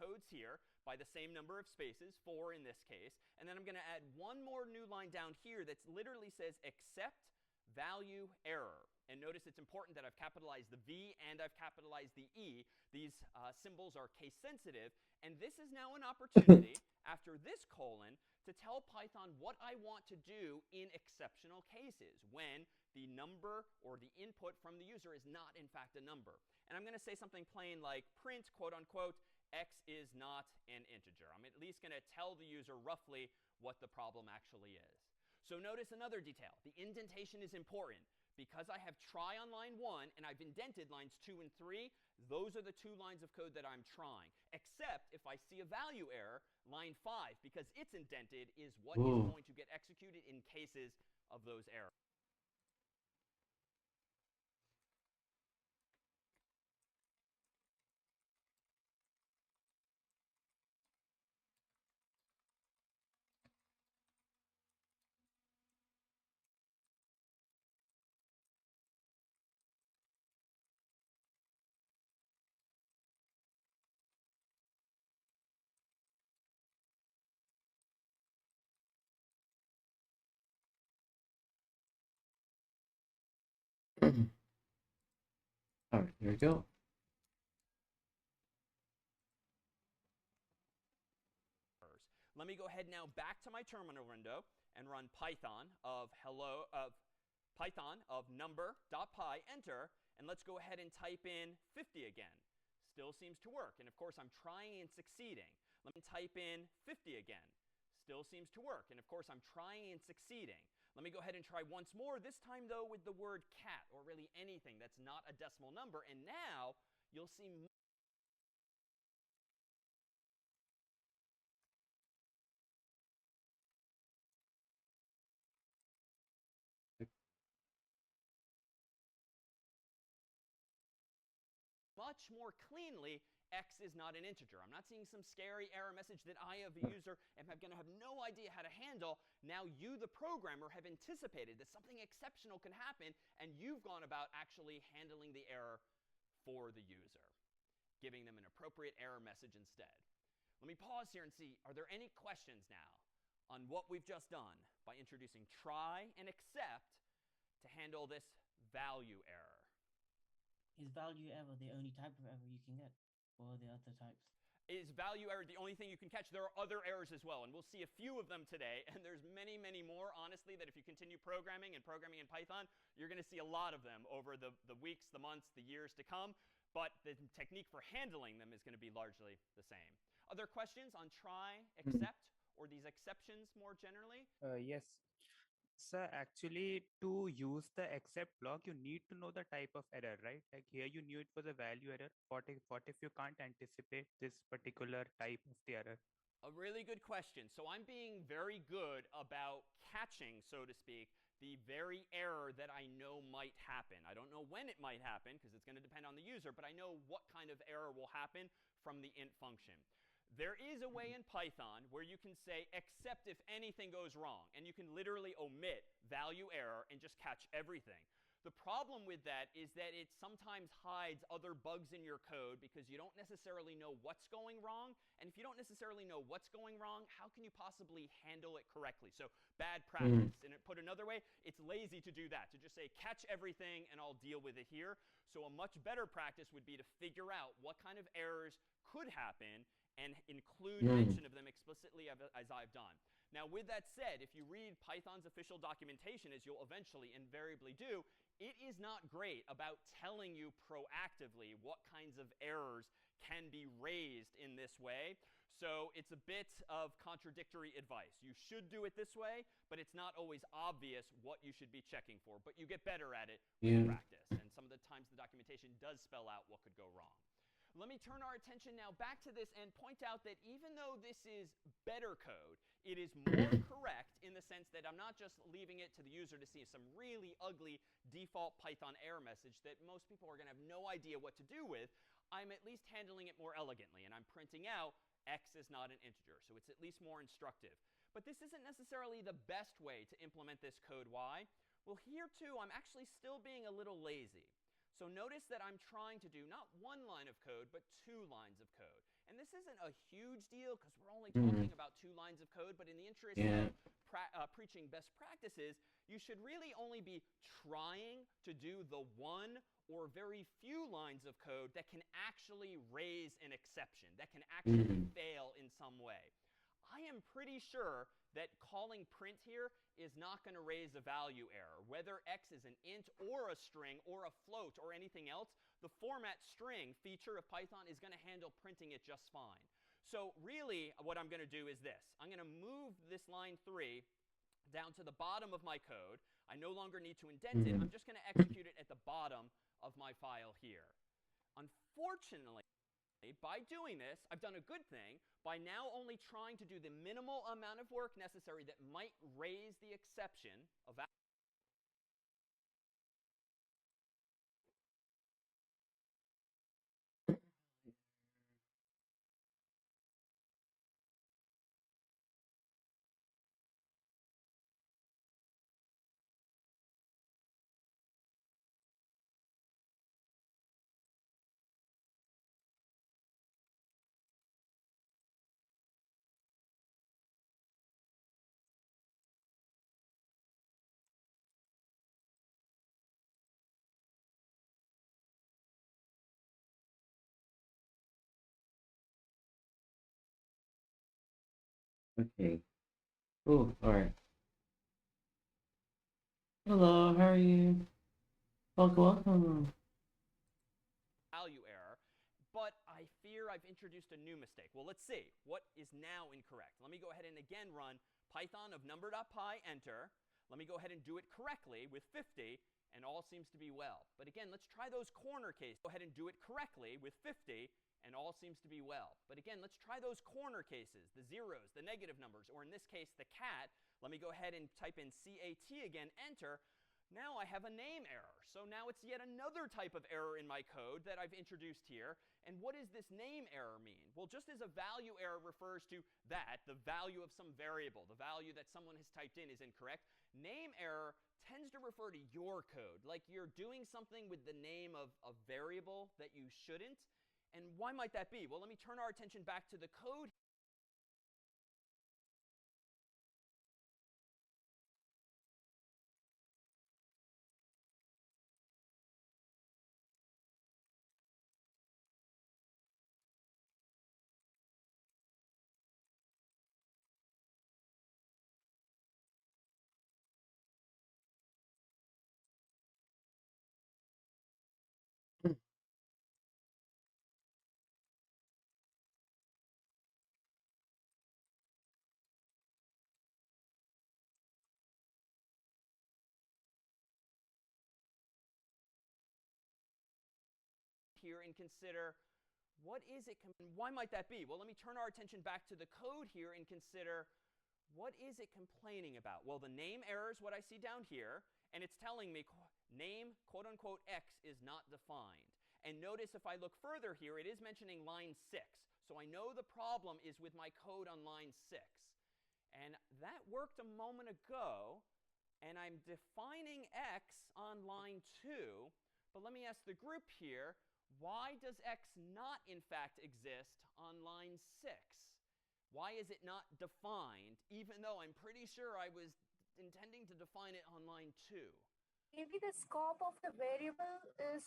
codes here by the same number of spaces, 4 in this case, and then I'm going to add one more new line down here that literally says except value error. And notice it's important that I've capitalized the V and I've capitalized the E. These symbols are case sensitive, and this is now an opportunity after this colon to tell Python what I want to do in exceptional cases, when the number or the input from the user is not in fact a number. And I'm going to say something plain like print, quote unquote, x is not an integer. I'm at least going to tell the user roughly what the problem actually is. So notice another detail. The indentation is important. Because I have try on line 1 and I've indented lines 2 and 3, those are the 2 lines of code that I'm trying. Except if I see a value error, line 5, because it's indented, is what is going to get executed in cases of those errors. All right, here we go. Let me go ahead now back to my terminal window and run Python of number.py, enter, and let's go ahead and type in 50 again. Still seems to work, and of course I'm trying and succeeding. Let me type in 50 again. Still seems to work, and of course I'm trying and succeeding. Let me go ahead and try once more, this time though with the word cat, or really anything that's not a decimal number, and now you'll see much more cleanly, x is not an integer. I'm not seeing some scary error message that I, as a user, am going to have no idea how to handle. Now you, the programmer, have anticipated that something exceptional can happen, and you've gone about actually handling the error for the user, giving them an appropriate error message instead. Let me pause here and see, are there any questions now on what we've just done by introducing try and except to handle this value error? Is value error the only type of error you can get, or are there other types? Is value error the only thing you can catch? There are other errors as well, and we'll see a few of them today, and there's many, many more, honestly, that if you continue programming in Python, you're going to see a lot of them over the weeks, the months, the years to come, but the technique for handling them is going to be largely the same. Other questions on try, except, or these exceptions more generally? Yes. Sir, actually, to use the except block, you need to know the type of error, right? Like here you knew it was a value error. What if you can't anticipate this particular type of the error? A really good question. So I'm being very good about catching, so to speak, the very error that I know might happen. I don't know when it might happen, because it's going to depend on the user, but I know what kind of error will happen from the int function. There is a way in Python where you can say except if anything goes wrong, and you can literally omit value error and just catch everything. The problem with that is that it sometimes hides other bugs in your code because you don't necessarily know what's going wrong. And if you don't necessarily know what's going wrong, how can you possibly handle it correctly? So bad practice. And put another way, it's lazy to do that, to just say catch everything and I'll deal with it here. So a much better practice would be to figure out what kind of errors could happen and include mention of them explicitly as I've done. Now, with that said, if you read Python's official documentation, as you'll eventually invariably do, it is not great about telling you proactively what kinds of errors can be raised in this way. So it's a bit of contradictory advice. You should do it this way, but it's not always obvious what you should be checking for. But you get better at it with practice. And some of the times the documentation does spell out what could go wrong. Let me turn our attention now back to this and point out that even though this is better code, it is more correct in the sense that I'm not just leaving it to the user to see some really ugly default Python error message that most people are going to have no idea what to do with. I'm at least handling it more elegantly, and I'm printing out x is not an integer, so it's at least more instructive. But this isn't necessarily the best way to implement this code. Why? Well, here too, I'm actually still being a little lazy. So notice that I'm trying to do not one line of code, but 2 lines of code. And this isn't a huge deal because we're only talking about 2 lines of code, but in the interest of preaching best practices, you should really only be trying to do the one or very few lines of code that can actually raise an exception, that can actually fail in some way. I am pretty sure that calling print here is not going to raise a value error. Whether x is an int or a string or a float or anything else, the format string feature of Python is going to handle printing it just fine. So really what I'm going to do is this. I'm going to move this line 3 down to the bottom of my code. I no longer need to indent it. I'm just going to execute it at the bottom of my file here. Unfortunately, by doing this, I've done a good thing by now only trying to do the minimal amount of work necessary that might raise the exception of Okay. Oh, alright. Hello, how are you? Welcome. Value error, but I fear I've introduced a new mistake. Well, let's see. What is now incorrect? Let me go ahead and again run Python of number.py, enter. Let me go ahead and do it correctly with 50, and all seems to be well. But again, let's try those corner cases. Go ahead and do it correctly with 50, and all seems to be well. But again, let's try those corner cases, the zeros, the negative numbers, or in this case, the cat. Let me go ahead and type in CAT again, enter. Now I have a name error. So now it's yet another type of error in my code that I've introduced here. And what does this name error mean? Well, just as a value error refers to that, the value of some variable, the value that someone has typed in is incorrect, name error tends to refer to your code. Like you're doing something with the name of a variable that you shouldn't. And why might that be? Well, let me turn our attention back to the code. Here and consider what is it, why might that be? Well, let me turn our attention back to the code here and consider what is it complaining about? Well, the name error is what I see down here, and it's telling me name, quote unquote, X is not defined. And notice if I look further here, it is mentioning line 6. So I know the problem is with my code on line 6. And that worked a moment ago, and I'm defining X on line 2. But let me ask the group here, why does X not, in fact, exist on line 6? Why is it not defined, even though I'm pretty sure I was intending to define it on line 2? Maybe the scope of the variable is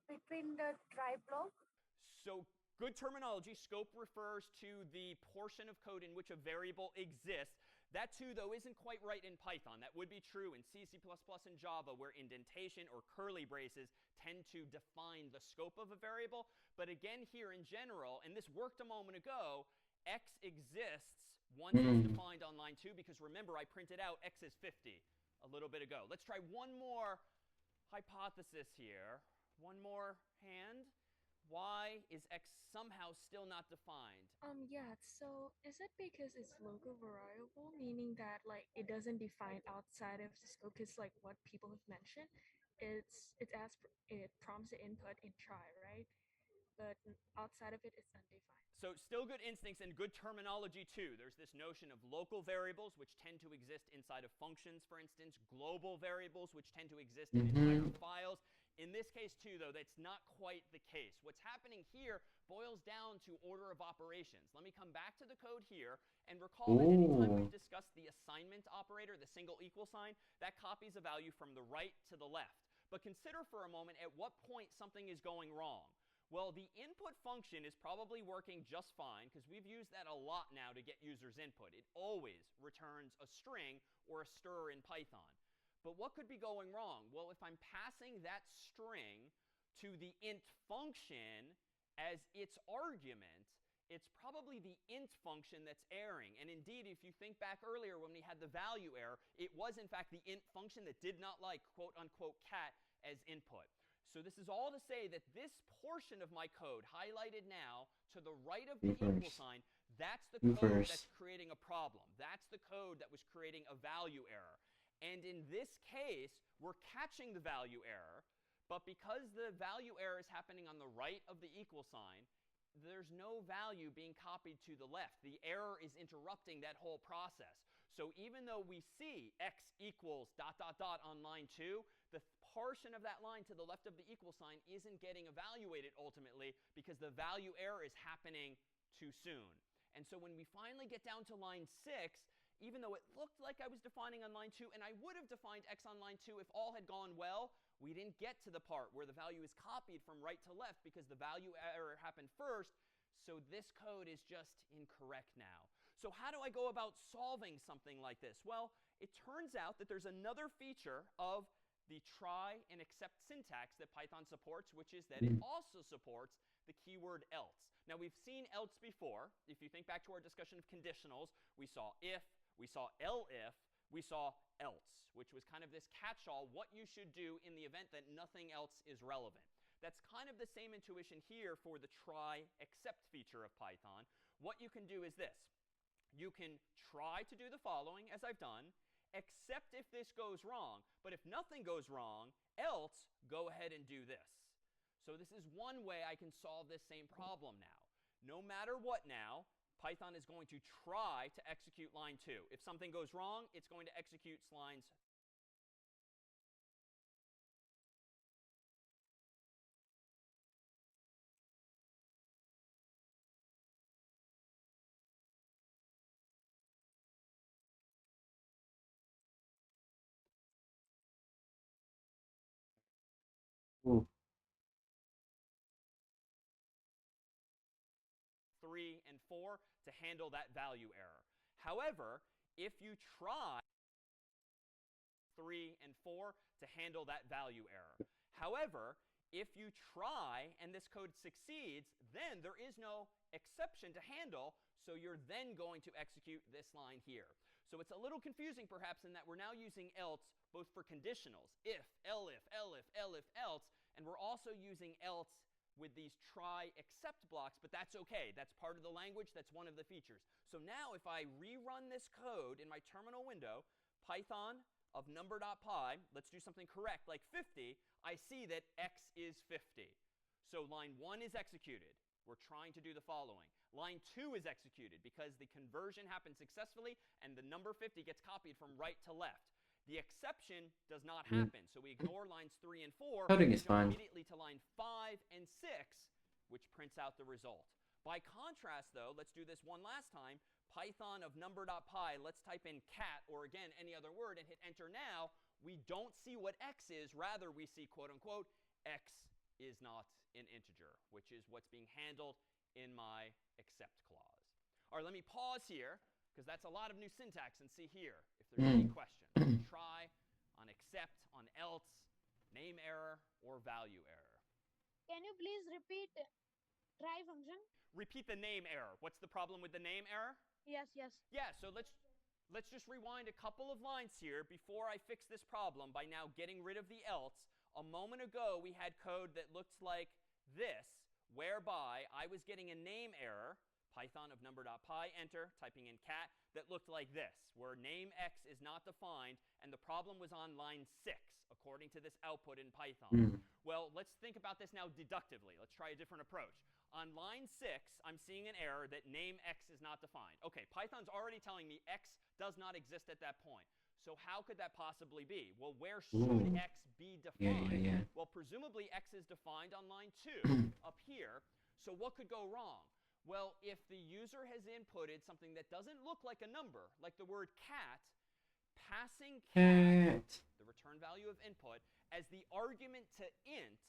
between the try block. So good terminology. Scope refers to the portion of code in which a variable exists. That, too, though, isn't quite right in Python. That would be true in C, C++, and Java, where indentation or curly braces tend to define the scope of a variable. But again, here in general, and this worked a moment ago, X exists once it's defined on line 2, because remember, I printed out X is 50 a little bit ago. Let's try one more hypothesis here. One more hand. Why is X somehow still not defined? Yeah, so is it because it's local variable, meaning that like it doesn't define outside of the scope? Because like what people have mentioned, it prompts the input in try, right? But outside of it, it's undefined. So still good instincts and good terminology, too. There's this notion of local variables, which tend to exist inside of functions, for instance. Global variables, which tend to exist in entire files. In this case, too, though, that's not quite the case. What's happening here boils down to order of operations. Let me come back to the code here and recall that anytime we've discussed the assignment operator, the single equal sign, that copies a value from the right to the left. But consider for a moment at what point something is going wrong. Well, the input function is probably working just fine, because we've used that a lot now to get users' input. It always returns a string or a stir in Python. But what could be going wrong? Well, if I'm passing that string to the int function as its argument, it's probably the int function that's erroring. And indeed, if you think back earlier when we had the value error, it was in fact the int function that did not like quote unquote cat as input. So this is all to say that this portion of my code, highlighted now to the right of the equal sign, that's the code that's creating a problem. That's the code that was creating a value error. And in this case, we're catching the value error. But because the value error is happening on the right of the equal sign, there's no value being copied to the left. The error is interrupting that whole process. So even though we see x equals ... on line 2, the portion of that line to the left of the equal sign isn't getting evaluated ultimately, because the value error is happening too soon. And so when we finally get down to line 6, even though it looked like I was defining on line 2, and I would have defined x on line 2 if all had gone well, we didn't get to the part where the value is copied from right to left because the value error happened first. So this code is just incorrect now. So how do I go about solving something like this? Well, it turns out that there's another feature of the try and except syntax that Python supports, which is that it also supports the keyword else. Now, we've seen else before. If you think back to our discussion of conditionals, we saw if, we saw elif, we saw else, which was kind of this catch-all, what you should do in the event that nothing else is relevant. That's kind of the same intuition here for the try except feature of Python. What you can do is this. You can try to do the following, as I've done, except if this goes wrong. But if nothing goes wrong, else go ahead and do this. So this is one way I can solve this same problem now. No matter what now, Python is going to try to execute line 2. If something goes wrong, it's going to execute lines. Ooh. 3 and 4 to handle that value error. However, if you try 3 and 4 to handle that value error. However, if you try and this code succeeds, then there is no exception to handle, so you're then going to execute this line here. So it's a little confusing perhaps in that we're now using else both for conditionals, if, elif, elif, elif, else, and we're also using else with these try except blocks, but that's okay. That's part of the language. That's one of the features. So now if I rerun this code in my terminal window, Python of number.py, let's do something correct, like 50, I see that x is 50. So line 1 is executed. We're trying to do the following. Line 2 is executed because the conversion happened successfully and the number 50 gets copied from right to left. The exception does not happen, so we ignore lines 3 and 4, Coding is jump fun. immediately to line 5 and 6, which prints out the result. By contrast, though, let's do this one last time. Python of number.py, let's type in cat, or again, any other word, and hit enter now. We don't see what x is. Rather, we see, quote unquote, x is not an integer, which is what's being handled in my except clause. All right, let me pause here, because that's a lot of new syntax, and see here if there's any questions. Try, on except, on else, name error, or value error. Can you please repeat try function? Repeat the name error. What's the problem with the name error? Yes, yes. Yeah, so let's just rewind a couple of lines here before I fix this problem by now getting rid of the else. A moment ago, we had code that looked like this, whereby I was getting a name error, Python of number.py, enter, typing in cat, that looked like this, where name x is not defined, and the problem was on line 6, according to this output in Python. Well, let's think about this now deductively. Let's try a different approach. On line 6, I'm seeing an error that name x is not defined. Okay, Python's already telling me x does not exist at that point. So how could that possibly be? Well, where should x be defined? Well, presumably x is defined on line 2 up here. So what could go wrong? Well, if the user has inputted something that doesn't look like a number, like the word cat, passing cat, the return value of input, as the argument to int,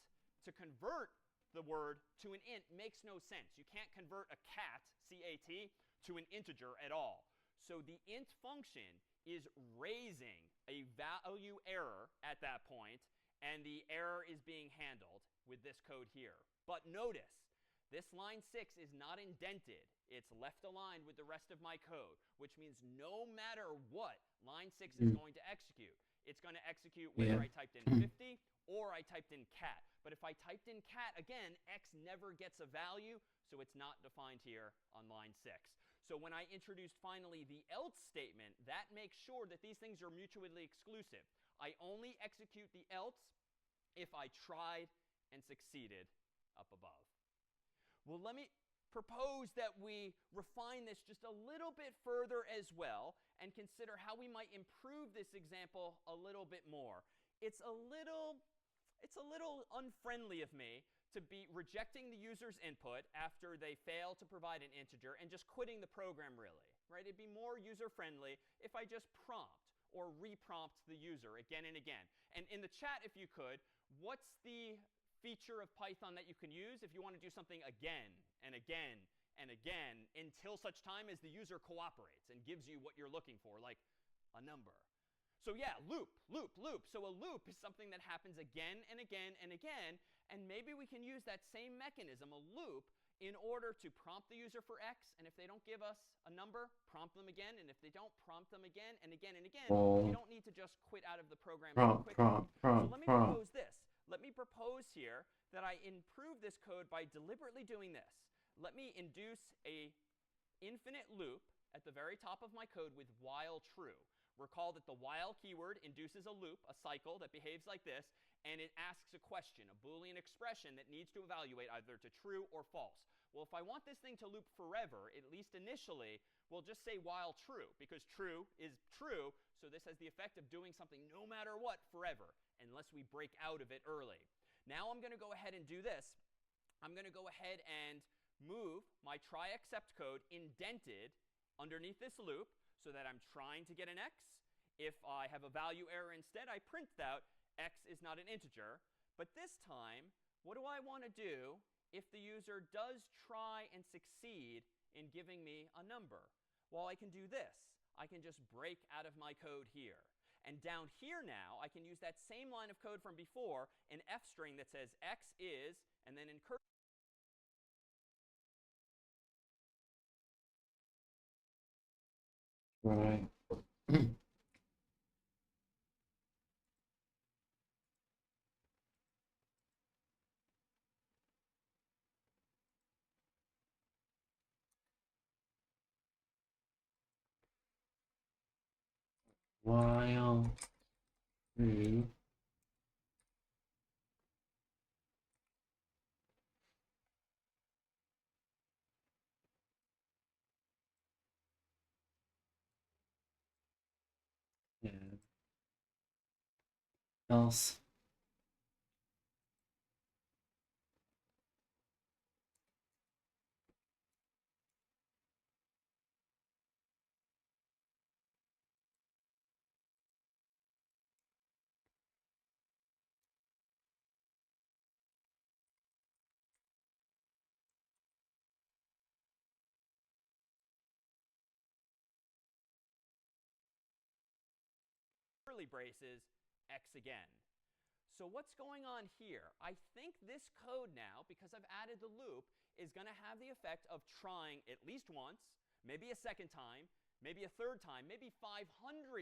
to convert the word to an int makes no sense. You can't convert a cat, C-A-T, to an integer at all. So the int function is raising a value error at that point, and the error is being handled with this code here. But notice, this line 6 is not indented. It's left aligned with the rest of my code, which means no matter what, line 6 is going to execute. It's going to execute whether I typed in 50 or I typed in cat. But if I typed in cat, again, x never gets a value, so it's not defined here on line 6. So when I introduced finally the else statement, that makes sure that these things are mutually exclusive. I only execute the else if I tried and succeeded up above. Well, let me propose that we refine this just a little bit further as well and consider how we might improve this example a little bit more. It's a little unfriendly of me to be rejecting the user's input after they fail to provide an integer and just quitting the program, really, right? It'd be more user-friendly if I just prompt or reprompt the user again and again. And in the chat, if you could, what's the feature of Python that you can use if you want to do something again and again and again until such time as the user cooperates and gives you what you're looking for, like a number. So yeah, loop, loop, loop. So a loop is something that happens again and again and again, and maybe we can use that same mechanism, a loop, in order to prompt the user for X, and if they don't give us a number, prompt them again, and if they don't, prompt them again and again and again. We don't need to just quit out of the program so quickly. So let me propose this. Let me propose here that I improve this code by deliberately doing this. Let me induce a infinite loop at the very top of my code with while true. Recall that the while keyword induces a loop, a cycle that behaves like this, and it asks a question, a Boolean expression that needs to evaluate either to true or false. Well, if I want this thing to loop forever, at least initially, we'll just say while true, because true is true, so this has the effect of doing something no matter what forever, unless we break out of it early. Now I'm going to go ahead and do this. I'm going to go ahead and move my try except code indented underneath this loop, so that I'm trying to get an X. If I have a value error instead, I print out X is not an integer. But this time, what do I want to do if the user does try and succeed in giving me a number? Well, I can do this. I can just break out of my code here. And down here now, I can use that same line of code from before, an F string that says X is, and then in cursive, Right. While true. Yeah. Else. curly braces, X again. So what's going on here? I think this code now, because I've added the loop, is going to have the effect of trying at least once, maybe a second time, maybe a third time, maybe 500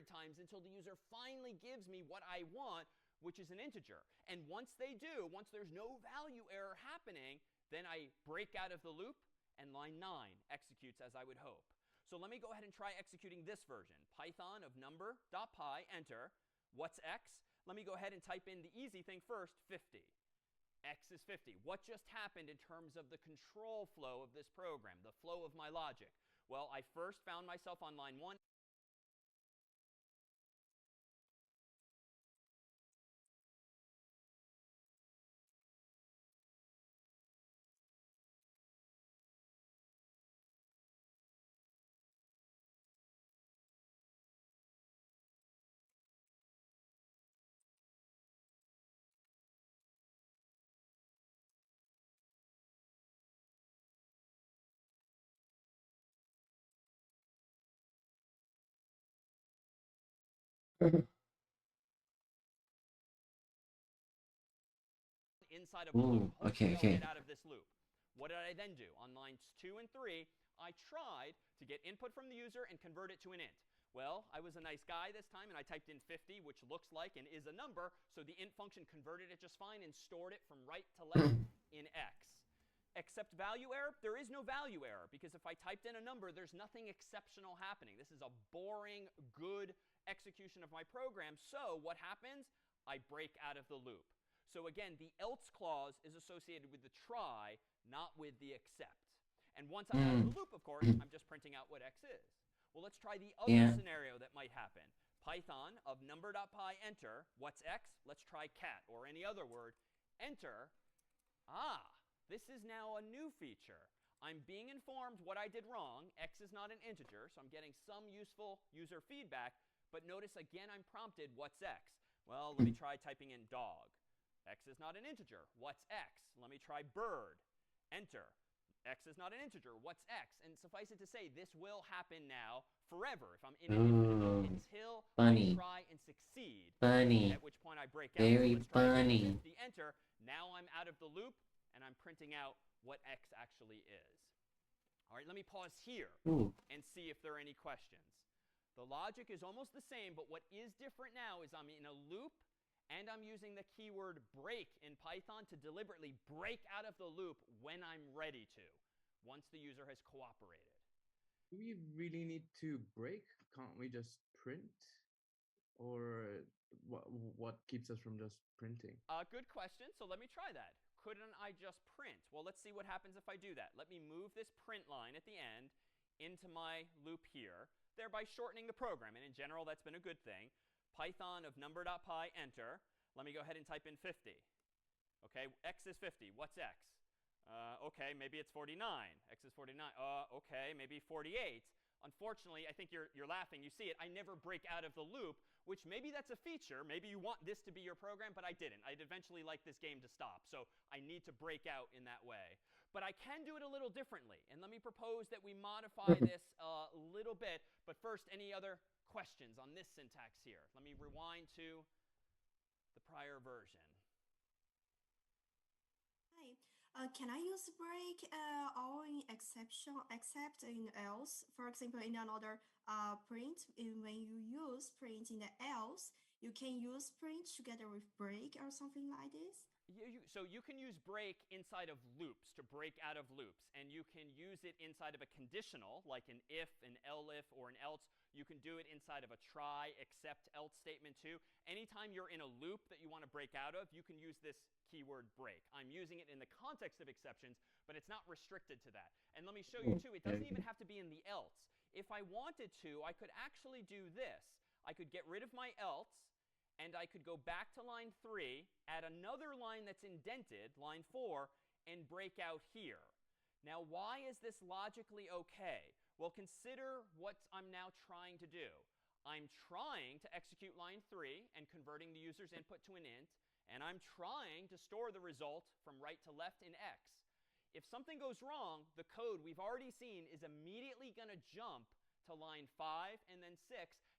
times until the user finally gives me what I want, which is an integer. And once they do, once there's no value error happening, then I break out of the loop, and line 9 executes as I would hope. So let me go ahead and try executing this version. Python of number.py, enter. What's X? Let me go ahead and type in the easy thing first, 50. X is 50. What just happened in terms of the control flow of this program, the flow of my logic? Well, I first found myself on line 1. Inside of the loop. Hopefully I'll get out of this loop. What did I then do? On lines 2 and 3, I tried to get input from the user and convert it to an int. Well, I was a nice guy this time, and I typed in 50, which looks like and is a number, so the int function converted it just fine and stored it from right to left in X. Except value error, there is no value error, because if I typed in a number, there's nothing exceptional happening. This is a boring, good execution of my program. So what happens? I break out of the loop. So again, the else clause is associated with the try, not with the except. And once I'm out of the loop, of course, I'm just printing out what X is. Well, let's try the other scenario that might happen. Python of number.py, enter. What's X? Let's try cat or any other word. Enter. Ah, this is now a new feature. I'm being informed what I did wrong. X is not an integer, so I'm getting some useful user feedback. But notice again, I'm prompted, what's X? Well, let me try typing in dog. X is not an integer. What's X? Let me try bird. Enter. X is not an integer. What's X? And suffice it to say, this will happen now forever if I'm in an infinite loop until I try and succeed. Funny. At which point I break out. Very So let's try funny. 50, enter. Now I'm out of the loop, and I'm printing out what X actually is. All right, let me pause here and see if there are any questions. The logic is almost the same, but what is different now is I'm in a loop, and I'm using the keyword break in Python to deliberately break out of the loop when I'm ready to, once the user has cooperated. Do we really need to break? Can't we just print? Or what keeps us from just printing? Good question. So let me try that. Couldn't I just print? Well, let's see what happens if I do that. Let me move this print line at the end into my loop here, thereby shortening the program. And in general, that's been a good thing. Python of number.py, enter. Let me go ahead and type in 50. OK, X is 50. What's X? OK, maybe it's 49. X is 49. OK, maybe 48. Unfortunately, I think you're laughing. You see it. I never break out of the loop, which maybe that's a feature. Maybe you want this to be your program, but I didn't. I'd eventually like this game to stop. So I need to break out in that way. But I can do it a little differently. And let me propose that we modify this a little bit. But first, any other questions on this syntax here? Let me rewind to the prior version. Hi. Can I use break or in exception, except in else? For example, in another print, when you use print in the else, you can use print together with break or something like this? So you can use break inside of loops to break out of loops. And you can use it inside of a conditional, like an if, an elif, or an else. You can do it inside of a try, except, else statement too. Anytime you're in a loop that you want to break out of, you can use this keyword break. I'm using it in the context of exceptions, but it's not restricted to that. And let me show you too, it doesn't even have to be in the else. If I wanted to, I could actually do this. I could get rid of my else, and I could go back to line 3, add another line that's indented, line 4, and break out here. Now, why is this logically okay? Well, consider what I'm now trying to do. I'm trying to execute line 3 and converting the user's input to an int, and I'm trying to store the result from right to left in X. If something goes wrong, the code we've already seen is immediately going to jump to line 5 and then 6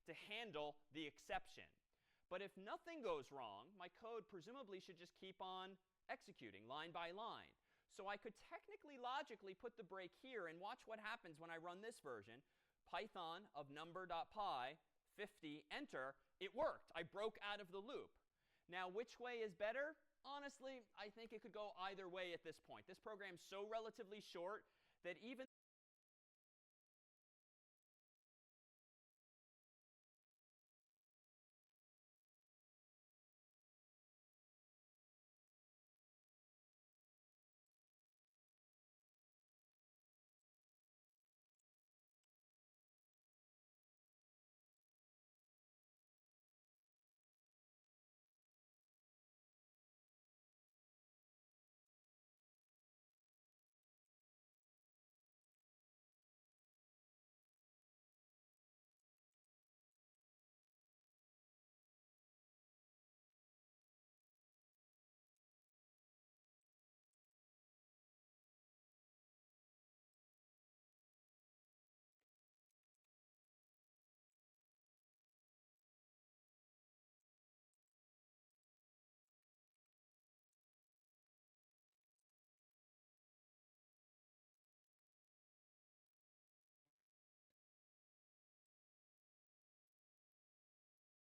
to handle the exception. But if nothing goes wrong, my code presumably should just keep on executing line by line. So I could technically, logically put the break here and watch what happens when I run this version. Python of number.py, 50, enter. It worked. I broke out of the loop. Now, which way is better? Honestly, I think it could go either way at this point. This program's so relatively short that even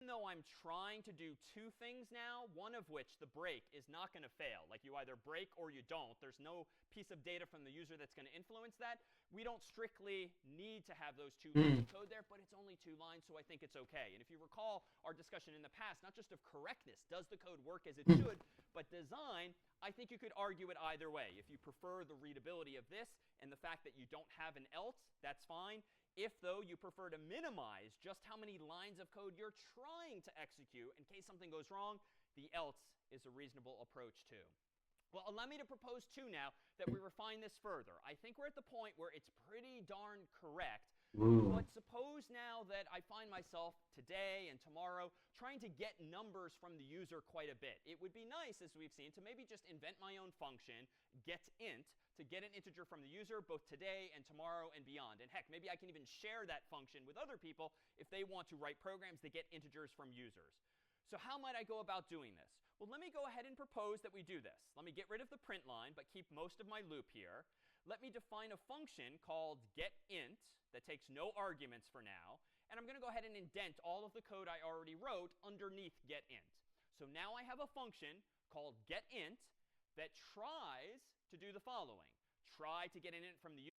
though I'm trying to do two things now, one of which, the break, is not going to fail. Like you either break or you don't. There's no piece of data from the user that's going to influence that. We don't strictly need to have those two lines of code there, but it's only 2 lines, so I think it's OK. And if you recall our discussion in the past, not just of correctness, does the code work as it should, but design, I think you could argue it either way. If you prefer the readability of this and the fact that you don't have an else, that's fine. If, though, you prefer to minimize just how many lines of code you're trying to execute in case something goes wrong, the else is a reasonable approach too. Well, allow me to propose 2 now that we refine this further. I think we're at the point where it's pretty darn correct Ooh. But suppose now that I find myself today and tomorrow trying to get numbers from the user quite a bit. It would be nice, as we've seen, to maybe just invent my own function, getInt, to get an integer from the user both today and tomorrow and beyond. And heck, maybe I can even share that function with other people if they want to write programs that get integers from users. So how might I go about doing this? Well, let me go ahead and propose that we do this. Let me get rid of the print line, but keep most of my loop here. Let me define a function called getInt that takes no arguments for now. And I'm going to go ahead and indent all of the code I already wrote underneath getInt. So now I have a function called getInt that tries to do the following. Try to get an int from the user.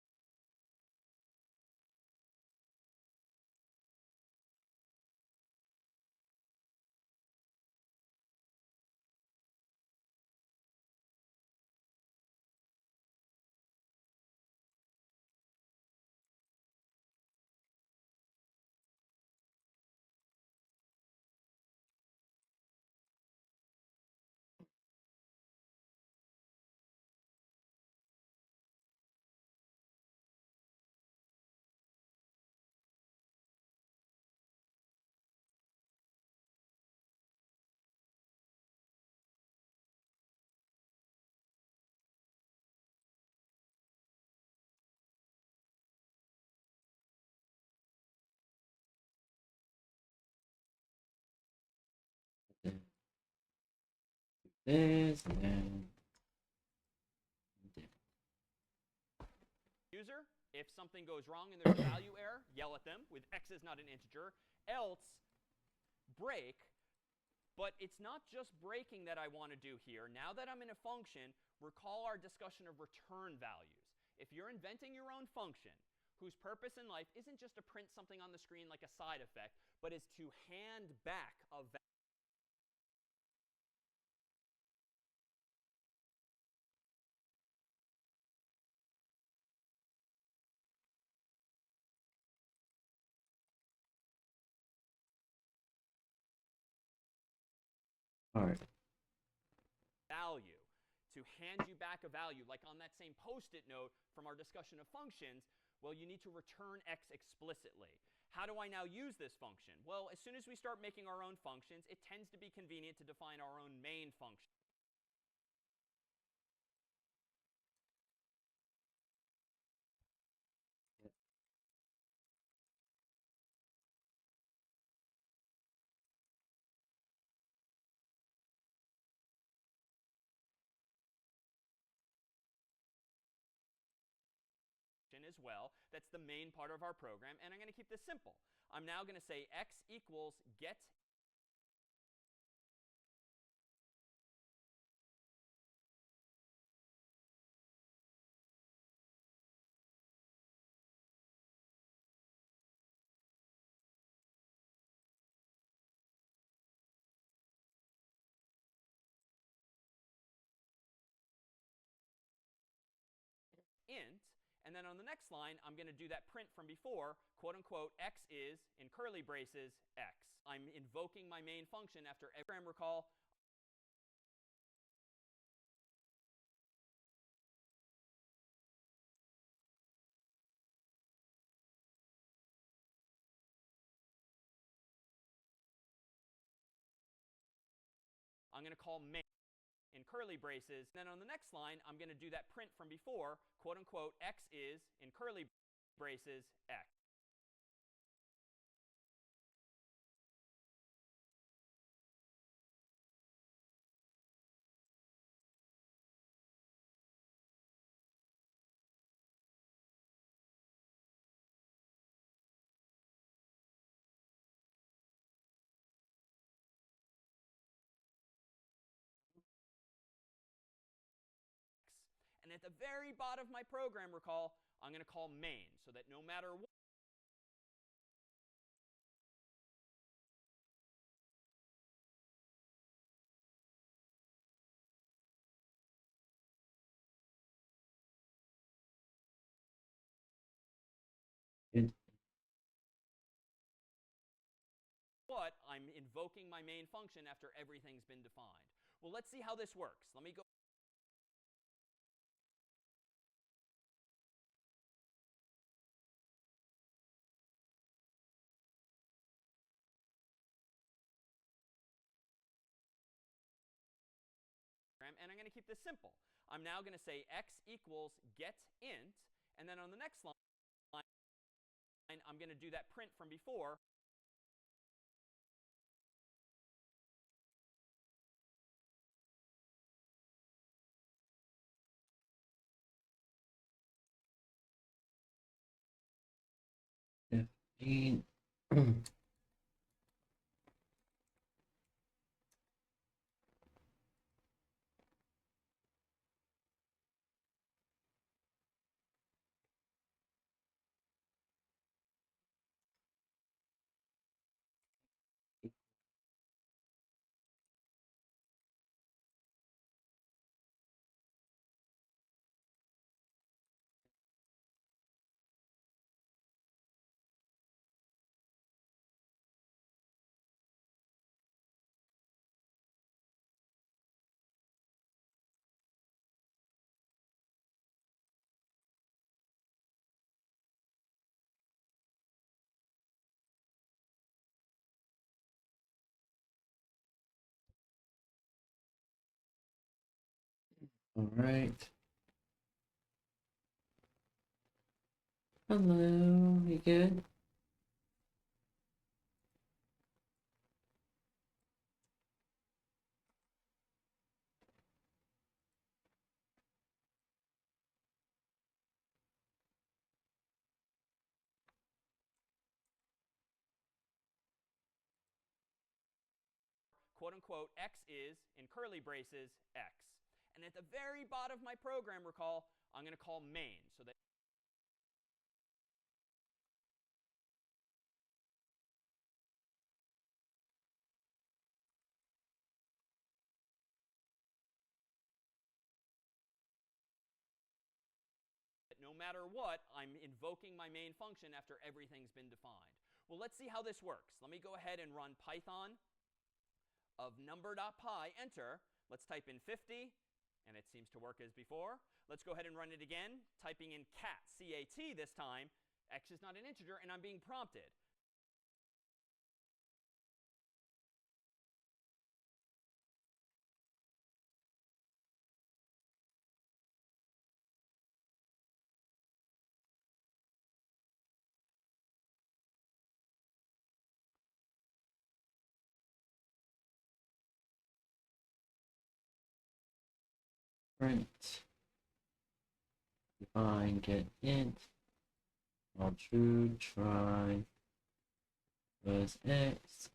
This and then User, if something goes wrong and there's a value error, yell at them with x is not an integer. Else, break. But it's not just breaking that I want to do here. Now that I'm in a function, recall our discussion of return values. If you're inventing your own function, whose purpose in life isn't just to print something on the screen like a side effect, but is to hand back a value. Alright. Value, to hand you back a value, like on that same post-it note from our discussion of functions, well, you need to return x explicitly. How do I now use this function? Well, as soon as we start making our own functions, it tends to be convenient to define our own main function. As well. That's the main part of our program, and I'm going to keep this simple. I'm now going to say x equals get int. And then on the next line, I'm going to do that print from before, quote unquote, x is, in curly braces, x. I'm invoking my main function after every program. Recall, I'm going to call main in curly braces. And then on the next line, I'm going to do that print from before, quote unquote, x is, in curly braces, x. And at the very bottom of my program, recall, I'm going to call main, so that no matter what, I'm invoking my main function after everything's been defined. Well, let's see how this works. Let me go and I'm going to keep this simple. I'm now going to say x equals get int, and then on the next line, I'm going to do that print from before. All right. Hello, you good? Quote unquote, x is, in curly braces, x. And at the very bottom of my program, recall, I'm going to call main, so that no matter what, I'm invoking my main function after everything's been defined. Well, let's see how this works. Let me go ahead and run Python of number.py, enter. Let's type in 50, and it seems to work as before. Let's go ahead and run it again, typing in cat, C-A-T this time. X is not an integer, and I'm being prompted. Print. Define get int. All true, try was x.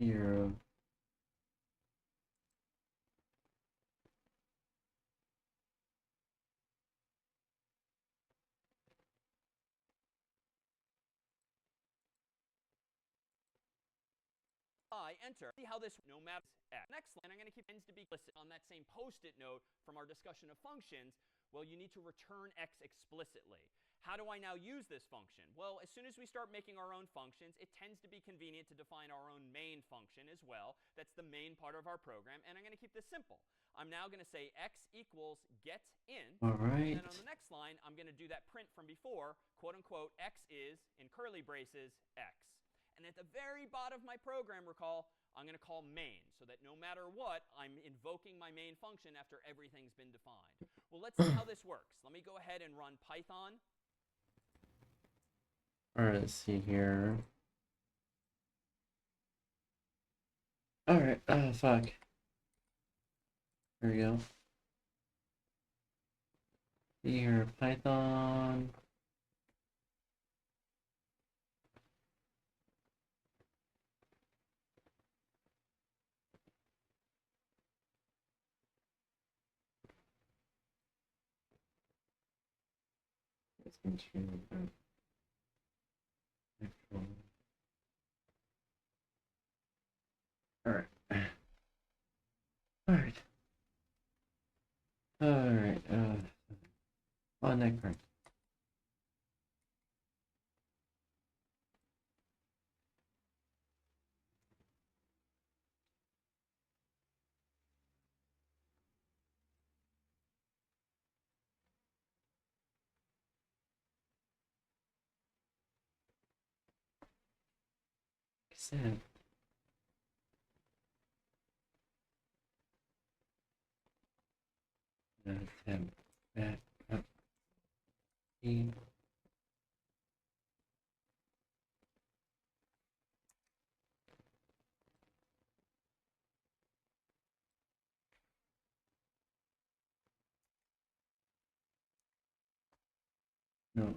Zero. Enter. See how this no maps x. Next line, I'm going to keep ends to be explicit on that same post-it note from our discussion of functions. Well, you need to return x explicitly. How do I now use this function? Well, as soon as we start making our own functions, it tends to be convenient to define our own main function as well. That's the main part of our program, and I'm going to keep this simple. I'm now going to say x equals get int. All right. And then on the next line, I'm going to do that print from before, quote unquote, x is, in curly braces, x. And at the very bottom of my program, recall, I'm going to call main, so that no matter what, I'm invoking my main function after everything's been defined. Well, let's see how this works. Let me go ahead and run Python. Alright, let's see here. Alright, fuck. There we go. Here, Python. Let's continue. Alright. Alright. Alright, on that card. Except tab back up. No,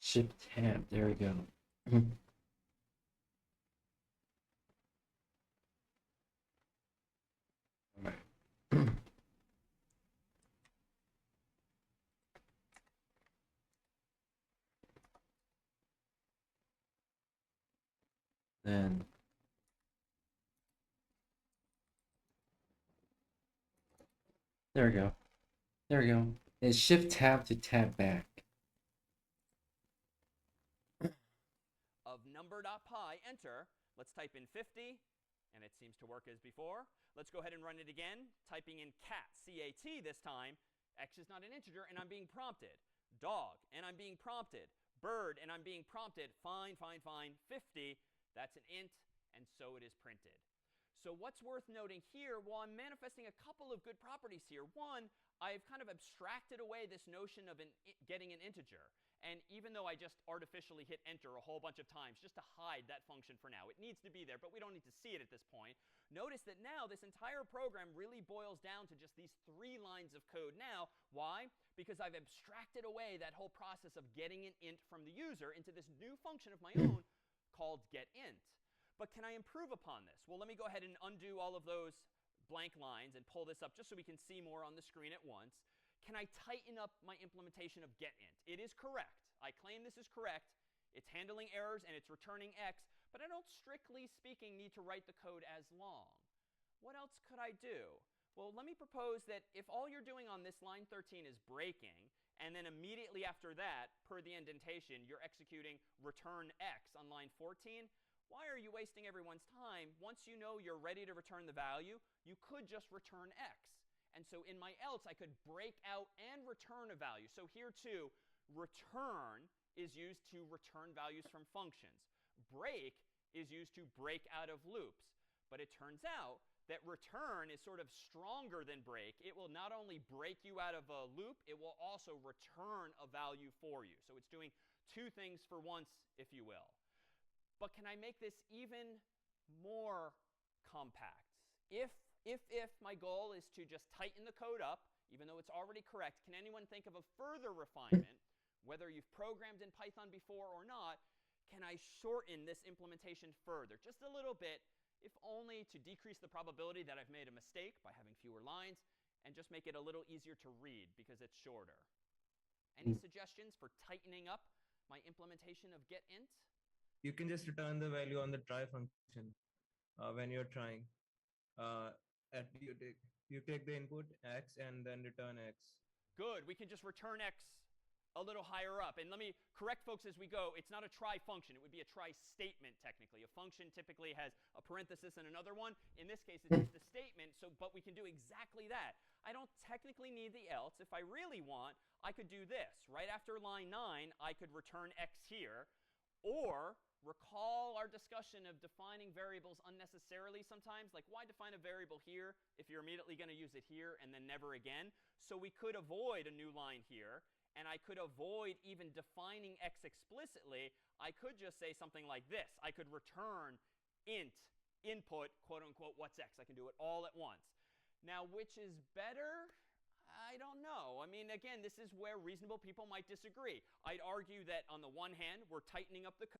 Shift tab, there we go. Alright. Then there we go. There we go. It's shift tab to tab back. Of number.py, enter. Let's type in 50, and it seems to work as before. Let's go ahead and run it again, typing in cat, C-A-T this time. X is not an integer, and I'm being prompted. Dog, and I'm being prompted. Bird, and I'm being prompted. Fine, fine, fine. 50, that's an int, and so it is printed. So what's worth noting here? Well, I'm manifesting a couple of good properties here. One, I've kind of abstracted away this notion of getting an integer. And even though I just artificially hit enter a whole bunch of times just to hide that function for now, it needs to be there, but we don't need to see it at this point. Notice that now this entire program really boils down to just these 3 lines of code now. Why? Because I've abstracted away that whole process of getting an int from the user into this new function of my own called getInt. But can I improve upon this? Well, let me go ahead and undo all of those blank lines and pull this up just so we can see more on the screen at once. Can I tighten up my implementation of getInt? It is correct. I claim this is correct. It's handling errors and it's returning X, but I don't, strictly speaking, need to write the code as long. What else could I do? Well, let me propose that if all you're doing on this line 13 is breaking, and then immediately after that, per the indentation, you're executing return X on line 14, why are you wasting everyone's time? Once you know you're ready to return the value, you could just return X. And so in my else, I could break out and return a value. So here too, return is used to return values from functions. Break is used to break out of loops. But it turns out that return is sort of stronger than break. It will not only break you out of a loop, it will also return a value for you. So it's doing 2 things for once, if you will. But can I make this even more compact? If my goal is to just tighten the code up, even though it's already correct, can anyone think of a further refinement, whether you've programmed in Python before or not? Can I shorten this implementation further, just a little bit, if only to decrease the probability that I've made a mistake by having fewer lines, and just make it a little easier to read because it's shorter? Any suggestions for tightening up my implementation of getInt? You can just return the value on the try function when you're trying. You take the input x and then return x. Good. We can just return X a little higher up. And let me correct folks as we go. It's not a try function. It would be a try statement technically. A function typically has a parenthesis and another one. In this case, it's just a statement. But we can do exactly that. I don't technically need the else. If I really want, I could do this. Right after line 9, I could return x here. Or recall our discussion of defining variables unnecessarily sometimes. Like, why define a variable here if you're immediately going to use it here and then never again? So we could avoid a new line here. And I could avoid even defining x explicitly. I could just say something like this. I could return int input, quote unquote, what's x. I can do it all at once. Now, which is better? I don't know. I mean, again, this is where reasonable people might disagree. I'd argue that on the one hand, we're tightening up the code.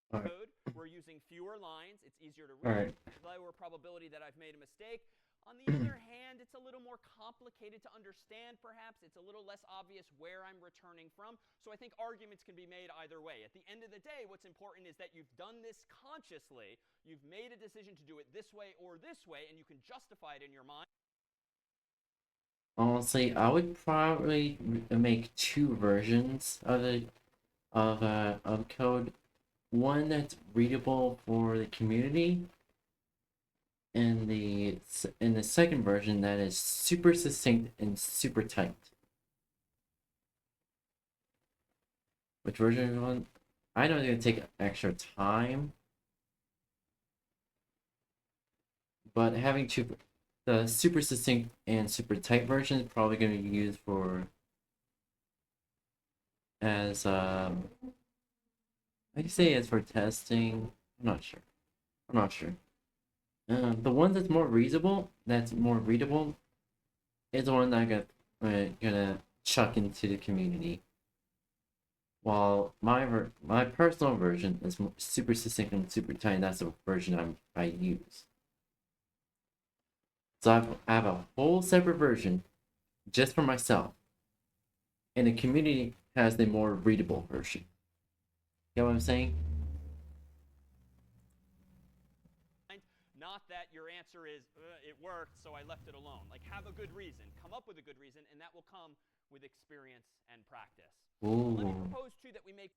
Code. We're using fewer lines. It's easier to read. Lower probability that I've made a mistake. On the other hand, it's a little more complicated to understand, perhaps. It's a little less obvious where I'm returning from. So I think arguments can be made either way. At the end of the day, what's important is that you've done this consciously. You've made a decision to do it this way or this way, and you can justify it in your mind. Honestly, I would probably make 2 versions of code. One that's readable for the community, and the second version that is super succinct and super tight. Which version do you want? I know it's gonna take extra time, but having the super succinct and super tight version is probably gonna be used for as I can say as for testing. I'm not sure. The one that's more readable, is the one that I'm gonna chuck into the community. While my personal version is super succinct and super tight. That's the version I use. So I have a whole separate version just for myself, and the community has the more readable version. You know what I'm saying? Not that your answer is, it worked, so I left it alone. Like, have a good reason. Come up with a good reason, and that will come with experience and practice. Ooh. Let me propose, too, that we make...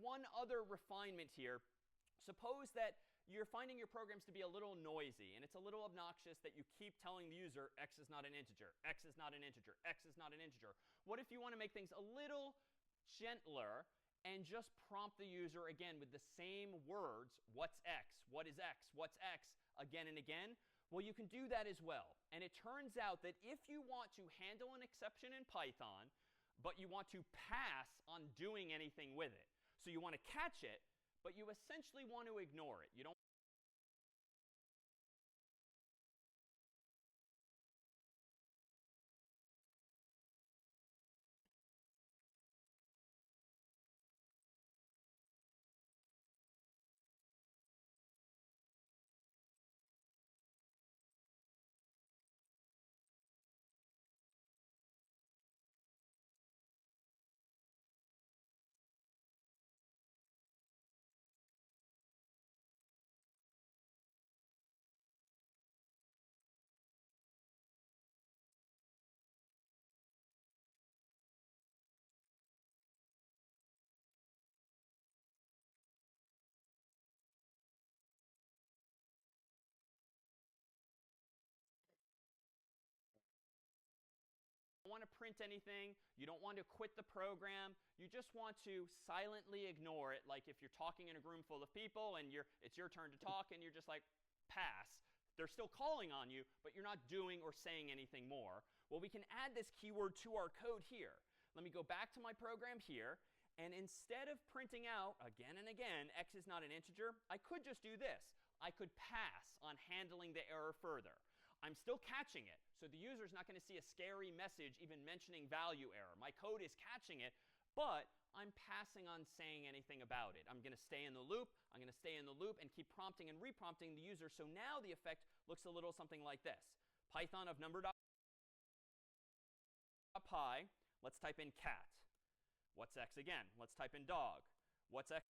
One other refinement here Suppose that you're finding your programs to be a little noisy, and it's a little obnoxious that you keep telling the user x is not an integer, x is not an integer, x is not an integer. What if you want to make things a little gentler and just prompt the user again with the same words, what's x, what is x, what's x, again and again? Well, you can do that as well. And it turns out that if you want to handle an exception in Python, but you want to pass on doing anything with it, so you want to catch it, but you essentially want to ignore it. You don't want to print anything. You don't want to quit the program. You just want to silently ignore it. Like if you're talking in a room full of people and it's your turn to talk and you're just like, pass. They're still calling on you, but you're not doing or saying anything more. Well, we can add this keyword to our code here. Let me go back to my program here. And instead of printing out again and again, x is not an integer, I could just do this. I could pass on handling the error further. I'm still catching it, so the user is not going to see a scary message even mentioning value error. My code is catching it, but I'm passing on saying anything about it. I'm going to stay in the loop. I'm going to stay in the loop and keep prompting and reprompting the user. So now the effect looks a little something like this. Python of number.py. Let's type in cat. What's x again? Let's type in dog. What's x?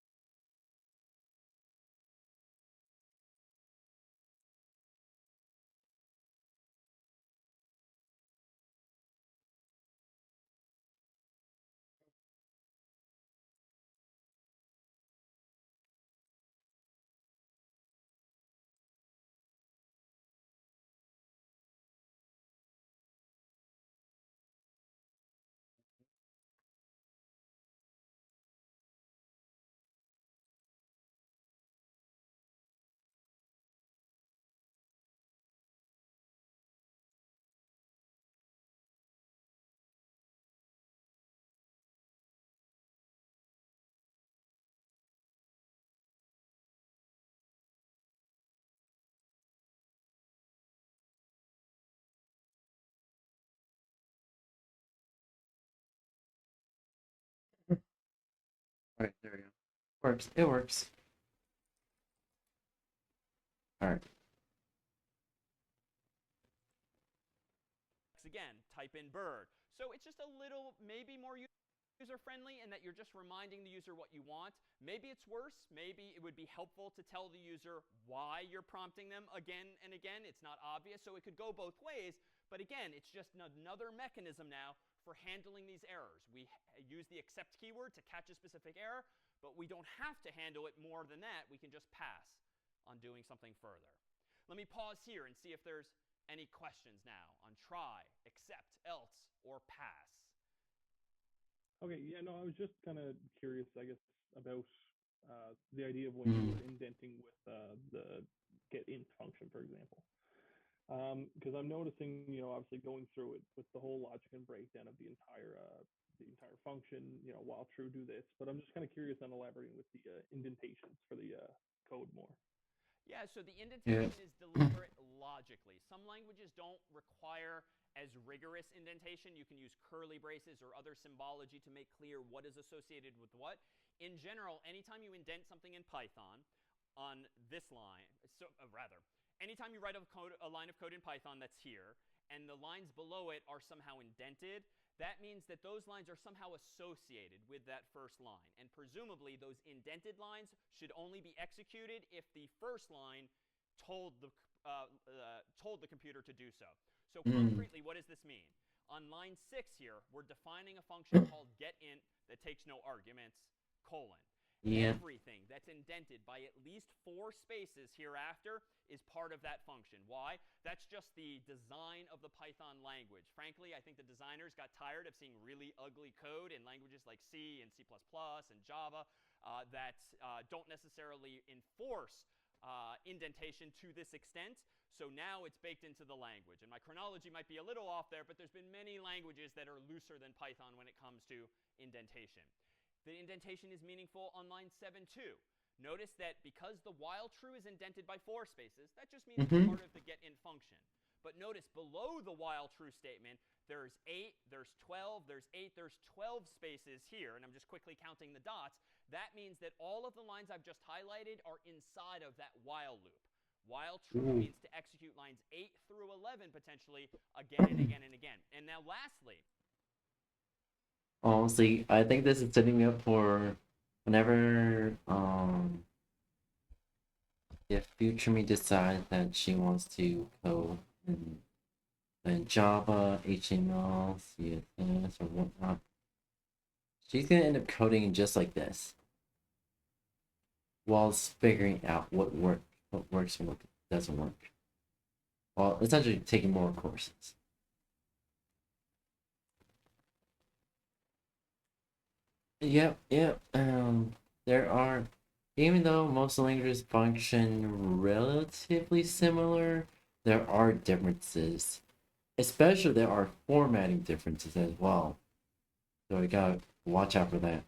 Alright, there we go. Works. It works. Alright. Again, type in bird. So it's just a little, maybe more user-friendly in that you're just reminding the user what you want. Maybe it's worse. Maybe it would be helpful to tell the user why you're prompting them again and again. It's not obvious, so it could go both ways. But again, it's just another mechanism now for handling these errors. We use the except keyword to catch a specific error, but we don't have to handle it more than that. We can just pass on doing something further. Let me pause here and see if there's any questions now on try, accept, else, or pass? Okay, yeah, no, I was just kind of curious, I guess, about the idea of when you were indenting with the getInt function, for example. Because I'm noticing, obviously going through it with the whole logic and breakdown of the entire function, while true, do this. But I'm just kind of curious on elaborating with the indentations for the code more. Yeah, so the indentation is deliberate logically. Some languages don't require as rigorous indentation. You can use curly braces or other symbology to make clear what is associated with what. In general, anytime you indent something in Python on this line, anytime you write a line of code in Python that's here, and the lines below it are somehow indented, that means that those lines are somehow associated with that first line. And presumably, those indented lines should only be executed if the first line told the computer to do so. So concretely, what does this mean? On line 6 here, we're defining a function called getInt that takes no arguments, : Yeah. Everything that's indented by at least 4 spaces hereafter is part of that function. Why? That's just the design of the Python language. Frankly, I think the designers got tired of seeing really ugly code in languages like C and C++ and Java that don't necessarily enforce indentation to this extent. So now it's baked into the language. And my chronology might be a little off there, but there's been many languages that are looser than Python when it comes to indentation. The indentation is meaningful on line 7 too. Notice that because the while true is indented by 4 spaces, that just means it's part of the getInt function. But notice below the while true statement, there's 8, there's 12, there's 8, there's 12 spaces here, and I'm just quickly counting the dots. That means that all of the lines I've just highlighted are inside of that while loop. While true means to execute lines 8 through 11 potentially again and again and again. And now lastly, honestly, I think this is setting me up for whenever if future me decides that she wants to code in Java, HTML, CSS, or whatnot, she's gonna end up coding just like this, whilst figuring out what works and what doesn't work. Well, essentially taking more courses. Yep. There are, even though most languages function relatively similar, there are differences. Especially there are formatting differences as well. So we gotta watch out for that.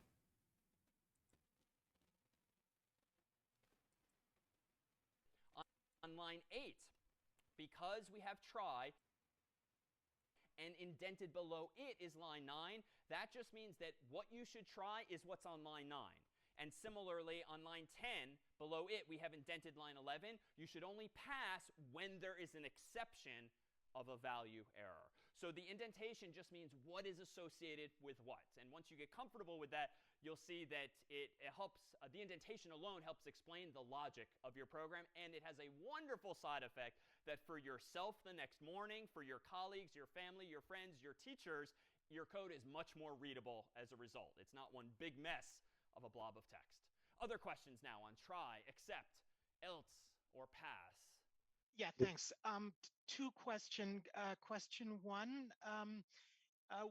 on line 8, because we have try and indented below it is line 9, that just means that what you should try is what's on line 9. And similarly, on line 10, below it, we have indented line 11. You should only pass when there is an exception of a value error. So the indentation just means what is associated with what. And once you get comfortable with that, you'll see that it helps, the indentation alone helps explain the logic of your program. And it has a wonderful side effect that for yourself the next morning, for your colleagues, your family, your friends, your teachers, your code is much more readable as a result. It's not one big mess of a blob of text. Other questions now on try, accept, else, or pass. Yeah, thanks. Two question. Question one,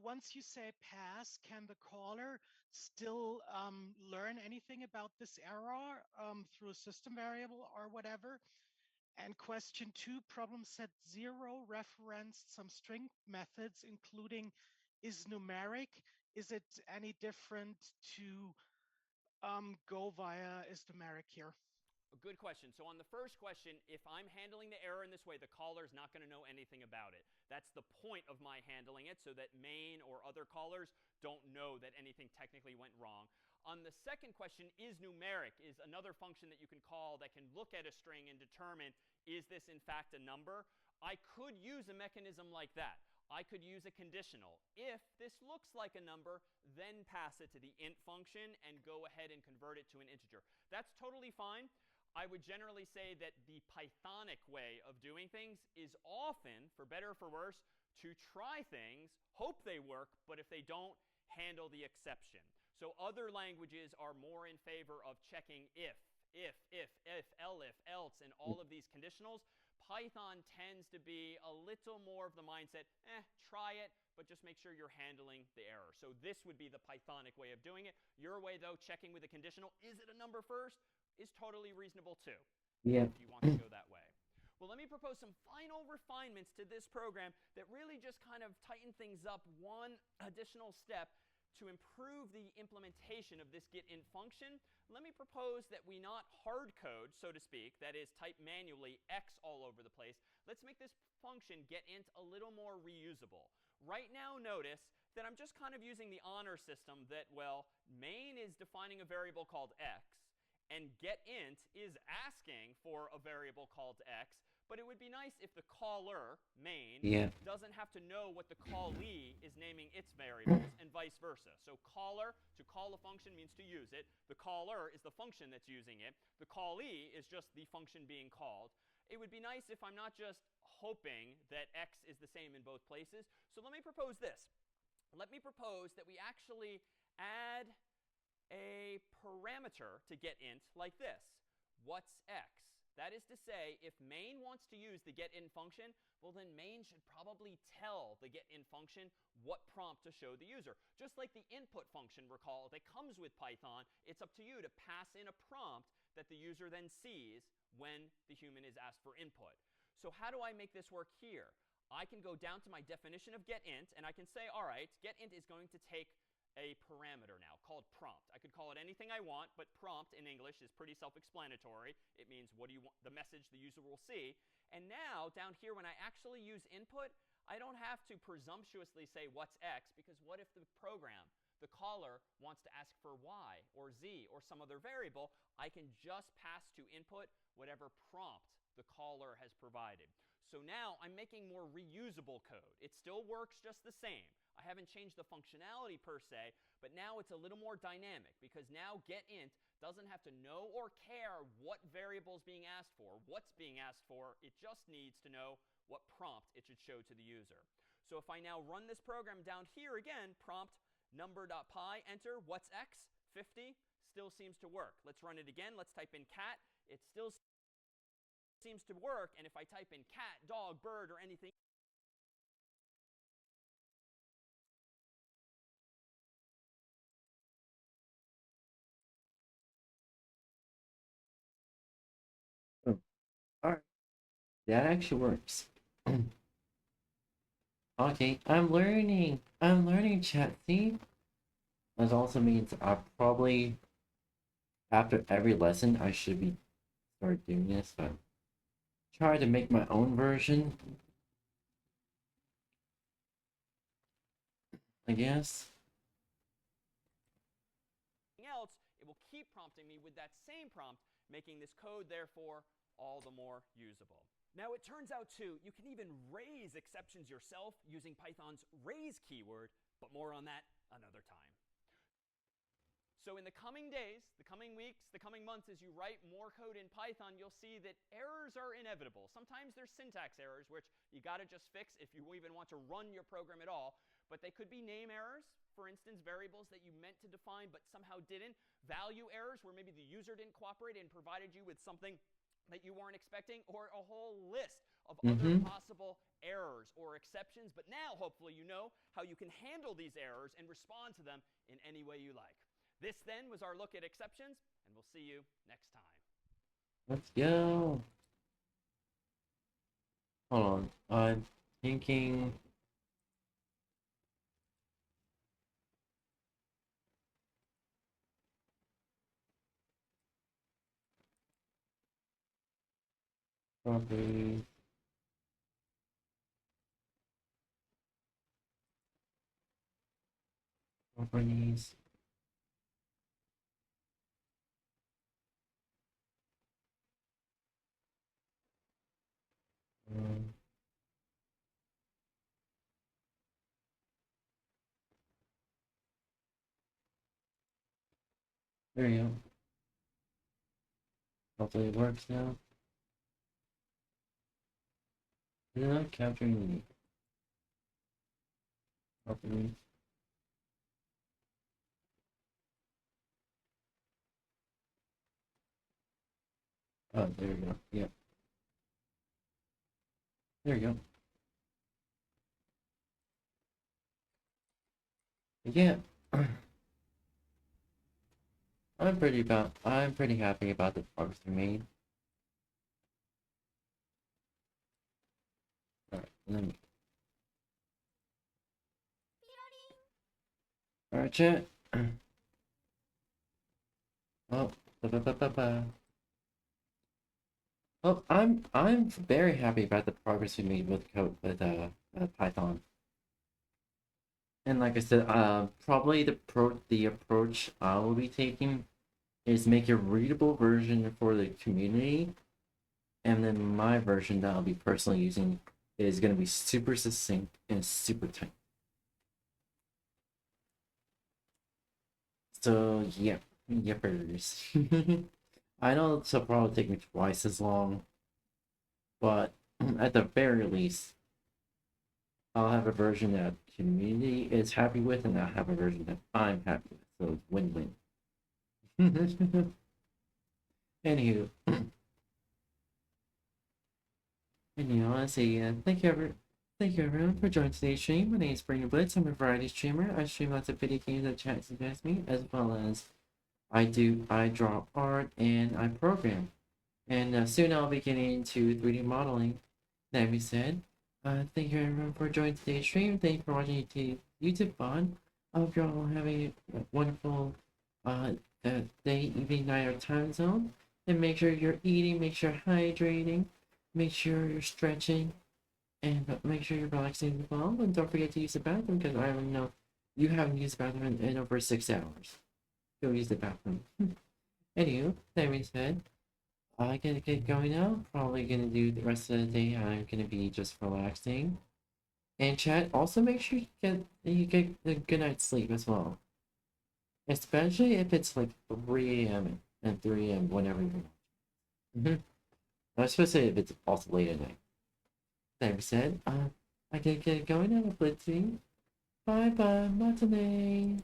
once you say pass, can the caller still learn anything about this error through a system variable or whatever? And question two, problem set 0 referenced some string methods, including is numeric. Is it any different to go via is numeric here? A good question. So on the first question, if I'm handling the error in this way, the caller is not going to know anything about it. That's the point of my handling it, so that main or other callers don't know that anything technically went wrong. On the second question, is numeric is another function that you can call that can look at a string and determine, is this in fact a number? I could use a mechanism like that. I could use a conditional. If this looks like a number, then pass it to the int function and go ahead and convert it to an integer. That's totally fine. I would generally say that the Pythonic way of doing things is often, for better or for worse, to try things, hope they work, but if they don't, handle the exception. So other languages are more in favor of checking if, elif, else, and all of these conditionals. Python tends to be a little more of the mindset, try it, but just make sure you're handling the error. So this would be the Pythonic way of doing it. Your way, though, checking with a conditional, is it a number first, is totally reasonable too, Yeah. if you want to go that way. Well, let me propose some final refinements to this program that really just kind of tighten things up one additional step to improve the implementation of this getInt function. Let me propose that we not hard code, so to speak, that is type manually x all over the place. Let's make this function getInt a little more reusable. Right now, notice that I'm just kind of using the honor system that, well, main is defining a variable called x, and getInt is asking for a variable called x, but it would be nice if the caller, main, doesn't have to know what the callee is naming its variables, and vice versa. So caller, to call a function means to use it. The caller is the function that's using it. The callee is just the function being called. It would be nice if I'm not just hoping that x is the same in both places. So let me propose this. Let me propose that we actually add a parameter to getInt like this. What's x? That is to say, if main wants to use the getInt function, well then main should probably tell the getInt function what prompt to show the user. Just like the input function, recall, that comes with Python, it's up to you to pass in a prompt that the user then sees when the human is asked for input. So how do I make this work here? I can go down to my definition of getInt, and I can say, all right, getInt is going to take a parameter now called prompt. I could call it anything I want, but prompt in English is pretty self-explanatory. It means what do you want, the message the user will see. And now down here, when I actually use input, I don't have to presumptuously say what's x, because what if the program, the caller, wants to ask for y or z or some other variable? I can just pass to input whatever prompt the caller has provided. So now I'm making more reusable code. It still works just the same. I haven't changed the functionality per se, but now it's a little more dynamic, because now getInt doesn't have to know or care what variable is being asked for, what's being asked for. It just needs to know what prompt it should show to the user. So if I now run this program down here again, prompt number.py, enter, what's x? 50, still seems to work. Let's run it again. Let's type in cat. It still seems to work. And if I type in cat, dog, bird, or anything, Alright. That actually works. Okay, I'm learning chat, see? That also means I probably, after every lesson, I should be start doing this, but try to make my own version, I guess. else, it will keep prompting me with that same prompt, making this code, therefore, all the more usable. Now, it turns out, too, you can even raise exceptions yourself using Python's raise keyword, but more on that another time. So in the coming days, the coming weeks, the coming months, as you write more code in Python, you'll see that errors are inevitable. Sometimes there's syntax errors, which you got to just fix if you even want to run your program at all. But they could be name errors, for instance, variables that you meant to define but somehow didn't. Value errors, where maybe the user didn't cooperate and provided you with something that you weren't expecting, or a whole list of other possible errors or exceptions. But now, hopefully, you know how you can handle these errors and respond to them in any way you like. This, then, was our look at exceptions, and we'll see you next time. Let's go. Hold on. I'm thinking. Probably. Properties. There you go. Hopefully it works now. Is it not capturing the properties? Oh, there you go. Yep. There you go. Yeah. I'm pretty happy about the progress we made. Alright, let me. Alright, chat. Oh, Oh, I'm very happy about the progress we made with code with Python. And like I said, probably the approach I will be taking is make a readable version for the community, and then my version that I'll be personally using is going to be super succinct and super tight. So yeah, yippers. I know it'll probably take me twice as long, but at the very least, I'll have a version that community is happy with, and I'll have a version that I'm happy with. So it's win-win. Anywho. Anyhow, I say thank you everyone for joining today's stream. My name is Brandon Blitz. I'm a variety streamer. I stream lots of video games that chat suggests me, as well as I draw art and I program. And soon I'll be getting into 3D modeling. That being said, thank you everyone for joining today's stream. Thank you for watching YouTube VOD. I hope you're all having a wonderful day, evening, night, or time zone. And make sure you're eating, make sure you're hydrating, make sure you're stretching, and make sure you're relaxing as well. And don't forget to use the bathroom, because I already know you haven't used the bathroom in over 6 hours. Go use the bathroom. Anywho, that being said, I gotta get going now. Probably gonna do the rest of the day. I'm gonna be just relaxing. And chat, also make sure you get a good night's sleep as well. Especially if it's like 3 a.m. and 3 a.m. whenever you're I was supposed to say if it's also late at night. That being said, I gotta get going now, Blitzy. Bye bye, matinee.